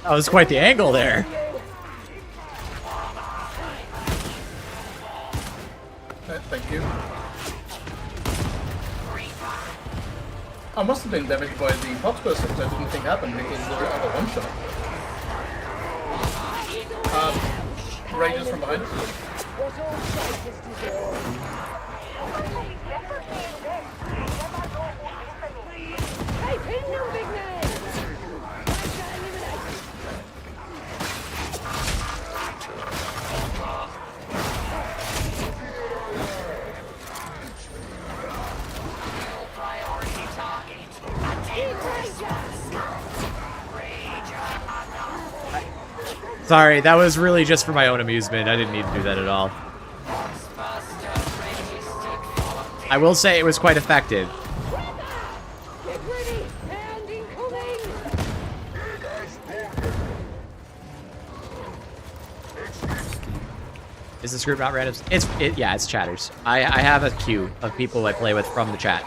That was quite the angle there. Thank you. I must have been damaged by the hot burst, which I didn't think happened because they were on a one-shot. Rages from behind. Sorry, that was really just for my own amusement. I didn't need to do that at all. I will say it was quite effective. Is this group not random? Yeah, it's chatters. I have a queue of people I play with from the chat.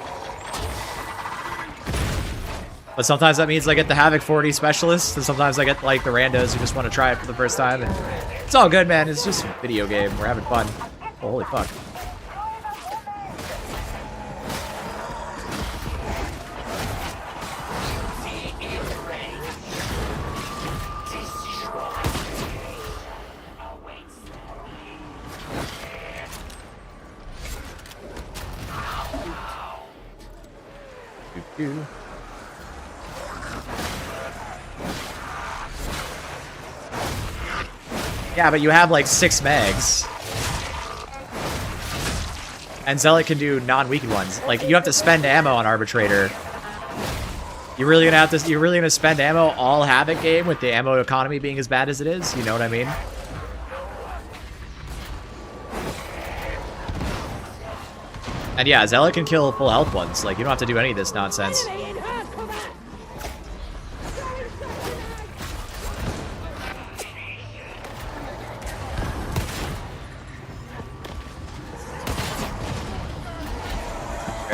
But sometimes that means I get the H40 specialists, and sometimes I get, like, the randos who just want to try it for the first time. And it's all good, man. It's just a video game. We're having fun. Oh, holy fuck. Doo-doo. Yeah, but you have like 6 mags. And Zealot can do non-weakened ones. Like, you have to spend ammo on Arbitrator. You're really gonna spend ammo all Havoc game with the ammo economy being as bad as it is? You know what I mean? And yeah, Zealot can kill full health ones. Like, you don't have to do any of this nonsense.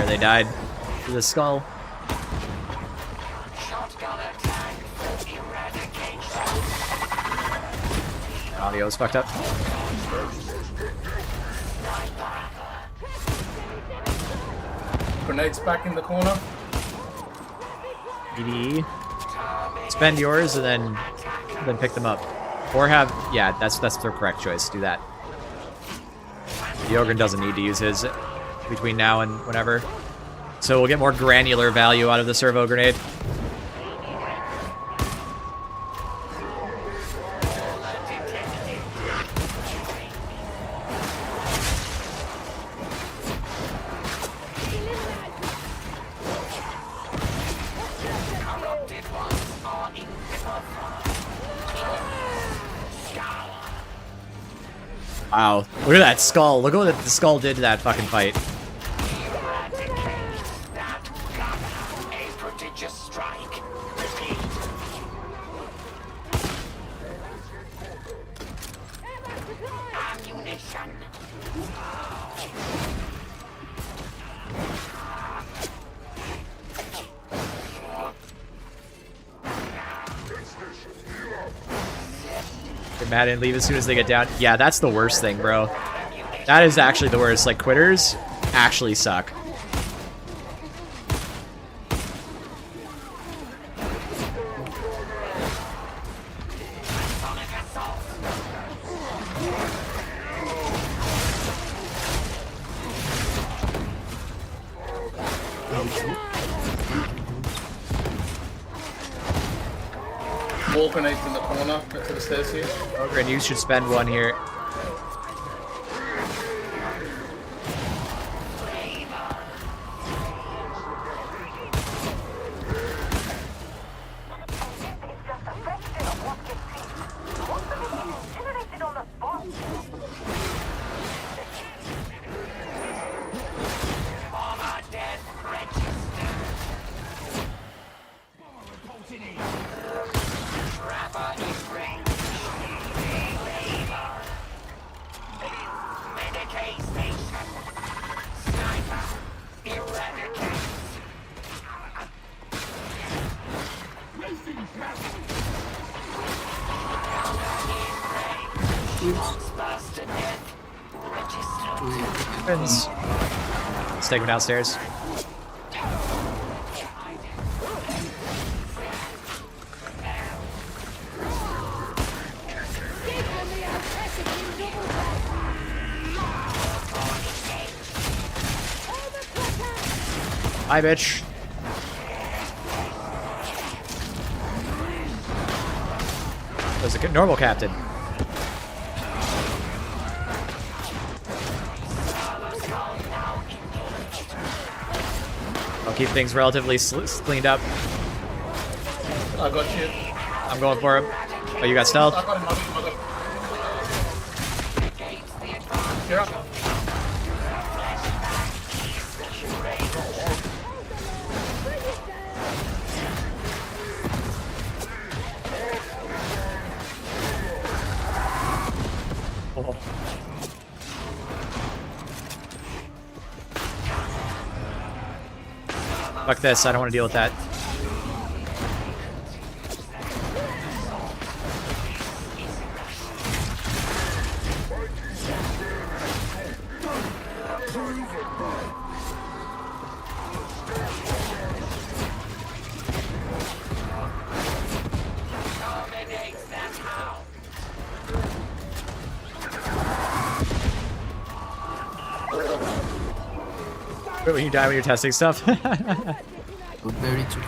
They died to the skull. Audio is fucked up. Grenades back in the corner. EDE. Spend yours and then pick them up. Or have, yeah, that's the correct choice. Do that. The Ogre doesn't need to use his between now and whenever. So we'll get more granular value out of the servo grenade. Wow, look at that skull. Look at what the skull did to that fucking fight. Get mad and leave as soon as they get down. Yeah, that's the worst thing, bro. That is actually the worst. Like, quitters actually suck. More grenades in the corner next to the stairs here. Ogre, and you should spend one here. Let's take him downstairs. Hi, bitch. There's a normal captain. I'll keep things relatively cleaned up. I got you. I'm going for him. Oh, you got stealth? I got him, I got him. You're up. Oh. Fuck this, I don't want to deal with that. When you die when you're testing stuff. Very true.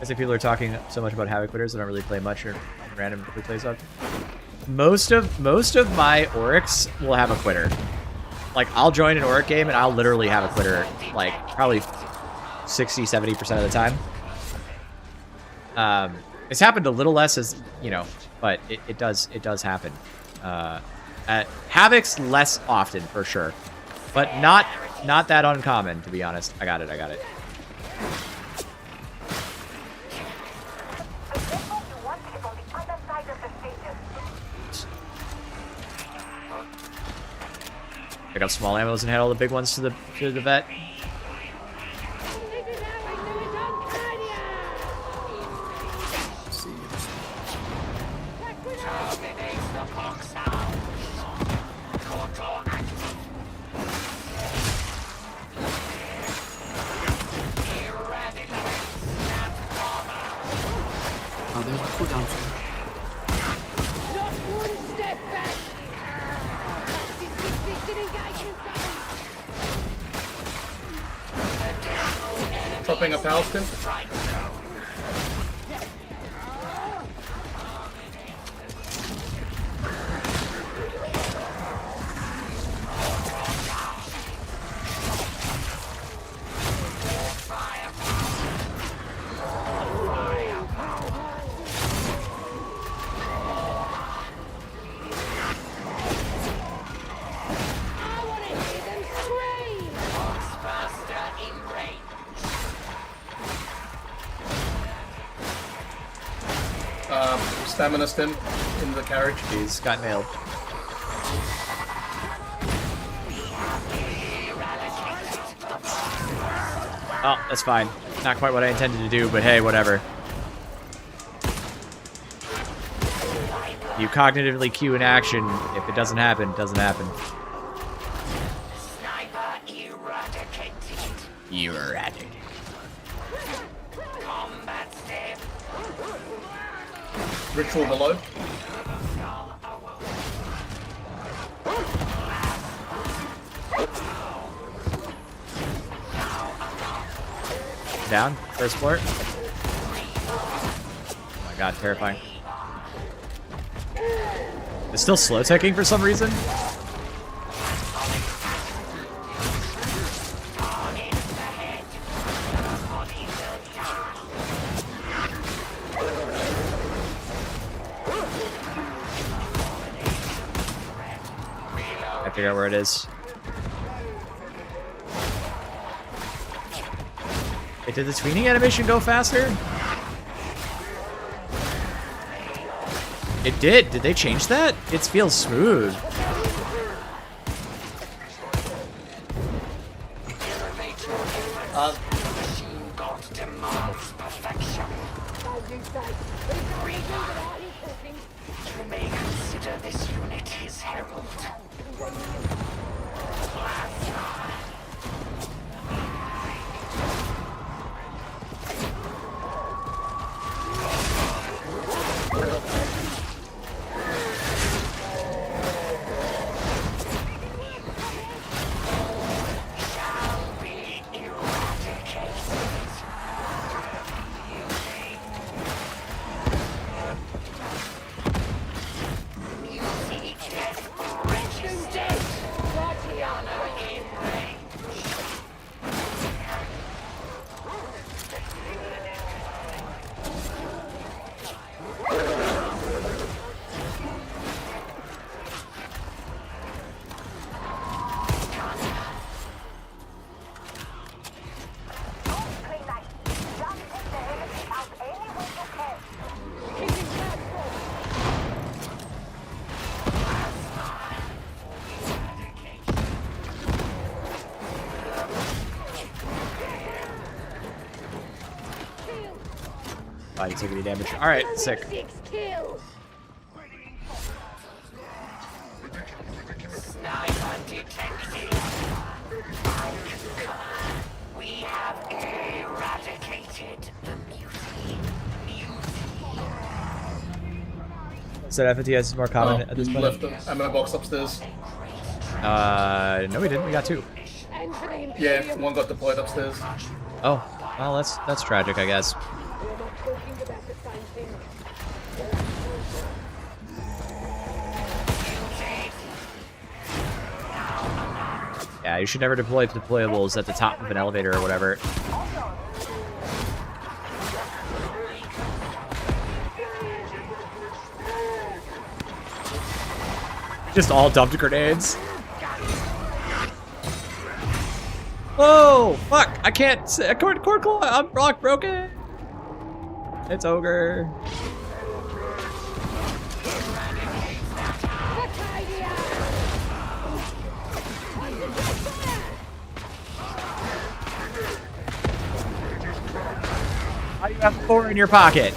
I see people are talking so much about Havoc quitters. I don't really play much or random replays of. Most of my Aurics will have a quitter. Like, I'll join an Auric game and I'll literally have a quitter, like, probably 60-70% of the time. It's happened a little less, as you know, but it does happen. Havoc's less often for sure, but not that uncommon, to be honest. I got it. Pick up small ammos and head all the big ones to the vet. Chopping a power stim. Stamina stim in the carriage. He's got nailed. Oh, that's fine. Not quite what I intended to do, but hey, whatever. You cognitively cue an action. If it doesn't happen, it doesn't happen. Sniper eradicated. Eradicated. Combat step. Ritual below. Down. First floor. Oh my god, terrifying. It's still slow ticking for some reason. I figure out where it is. Wait, did the tweening animation go faster? It did. Did they change that? It feels smooth. You may consider this unit his herald. I didn't take any damage. Alright, sick. Sniper detected. We have eradicated the mutiny. Said FNTS is more common at this point. Left the ammo box upstairs. No we didn't. We got 2. Yeah, one got deployed upstairs. Oh, well, that's tragic, I guess. Yeah, you should never deploy deployables at the top of an elevator or whatever. Just all dumped grenades. Oh, fuck! I can't. Cord claw. I'm rock broken. It's ogre. How do you have 4 in your pocket?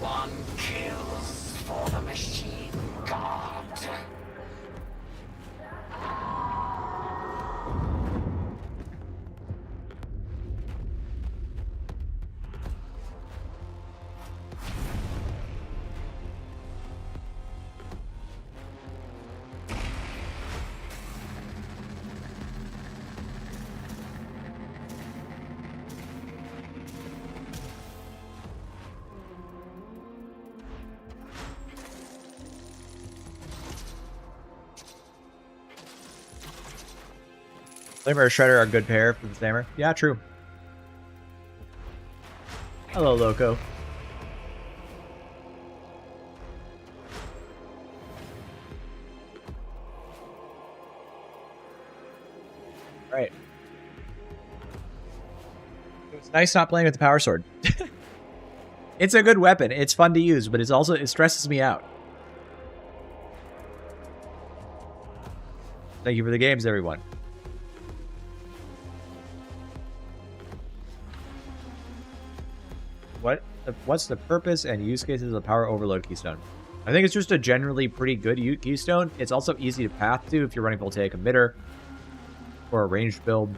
One kills for the machine god. Flamer and Shredder are a good pair for the Flamer. Yeah, true. Hello, Loco. Right. It's nice not playing with the power sword. It's a good weapon. It's fun to use, but it stresses me out. Thank you for the games, everyone. What's the purpose and use cases of the power overload keystone? I think it's just a generally pretty good keystone. It's also easy to path to if you're running voltaic emitter or a ranged build.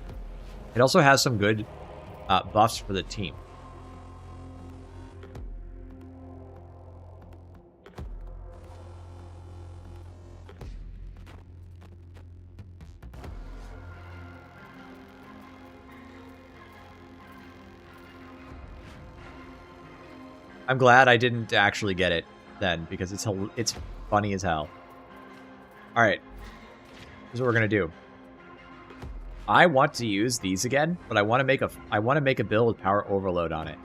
It also has some good buffs for the team. I'm glad I didn't actually get it then, because it's funny as hell. All right, here's what we're gonna do. I want to use these again, but I want to make a build with power overload on it.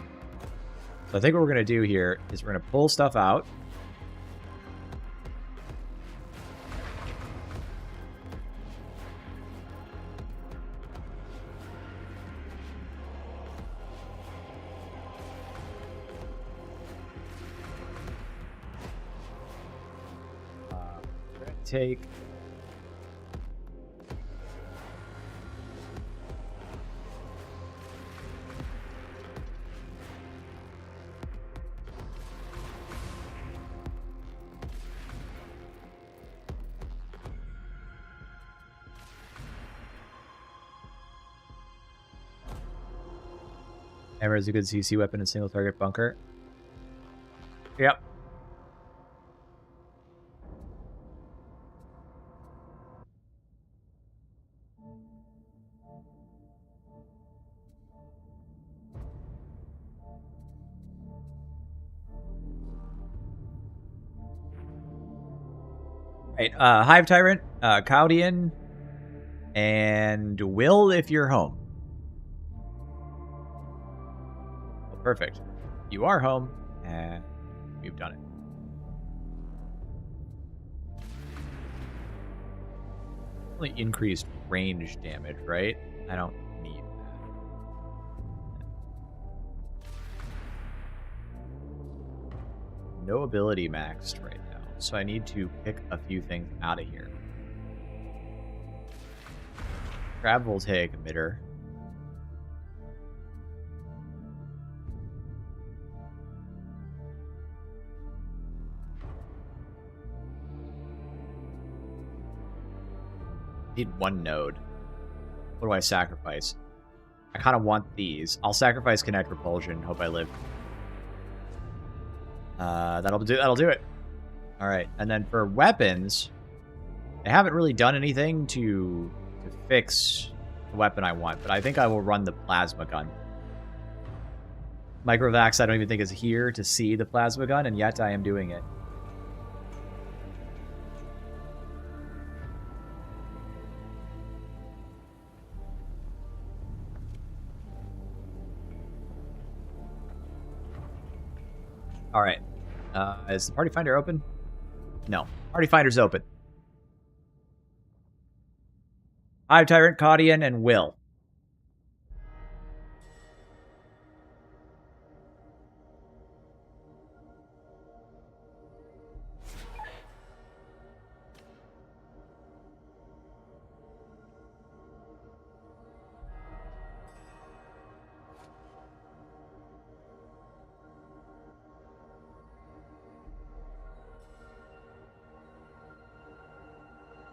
So I think what we're gonna do here is we're gonna pull stuff out. Take Hammer is a good CC weapon in single target bunker. Yep. Right, Hive Tyrant, Caudian, and Will if you're home. Well, perfect. You are home, and we've done it. Only increased range damage, right? I don't need that. No ability maxed right now, so I need to pick a few things out of here. Grab voltaic emitter. Need one node. What do I sacrifice? I kind of want these. I'll sacrifice Connect Repulsion. Hope I live. That'll do it. All right, and then for weapons, I haven't really done anything to fix the weapon I want, but I think I will run the plasma gun. Microvax, I don't even think is here to see the plasma gun, and yet I am doing it. All right. Is the Party Finder open? No. Party Finder's open. Hive Tyrant, Caudian, and Will.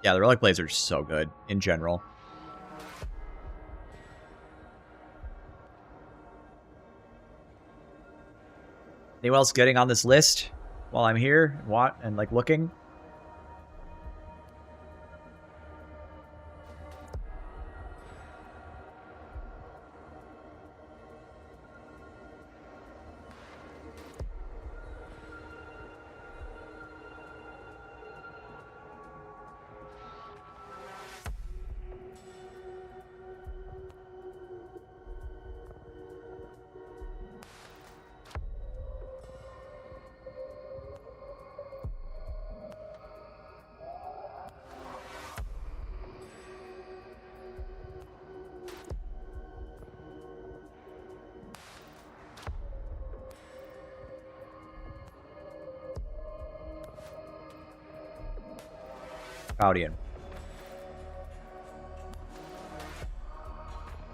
Yeah, the relic blades are just so good in general. Anyone else getting on this list while I'm here? And like looking? Guardian.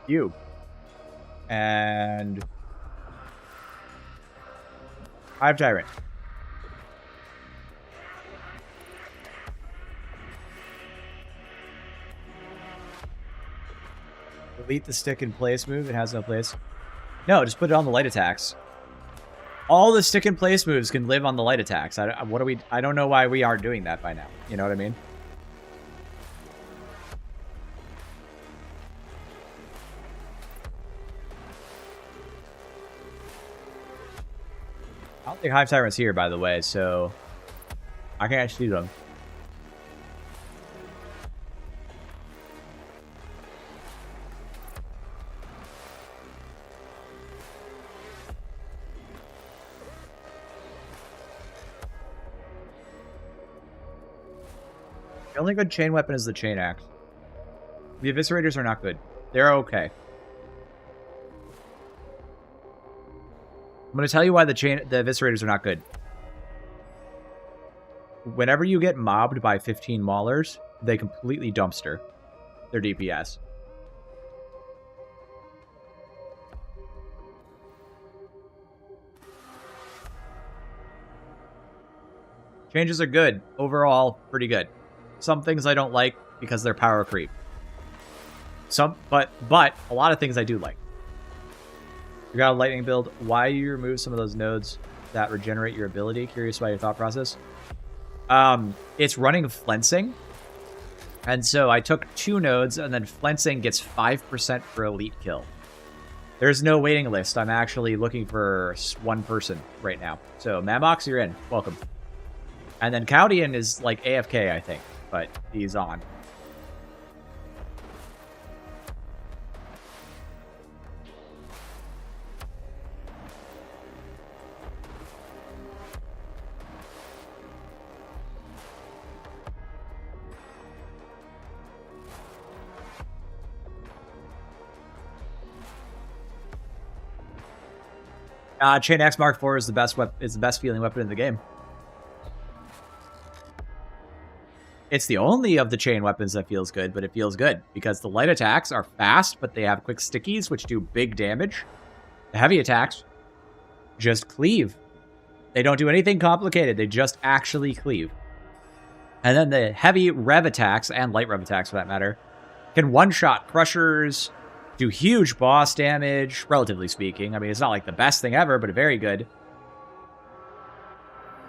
You. And Hive Tyrant. Delete the stick in place move. It has no place. No, just put it on the light attacks. All the stick in place moves can live on the light attacks. I don't know why we aren't doing that by now. You know what I mean? I don't think Hive Tyrant's here, by the way, so I can actually do them. The only good chain weapon is the chain axe. The eviscerators are not good. They're okay. I'm going to tell you why the eviscerators are not good. Whenever you get mobbed by 15 maulers, they completely dumpster their DPS. Changes are good. Overall, pretty good. Some things I don't like because they're power creep. But a lot of things I do like. You got a lightning build. Why do you remove some of those nodes that regenerate your ability? Curious about your thought process. It's running flensing. And so I took 2 nodes, and then flensing gets 5% for elite kill. There's no waiting list. I'm actually looking for 1 person right now. So Mammox, you're in. Welcome. And then Caudian is like AFK, I think, but he's on. Chain Axe Mark IV is the best feeling weapon in the game. It's the only of the chain weapons that feels good, but it feels good because the light attacks are fast, but they have quick stickies, which do big damage. The heavy attacks just cleave. They don't do anything complicated. They just actually cleave. And then the heavy rev attacks, and light rev attacks for that matter, can one-shot crushers, do huge boss damage, relatively speaking. I mean, it's not like the best thing ever, but very good.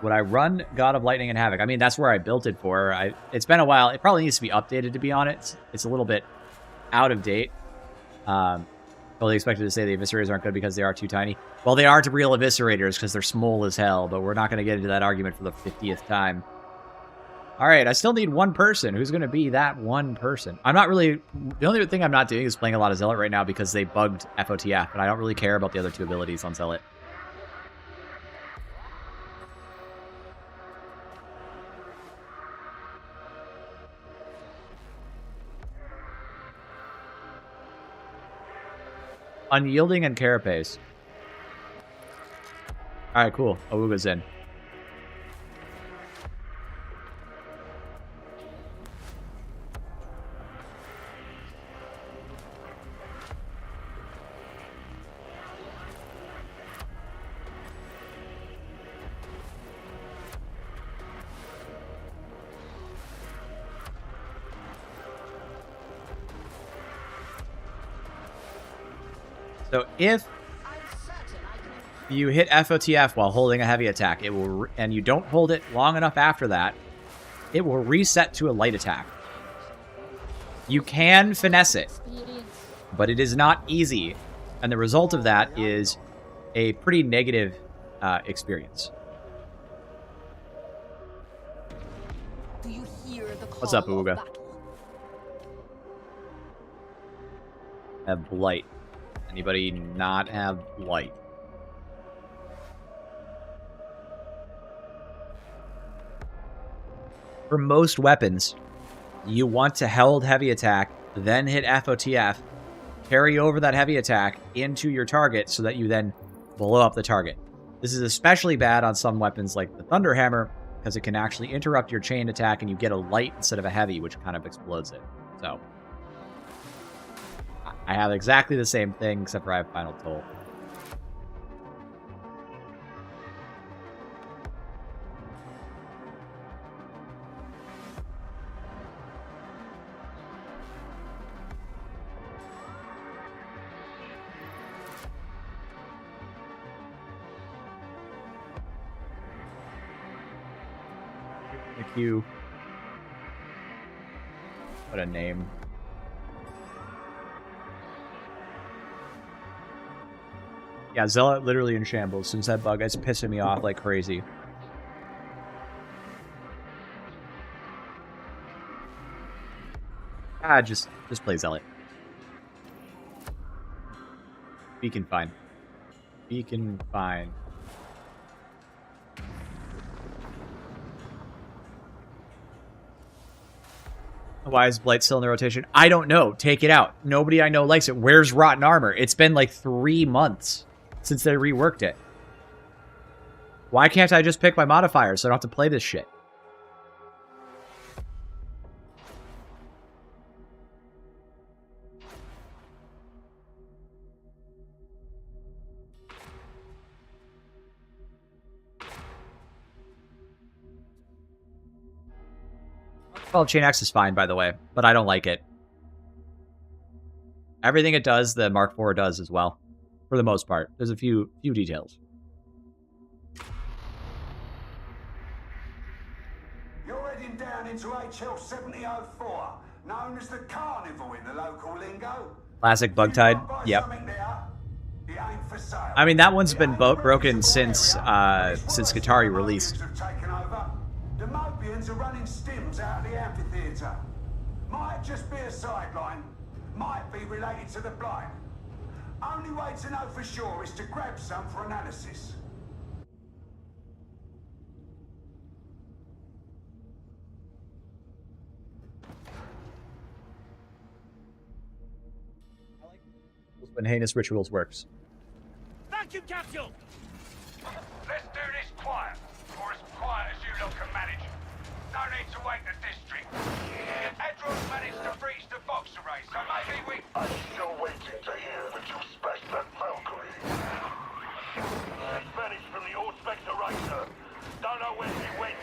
Would I run God of Lightning and Havoc? I mean, that's where I built it for. It's been a while. It probably needs to be updated to be on it. It's a little bit out of date. Fully expected to say the Eviscerators aren't good because they are too tiny. Well, they aren't real Eviscerators because they're small as hell, but we're not going to get into that argument for the 50th time. All right, I still need 1 person. Who's going to be that 1 person? I'm not really... The only thing I'm not doing is playing a lot of Zealot right now because they bugged FOTF, and I don't really care about the other 2 abilities on Zealot. Unyielding and Carapace. All right, cool. Awuga's in. So if you hit FOTF while holding a heavy attack, it will, and you don't hold it long enough after that, it will reset to a light attack. You can finesse it, but it is not easy, and the result of that is a pretty negative experience. Do you hear the call What's up, of Ooga? battle? Have blight. Anybody not have blight? For most weapons, you want to held heavy attack, then hit FOTF, carry over that heavy attack into your target so that you then blow up the target. This is especially bad on some weapons like the Thunderhammer, because it can actually interrupt your chain attack and you get a light instead of a heavy, which kind of explodes it. So, I have exactly the same thing, except for I have Final Toll. You. What a name. Yeah, Zealot literally in shambles since that bug. It's pissing me off like crazy. Ah, just play Zealot. Beacon fine. Beacon fine. Why is Blight still in the rotation? I don't know. Take it out. Nobody I know likes it. Where's Rotten Armor? It's been like 3 months since they reworked it. Why can't I just pick my modifiers so I don't have to play this shit? Well, Chain X is fine, by the way, but I don't like it. Everything it does, the Mark IV does as well, for the most part. There's a few details. You're heading down into HL 7004, known as the Carnival in the local lingo. Classic Bugtide. Yep. I mean, that one's been broken since Guitari released. The Mobians are running stims out of the amphitheatre. Might just be a sideline. Might be related to the Blight. Only way to know for sure is to grab some for analysis. When heinous rituals works. Vacuum capsule! Let's do this quiet, or as quiet as you lot can manage. No need to wake the district. Adros managed to breach the boxer race, so maybe we... I'm still waiting to hear that you smashed that Valkyrie. He vanished from the All-Spectre Racer. Don't know where he went.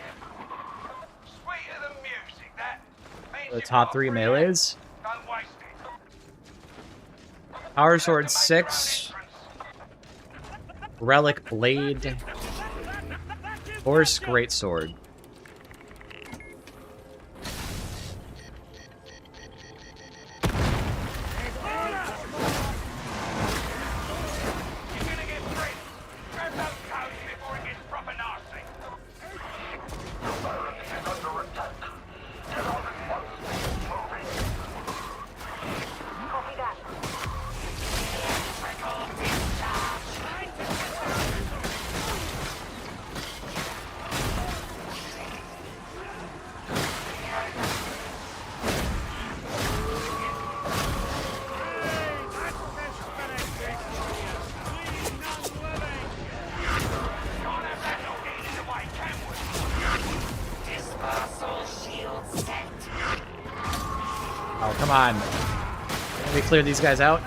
Sweeter than music, that. Means The you've top got 3 free melees. Don't waste it. Power Sword 6. Relic Blade. Horse Greatsword. Oh, come on. Can we clear these guys out?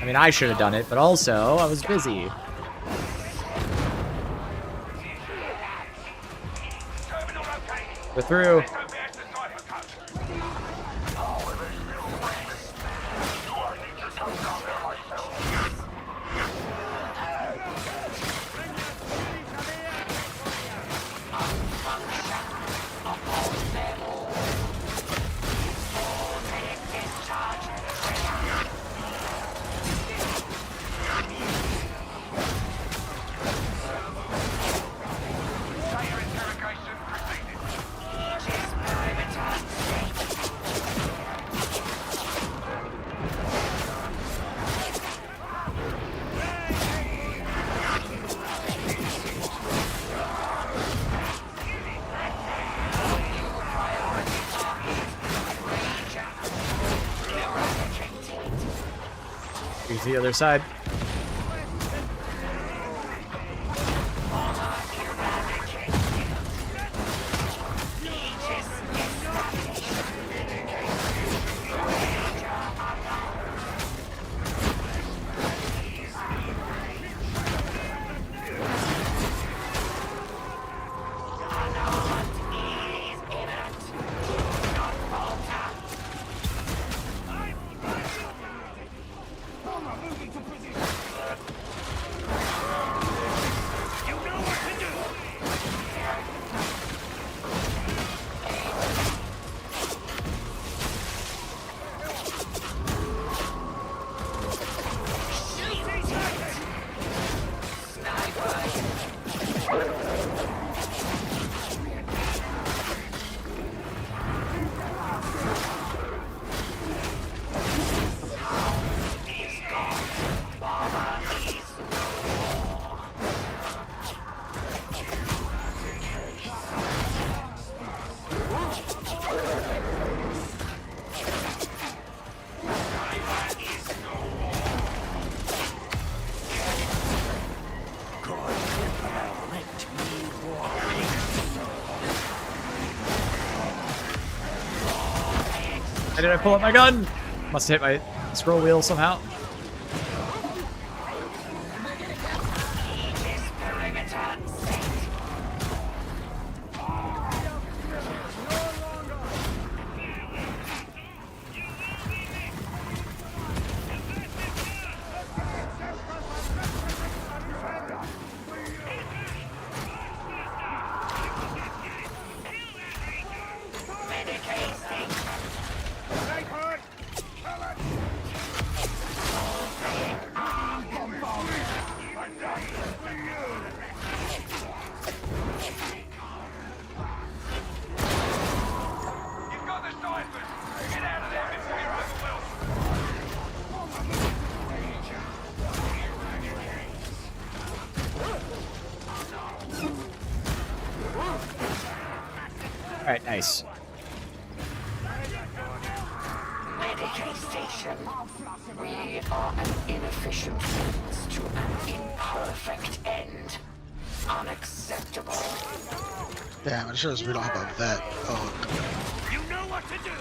I mean, I should have done it, but also, I was busy. We're through. He's the other side. Why did I pull up my gun? Must have hit my scroll wheel somehow. Alright, nice. Medicaid station. We are an inefficient means to an imperfect end. Unacceptable. Damn, it shows we don't have a vet. Oh. You know what to do.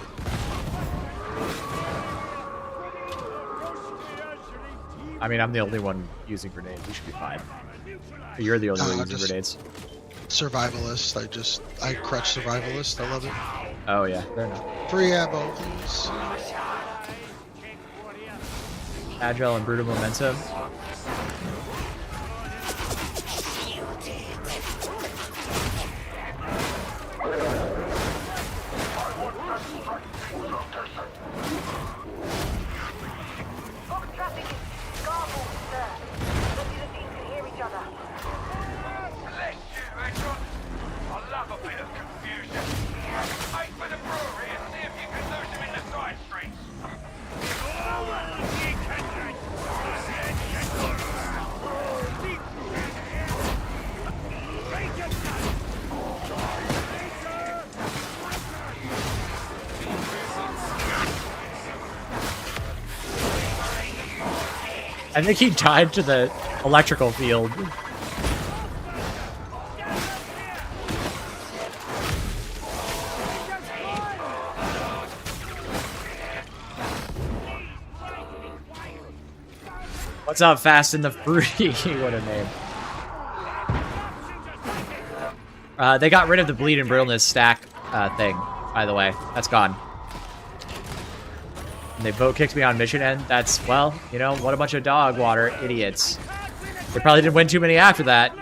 I mean, I'm the only one using grenades. We should be fine. You're the only one using grenades. Survivalist. I crutch survivalist. I love it. Oh yeah, fair enough. Free ammo, please. Agile and brutal momentum. I think he died to the electrical field. What's up, Fast and the Fruity? What a name. They got rid of the bleed and brittleness stack thing, by the way. That's gone. And they vote kicked me on mission end. That's, well, you know, what a bunch of dog water idiots. They probably didn't win too many after that.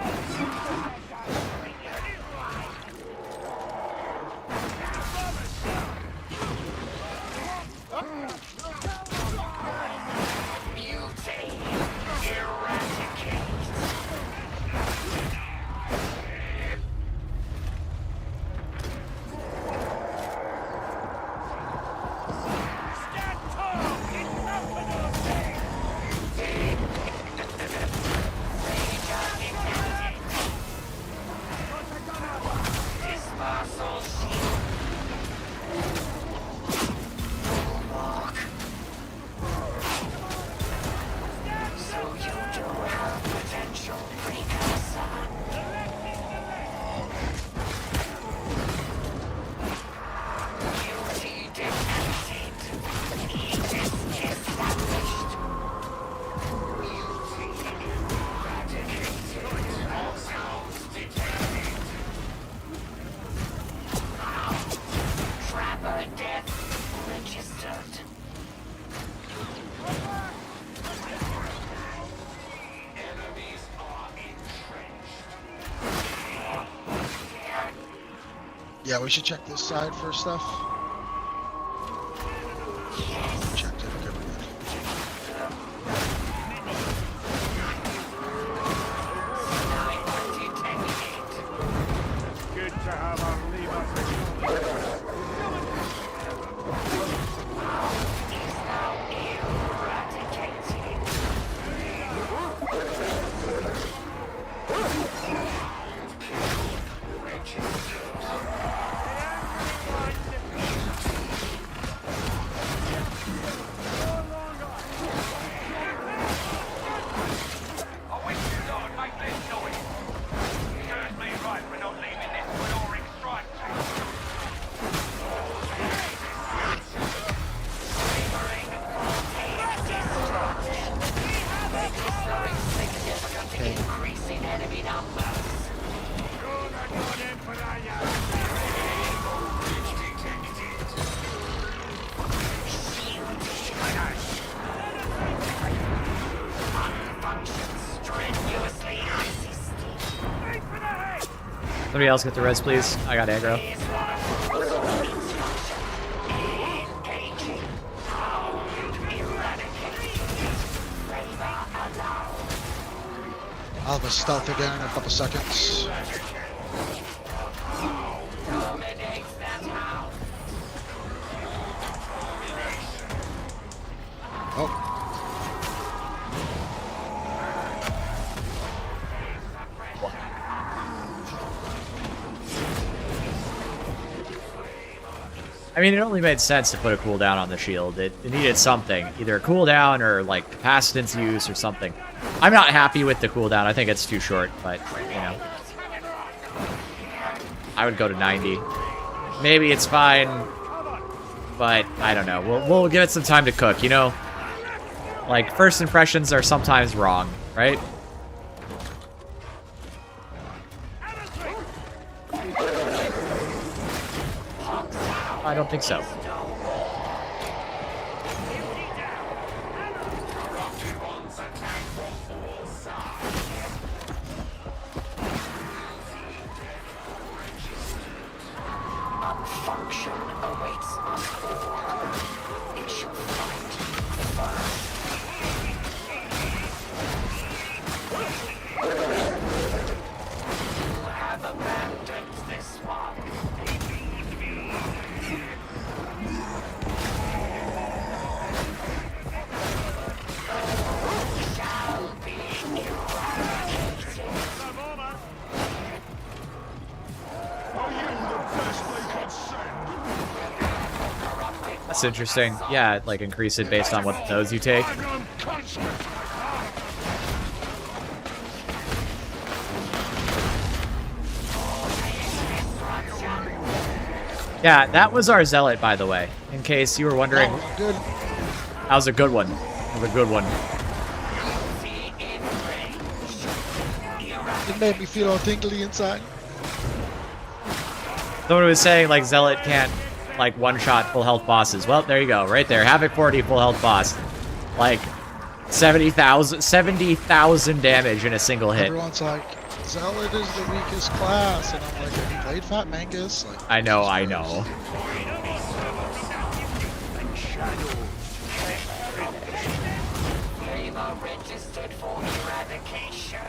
Yeah, we should check this side for stuff. Checked it. Okay, we're good. Good to have our lever. I wish you lot would make less noise. Serves me right for not leaving this to an Auric strike team. Okay. Somebody else get the res, please. I got aggro. I'll have a stealth again in a couple seconds. Oh. I mean, it only made sense to put a cooldown on the shield. It needed something, either a cooldown or like capacitance use or something. I'm not happy with the cooldown. I think it's too short, but you know, I would go to 90. Maybe it's fine, but I don't know. We'll give it some time to cook. You know, like first impressions are sometimes wrong, right? I don't think so. That's interesting. Yeah, like increase it based on what nodes you take. Yeah, that was our Zealot, by the way, in case you were wondering. Oh, good. That was a good one. That was a good one. It made me feel all tingly inside. Someone was saying, like, Zealot can't, like, one-shot full health bosses. Well, there you go. Right there. Havoc 40 full health boss. Like, 70,000 damage in a single hit. Everyone's like, Zealot is the weakest class. And I'm like, have you played Fat Mangus? Like, I know, I know. Registered for eradication.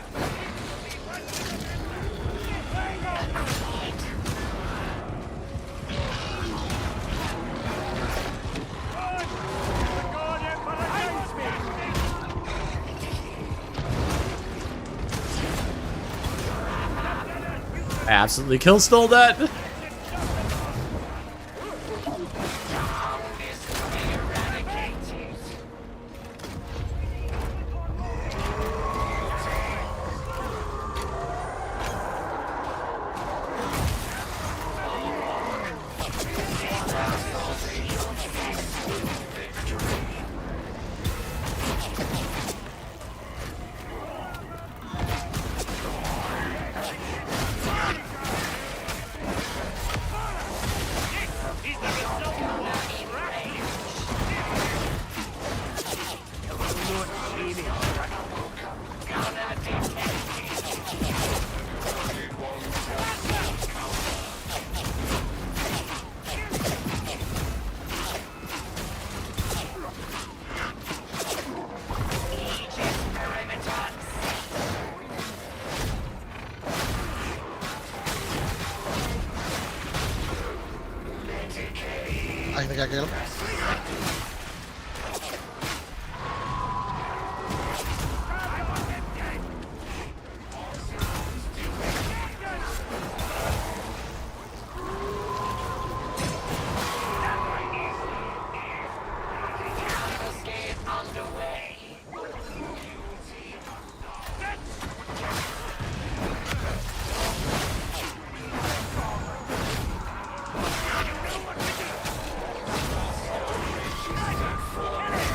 I absolutely kill stole that. think I get him.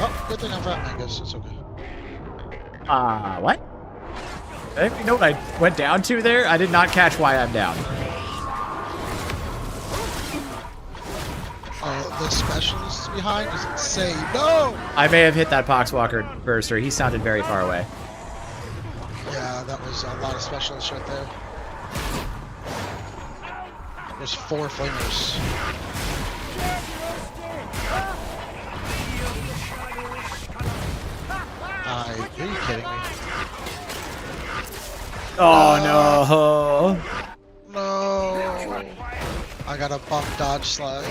Oh, good thing I'm fat, I guess it's okay. What? You know what I went down to there? I did not catch why I'm down. The specialist behind is insane. No! I may have hit that Poxwalker burster. He sounded very far away. Yeah, that was a lot of specialists right there. There's 4 flamers. Are you kidding me? Oh no! No! I got a bump dodge slide.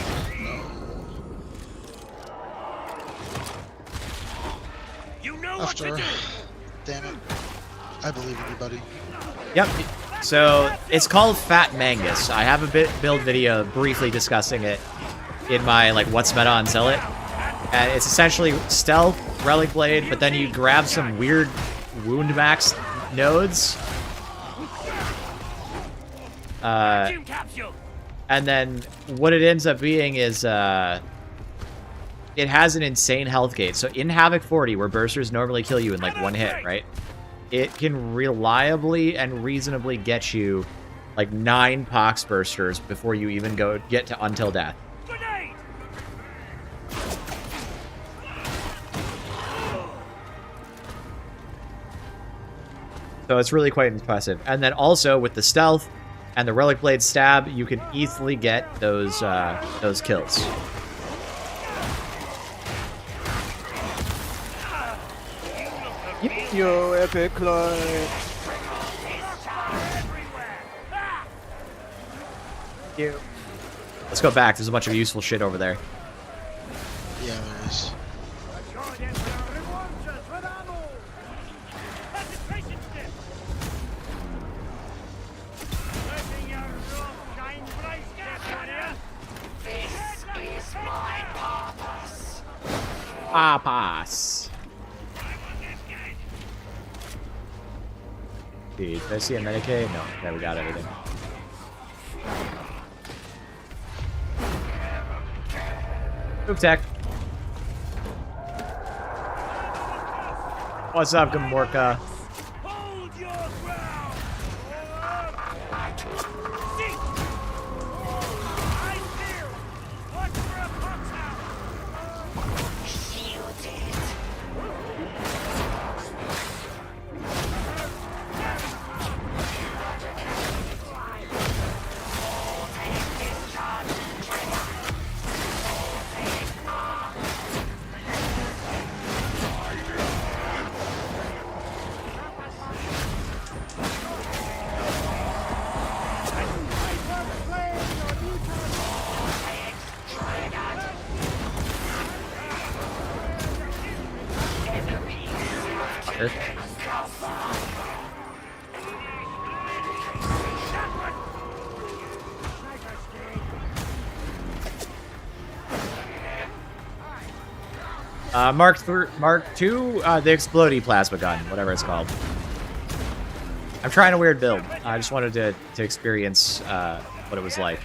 No. After, damn it. I believe in you, buddy. Yep. So it's called Fat Mangus. I have a build video briefly discussing it in my what's meta on Zealot. And it's essentially stealth, relic blade, but then you grab some weird wound max nodes. And then what it ends up being is it has an insane health gauge. So in Havoc 40, where bursters normally kill you in 1 hit, right? It can reliably and reasonably get you 9 pox bursters before you even get to Until Death. So it's really quite impressive. And then also with the stealth and the relic blade stab, you can easily get those kills. Yo, epic climb. Let's go back. There's a bunch of useful shit over there. Yeah, there is. Papas. Did I see a Medicaid? No. Okay, we got everything. Move tech. What's up, Gamorka? Mark II, the Explodey Plasma Gun, whatever it's called. I'm trying a weird build. I just wanted to experience what it was like.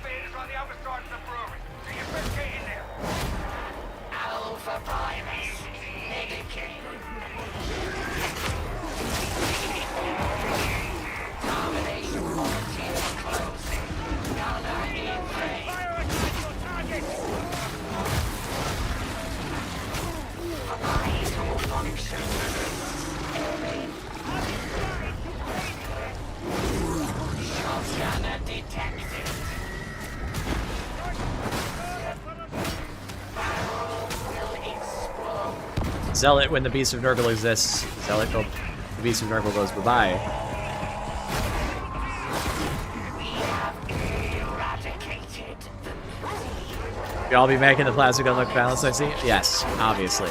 Zealot, when the Beast of Nurgle exists. Zealot, oh, the Beast of Nurgle goes bye-bye. Y'all be making the plasma gun look balanced, I see? Yes, obviously.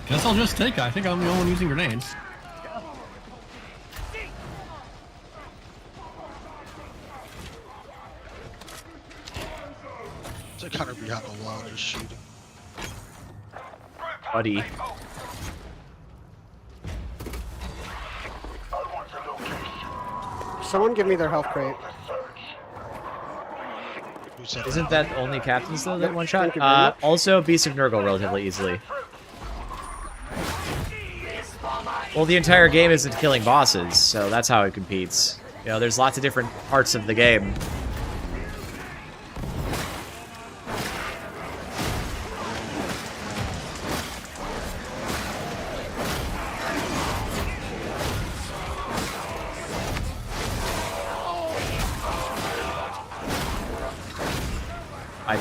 Guess I'll just take it. I think I'm the only one using grenades. So kind of behind the wall, just shoot him. Buddy. Someone give me their health crate. Isn't that only captains though that one shot? Thank you very much. Also Beast of Nurgle relatively easily. Well, the entire game isn't killing bosses, so that's how it competes. You know, there's lots of different parts of the game.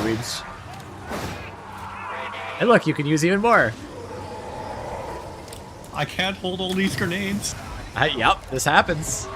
Weeds. And look, you can use even more. I can't hold all these grenades. Yep, this happens.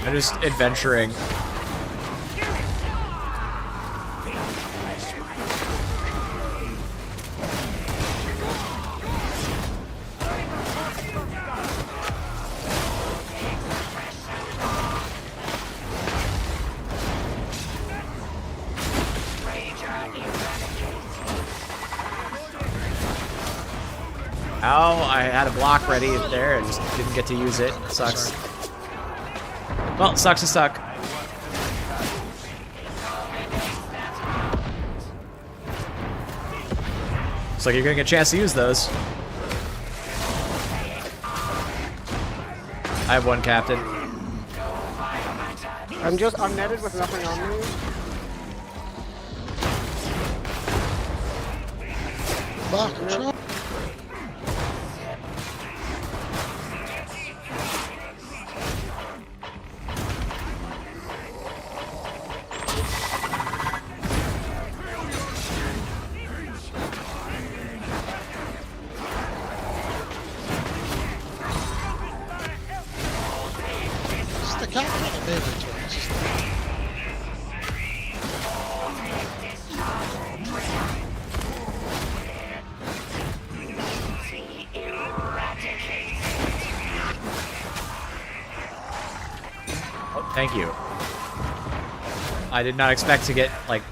I'm just adventuring. Ow, I had a block ready there and just didn't get to use it. Sucks. Well, sucks to suck. Looks like you're gonna get a chance to use those. I have one captain. I'm netted with nothing on me. Fuck, I'm trying. Thank you. I did not expect to get, like,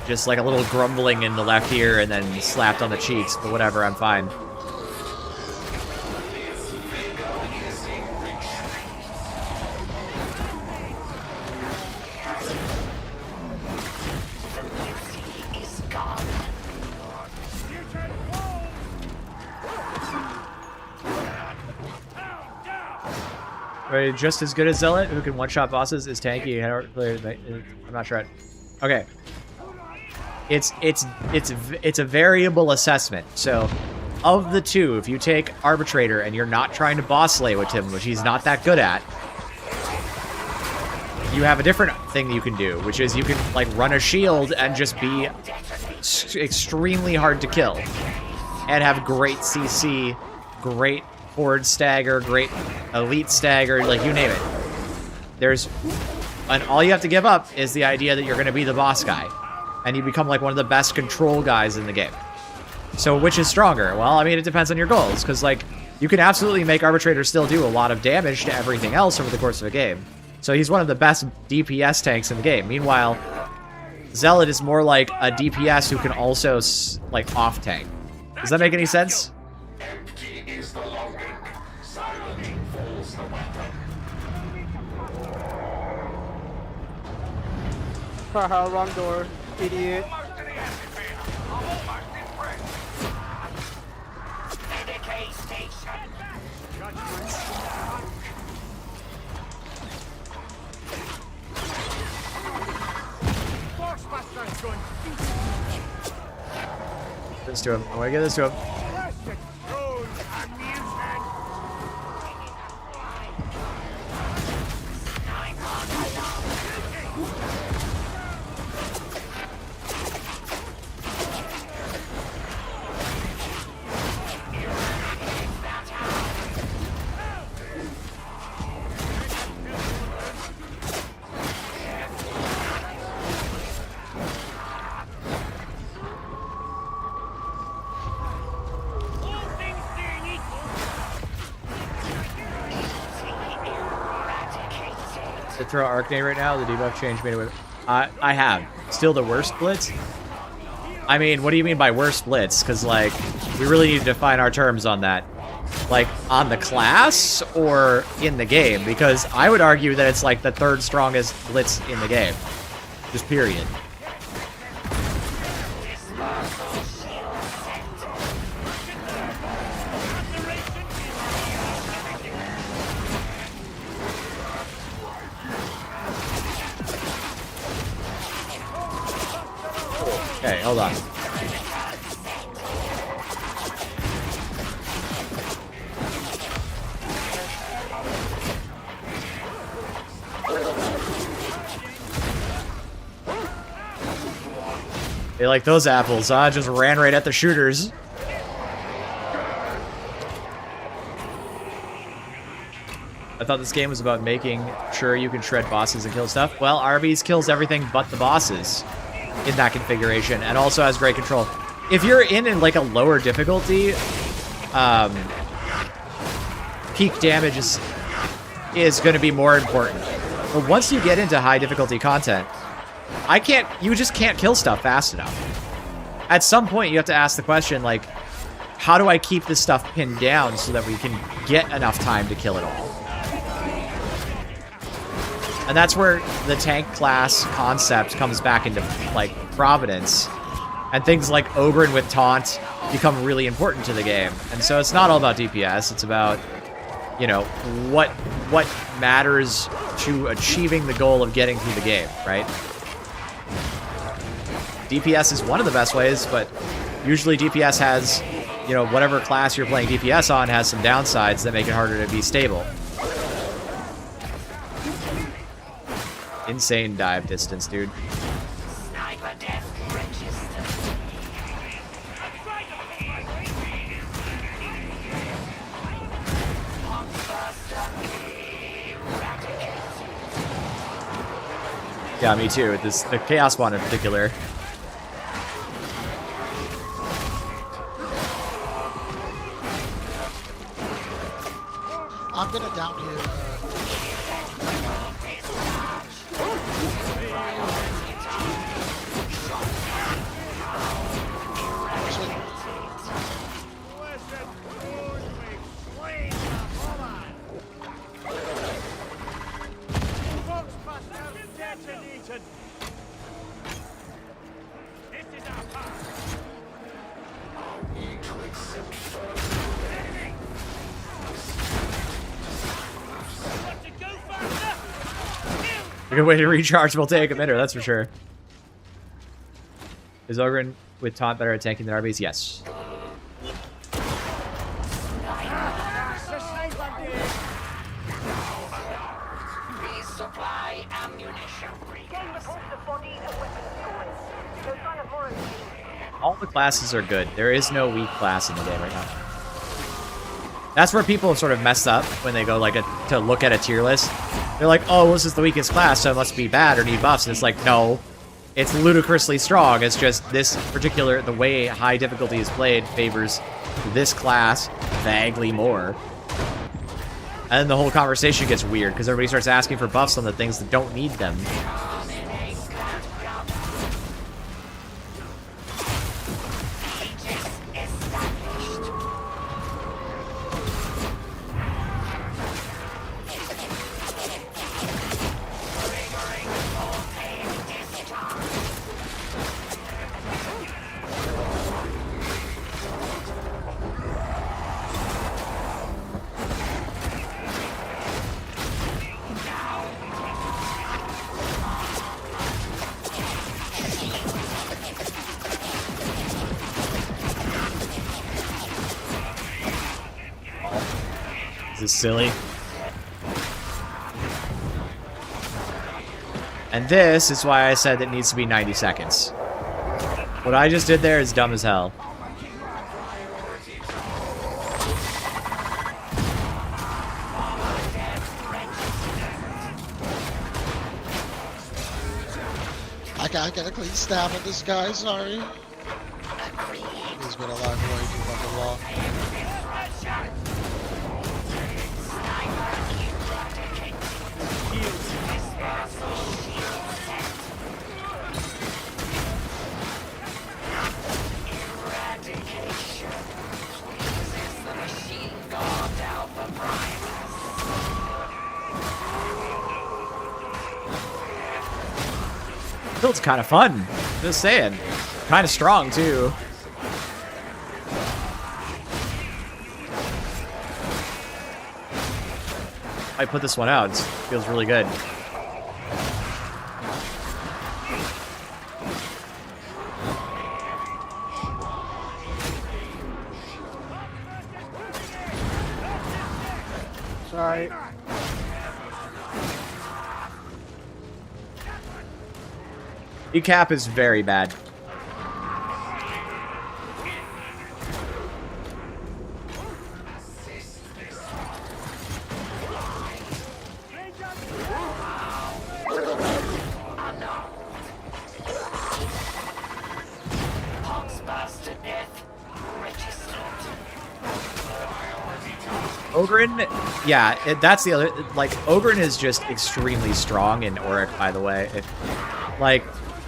just like a little grumbling in the left ear and then slapped on the cheeks, but whatever, I'm fine. Right, just as good as Zealot, who can one-shot bosses, is tanky. I'm not sure. Okay. it's a variable assessment. So, of the two, if you take Arbitrator and you're not trying to boss slay with him, which he's not that good at, you have a different thing you can do, which is you can like run a shield and just be extremely hard to kill, and have great CC, great horde stagger, great elite stagger, like you name it. And all you have to give up is the idea that you're going to be the boss guy, and you become like one of the best control guys in the game. So which is stronger? Well, I mean, it depends on your goals, because like you can absolutely make Arbitrator still do a lot of damage to everything else over the course of a game. So he's one of the best DPS tanks in the game. Meanwhile, Zealot is more like a DPS who can also like off tank. Does that make any sense? Haha, wrong door, idiot. This to him. I want to get this to him. To throw Arcane right now, the debuff changed me to I have. Still the worst blitz? I mean, what do you mean by worst blitz? Because, like, we really need to define our terms on that. Like, on the class or in the game? Because I would argue that it's, like, the third strongest blitz in the game. Just period. Okay, hold on. They like those apples, huh? Just ran right at the shooters. I thought this game was about making sure you can shred bosses and kill stuff. Well, Arby's kills everything but the bosses in that configuration, and also has great control. If you're in like a lower difficulty, peak damage is going to be more important. But once you get into high difficulty content, you just can't kill stuff fast enough. At some point, you have to ask the question, like, how do I keep this stuff pinned down so that we can get enough time to kill it all? And that's where the tank class concept comes back into, like, providence. And things like Ogren with Taunt become really important to the game. And so it's not all about DPS, it's about, you know, what matters to achieving the goal of getting through the game, right? DPS is one of the best ways, but usually DPS has, you know, whatever class you're playing DPS on has some downsides that make it harder to be stable. Insane dive distance, dude. Yeah, me too. The Chaos Spawn in particular. I'm gonna down here. A good way to recharge will take a minute, that's for sure. Is Ogren with taunt better at tanking than RBs? Yes. Resupply ammunition. Gain the boost of body and weapon scores. No sign of more. All the classes are good. There is no weak class in the game right now. That's where people sort of mess up when they go like to look at a tier list. They're like, oh, this is the weakest class, so it must be bad or need buffs. And it's like, no, it's ludicrously strong. It's just this particular, the way high difficulty is played favors this class vaguely more. And then the whole conversation gets weird because everybody starts asking for buffs on the things that don't need them. This is silly. And this is why I said it needs to be 90 seconds. What I just did there is dumb as hell. I can't get a clean stab at this guy, sorry. He's been alive way too fucking long. Build's kind of fun. Just saying. Kind of strong, too. I put this one out. It feels really good. Sorry. Decap is very bad. Ogren, yeah, that's the other, like, Ogren is just extremely strong in Auric, by the way. Like,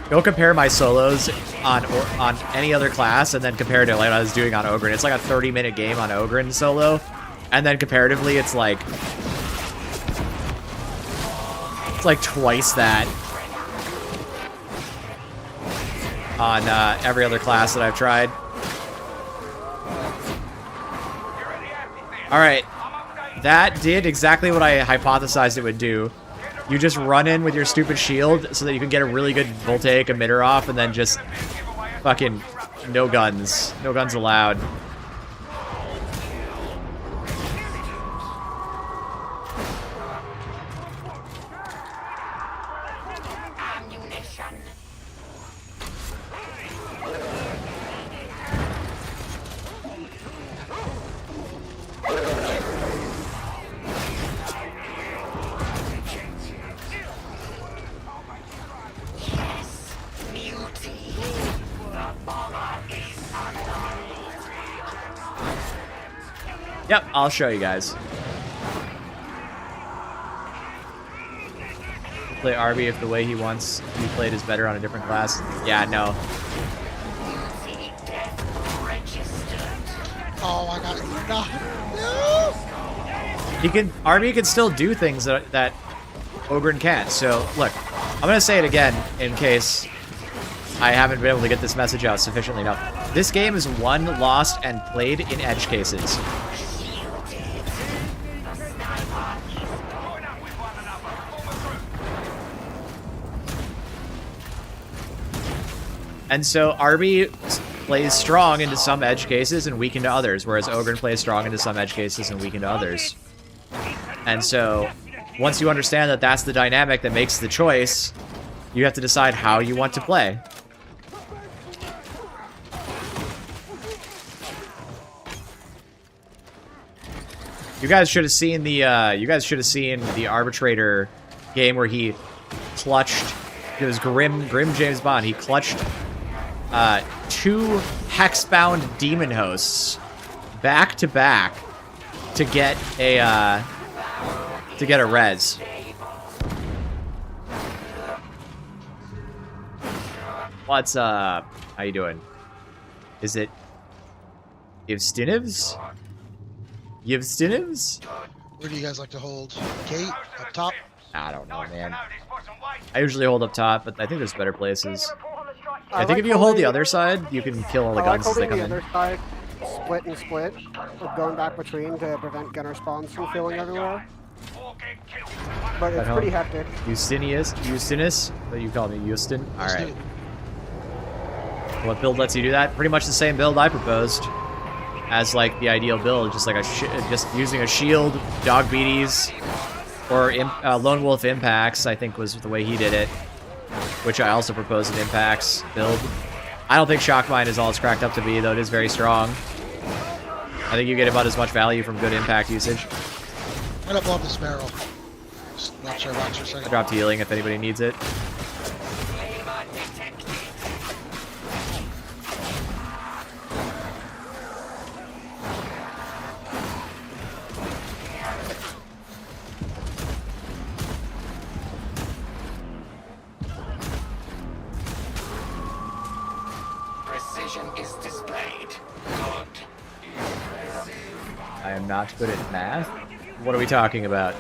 go compare my solos on any other class and then compare it to like what I was doing on Ogren. It's like a 30-minute game on Ogren solo, and then comparatively it's like twice that on every other class that I've tried. Alright, that did exactly what I hypothesized it would do. You just run in with your stupid shield so that you can get a really good voltaic emitter off and then just fucking no guns. No guns allowed. Yep, I'll show you guys. Play RB if the way he wants to be played is better on a different class. Yeah, no. Oh my god, no! He can, RB can still do things that Ogren can't. So, look, I'm gonna say it again in case I haven't been able to get this message out sufficiently enough. This game is won, lost, and played in edge cases. And so Arby plays strong into some edge cases and weak into others, whereas Ogren plays strong into some edge cases and weak into others. And so once you understand that that's the dynamic that makes the choice, you have to decide how you want to play. You guys should have seen the Arbitrator game where he clutched. It was Grim James Bond. He clutched 2 hexbound demon hosts back to back to get a res. What's up? How you doing? Is it Yevstinivs? Yevstinivs? Where do you guys like to hold? Gate? Up top? I don't know, man. I usually hold up top, but I think there's better places. I think if you hold the other side, you can kill all the guns as they come in. Other side, split and split, or going back between to prevent gunner spawns from filling everywhere. But it's pretty hectic. Justinus? What you call me, Justin? Alright. What build lets you do that? Pretty much the same build I proposed as like the ideal build, just like just using a shield, dog beaties, or lone wolf impacts. I think was the way he did it, which I also proposed an impacts build. I don't think Shockmind is all it's cracked up to be, though it is very strong. I think you get about as much value from good impact usage. I'm gonna blow up this barrel. Just not sure about your second. I dropped healing if anybody needs it. Is displayed. Good. I am not good at math. What are we talking about?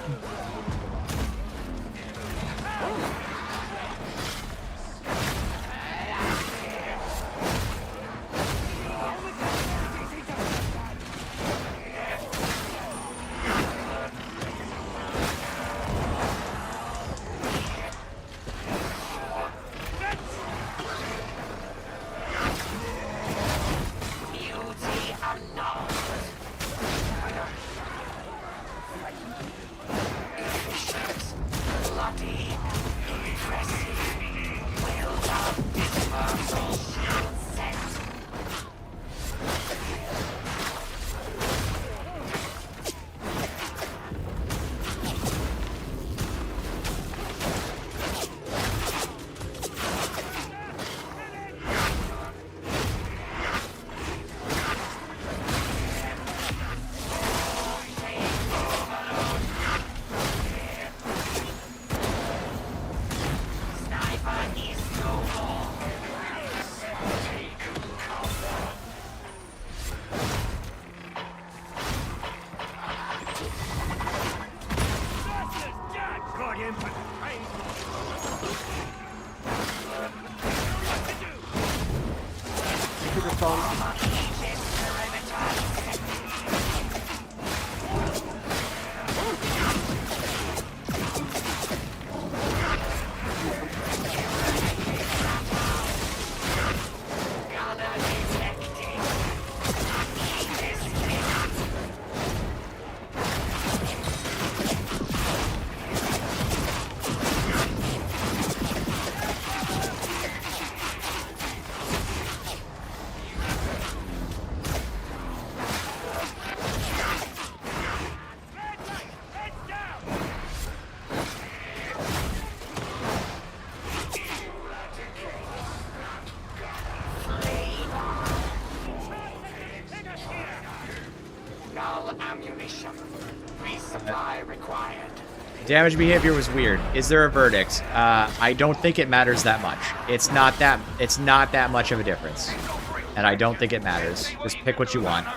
Damage behavior was weird. Is there a verdict? I don't think it matters that much. It's not that much of a difference. And I don't think it matters. Just pick what you want.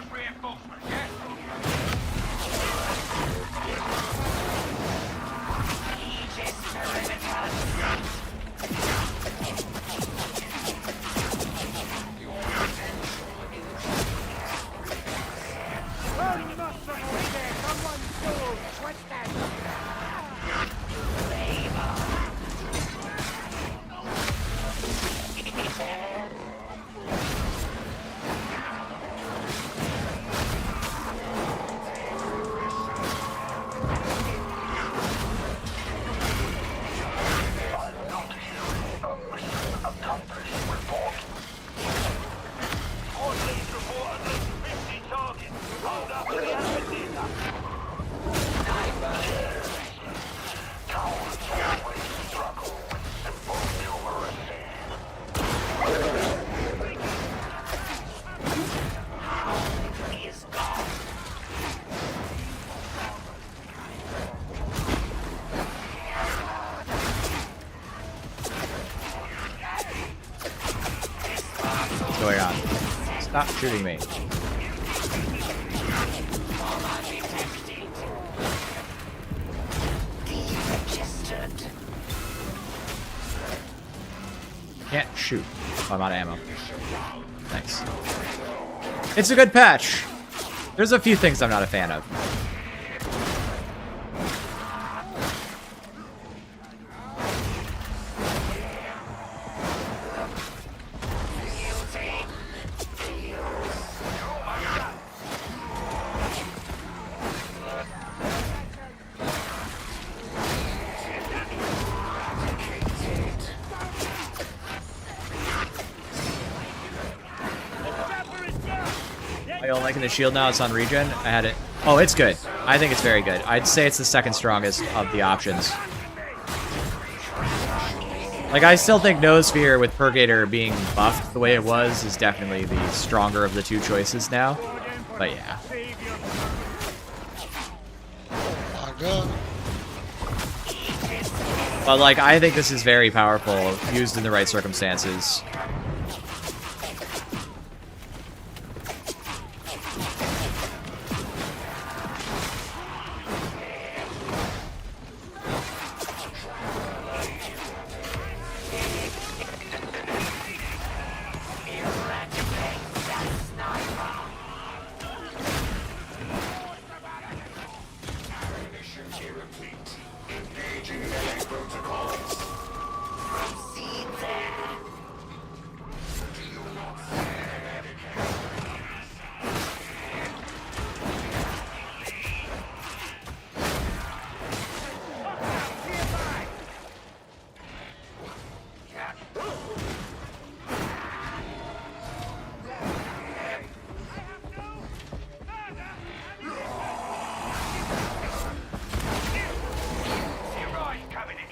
Stop shooting me. Can't shoot. Oh, I'm out of ammo. Nice. It's a good patch. There's a few things I'm not a fan of. I don't like the shield now. It's on regen. I had it. Oh, it's good. I think it's very good. I'd say it's the second strongest of the options. Like, I still think Noosphere with Purgator being buffed the way it was is definitely the stronger of the two choices now. But yeah. But like, I think this is very powerful used in the right circumstances.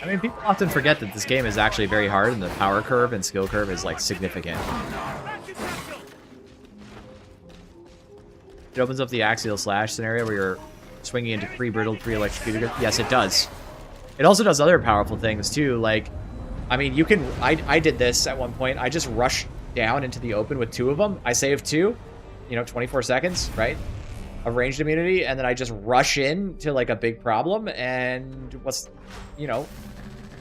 I mean, people often forget that this game is actually very hard and the power curve and skill curve is, like, significant. It opens up the axial slash scenario where you're swinging into pre-brittled, pre-electrocuted. Yes, it does. It also does other powerful things, too. Like, I mean, you can... I did this at one point. I just rushed down into the open with 2 of them. I saved 2, you know, 24 seconds, right? Of ranged immunity, and then I just rush in to, like, a big problem, and what's, you know...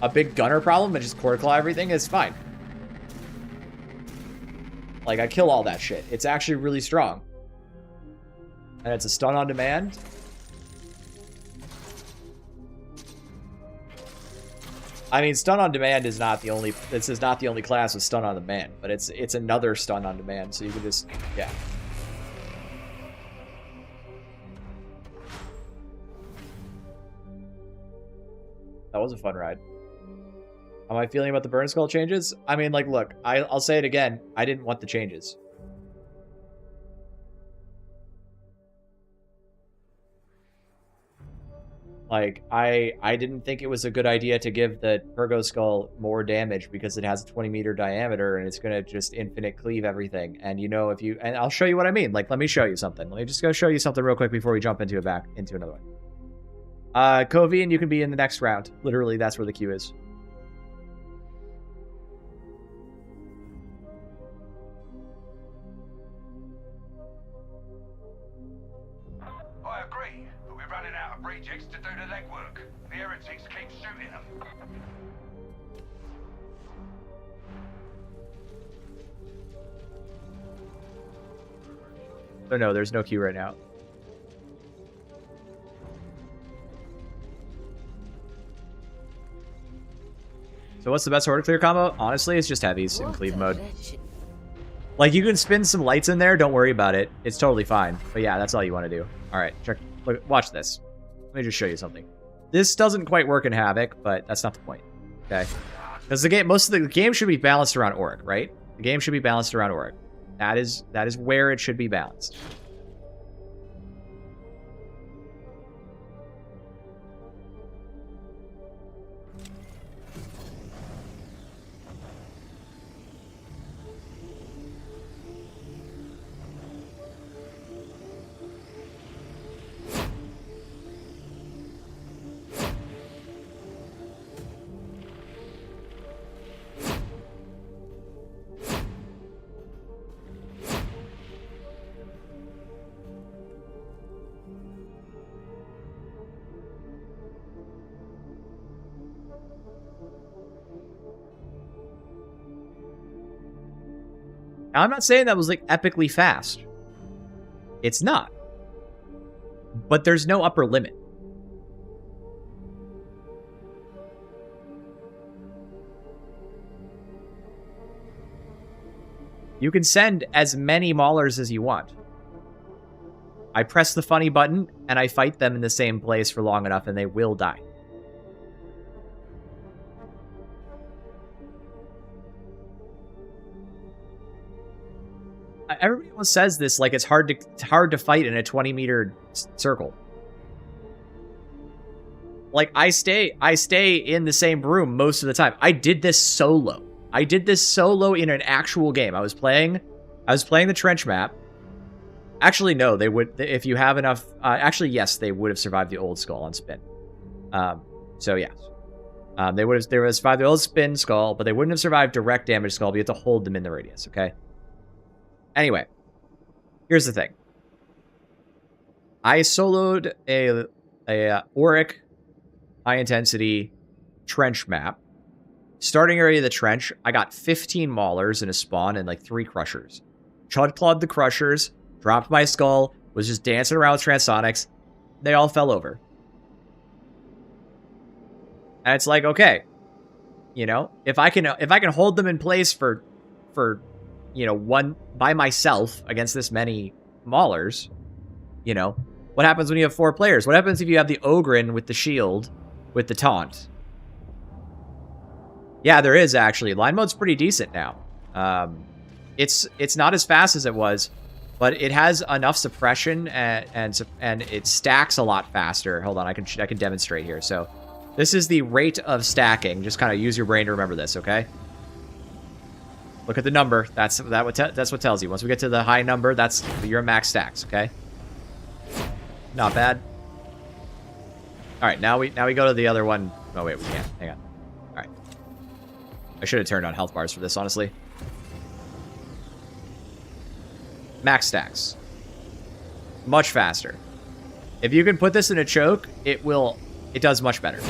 a big gunner problem and just core claw everything is fine. Like, I kill all that shit. It's actually really strong. And it's a stun on demand. I mean, stun on demand is not the only... This is not the only class with stun on demand, but it's another stun on demand, so you can just... Yeah. That was a fun ride. How am I feeling about the Burn Skull changes? I mean, like, look, I'll say it again. I didn't want the changes. Like, I didn't think it was a good idea to give the Purgo Skull more damage because it has a 20-meter diameter and it's going to just infinite cleave everything. And, you know, if you... And I'll show you what I mean. Like, let me show you something. Let me just go show you something real quick before we jump into another one. Kovian, you can be in the next round. Literally, that's where the queue is. I agree, but we're running out of rejects to do the legwork. The heretics keep shooting them. Oh no, there's no queue right now. So what's the best Horde clear combo? Honestly, it's just heavies in cleave mode. Like, you can spin some lights in there, don't worry about it. It's totally fine. But yeah, that's all you want to do. Alright, look, watch this. Let me just show you something. This doesn't quite work in Havoc, but that's not the point. Okay? Because most of the game should be balanced around Auric, right? The game should be balanced around Auric. That is where it should be balanced. Now, I'm not saying that was like epically fast. It's not. But there's no upper limit. You can send as many maulers as you want. I press the funny button, and I fight them in the same place for long enough, and they will die. Everybody else says this like it's hard to fight in a 20-meter circle. Like, I stay in the same room most of the time. I did this solo. I did this solo in an actual game. I was playing the trench map. Actually, no, they would, if you have enough, actually, yes, they would have survived the old skull on spin. So yes. They would have survived the old spin skull, but they wouldn't have survived direct damage skull, but you have to hold them in the radius, okay? Anyway, here's the thing. I soloed a Auric high intensity trench map. Starting area of the trench, I got 15 maulers in a spawn and like 3 crushers. Chud clawed the crushers, dropped my skull, was just dancing around with transonics. They all fell over. And it's like, okay, you know, if I can hold them in place for you know, one by myself against this many maulers, you know, what happens when you have 4 players? What happens if you have the Ogren with the shield with the taunt? Yeah, there is actually. Line mode's pretty decent now. It's not as fast as it was, but it has enough suppression and it stacks a lot faster. Hold on, I can demonstrate here. So this is the rate of stacking. Just kind of use your brain to remember this, okay? Look at the number. That's what tells you. Once we get to the high number, that's your max stacks, okay? Not bad. All right, now we go to the other one. Oh wait, we can't. Hang on. All right. I should have turned on health bars for this, honestly. Max stacks. Much faster. If you can put this in a choke, it does much better.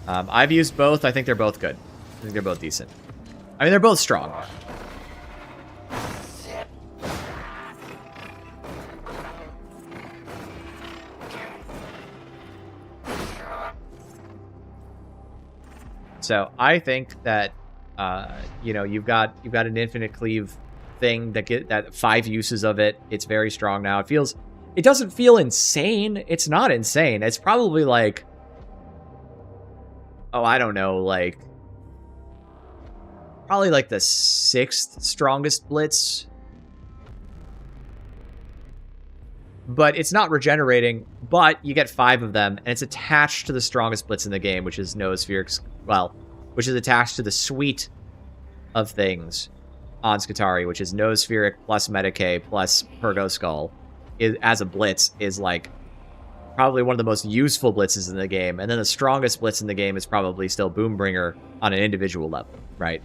I've used both. I think they're both good. I think they're both decent. I mean, they're both strong. So I think that you know, you've got an infinite cleave thing that 5 uses of it. It's very strong now. It doesn't feel insane. It's not insane. It's probably like, oh, I don't know, like probably like the 6th strongest blitz. But it's not regenerating, but you get 5 of them, and it's attached to the strongest blitz in the game, which is Noospheric, well, which is attached to the suite of things on Skitarii, which is Noospheric plus Medicae plus Purgo Skull, as a blitz, is like probably one of the most useful blitzes in the game. And then the strongest blitz in the game is probably still Boombringer on an individual level, right?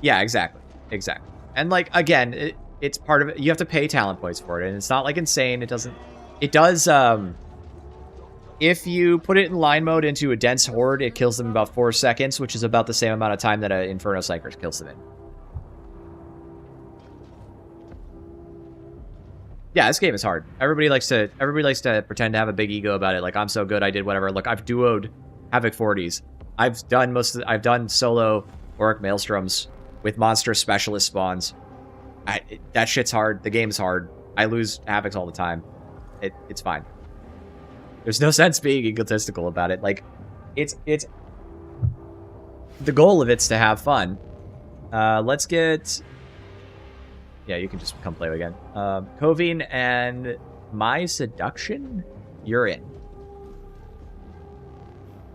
Yeah, exactly. And like, again, it's part of it. You have to pay talent points for it, and it's not like insane. It does, if you put it in line mode into a dense horde, it kills them in about 4 seconds, which is about the same amount of time that an Inferno Psyker kills them in. Yeah, this game is hard. Everybody likes to pretend to have a big ego about it. Like, I'm so good, I did whatever. Look, I've duoed Havoc 40s. I've done solo Auric Maelstroms with monster specialist spawns. That shit's hard. The game's hard. I lose Havocs all the time. It's fine. There's no sense being egotistical about it. Like, it's the goal of it's to have fun. Let's get... Yeah, you can just come play again. Covine and My Seduction? You're in.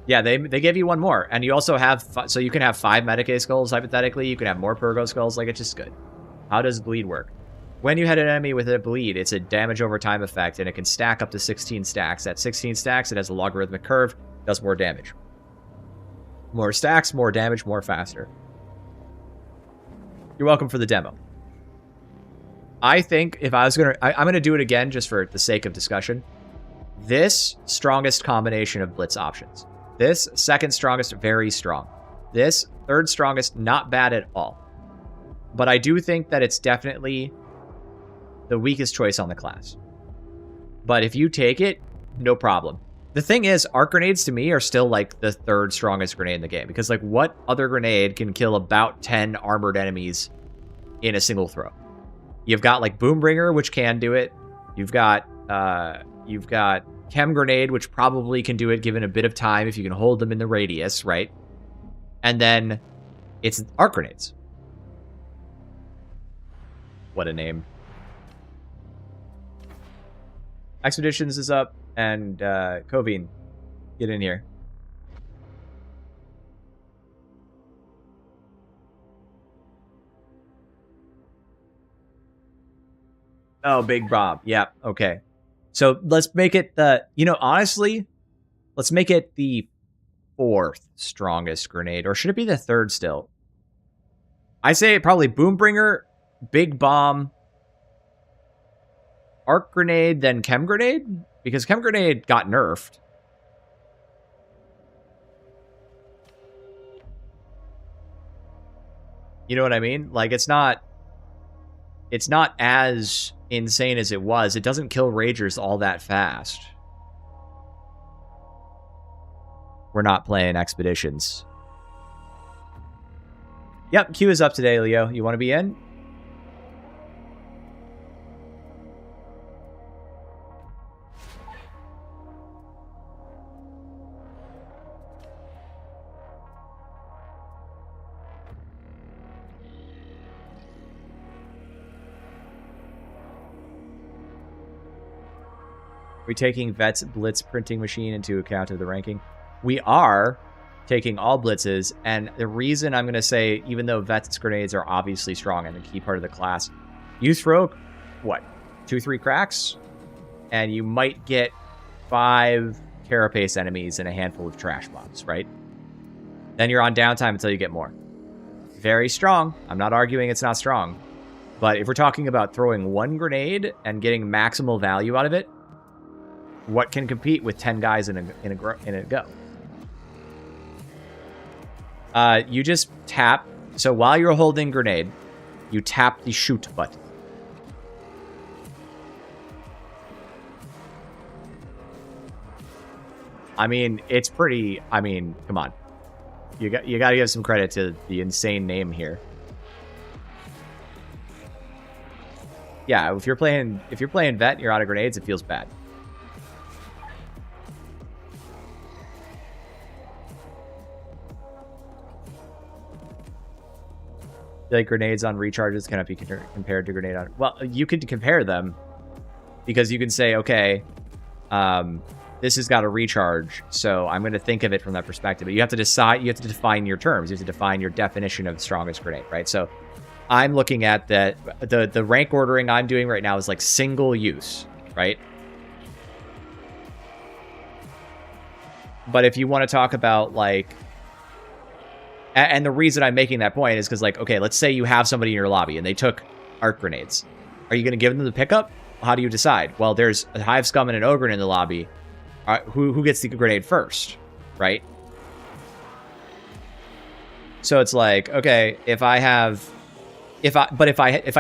Yeah, they give you 1 more. And you also have... So you can have 5 Medicae skulls, hypothetically. You can have more Purgo skulls. Like, it's just good. How does bleed work? When you hit an enemy with a bleed, it's a damage over time effect, and it can stack up to 16 stacks. At 16 stacks, it has a logarithmic curve, does more damage. More stacks, more damage, more faster. You're welcome for the demo. I think if I was going to... I'm going to do it again just for the sake of discussion. This, strongest combination of blitz options. This, second strongest, very strong. This, third strongest, not bad at all. But I do think that it's definitely the weakest choice on the class. But if you take it, no problem. The thing is, arc grenades to me are still like the third strongest grenade in the game. Because like what other grenade can kill about 10 armored enemies in a single throw? You've got like Boombringer, which can do it. You've got Chem Grenade, which probably can do it given a bit of time if you can hold them in the radius, right? And then it's arc grenades. What a name. Expeditions is up, and Covine, get in here. Oh, Big Bob. Yeah, okay. So let's make it the, honestly, let's make it the fourth strongest grenade. Or should it be the third still? I say probably Boombringer, Big Bomb, Arc Grenade, then Chem Grenade? Because Chem Grenade got nerfed. You know what I mean? Like, it's not as insane as it was. It doesn't kill Ragers all that fast. We're not playing Expeditions. Yep, Q is up today, Leo. You want to be in? We're taking Vet's Blitz printing machine into account of the ranking. We are taking all blitzes, and the reason I'm going to say, even though Vet's grenades are obviously strong and a key part of the class, you throw, what, 2-3 cracks, and you might get 5 carapace enemies and a handful of trash mobs, right? Then you're on downtime until you get more. Very strong. I'm not arguing it's not strong. But if we're talking about throwing one grenade and getting maximal value out of it, what can compete with 10 guys in a go? You just tap. So while you're holding grenade, you tap the shoot button. I mean, it's pretty. I mean, come on. You got to give some credit to the insane name here. Yeah, if you're playing Vet and you're out of grenades, it feels bad. Like grenades on recharges cannot be compared to grenade on... Well, you could compare them because you can say, okay, this has got a recharge, so I'm going to think of it from that perspective. But you have to decide, you have to define your terms. You have to define your definition of strongest grenade, right? So I'm looking at the rank ordering I'm doing right now is like single use, right? But if you want to talk about like... And the reason I'm making that point is because, like, okay, let's say you have somebody in your lobby and they took arc grenades. Are you going to give them the pickup? How do you decide? Well, there's a Hive Scum and an Ogre in the lobby. Who gets the grenade first, right? So it's like, okay, if I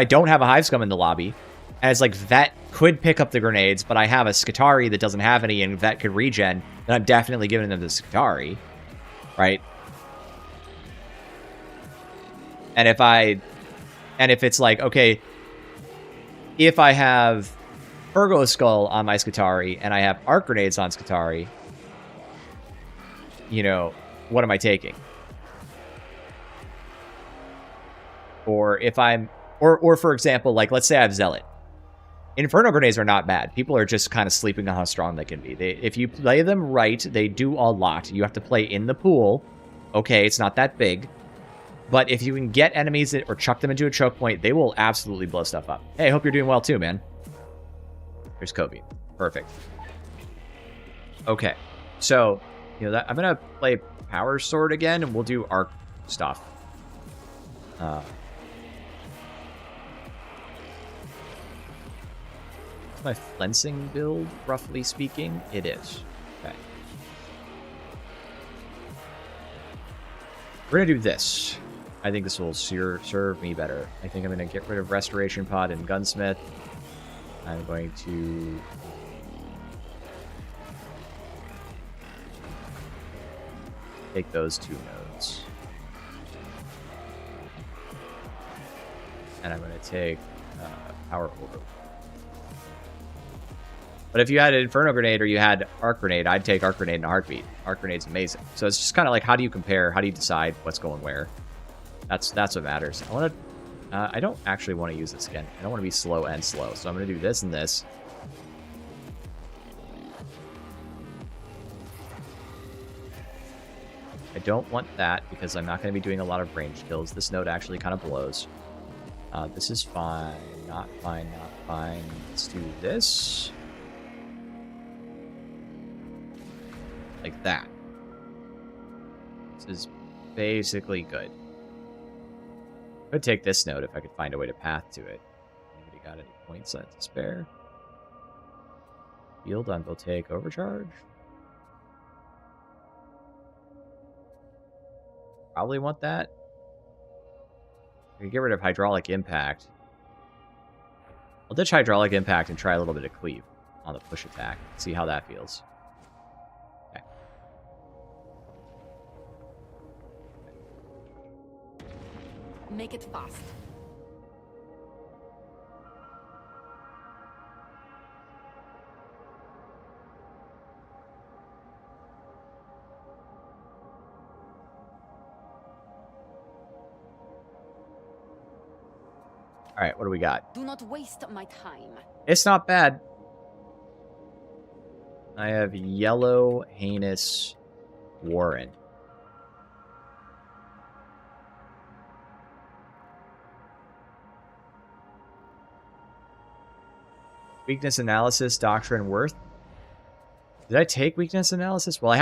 don't have a Hive Scum in the lobby, and it's like Vet could pick up the grenades, but I have a Skitarii that doesn't have any, and Vet could regen, then I'm definitely giving them the Skitarii, right? And if it's like, okay, if I have Ergo Skull on my Skitarii and I have arc grenades on Skitarii, what am I taking? Or if I'm, or for example, like, let's say I have Zealot. Inferno grenades are not bad. People are just kind of sleeping on how strong they can be. If you play them right, they do a lot. You have to play in the pool. Okay, it's not that big. But if you can get enemies or chuck them into a choke point, they will absolutely blow stuff up. Hey, I hope you're doing well too, man. There's Kobe. Perfect. Okay. So, I'm going to play Power Sword again, and we'll do arc stuff. My flensing build, roughly speaking, it is. Okay. We're gonna do this. I think this will serve me better. I think I'm gonna get rid of Restoration Pod and Gunsmith. I'm going to take those 2 nodes. And I'm going to take Power Orb. But if you had an Inferno Grenade or you had Arc Grenade, I'd take Arc Grenade in a heartbeat. Arc Grenade's amazing. So it's just kind of like, how do you compare? How do you decide what's going where? That's what matters. I don't actually want to use this again. I don't want to be slow and slow. So I'm going to do this and this. I don't want that because I'm not going to be doing a lot of range kills. This node actually kind of blows. This is fine. Not fine, not fine. Let's do this. Like that. This is basically good. I could take this node if I could find a way to path to it. Anybody got any points to spare? Yield on Voltaic Overcharge? Probably want that. I can get rid of Hydraulic Impact. I'll ditch Hydraulic Impact and try a little bit of Cleave on the push attack. See how that feels. Okay. Make it fast. All right, what do we got? Do not waste my time. It's not bad. I have Yellow Heinous Warren. Weakness Analysis, Doctrine Worth. Did I take Weakness Analysis? Well, I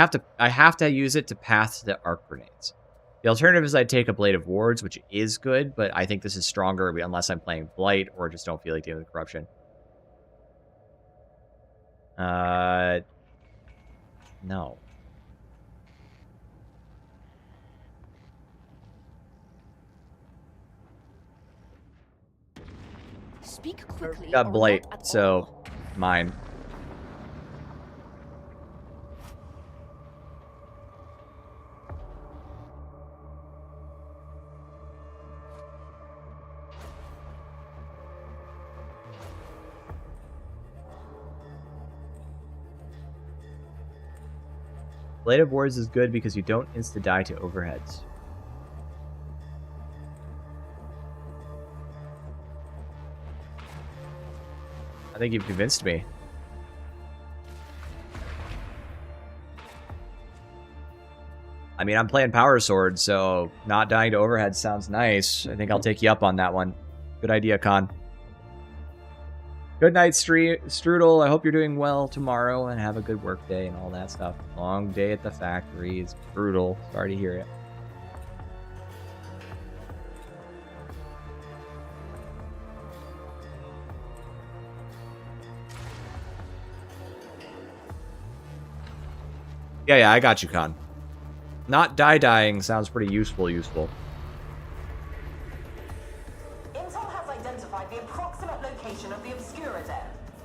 have to use it to path the Arc Grenades. The alternative is I'd take a Blade of Wards, which is good, but I think this is stronger unless I'm playing Blight or just don't feel like dealing with Corruption. No. Speak quickly. Got Blight, so mine. Blade of Wards is good because you don't insta-die to overheads. I think you've convinced me. I mean, I'm playing Power Sword, so not dying to overhead sounds nice. I think I'll take you up on that one. Good idea, Con. Good night, Strudel. I hope you're doing well tomorrow and have a good work day and all that stuff. Long day at the factory. It's brutal. Sorry to hear it. Yeah, I got you, Con. Not dying sounds pretty useful. Intel has identified the approximate location of the Obscura Den,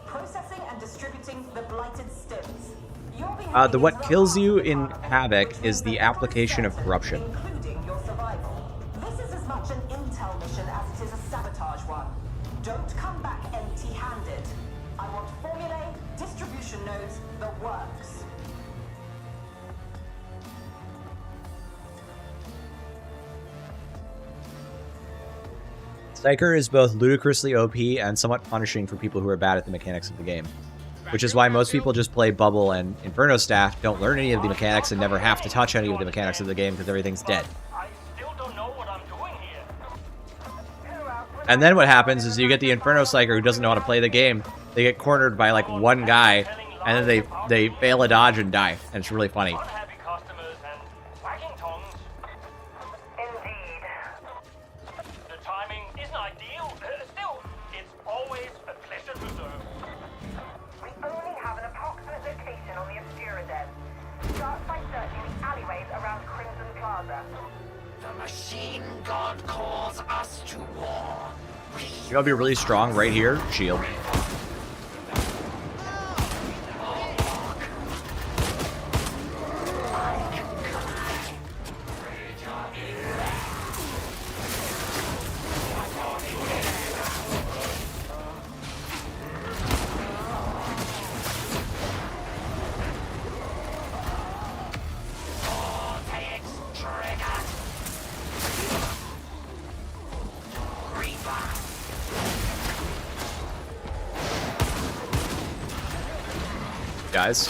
processing and distributing the blighted stims. What kills you in Havoc is the application of corruption. Including your survival. This is as much an intel mission as it is a sabotage one. Don't come back empty-handed. I want formulae, distribution nodes, the works. Psyker is both ludicrously OP and somewhat punishing for people who are bad at the mechanics of the game. Which is why most people just play Bubble and Inferno Staff, don't learn any of the mechanics, and never have to touch any of the mechanics of the game because everything's dead. And then what happens is you get the Inferno Psyker who doesn't know how to play the game. They get cornered by like one guy, and then they fail a dodge and die. And it's really funny. gotta be really strong right here. Shield. Guys.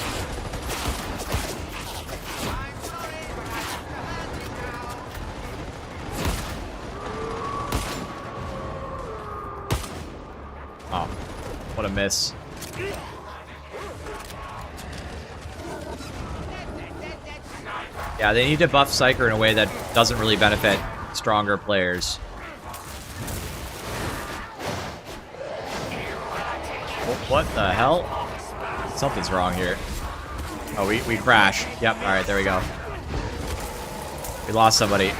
Oh, what a miss. Yeah, they need to buff Psyker in a way that doesn't really benefit stronger players. What the hell? Something's wrong here. Oh, we crash. Yep, alright, there we go. We lost somebody.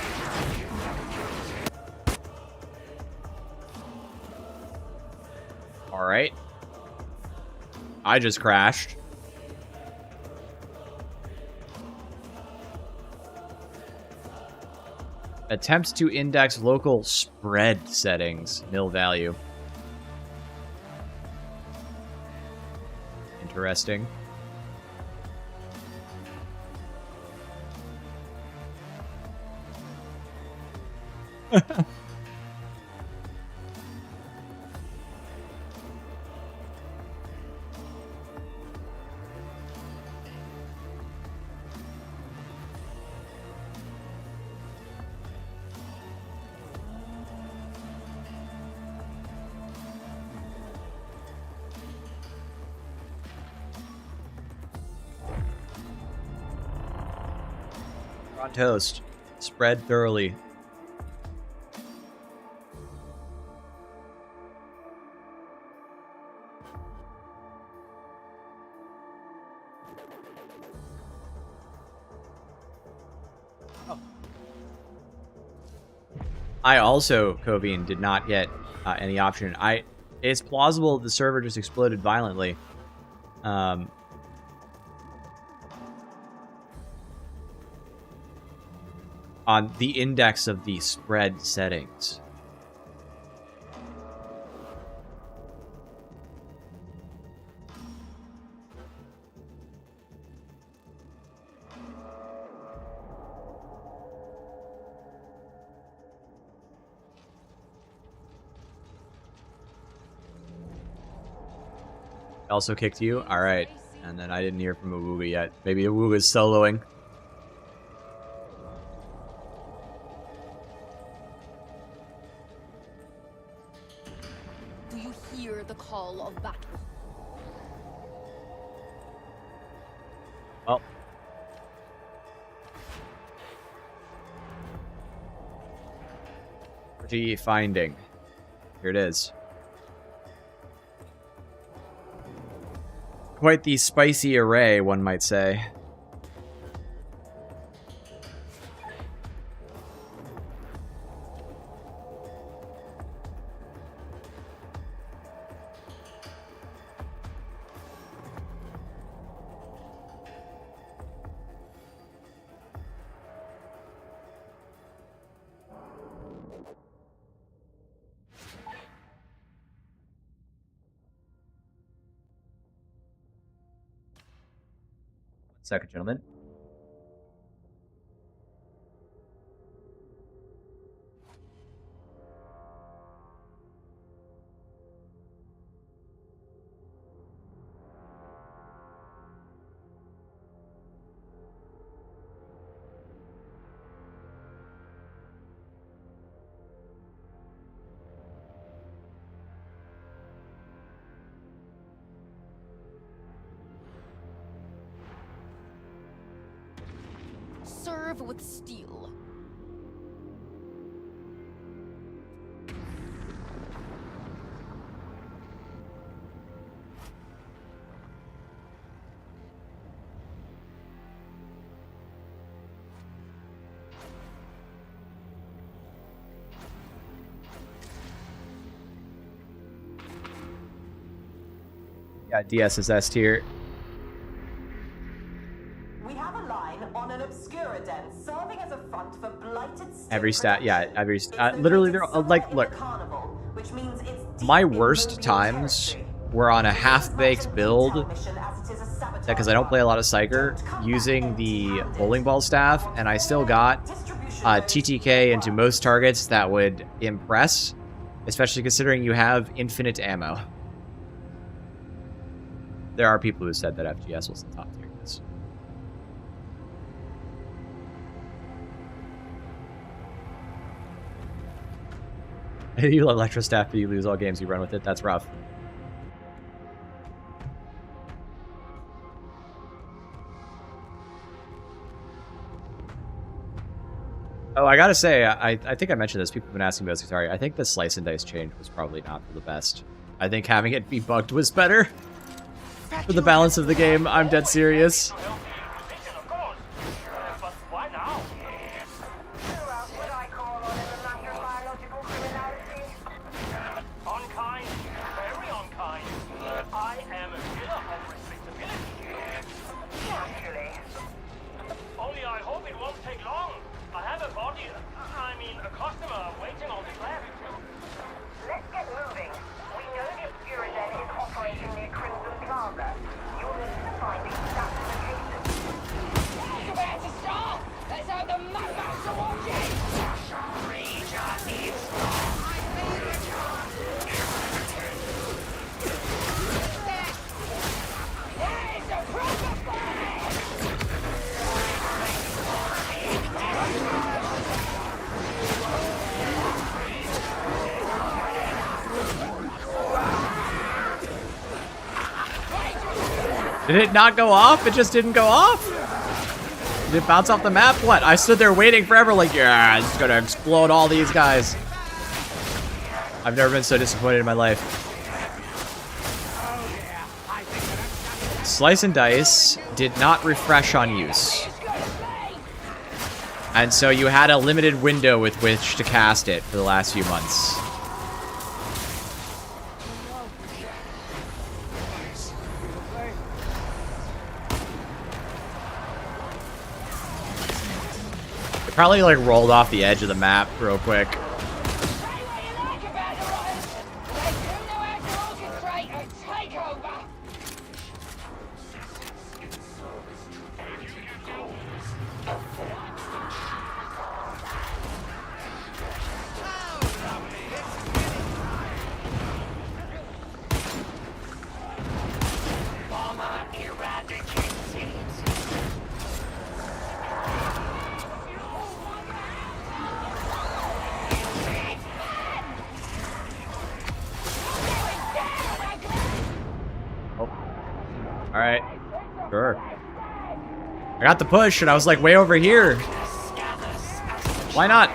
Alright. I just crashed. Attempts to index local spread settings. Nil value. Interesting. On toast. Spread thoroughly. Oh. I also, Covine, did not get any option. It's plausible the server just exploded violently. On the index of the spread settings. Also kicked you? Alright. And then I didn't hear from Awuga yet. Maybe Awuga's soloing. The call of battle. Oh. Pretty finding. Here it is. Quite the spicy array, one might say. Second, gentlemen. Serve with steel. Yeah, DS is S tier. We have a line on an obscura den serving as a front for blighted Every stat, yeah, every literally they're like, look, which means it's my worst times were on a half-baked build because I don't play a lot of Psyker using the bowling ball staff, and I still got TTK into most targets that would impress, especially considering you have infinite ammo. There are people who said that FGS was the top tier. You love Electro Staff, but you lose all games you run with it. That's rough. Oh, I gotta say, I think I mentioned this. People have been asking about Sorry, I think the slice and dice change was probably not for the best. I think having it be bugged was better. For the balance of the game, I'm dead serious. Did it not go off? It just didn't go off? Did it bounce off the map? What? I stood there waiting forever like, yeah, it's gonna explode all these guys. I've never been so disappointed in my life. Slice and Dice did not refresh on use. And so you had a limited window with which to cast it for the last few months. It probably like rolled off the edge of the map real quick. Alright. Sure. I got the push and I was like way over here. Why not?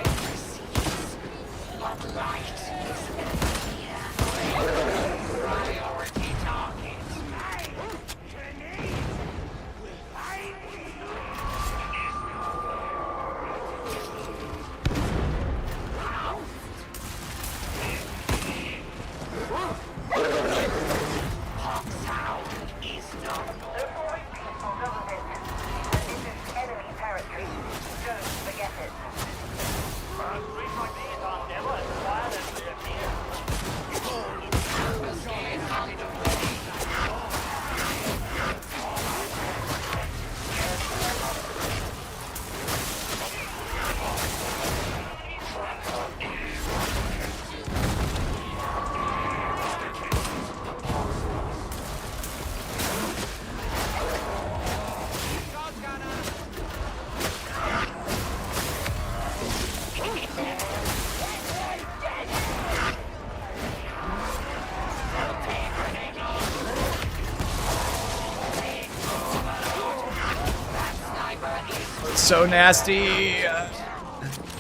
So nasty.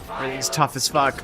Everything's tough as fuck.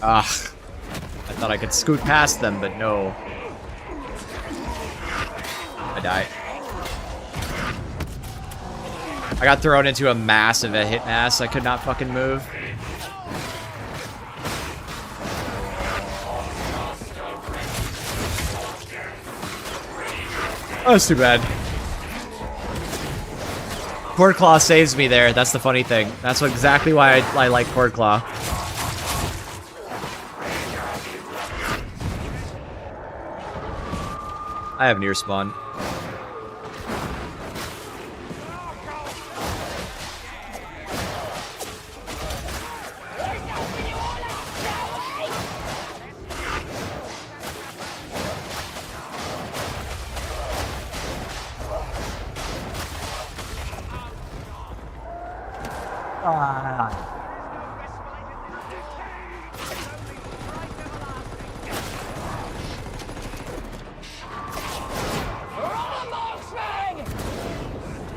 Ah, I thought I could scoot past them, but no. I died. I got thrown into a massive hit mass. I could not fucking move. Oh, that's too bad. Cord Claw saves me there. That's the funny thing. That's exactly why I like Cord Claw. I have near spawn.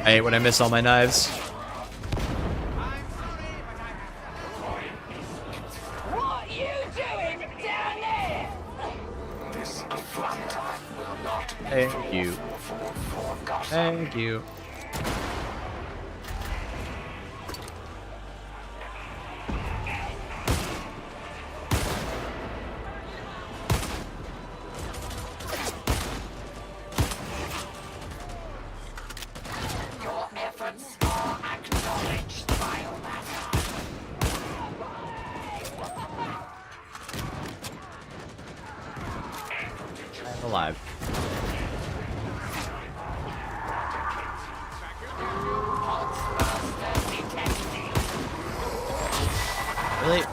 I hate when I miss all my knives. What you doing down there? This affront will not be Thank you. Thank you. Your efforts are acknowledged, biomatter. I'm alive. Really?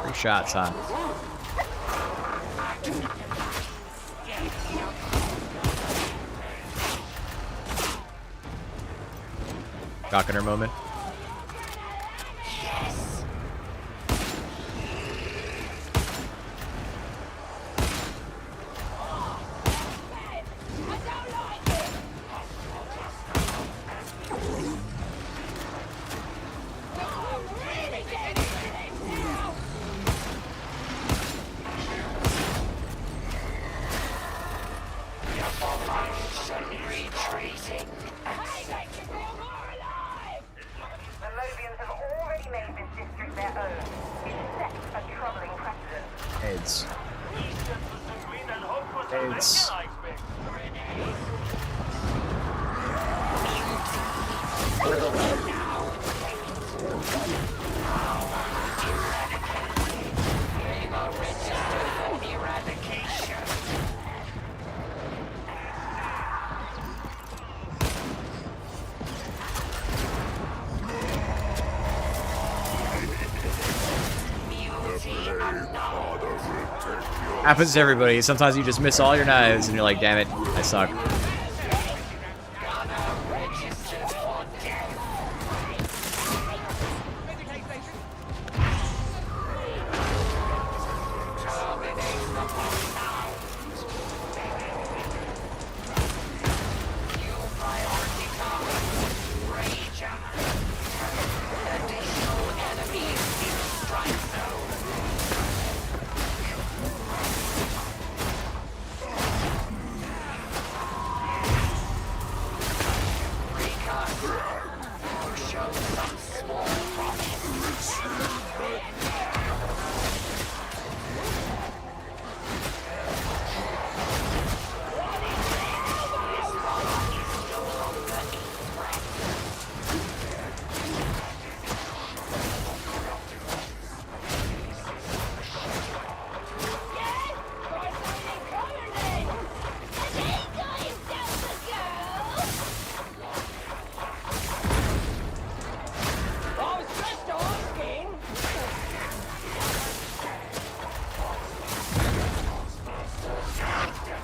3 shots, huh? Shotgunner moment. Retreating. The Lovians have already made this district their own. It sets a troubling precedent. AIDS. AIDS. Happens to everybody. Sometimes you just miss all your knives and you're like, damn it, I suck.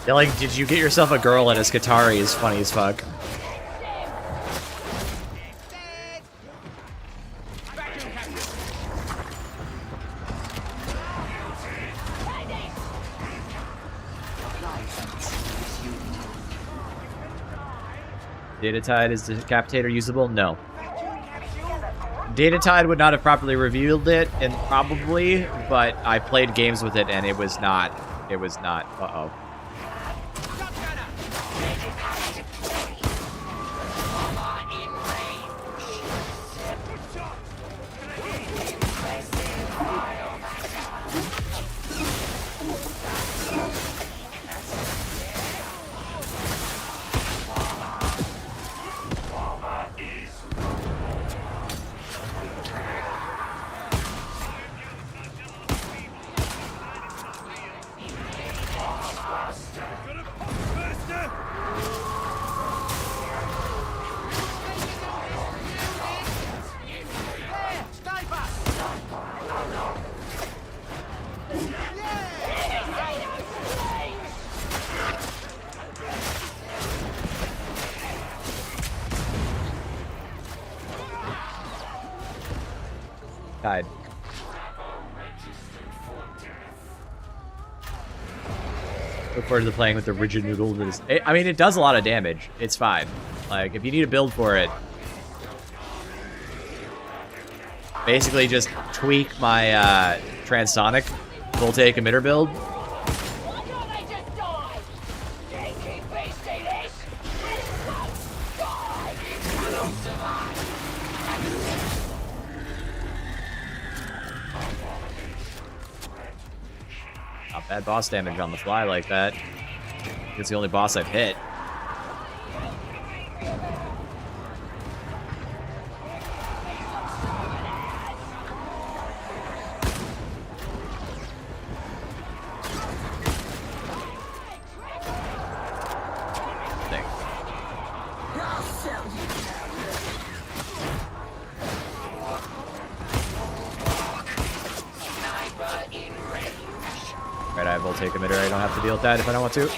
Yeah, like, did you get yourself a girl at a Skatari is funny as fuck. Darktide is Decapitator usable? No. Darktide would not have properly revealed it, and probably, but I played games with it, and it was not. It was not. Uh-oh. Died. Look forward to playing with the rigid noodle. I mean, it does a lot of damage. It's fine. Like, if you need a build for it, basically just tweak my transonic voltaic emitter build. Not bad boss damage on the fly like that. It's the only boss I've hit. Right, I have voltaic emitter. I don't have to deal with that if I don't want to.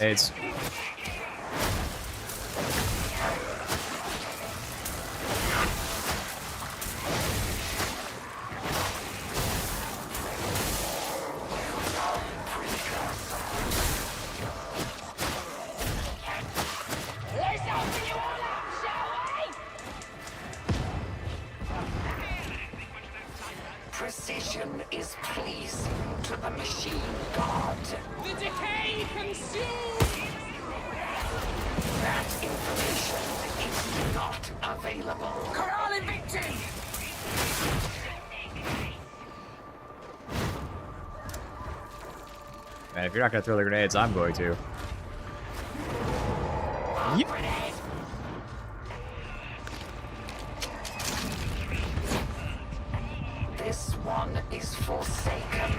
It's Precision is pleasing to the machine god. The decay consumes! That information is not available. Corral victim! Man, if you're not gonna throw the grenades, I'm going to. Yep. This one is forsaken,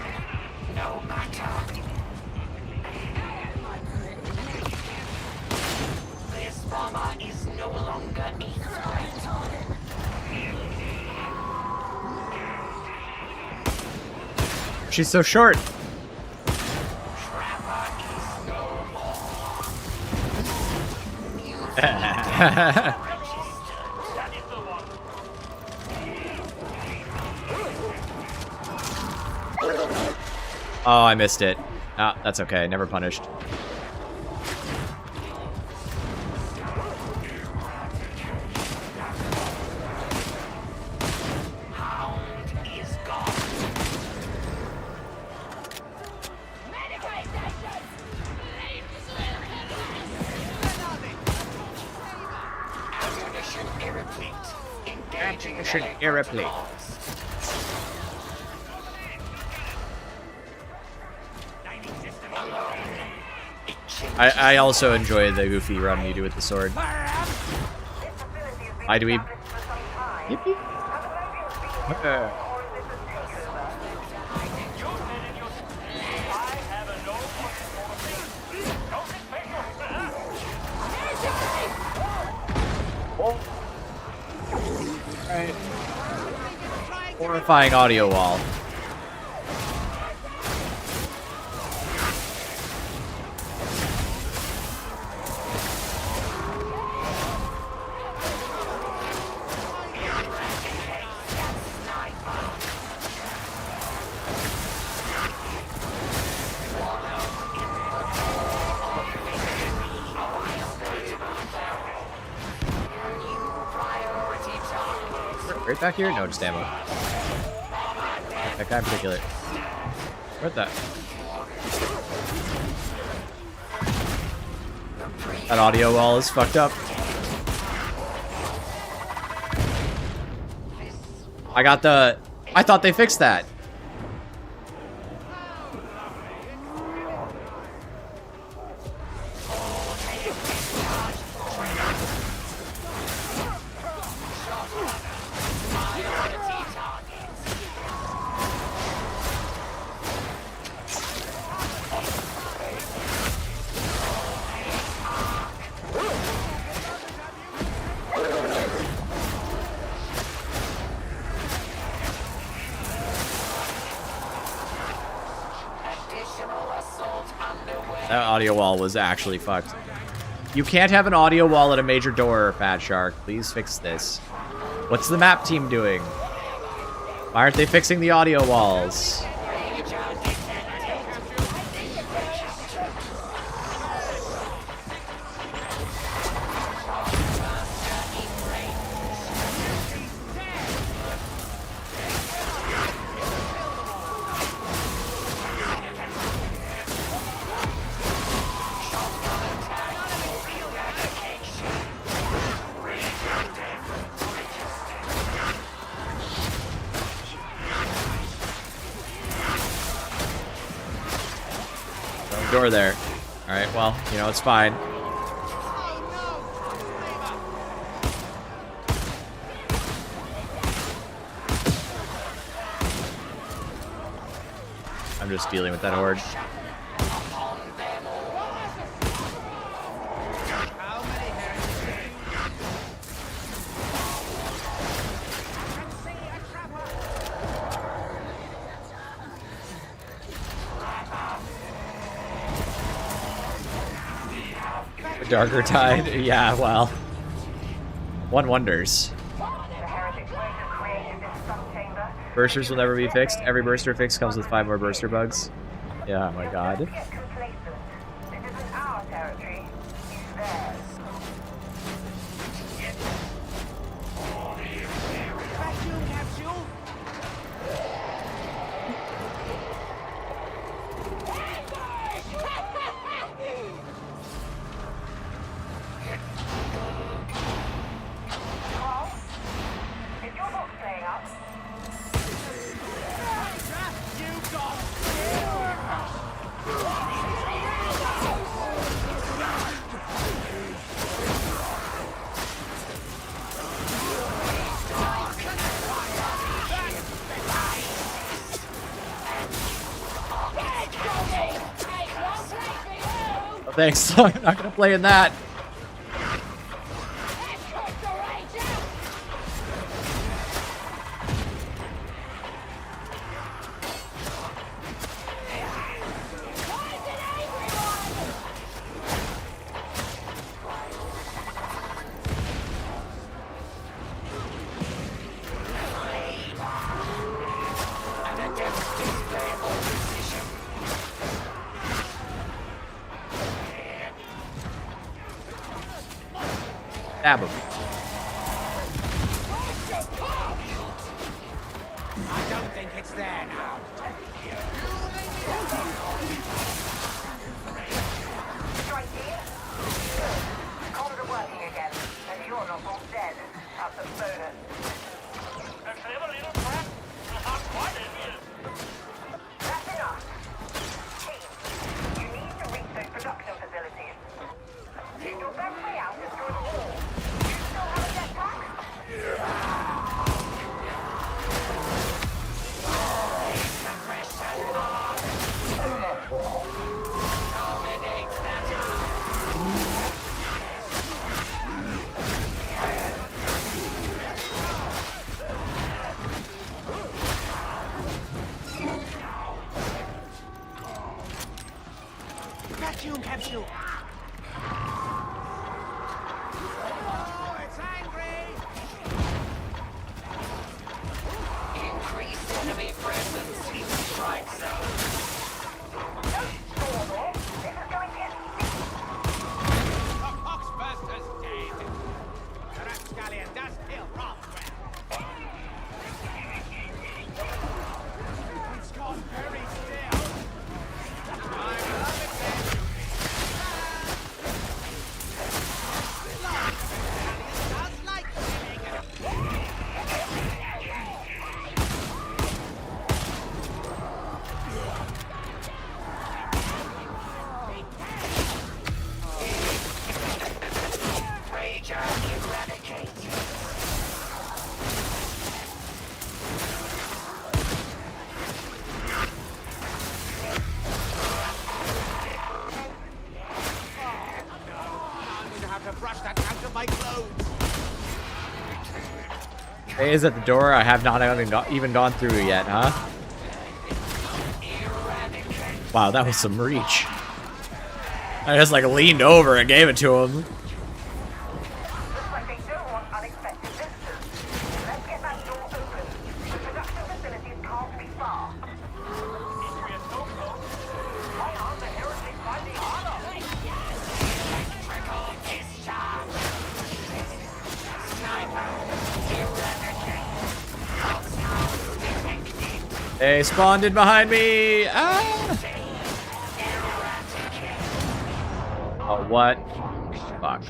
no matter. This bomber is no longer equal. She's so short. Oh, I missed it. Ah, that's okay. Never punished. Ammunition aeroplane. I also enjoy the goofy run you do with the sword. I do. Yippee. Oh. horrifying audio wall. Right back here? No, just ammo. That guy in particular. Where'd that? That audio wall is fucked up. I thought they fixed that. That audio wall was actually fucked. You can't have an audio wall at a major door, Fatshark. Please fix this. What's the map team doing? Why aren't they fixing the audio walls? Door there. Alright, well, you know, it's fine. I'm just dealing with that horde. Darker Tide? Yeah, well. One wonders. Bursters will never be fixed. Every burster fix comes with 5 more burster bugs. Yeah, oh my god. Thanks. I'm not gonna play in that. Stab him. I don't think it's there now. Straight here. Good. Corridor working again, and you're not all dead. That's a bonus. A clever little trap. I'm quite envious. That's enough. Team, you need to reach those production facilities. If your best way out is through the wall, do you still have a jetpack? Vacuum capsule. Oh, it's angry. Increase enemy presence in strike zone. The Foxburster's dead. The rapscallion does kill Rothwell. It's gone very still. I love it then. Does like killing. Rager eradicate. I'm going to have to brush that out of my clothes. Hey, is at the door. I have not even gone through it yet, huh? Wow, that was some reach. I just like leaned over and gave it to him. Looks like they don't want unexpected visitors. Let's get that door open. The production facilities can't be far. Why aren't the heretics finding armor? Electrical discharge. Sniper eradicate. Detected. They spawned in behind me. Ah! Oh, what? Fuck.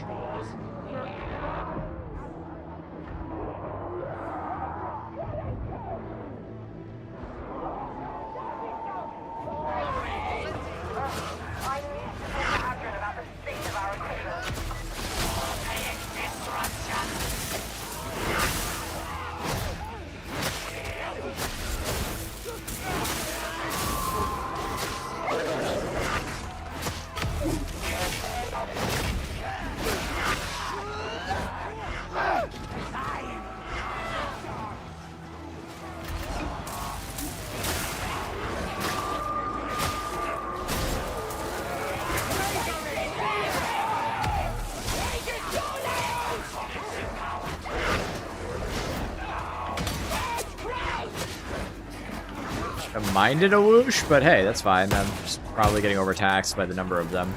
I minded a whoosh, but hey, that's fine. I'm just probably getting overtaxed by the number of them.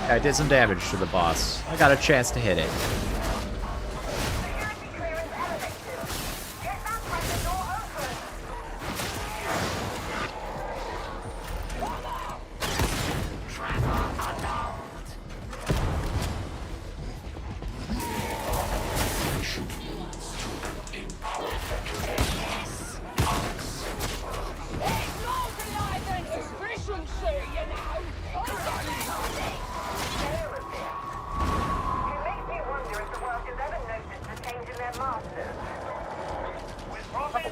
I did some damage to the boss. I got a chance to hit it.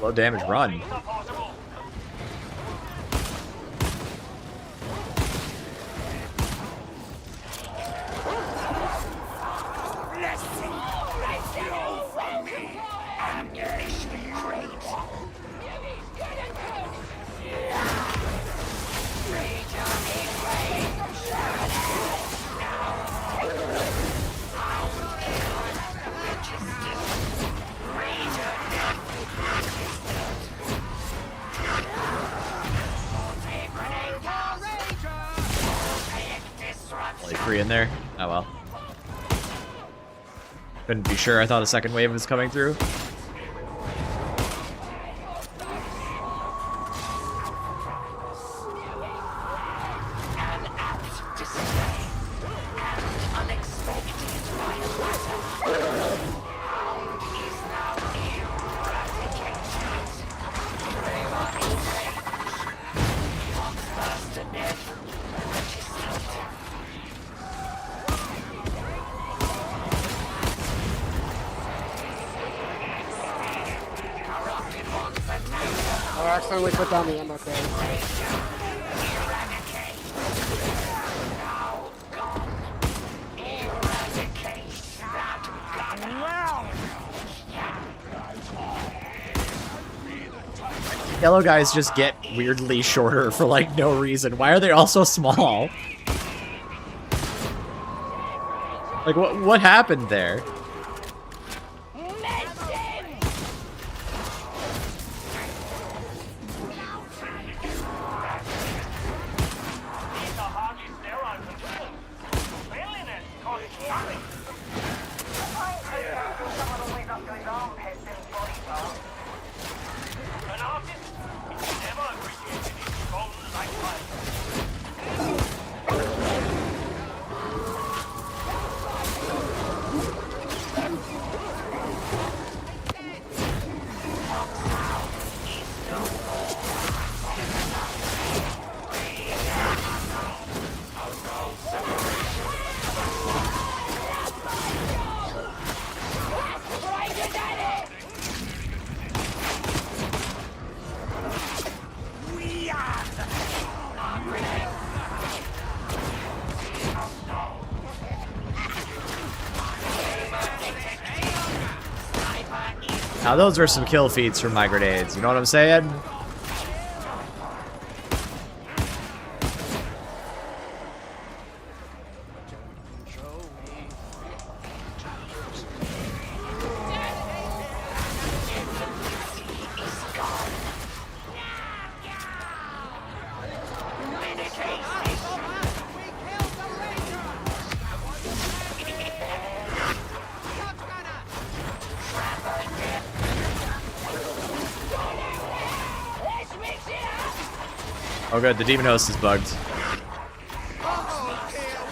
Low damage run. infantry in there. Oh well. Couldn't be sure. I thought a second wave was coming through. I accidentally put down the ammo crate. Yellow guys just get weirdly shorter for like no reason. Why are they all so small? Like what happened there? Now those were some kill feeds from my grenades, you know what I'm saying? Oh good, the demon host is bugged.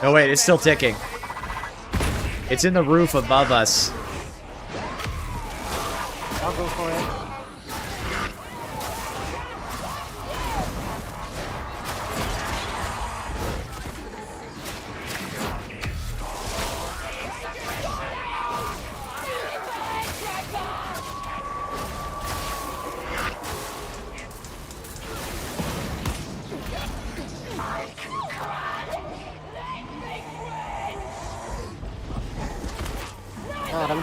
No wait, it's still ticking. It's in the roof above us. I'll go for it. Got him.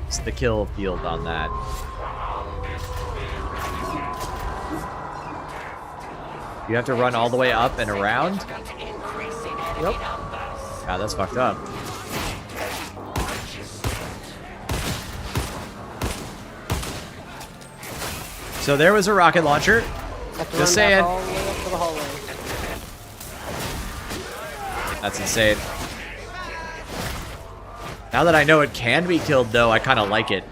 It's the kill field on that. You have to run all the way up and around? Yep. God, that's fucked up. So there was a rocket launcher. Just saying. All the way up to the hallway. That's insane. Now that I know it can be killed, though, I kind of like it.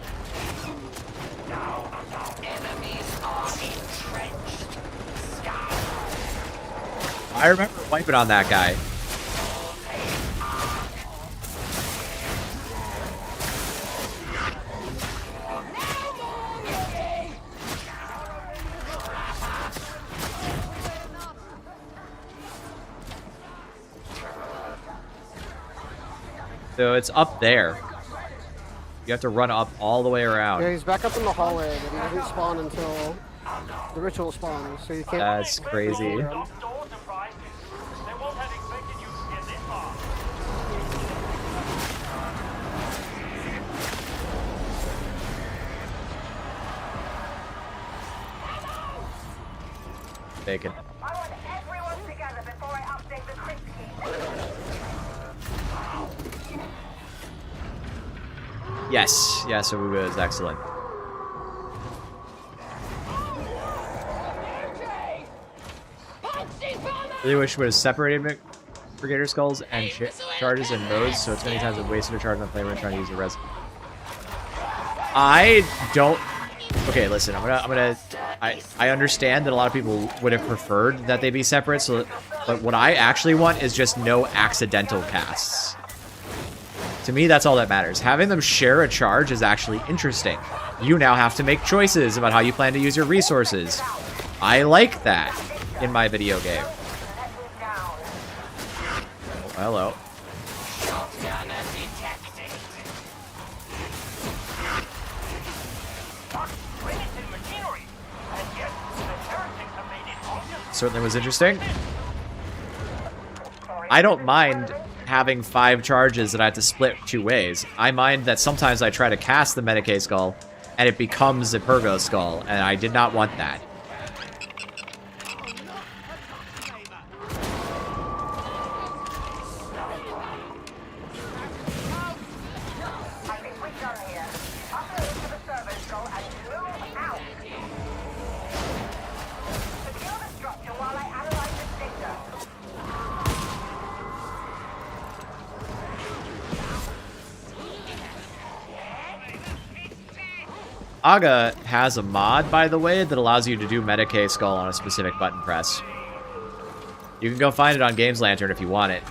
I remember wiping on that guy. So it's up there. You have to run up all the way around. Yeah, he's back up in the hallway, but he doesn't spawn until the ritual spawns, so you can't... That's crazy. Bacon. I want everyone together before I update the crypt key. Yes, yes, Awuga is excellent. Really wish would have separated Brigader Skulls and charges and modes, so it's many times I've wasted a charge on player when trying to use a res. I don't. Okay, listen. I understand that a lot of people would have preferred that they be separate. So, but what I actually want is just no accidental casts. To me, that's all that matters. Having them share a charge is actually interesting. You now have to make choices about how you plan to use your resources. I like that in my video game. Oh, hello. Certainly was interesting. I don't mind having 5 charges that I have to split 2 ways. I mind that sometimes I try to cast the Medicaid Skull and it becomes a Purgo Skull, and I did not want that. Aga has a mod, by the way, that allows you to do Medicaid Skull on a specific button press. You can go find it on Games Lantern if you want it.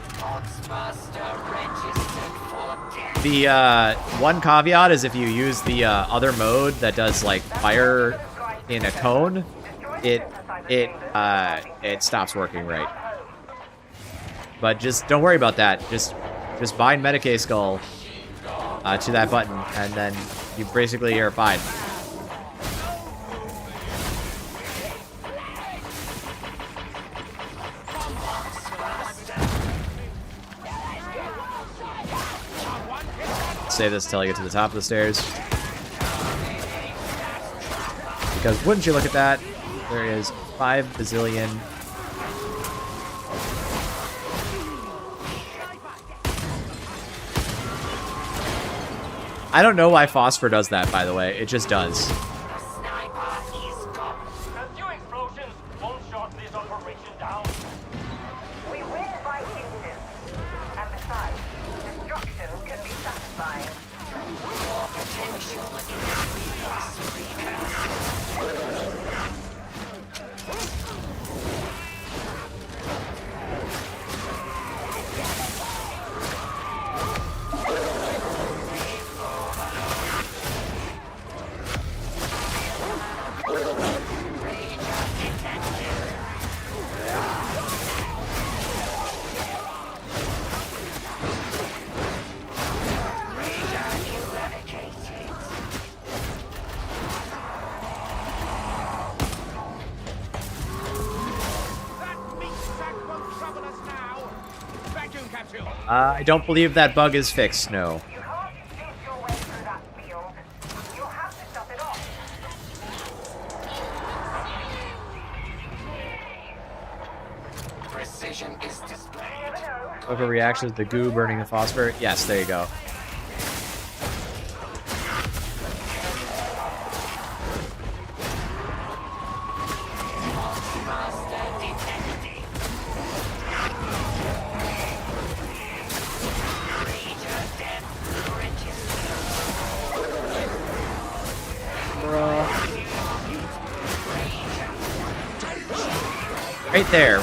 The one caveat is if you use the other mode that does like fire in a cone, it stops working right. But just don't worry about that. Just bind Medicaid Skull to that button, and then you basically are fine. Save this until I get to the top of the stairs. Because wouldn't you look at that? There is 5 bazillion. I don't know why Phosphor does that, by the way. It just does. I don't believe that bug is fixed, no. Precision is displayed. Overreaction to the goo burning the phosphor. Yes, there you go.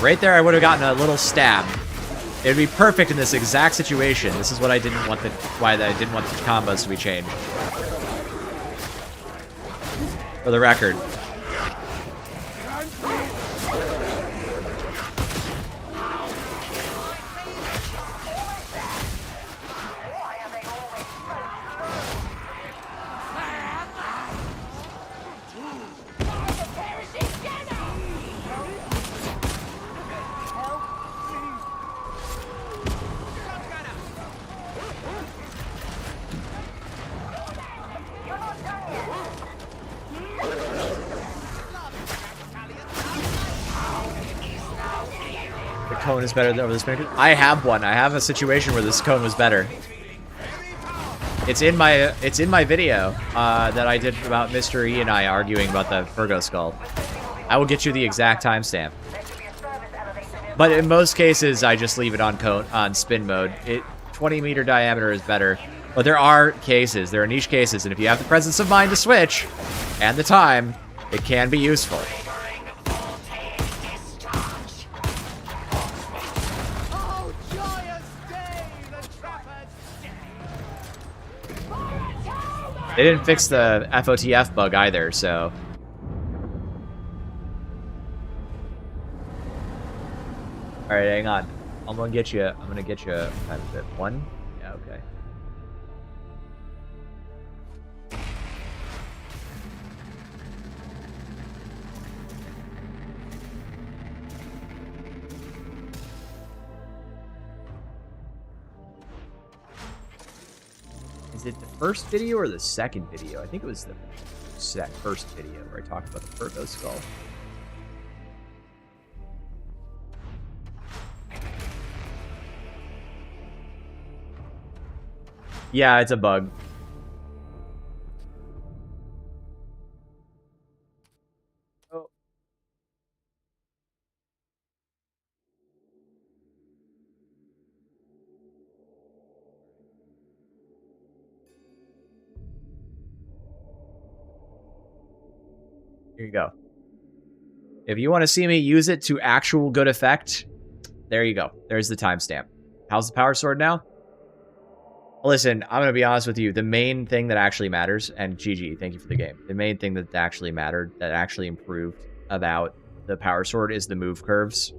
Right there, I would have gotten a little stab. It would be perfect in this exact situation. This is what I didn't want why I didn't want the combos to be changed. For the record. Cone is better than over this spinnaker. I have one. I have a situation where this cone was better. It's in my video that I did about Mr. E and I arguing about the Virgo skull. I will get you the exact timestamp. But in most cases, I just leave it on spin mode. 20-meter diameter is better. But there are niche cases, and if you have the presence of mind to switch, and the time, it can be useful. They didn't fix the FOTF bug either, so... Alright, hang on. I'm gonna get you one? Yeah, okay. Is it the first video or the second video? I think it was the first video where I talked about the Virgo skull. Yeah, it's a bug. Oh. Here you go. If you want to see me use it to actual good effect, there you go. There's the timestamp. How's the power sword now? Listen, I'm going to be honest with you. The main thing that actually matters, and GG, thank you for the game. The main thing that actually mattered, that actually improved about the power sword is the move curves.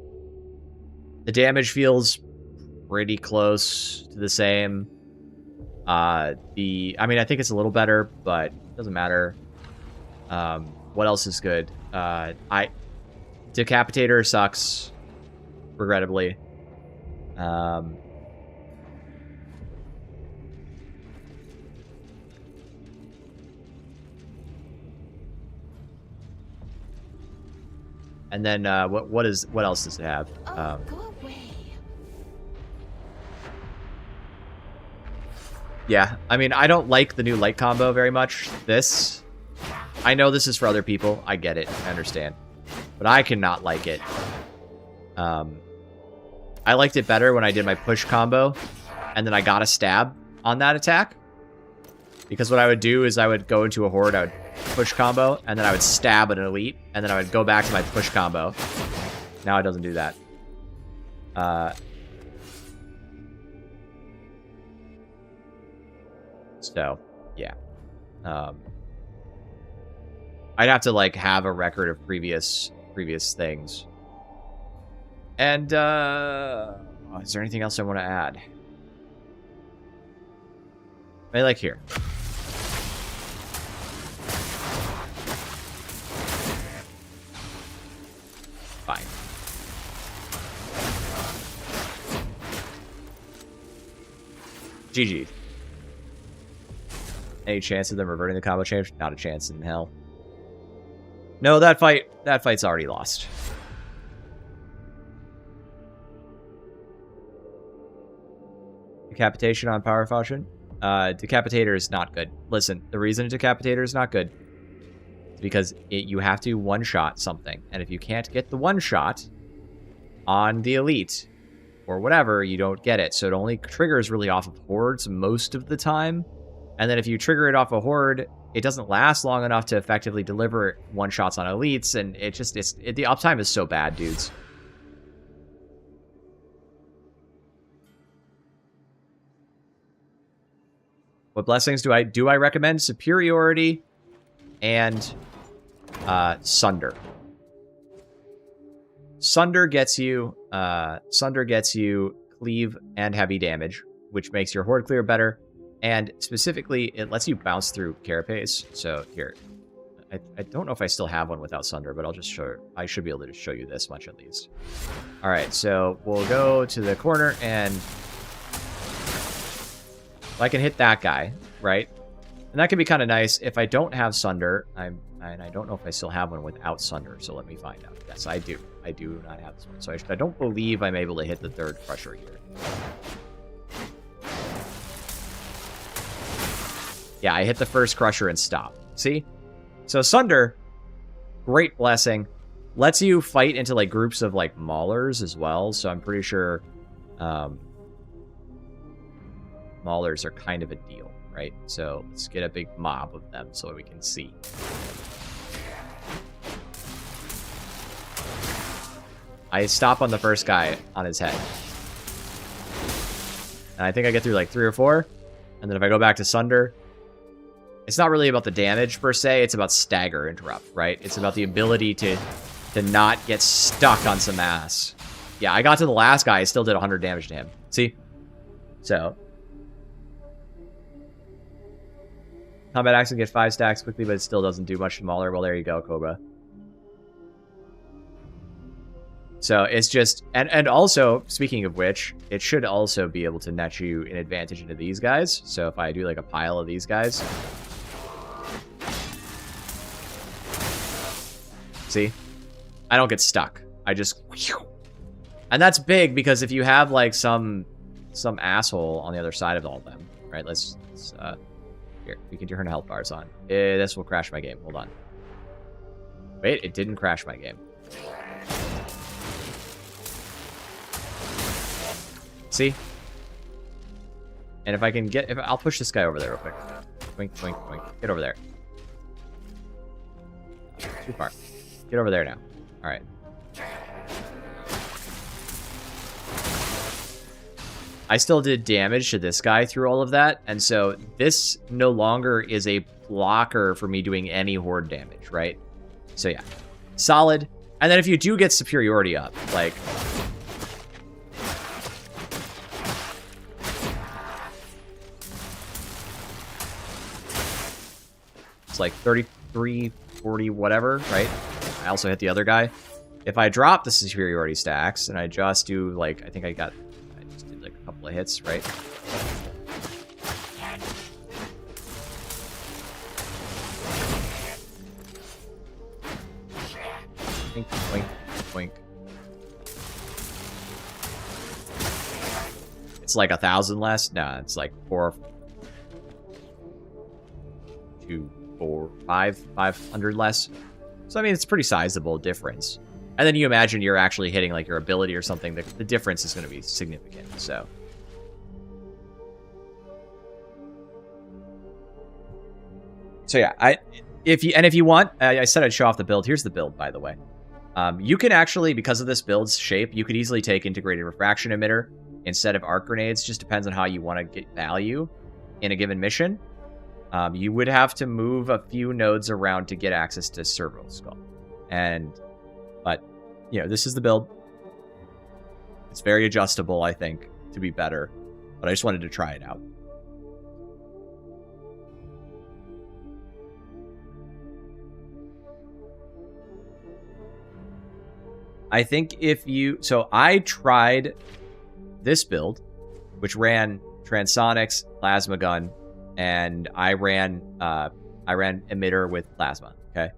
The damage feels pretty close to the same. I mean, I think it's a little better, but it doesn't matter. What else is good? Decapitator sucks, regrettably. And then what else does it have? Go away. Yeah, I mean, I don't like the new light combo very much. I know this is for other people. I get it. I understand. But I cannot like it. I liked it better when I did my push combo, and then I got a stab on that attack. Because what I would do is I would go into a horde, I would push combo, and then I would stab an elite, and then I would go back to my push combo. Now it doesn't do that. So, yeah. I'd have to, like, have a record of previous things. And, is there anything else I want to add? Maybe, like, here. Fine. GG. Any chance of them reverting the combo change? Not a chance in hell. No, that fight's already lost. Decapitation on power function? Decapitator is not good. Listen, the reason Decapitator is not good is because you have to one-shot something. And if you can't get the one-shot on the elite or whatever, you don't get it. So it only triggers really off of hordes most of the time. And then if you trigger it off a horde, it doesn't last long enough to effectively deliver one-shots on elites. And the uptime is so bad, dudes. What blessings do I recommend? Superiority and Sunder. Sunder gets you cleave and heavy damage, which makes your horde clear better. And specifically, it lets you bounce through carapace. So here, I don't know if I still have one without Sunder, but I'll just show. I should be able to just show you this much at least. All right, so we'll go to the corner and I can hit that guy, right? And that can be kind of nice. If I don't have Sunder, and I don't know if I still have one without Sunder, so let me find out. Yes, I do. I do not have this one. So I don't believe I'm able to hit the third crusher here. Yeah, I hit the first crusher and stop. See? So Sunder, great blessing. lets you fight into like groups of like maulers as well. So I'm pretty sure maulers are kind of a deal, right? So let's get a big mob of them so we can see. I stop on the first guy on his head. And I think I get through like 3 or 4. And then if I go back to Sunder, it's not really about the damage per se, it's about stagger interrupt, right? It's about the ability to not get stuck on some ass. Yeah, I got to the last guy, I still did 100 damage to him. See? So. Combat axe can get 5 stacks quickly, but it still doesn't do much to Mauler. Well, there you go, Cobra. So it's just, and also, speaking of which, it should also be able to net you an advantage into these guys. So if I do like a pile of these guys. See? I don't get stuck. I just, and that's big because if you have like some asshole on the other side of all of them, right? Let's here, we can turn health bars on. This will crash my game. Hold on. Wait, it didn't crash my game. See? And if I can get, I'll push this guy over there real quick. Twink, twink, twink. Get over there. Too far. Get over there now. All right. I still did damage to this guy through all of that, and so this no longer is a blocker for me doing any horde damage, right? So yeah, solid. And then if you do get superiority up, like... it's like 33, 40, whatever, right? I also hit the other guy. If I drop the superiority stacks, and I just do, like, I think I just did, like, a couple of hits, right? Twink, twink, twink. It's like 1,000 less? No, it's like 500 less. So, I mean, it's a pretty sizable difference. And then you imagine you're actually hitting, like, your ability or something. The difference is going to be significant, so. So, yeah. If you want, I said I'd show off the build. Here's the build, by the way. You can actually, because of this build's shape, you could easily take integrated refraction emitter instead of arc grenades. Just depends on how you want to get value in a given mission. You would have to move a few nodes around to get access to Servo Skull. But, you know, this is the build. It's very adjustable, I think, to be better. But I just wanted to try it out. I think if you... So I tried this build, which ran Transonics, Plasma Gun, and I ran emitter with plasma. Okay.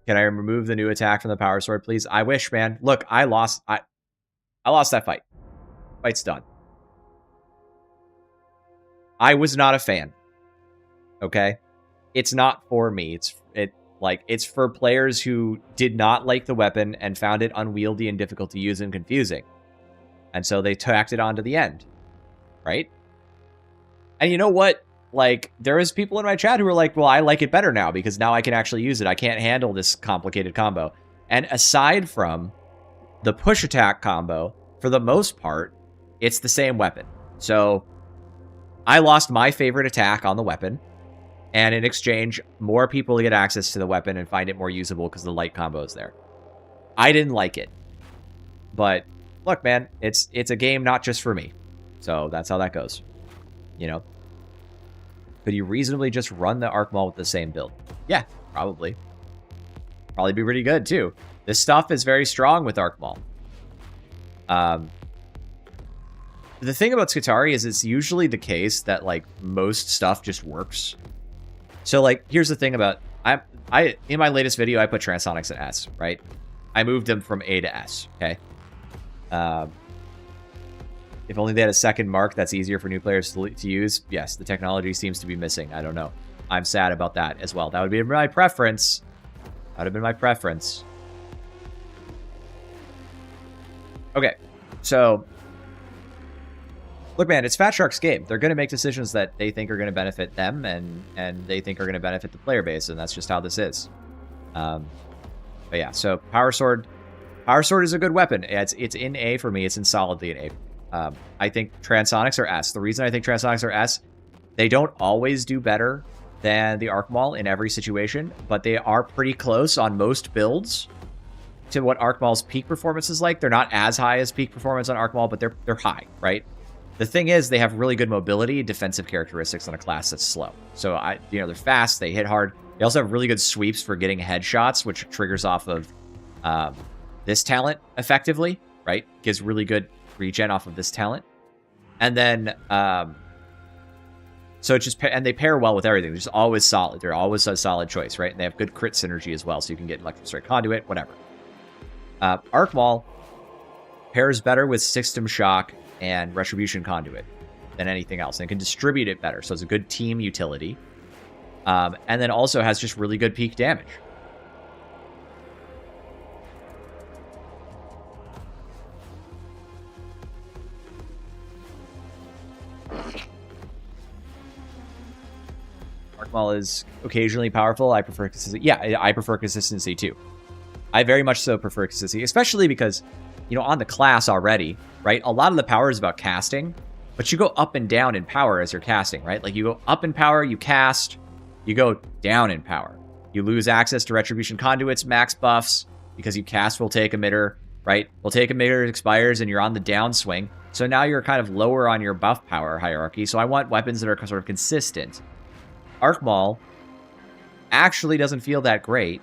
Can I remove the new attack from the power sword, please? I wish, man. Look, I lost that fight. Fight's done. I was not a fan. Okay. It's not for me. It's for players who did not like the weapon and found it unwieldy and difficult to use and confusing. And so they tacked it on to the end. Right? And you know what? Like, there is people in my chat who are like, well, I like it better now because now I can actually use it. I can't handle this complicated combo. And aside from the push attack combo, for the most part, it's the same weapon. So I lost my favorite attack on the weapon. And in exchange, more people get access to the weapon and find it more usable because the light combo is there. I didn't like it. But look, man, it's a game not just for me. So that's how that goes. You know? Could you reasonably just run the Arc Maul with the same build? Yeah, probably. Probably be pretty good, too. This stuff is very strong with Arc Maul. The thing about Skitarii is it's usually the case that, like, most stuff just works. So, like, here's the thing about... I in my latest video, I put Transonics at S, right? I moved them from A to S, okay? If only they had a second mark that's easier for new players to use. Yes, the technology seems to be missing. I don't know. I'm sad about that as well. That would be my preference. That would have been my preference. Okay, so look, man, it's Fatshark's game. They're going to make decisions that they think are going to benefit them, and they think are going to benefit the player base, and that's just how this is. But yeah, so Power Sword. Power Sword is a good weapon. It's in A for me. It's in solidly in A. I think Transonics are S. The reason I think Transonics are S, they don't always do better than the Arc Maul in every situation, but they are pretty close on most builds to what Arc Maul's peak performance is like. They're not as high as peak performance on Arc Maul, but they're high, right? The thing is, they have really good mobility, defensive characteristics on a class that's slow. So they're fast, they hit hard. They also have really good sweeps for getting headshots, which triggers off of this talent effectively, right? Gives really good regen off of this talent. And then, so it's just, and they pair well with everything. They're just always solid. They're always a solid choice, right? And they have good crit synergy as well, so you can get Electric Strike Conduit, whatever. Arc Maul pairs better with System Shock and Retribution Conduit than anything else, and can distribute it better. So it's a good team utility. And then also has just really good peak damage. Arc Maul is occasionally powerful. I prefer consistency. Yeah, I prefer consistency too. I very much so prefer consistency, especially because, on the class already, right? A lot of the power is about casting, but you go up and down in power as you're casting, right? Like you go up in power, you cast, you go down in power. You lose access to Retribution Conduits, max buffs, because you cast Will Take Emitter, right? Will Take Emitter expires and you're on the downswing. So now you're kind of lower on your buff power hierarchy. So I want weapons that are sort of consistent. Arc Maul actually doesn't feel that great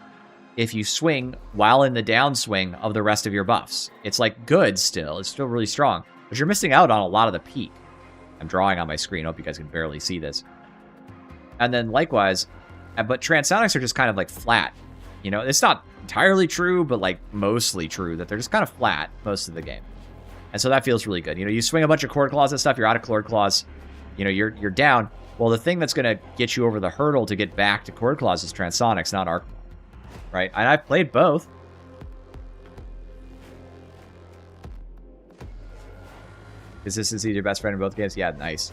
if you swing while in the downswing of the rest of your buffs. It's like good still. It's still really strong. But you're missing out on a lot of the peak. I'm drawing on my screen. Hope you guys can barely see this. And then likewise, but Transonics are just kind of like flat. It's not entirely true, but like mostly true that they're just kind of flat most of the game. And so that feels really good. You swing a bunch of Cord Claws and stuff, you're out of Cord Claws, you're down. Well, the thing that's going to get you over the hurdle to get back to Cord Claws is Transonics, not Arc. Right? And I've played both. Consistency is your best friend in both games? Yeah, nice.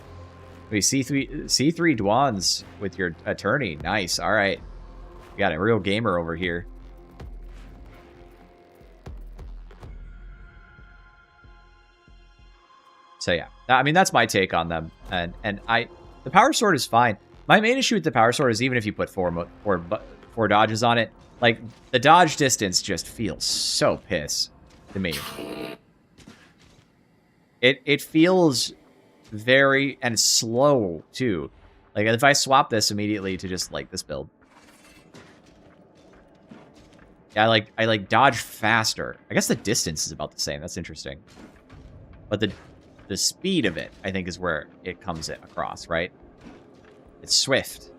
Wait, C3 Dwans with your attorney. Nice. All right. You got a real gamer over here. So yeah, I mean, that's my take on them. And the Power Sword is fine. My main issue with the Power Sword is even if you put four dodges on it, like the dodge distance just feels so piss to me. It feels very and slow too. Like if I swap this immediately to just like this build, yeah, I like dodge faster. I guess the distance is about the same. That's interesting, but the speed of it, I think, is where it comes across, right? It's swift.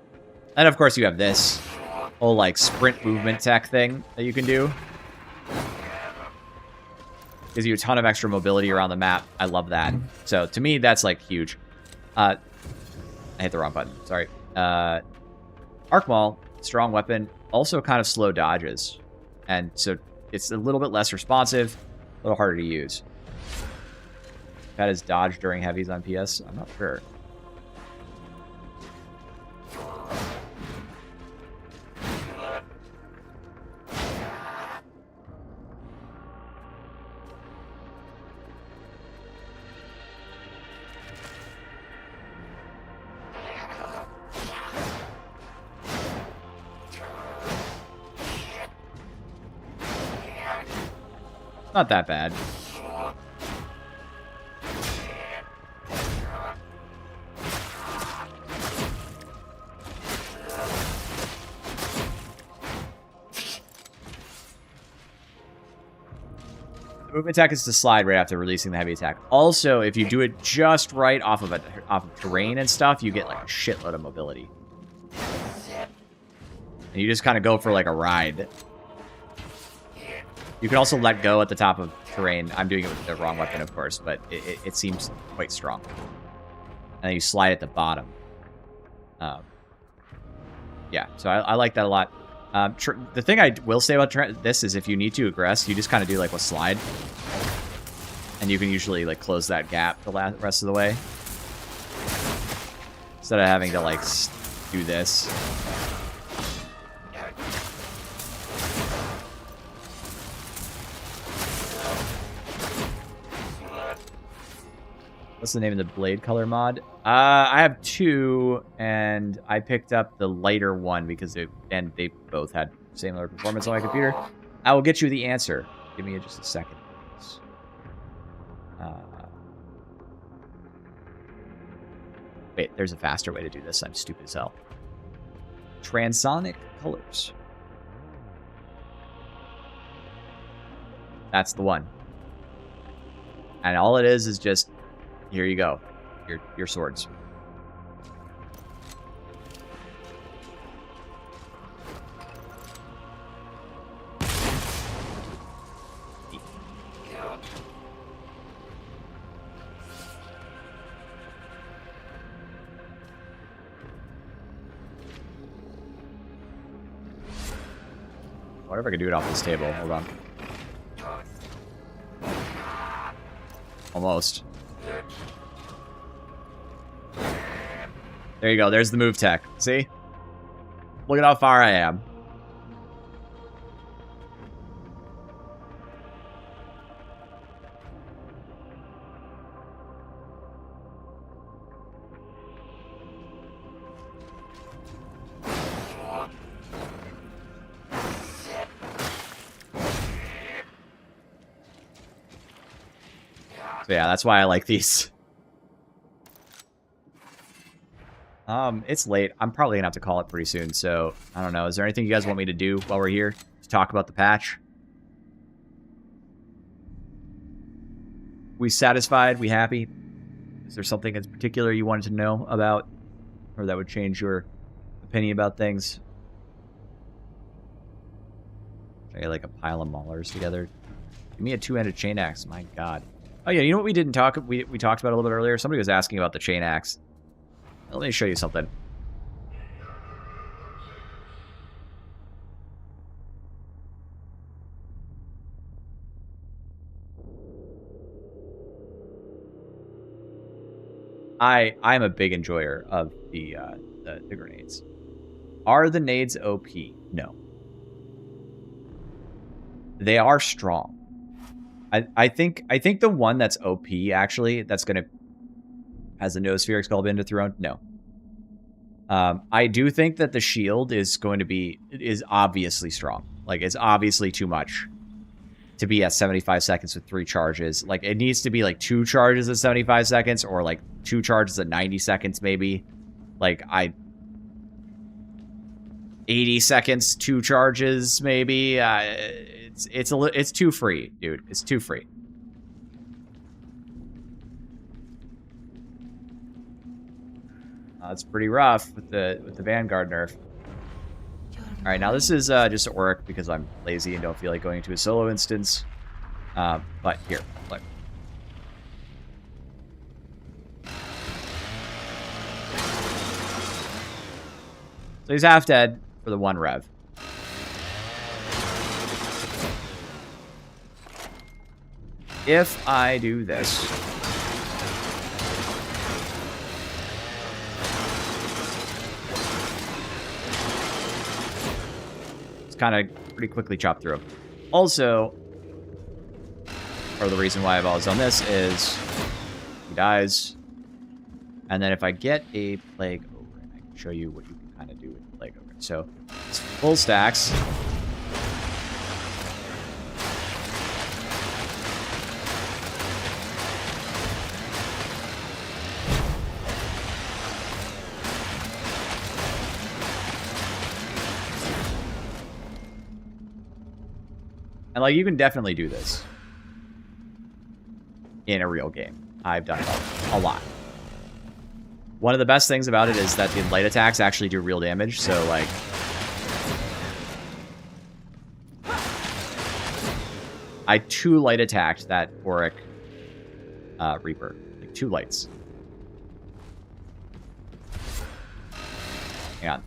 And of course you have this whole like sprint movement tech thing that you can do. Gives you a ton of extra mobility around the map. I love that. So to me, that's like huge. I hit the wrong button. Sorry. Arc Maul, strong weapon, also kind of slow dodges. And so it's a little bit less responsive, a little harder to use. That is dodge during heavies on PS? I'm not sure. Not that bad. The movement attack is to slide right after releasing the heavy attack. Also, if you do it just right off of terrain and stuff, you get like a shitload of mobility. And you just kind of go for like a ride. You can also let go at the top of terrain. I'm doing it with the wrong weapon, of course, but it seems quite strong. And then you slide at the bottom. Yeah, so I like that a lot. The thing I will say about this is if you need to aggress, you just kind of do like a slide. And you can usually like close that gap the rest of the way. Instead of having to like do this. What's the name of the blade color mod? I have 2, and I picked up the lighter one because they both had similar performance on my computer. I will get you the answer. Give me just a second. Wait, there's a faster way to do this. I'm stupid as hell. Transonic colors. That's the one. And all it is just, here you go. Your swords. I wonder if I can do it off this table. Hold on. Almost. There you go. There's the move tech. See? Look at how far I am. So yeah, that's why I like these. It's late. I'm probably gonna have to call it pretty soon, so I don't know. Is there anything you guys want me to do while we're here to talk about the patch? We satisfied? We happy? Is there something in particular you wanted to know about, or that would change your opinion about things? Should I get like a pile of maulers together? Give me a 2-handed chain axe. My God. Oh yeah, you know what we didn't talk? We talked about a little bit earlier. Somebody was asking about the chain axe. Let me show you something. I'm a big enjoyer of the grenades. Are the nades OP? No. They are strong. I think the one that's OP actually that's gonna has the Noosphere Skull into Throne. No. I do think that the shield is obviously strong. Like, it's obviously too much to be at 75 seconds with 3 charges. Like, it needs to be like 2 charges at 75 seconds or like 2 charges at 90 seconds maybe. Like, 80 seconds, 2 charges maybe. It's too free, dude. It's too free. It's pretty rough with the Vanguard nerf. All right, now this is just Auric because I'm lazy and don't feel like going into a solo instance. But here, look. So he's half dead for the 1 rev. If I do this, it's kind of pretty quickly chopped through. Also, or the reason why I've always done this is he dies, and then if I get a Plague Ogre, I can show you what you can kind of do with Plague Ogre. So it's full stacks. And, like, you can definitely do this in a real game. I've done it a lot. One of the best things about it is that the light attacks actually do real damage, so, like... I 2 light attacked that Auric Reaper. Like, 2 lights. Hang on.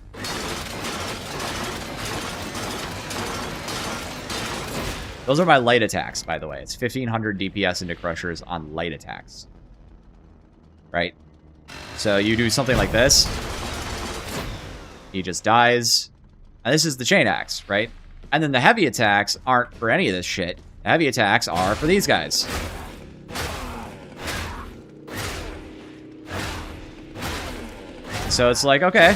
Those are my light attacks, by the way. It's 1500 DPS into crushers on light attacks. Right? So you do something like this. He just dies. And this is the chain axe, right? And then the heavy attacks aren't for any of this shit. The heavy attacks are for these guys. So it's like, okay.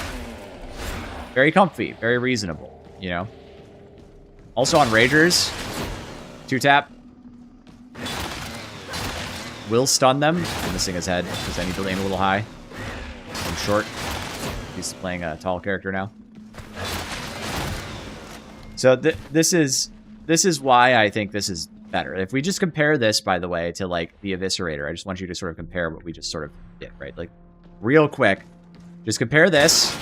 Very comfy. Very reasonable, you know? Also on Ragers, 2-tap. Will stun them. I'm missing his head because I need to aim a little high. I'm short. He's playing a tall character now. So this is why I think this is better. If we just compare this, by the way, to like the Eviscerator, I just want you to sort of compare what we just sort of did, right? Like, real quick, just compare this.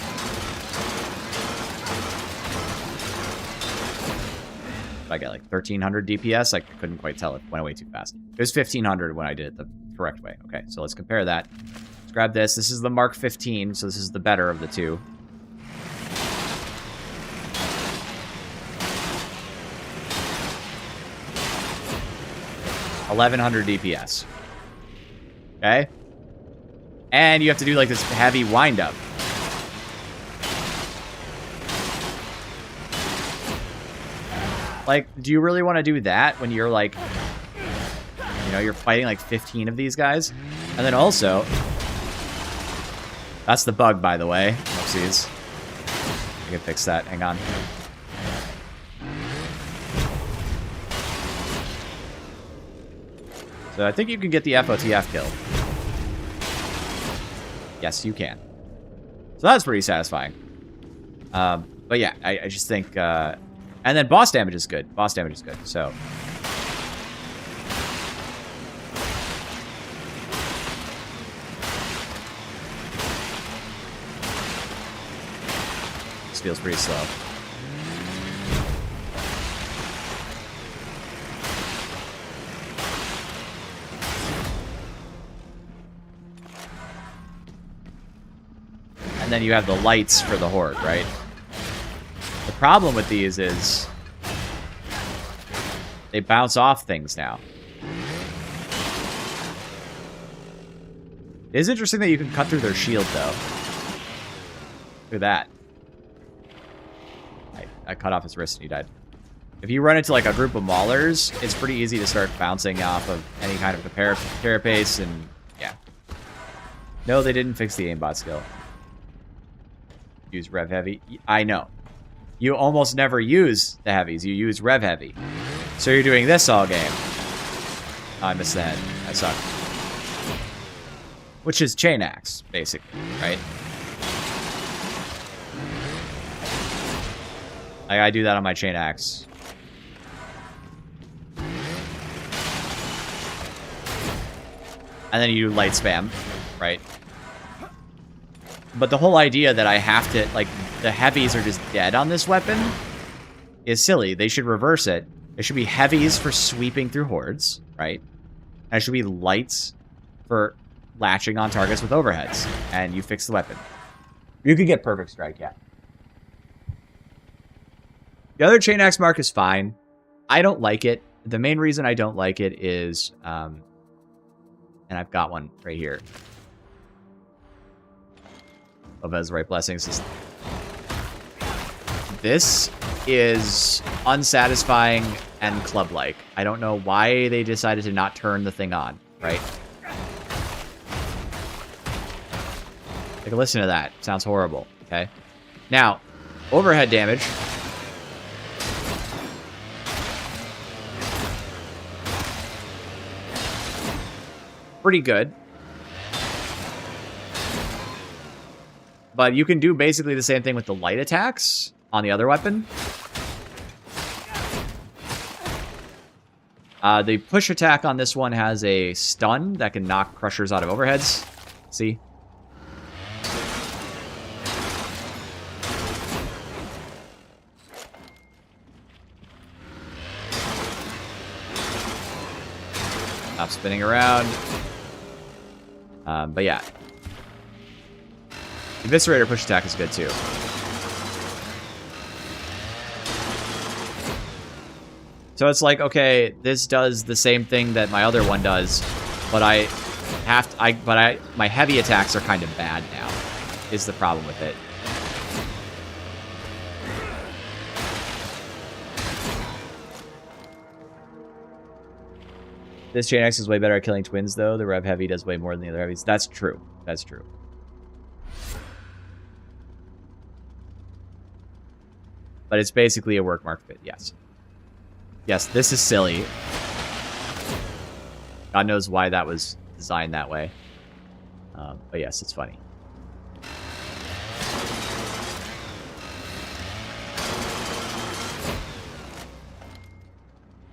I got like 1300 DPS. I couldn't quite tell. It went away too fast. It was 1500 when I did it the correct way. Okay, so let's compare that. Let's grab this. This is the Mark 15, so this is the better of the two. $1100 DPS. Okay? And you have to do like this heavy wind-up. Like, do you really want to do that when you're like, you know, you're fighting like 15 of these guys? And then also, that's the bug, by the way. Oopsies. I can fix that. Hang on. So I think you can get the FOTF kill. Yes, you can. So that's pretty satisfying. But yeah, I just think... and then boss damage is good. Boss damage is good, so... This feels pretty slow. And then you have the lights for the horde, right? The problem with these is they bounce off things now. It is interesting that you can cut through their shield, though. Look at that. I cut off his wrist and he died. If you run into like a group of maulers, it's pretty easy to start bouncing off of any kind of carapace, and yeah. No, they didn't fix the aimbot skill. Use Rev Heavy. I know. You almost never use the heavies. You use Rev Heavy. So you're doing this all game. Oh, I missed the head. I suck. Which is Chain Axe, basically, right? I do that on my Chain Axe. And then you do light spam, right? But the whole idea that I have to, like, the heavies are just dead on this weapon is silly. They should reverse it. It should be heavies for sweeping through hordes, right? And it should be lights for latching on targets with overheads. And you fix the weapon. You could get Perfect Strike, yeah. The other Chain Axe mark is fine. I don't like it. The main reason I don't like it is, and I've got one right here. Of Ezraite Blessings. This is unsatisfying and club-like. I don't know why they decided to not turn the thing on, right? Like, listen to that. Sounds horrible, okay? Now, overhead damage. Pretty good. But you can do basically the same thing with the light attacks on the other weapon. The push attack on this one has a stun that can knock crushers out of overheads. See? Stop spinning around. But yeah. Eviscerator push attack is good too. So it's like, okay, this does the same thing that my other one does, but my heavy attacks are kind of bad now, is the problem with it. This Chain X is way better at killing twins, though. The Rev Heavy does way more than the other heavies. That's true. That's true. But it's basically a work mark fit, yes. Yes, this is silly. God knows why that was designed that way. But yes, it's funny.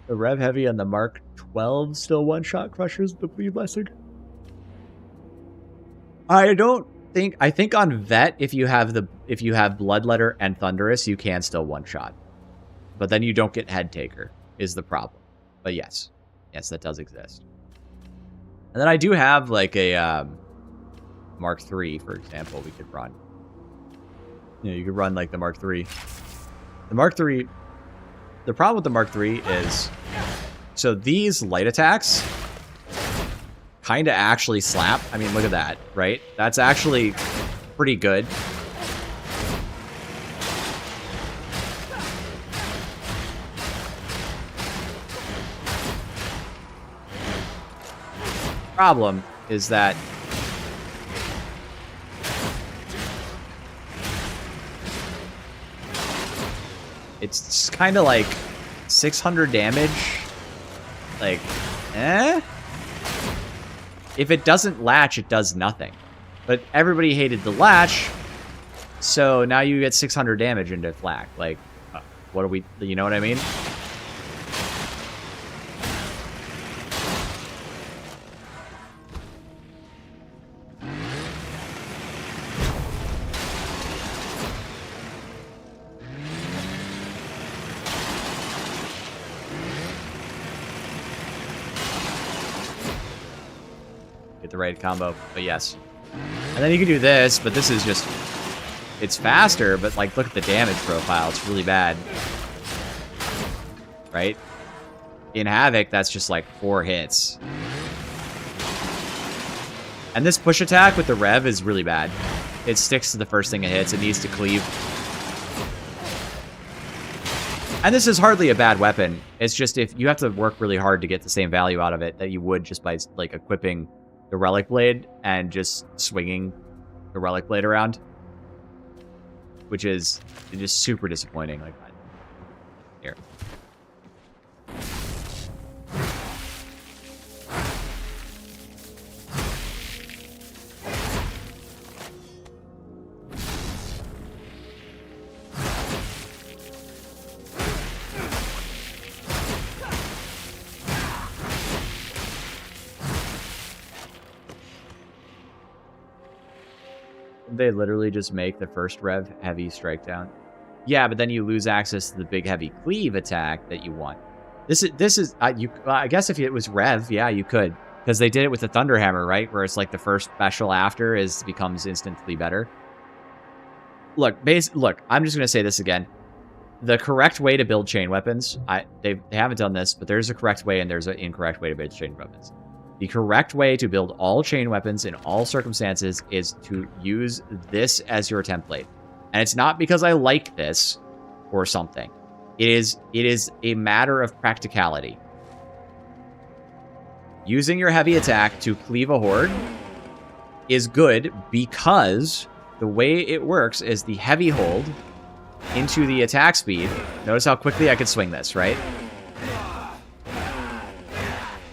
The Rev Heavy and the Mark 12 still one-shot crushers the Bleed Blessing. I think on Vet, if you have Bloodletter and Thunderous, you can still one-shot. But then you don't get Head Taker, is the problem. But yes. Yes, that does exist. And then I do have like a Mark 3, for example, we could run. You know, you could run like the Mark 3. The Mark 3, the problem with the Mark 3 is, so these light attacks kind of actually slap. I mean, look at that, right? That's actually pretty good. Problem is that it's kind of like 600 damage. Like, if it doesn't latch, it does nothing. But everybody hated the latch, so now you get 600 damage into flak. Like, what are we, you know what I mean? The right combo, but yes. And then you can do this, but this is just, it's faster, but like, look at the damage profile. It's really bad. Right? In Havoc, that's just like 4 hits. And this push attack with the Rev is really bad. It sticks to the first thing it hits. It needs to cleave. And this is hardly a bad weapon. It's just if you have to work really hard to get the same value out of it that you would just by like equipping the Relic Blade and just swinging the Relic Blade around, which is just super disappointing. Like, here. They literally just make the first Rev Heavy strike down. Yeah, but then you lose access to the big heavy cleave attack that you want. This is I guess if it was Rev, yeah, you could, because they did it with the Thunderhammer, right? Where it's like the first special after becomes instantly better. Look, I'm just gonna say this again. The correct way to build chain weapons, they haven't done this, but there's a correct way and there's an incorrect way to build chain weapons. The correct way to build all chain weapons in all circumstances is to use this as your template. And it's not because I like this or something. It is a matter of practicality. Using your heavy attack to cleave a horde is good because the way it works is the heavy hold into the attack speed. Notice how quickly I could swing this, right?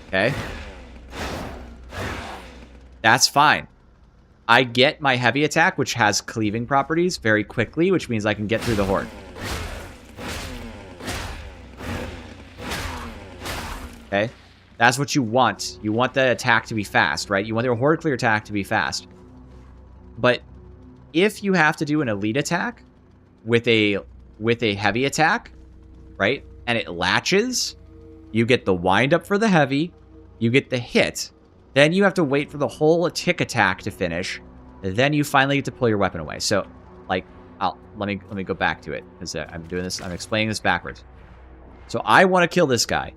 Okay. That's fine. I get my heavy attack, which has cleaving properties, very quickly, which means I can get through the horde. Okay? That's what you want. You want the attack to be fast, right? You want your horde clear attack to be fast. But if you have to do an elite attack with a heavy attack, right? And it latches, you get the wind up for the heavy, you get the hit. Then you have to wait for the whole tick attack to finish. Then you finally get to pull your weapon away. So, like, let me go back to it because I'm doing this. I'm explaining this backwards. So I want to kill this guy.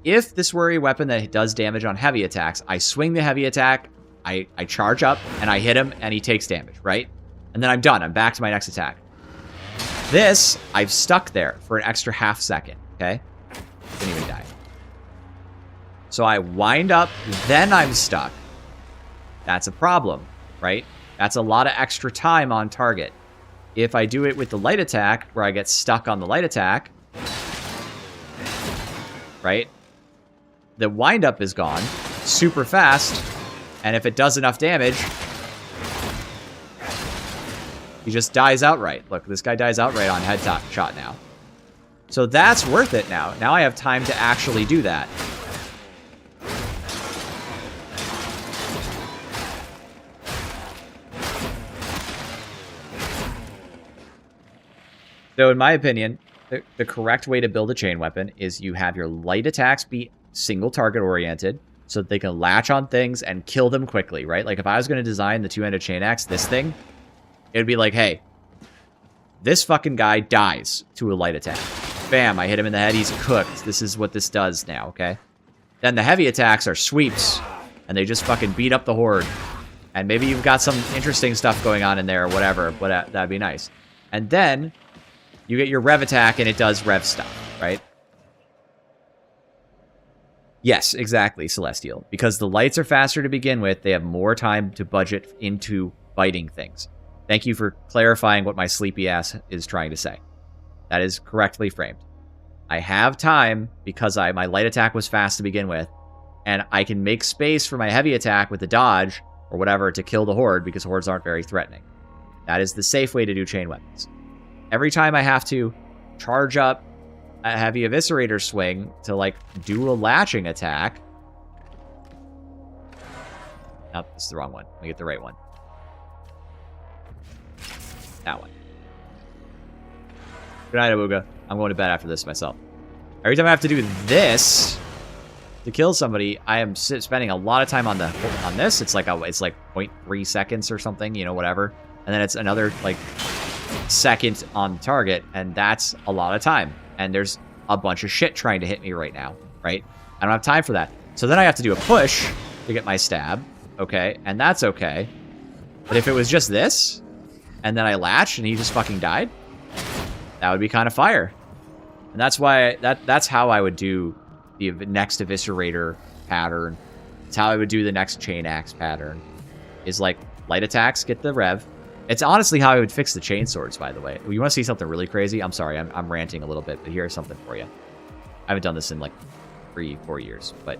If this were a weapon that does damage on heavy attacks, I swing the heavy attack, I charge up, and I hit him, and he takes damage, right? And then I'm done. I'm back to my next attack. This, I've stuck there for an extra half second, okay? Didn't even die. So I wind up, then I'm stuck. That's a problem, right? That's a lot of extra time on target. If I do it with the light attack, where I get stuck on the light attack, right? The windup is gone super fast, and if it does enough damage, he just dies outright. Look, this guy dies outright on headshot shot now. So that's worth it now. Now I have time to actually do that. So in my opinion, the correct way to build a chain weapon is you have your light attacks be single target oriented so that they can latch on things and kill them quickly, right? Like if I was going to design the two-handed chain axe, this thing, it would be like, hey, this fucking guy dies to a light attack. Bam, I hit him in the head, he's cooked. This is what this does now, okay? Then the heavy attacks are sweeps, and they just fucking beat up the horde. And maybe you've got some interesting stuff going on in there or whatever, but that'd be nice. And then you get your rev attack, and it does rev stuff, right? Yes, exactly, Celestial. Because the lights are faster to begin with, they have more time to budget into biting things. Thank you for clarifying what my sleepy ass is trying to say. That is correctly framed. I have time because my light attack was fast to begin with, and I can make space for my heavy attack with the dodge or whatever to kill the horde because hordes aren't very threatening. That is the safe way to do chain weapons. Every time I have to charge up a heavy eviscerator swing to, like, do a latching attack. Nope, this is the wrong one. Let me get the right one. That one. Good night, Abuga. I'm going to bed after this myself. Every time I have to do this to kill somebody, I am spending a lot of time on this. It's like 0.3 seconds or something, you know, whatever. And then it's another, like, second on target, and that's a lot of time. And there's a bunch of shit trying to hit me right now, right? I don't have time for that. So then I have to do a push to get my stab, okay? And that's okay. But if it was just this, and then I latched and he just fucking died, that would be kind of fire. And that's why, that's how I would do the next Eviscerator pattern. It's how I would do the next Chain Axe pattern. Is like, light attacks, get the rev. It's honestly how I would fix the chain swords, by the way. You want to see something really crazy? I'm sorry, I'm ranting a little bit, but here's something for you. I haven't done this in like 3-4 years, but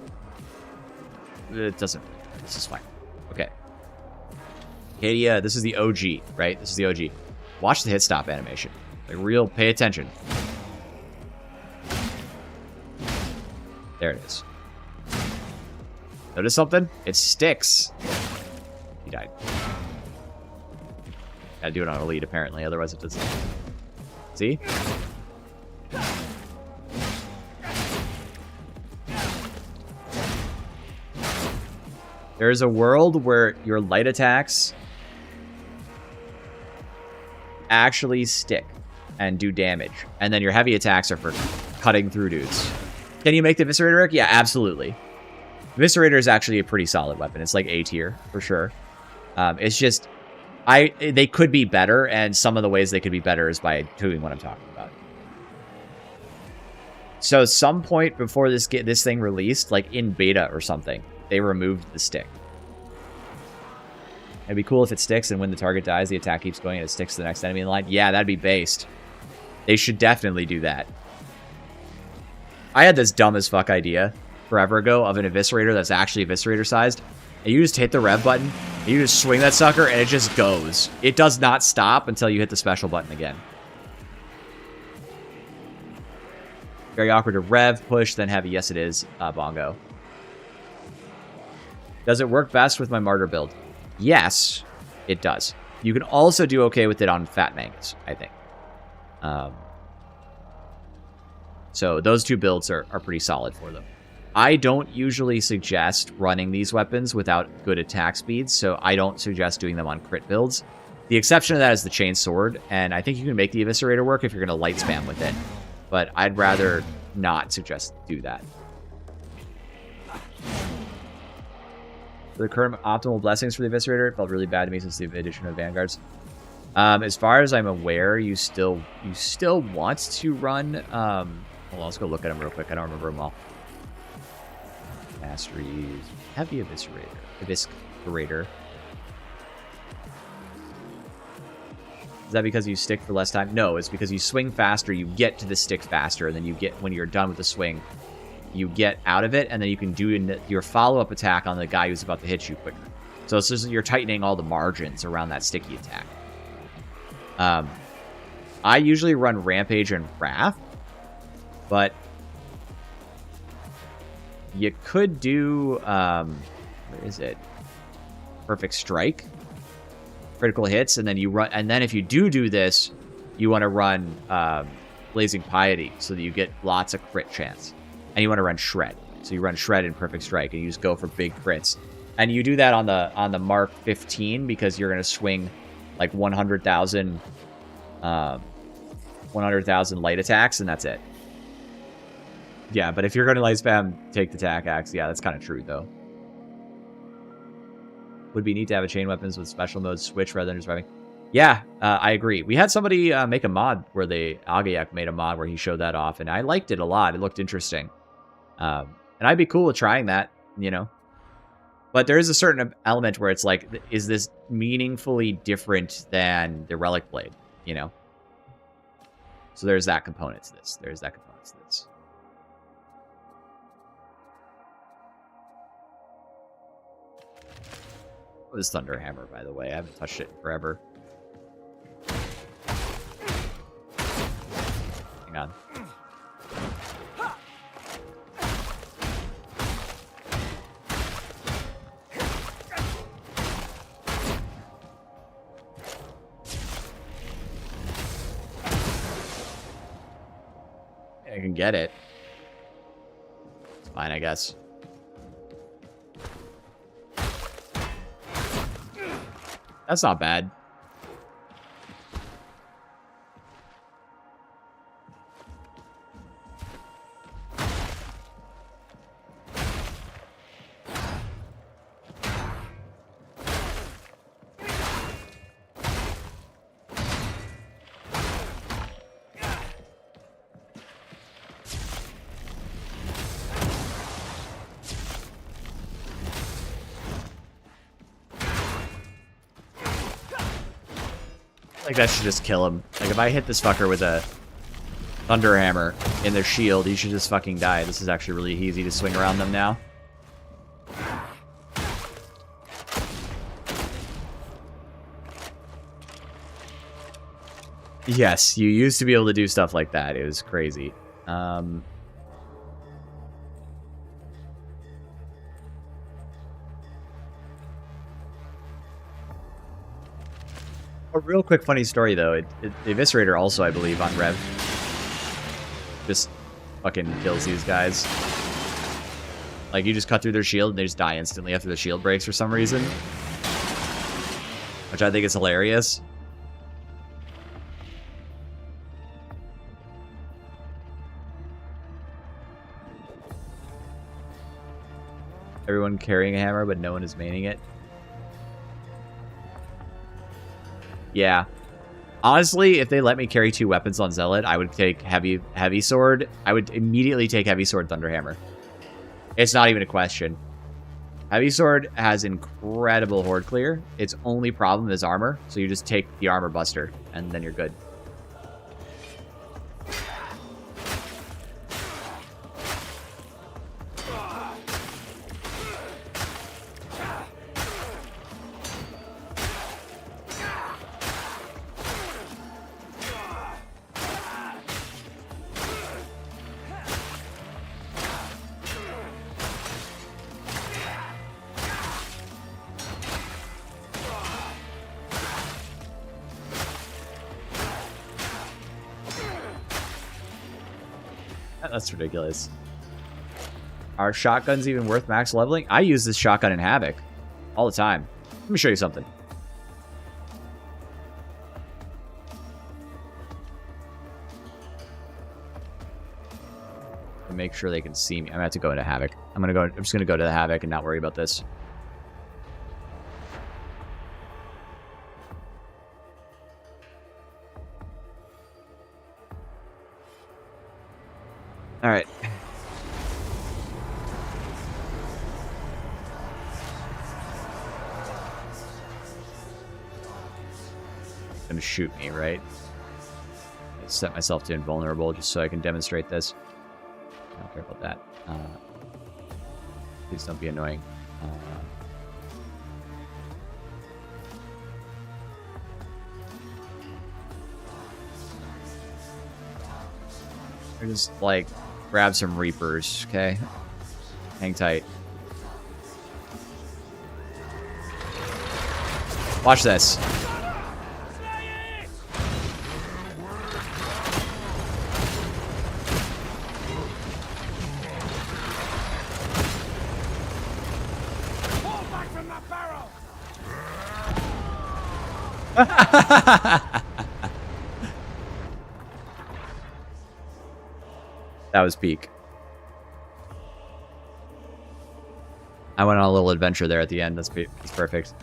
it doesn't. This is fine. Okay. Kadia, this is the OG, right? This is the OG. Watch the hit stop animation. Like, real, pay attention. There it is. Notice something? It sticks. He died. Gotta do it on elite, apparently, otherwise it doesn't. See? There's a world where your light attacks actually stick and do damage, and then your heavy attacks are for cutting through dudes. Can you make the Eviscerator, Rick? Yeah, absolutely. Eviscerator is actually a pretty solid weapon. It's like A tier, for sure. It's just... they could be better, and some of the ways they could be better is by doing what I'm talking about. So some point before this thing released, like in beta or something, they removed the stick. It'd be cool if it sticks, and when the target dies, the attack keeps going and it sticks to the next enemy in the line. Yeah, that'd be based. They should definitely do that. I had this dumb as fuck idea forever ago of an Eviscerator that's actually Eviscerator sized. And you just hit the rev button, and you just swing that sucker, and it just goes. It does not stop until you hit the special button again. Very awkward to rev, push, then heavy. Yes, it is, Bongo. Does it work best with my Martyr build? Yes, it does. You can also do okay with it on Fat Mangas, I think. So those two builds are pretty solid for them. I don't usually suggest running these weapons without good attack speeds, so I don't suggest doing them on crit builds. The exception to that is the Chain Sword, and I think you can make the Eviscerator work if you're going to light spam with it. But I'd rather not suggest do that. The current optimal blessings for the Eviscerator, it felt really bad to me since the addition of Vanguards. As far as I'm aware, you still want to run. Well, let's go look at them real quick. I don't remember them all. Masteries, heavy Eviscerator. Is that because you stick for less time? No, it's because you swing faster, you get to the stick faster, and then you get, when you're done with the swing, you get out of it, and then you can do your follow-up attack on the guy who's about to hit you quicker. So it's just you're tightening all the margins around that sticky attack. I usually run Rampage and Wrath, but you could do, where is it? Perfect Strike. Critical hits, and then you run, and then if you do this, you want to run Blazing Piety so that you get lots of crit chance. And you want to run Shred. So you run Shred and Perfect Strike, and you just go for big crits. And you do that on the Mark 15 because you're going to swing like 100,000 light attacks, and that's it. Yeah, but if you're going to light spam, take the tack axe. Yeah, that's kind of true, though. Would be neat to have a chain weapons with special modes switch rather than just driving. Yeah, I agree. We had somebody make a mod where Agayak made a mod where he showed that off, and I liked it a lot. It looked interesting. And I'd be cool with trying that, you know. But there is a certain element where it's like, is this meaningfully different than the Relic Blade, you know? So there's that component to this. There's that component to this. This Thunder Hammer, by the way. I haven't touched it in forever. Hang on. I can get it. It's fine, I guess. That's not bad. Like, that should just kill him. Like, if I hit this fucker with a Thunder Hammer in their shield, he should just fucking die. This is actually really easy to swing around them now. Yes, you used to be able to do stuff like that. It was crazy. A real quick funny story, though. The Eviscerator also, I believe, on Rev just fucking kills these guys. Like, you just cut through their shield and they just die instantly after the shield breaks for some reason. Which I think is hilarious. Everyone carrying a hammer, but no one is maining it. Yeah. Honestly, if they let me carry 2 weapons on Zealot, I would take heavy sword. I would immediately take heavy sword Thunderhammer. It's not even a question. Heavy sword has incredible horde clear. Its only problem is armor, so you just take the armor buster, and then you're good. That's ridiculous. Are shotguns even worth max leveling? I use this shotgun in Havoc all the time. Let me show you something. and make sure they can see me. I'm gonna have to go into Havoc. I'm just gonna go to the Havoc and not worry about this. All right. Gonna shoot me, right? I set myself to invulnerable just so I can demonstrate this. I don't care about that. Please don't be annoying. Or just like grab some Reapers, okay? Hang tight. Watch this. That was peak. I went on a little adventure there at the end. That's perfect.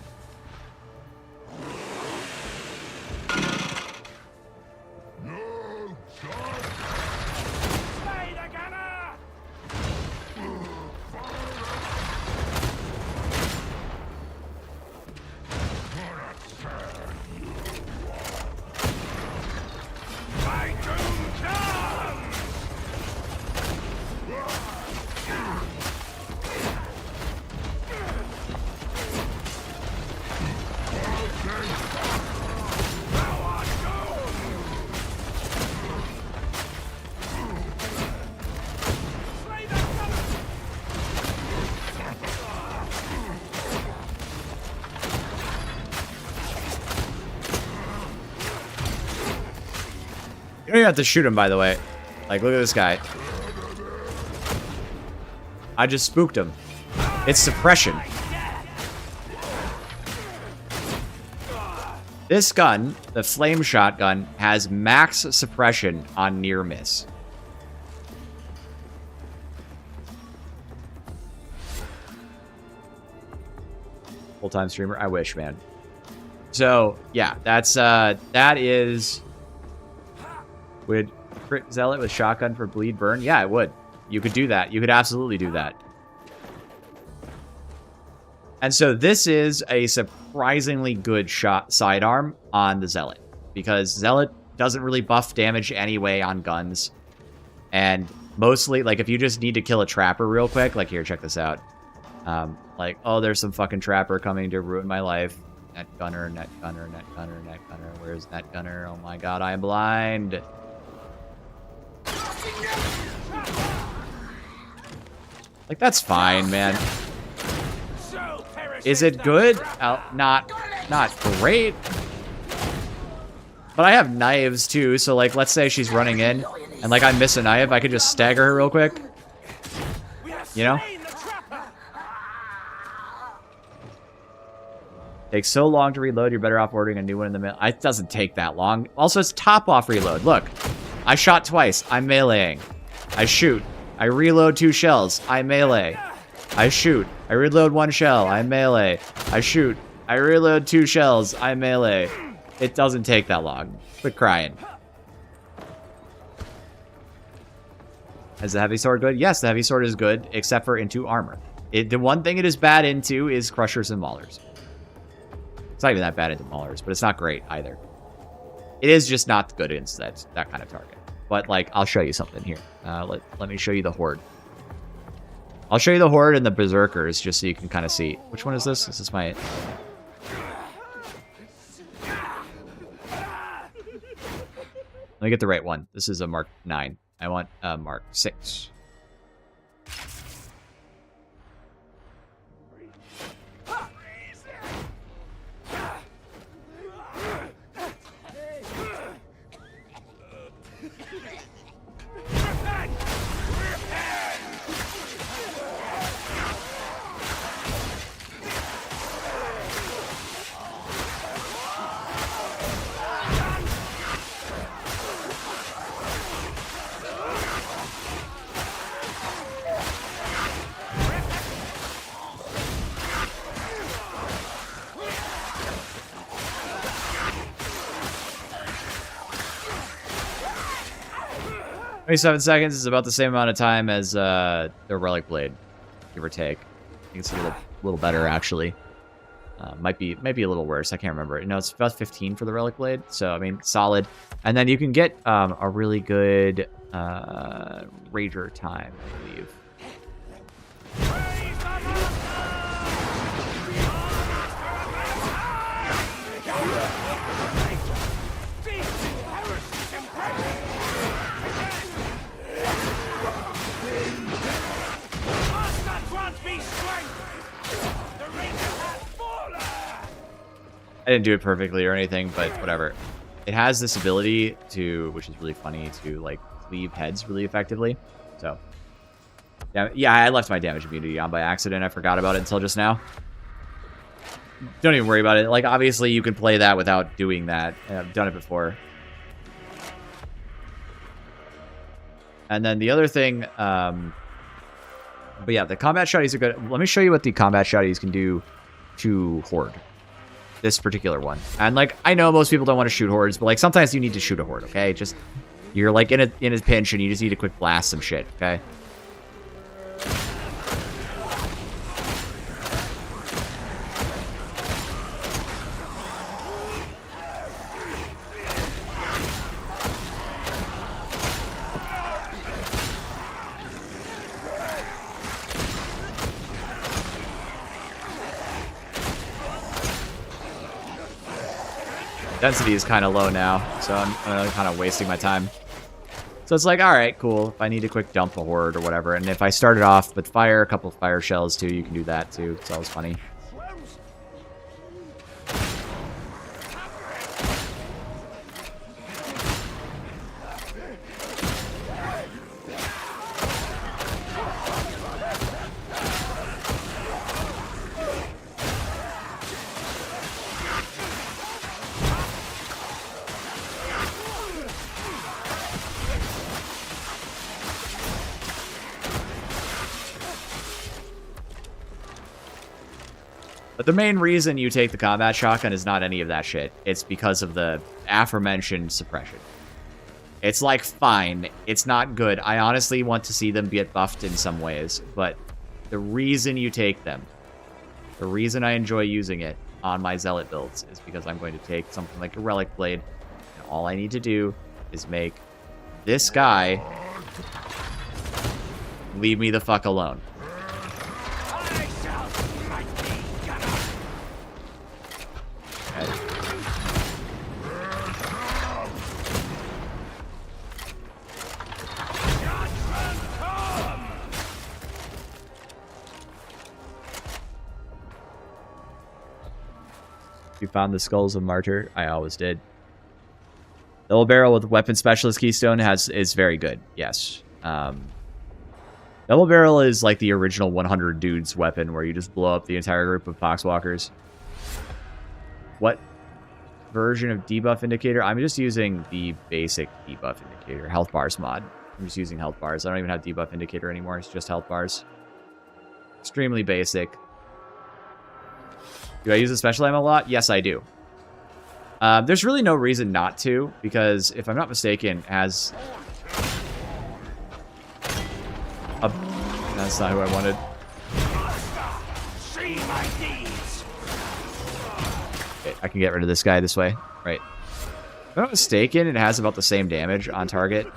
You don't even have to shoot him, by the way. Like, look at this guy. I just spooked him. It's suppression. This gun, the flame shotgun, has max suppression on near miss. Full-time streamer? I wish, man. So, yeah, that is... Would crit Zealot with shotgun for bleed burn? Yeah, it would. You could do that. You could absolutely do that. And so this is a surprisingly good shot sidearm on the Zealot, because Zealot doesn't really buff damage anyway on guns. And mostly, like, if you just need to kill a trapper real quick, like, here, check this out. Like, oh, there's some fucking trapper coming to ruin my life. Net gunner, net gunner, net gunner, net gunner. Where's net gunner? Oh my god, I am blind. Like, that's fine, man. Is it good? Not great. But I have knives too, so like, let's say she's running in, and like I miss a knife, I could just stagger her real quick. You know? Takes so long to reload, you're better off ordering a new one in the middle. It doesn't take that long. Also, it's top-off reload. Look, I shot twice. I'm meleeing. I shoot. I reload 2 shells. I melee. I shoot. I reload 1 shell. I melee. I shoot. I reload 2 shells. I melee. It doesn't take that long. Quit crying. Is the heavy sword good? Yes, the heavy sword is good, except for into armor. The one thing it is bad into is crushers and maulers. It's not even that bad into maulers, but it's not great either. It is just not good against that kind of target. But, like, I'll show you something here. Let me show you the Horde. I'll show you the Horde and the Berserkers just so you can kind of see. Which one is this? This is my... Let me get the right one. This is a Mark 9. I want a Mark 6. 27 seconds is about the same amount of time as the Relic Blade, give or take. I think it's a little better, actually. Might be a little worse. I can't remember. No, it's about 15 for the Relic Blade. So, I mean, solid. And then you can get a really good Rager time, I believe. I didn't do it perfectly or anything, but whatever. It has this ability to, which is really funny, to like cleave heads really effectively. So, yeah, I left my damage immunity on by accident. I forgot about it until just now. Don't even worry about it. Like, obviously, you can play that without doing that. I've done it before. And then the other thing, but yeah, the combat shotties are good. Let me show you what the combat shotties can do to Horde. This particular one. And like, I know most people don't want to shoot hordes, but like sometimes you need to shoot a horde, okay? Just, you're like in a pinch and you just need to quick blast some shit, okay? Density is kind of low now, so I'm kind of wasting my time. So it's like, all right, cool. If I need to quick dump a horde or whatever, and if I start it off with fire, a couple of fire shells too, you can do that too. It's always funny. But the main reason you take the combat shotgun is not any of that shit. It's because of the aforementioned suppression. It's like, fine, it's not good. I honestly want to see them get buffed in some ways, but the reason you take them, the reason I enjoy using it on my Zealot builds is because I'm going to take something like a Relic Blade, and all I need to do is make this guy leave me the fuck alone. You found the skulls of Martyr. I always did. Double barrel with weapon specialist keystone is very good. Yes. Double barrel is like the original 100 dudes weapon where you just blow up the entire group of poxwalkers. What version of debuff indicator? I'm just using the basic debuff indicator, health bars mod. I'm just using health bars. I don't even have debuff indicator anymore. It's just health bars. Extremely basic. Do I use the special ammo a lot? Yes, I do. There's really no reason not to, because if I'm not mistaken, it has a... That's not who I wanted. Okay, I can get rid of this guy this way. Right. If I'm not mistaken, it has about the same damage on target.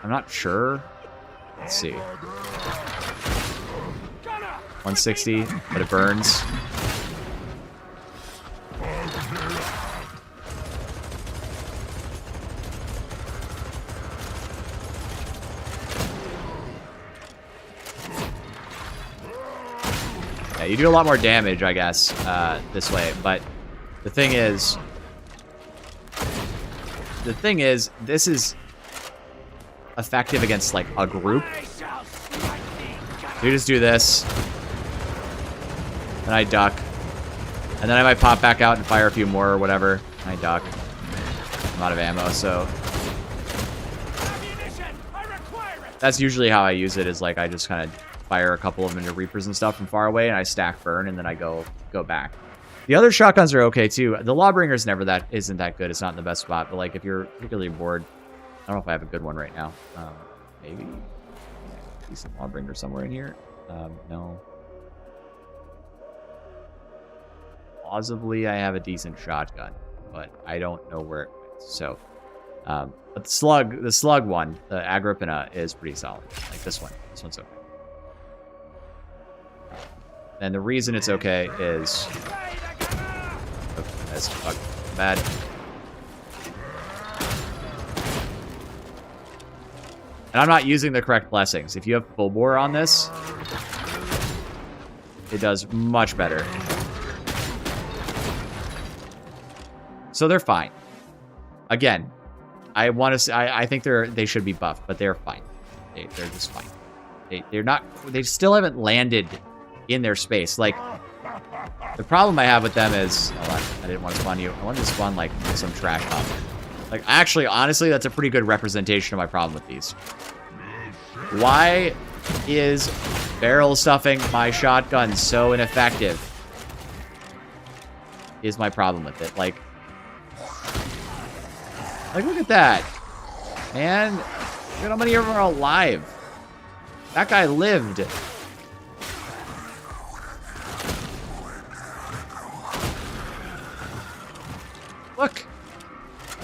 I'm not sure. Let's see. 160, but it burns. Yeah, you do a lot more damage, I guess, this way. But the thing is, this is effective against like a group. You just do this, and I duck, and then I might pop back out and fire a few more or whatever. I duck. I'm out of ammo, so that's usually how I use it. Is like I just kind of fire a couple of them into Reapers and stuff from far away, and I stack burn, and then I go back. The other shotguns are okay too. The Lawbringer's isn't that good. It's not in the best spot, but like if you're particularly bored, I don't know if I have a good one right now. Maybe. Decent Lawbringer somewhere in here. No. Plausibly, I have a decent shotgun, but I don't know where it went. So, but the slug one, the Agrippina, is pretty solid. Like this one. This one's okay. And the reason it's okay is... Oh, that's fucking bad. And I'm not using the correct blessings. If you have full bore on this, it does much better. So they're fine. Again, I want to say I think they should be buffed, but they're fine. They're just fine. They're not. They still haven't landed in their space. Like the problem I have with them is, hold on, I didn't want to spawn you. I wanted to spawn like some trash pop. Like actually, honestly, that's a pretty good representation of my problem with these. Why is barrel stuffing my shotgun so ineffective? Is my problem with it. Like, look at that. Man, look at how many of them are alive. That guy lived. Look.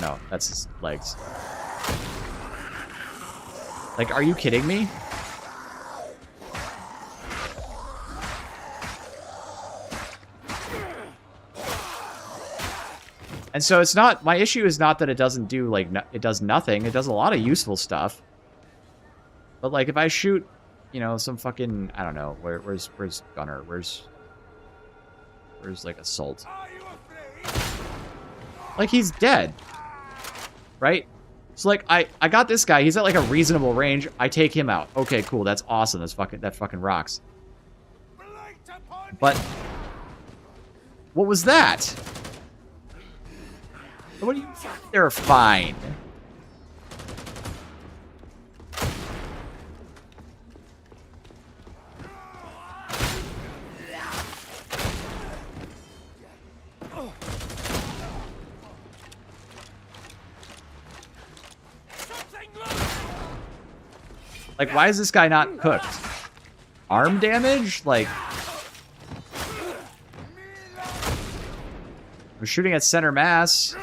No, that's his legs. Like, are you kidding me? And so it's not, my issue is not that it doesn't do, like, it does nothing. It does a lot of useful stuff. But, like, if I shoot, you know, some fucking, I don't know, where's Gunner? Where's, like, Assault? Like, he's dead. Right? So, like, I got this guy. He's at, like, a reasonable range. I take him out. Okay, cool. That's awesome. That fucking rocks. But what was that? What do you... They're fine. Like, why is this guy not cooked? Arm damage? Like... I'm shooting at center mass.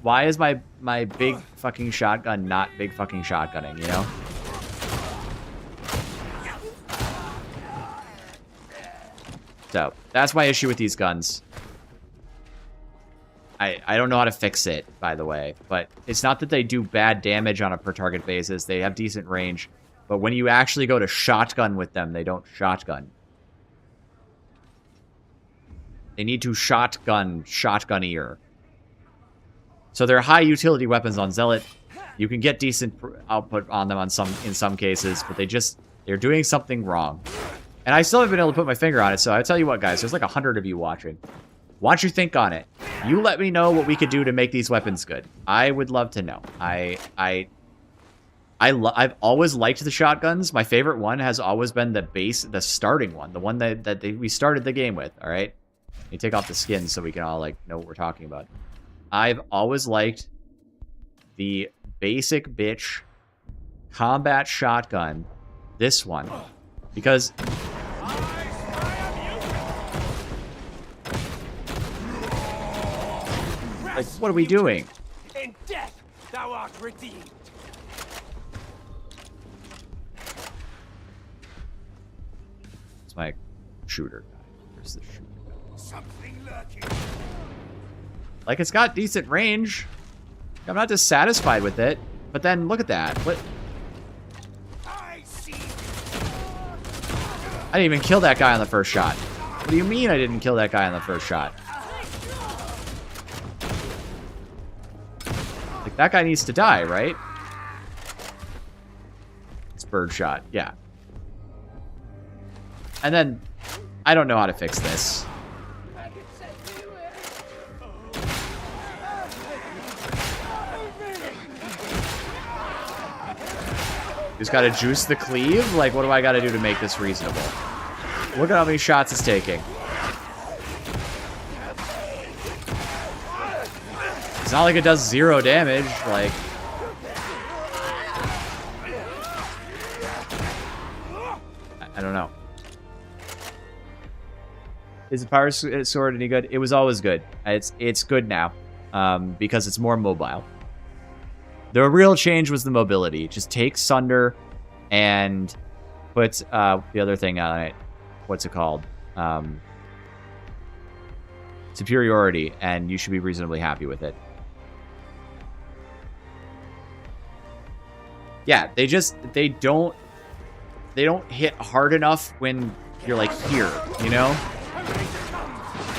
Why is my big fucking shotgun not big fucking shotgunning, you know? So, that's my issue with these guns. I don't know how to fix it, by the way, but it's not that they do bad damage on a per target basis. They have decent range, but when you actually go to shotgun with them, they don't shotgun. They need to shotgunnier. So they're high utility weapons on Zealot. You can get decent output on them in some cases, but they're doing something wrong. And I still haven't been able to put my finger on it, so I tell you what, guys, there's like 100 of you watching. Why don't you think on it? You let me know what we could do to make these weapons good. I would love to know. I've always liked the shotguns. My favorite one has always been the starting one, the one that we started the game with. All right, let me take off the skin so we can all like know what we're talking about. I've always liked the basic bitch combat shotgun. This one, because. Like, what are we doing? In death, thou art redeemed. It's my shooter guy. Where's the shooter guy? Something lurking. Like, it's got decent range. I'm not dissatisfied with it. But then, look at that. What? I see. I didn't even kill that guy on the first shot. What do you mean I didn't kill that guy on the first shot? Like, that guy needs to die, right? It's bird shot, yeah. And then, I don't know how to fix this. Just gotta juice the cleave? Like, what do I gotta do to make this reasonable? Look at how many shots it's taking. It's not like it does 0 damage, like... I don't know. Is the Power Sword any good? It was always good. It's good now, because it's more mobile. The real change was the mobility. Just take Sunder and put the other thing on it. What's it called? Superiority, and you should be reasonably happy with it. Yeah, they don't hit hard enough when you're like here, you know?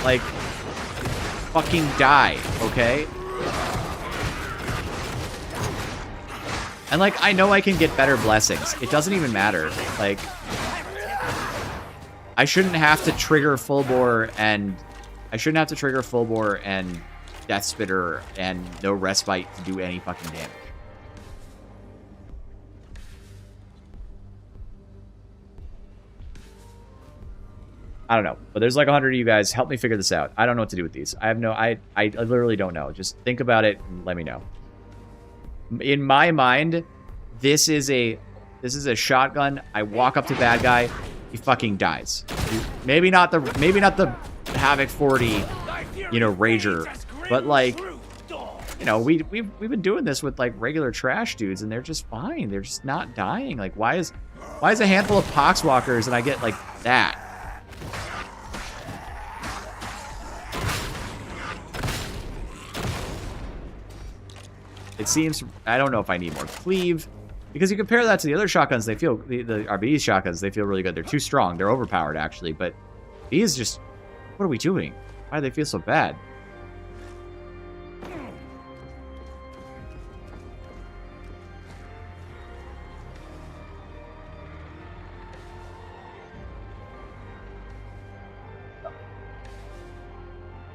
Like, fucking die, okay? And like, I know I can get better blessings. It doesn't even matter. Like, I shouldn't have to trigger full bore and Death Spitter and no respite to do any fucking damage. I don't know, but there's like 100 of you guys. Help me figure this out. I don't know what to do with these. I literally don't know. Just think about it and let me know. In my mind, this is a shotgun. I walk up to bad guy, he fucking dies. Maybe not the Havoc 40, you know, Rager, but like, you know, we've been doing this with like regular trash dudes, and they're just fine. They're just not dying. Like, why is a handful of Poxwalkers and I get like that? It seems, I don't know if I need more cleave, because you compare that to the other shotguns, they feel, the RBE shotguns, they feel really good. They're too strong. They're overpowered, actually, but these just, what are we doing? Why do they feel so bad?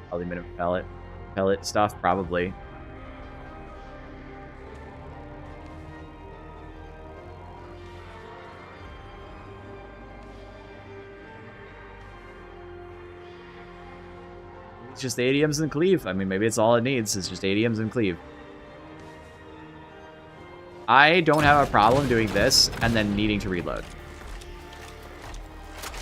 Probably minute pellet stuff, probably. It's just ADMs and cleave. I mean, maybe it's all it needs. It's just ADMs and cleave. I don't have a problem doing this and then needing to reload.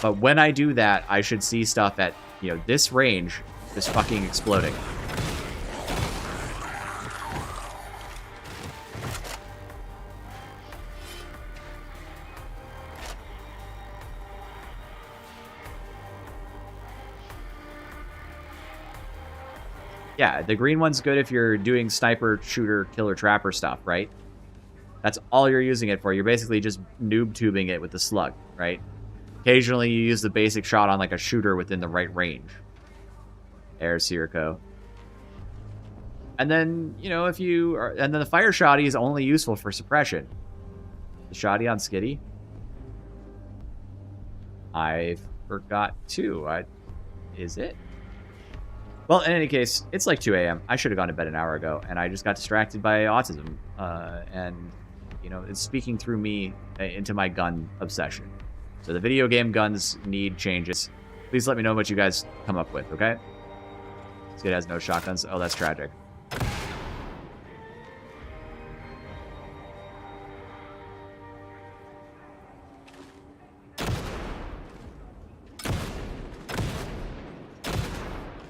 But when I do that, I should see stuff at, you know, this range just fucking exploding. Yeah, the green one's good if you're doing sniper, shooter, killer, trapper stuff, right? That's all you're using it for. You're basically just noob tubing it with the slug, right? Occasionally you use the basic shot on like a shooter within the right range. Air Sirco. And then, you know, if you are, and then the fire shoddy is only useful for suppression. The shoddy on Skitty? I forgot too. Is it? Well, in any case, it's like 2 a.m. I should have gone to bed an hour ago, and I just got distracted by autism. And, you know, it's speaking through me into my gun obsession. So the video game guns need changes. Please let me know what you guys come up with, okay? This kid has no shotguns. Oh, that's tragic.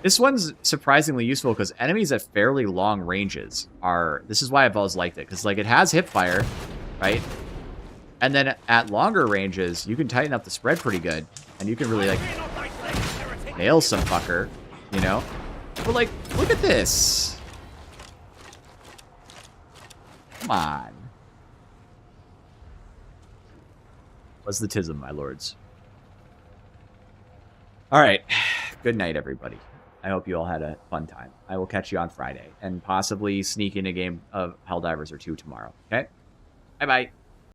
This one's surprisingly useful because enemies at fairly long ranges are... This is why I've always liked it. Because, like, it has hip fire, right? And then at longer ranges, you can tighten up the spread pretty good. And you can really, like, nail some fucker, you know? But, like, look at this. Come on. What's the tism, my lords? All right. Good night, everybody. I hope you all had a fun time. I will catch you on Friday and possibly sneak in a game of Helldivers or two tomorrow. Okay? Bye-bye.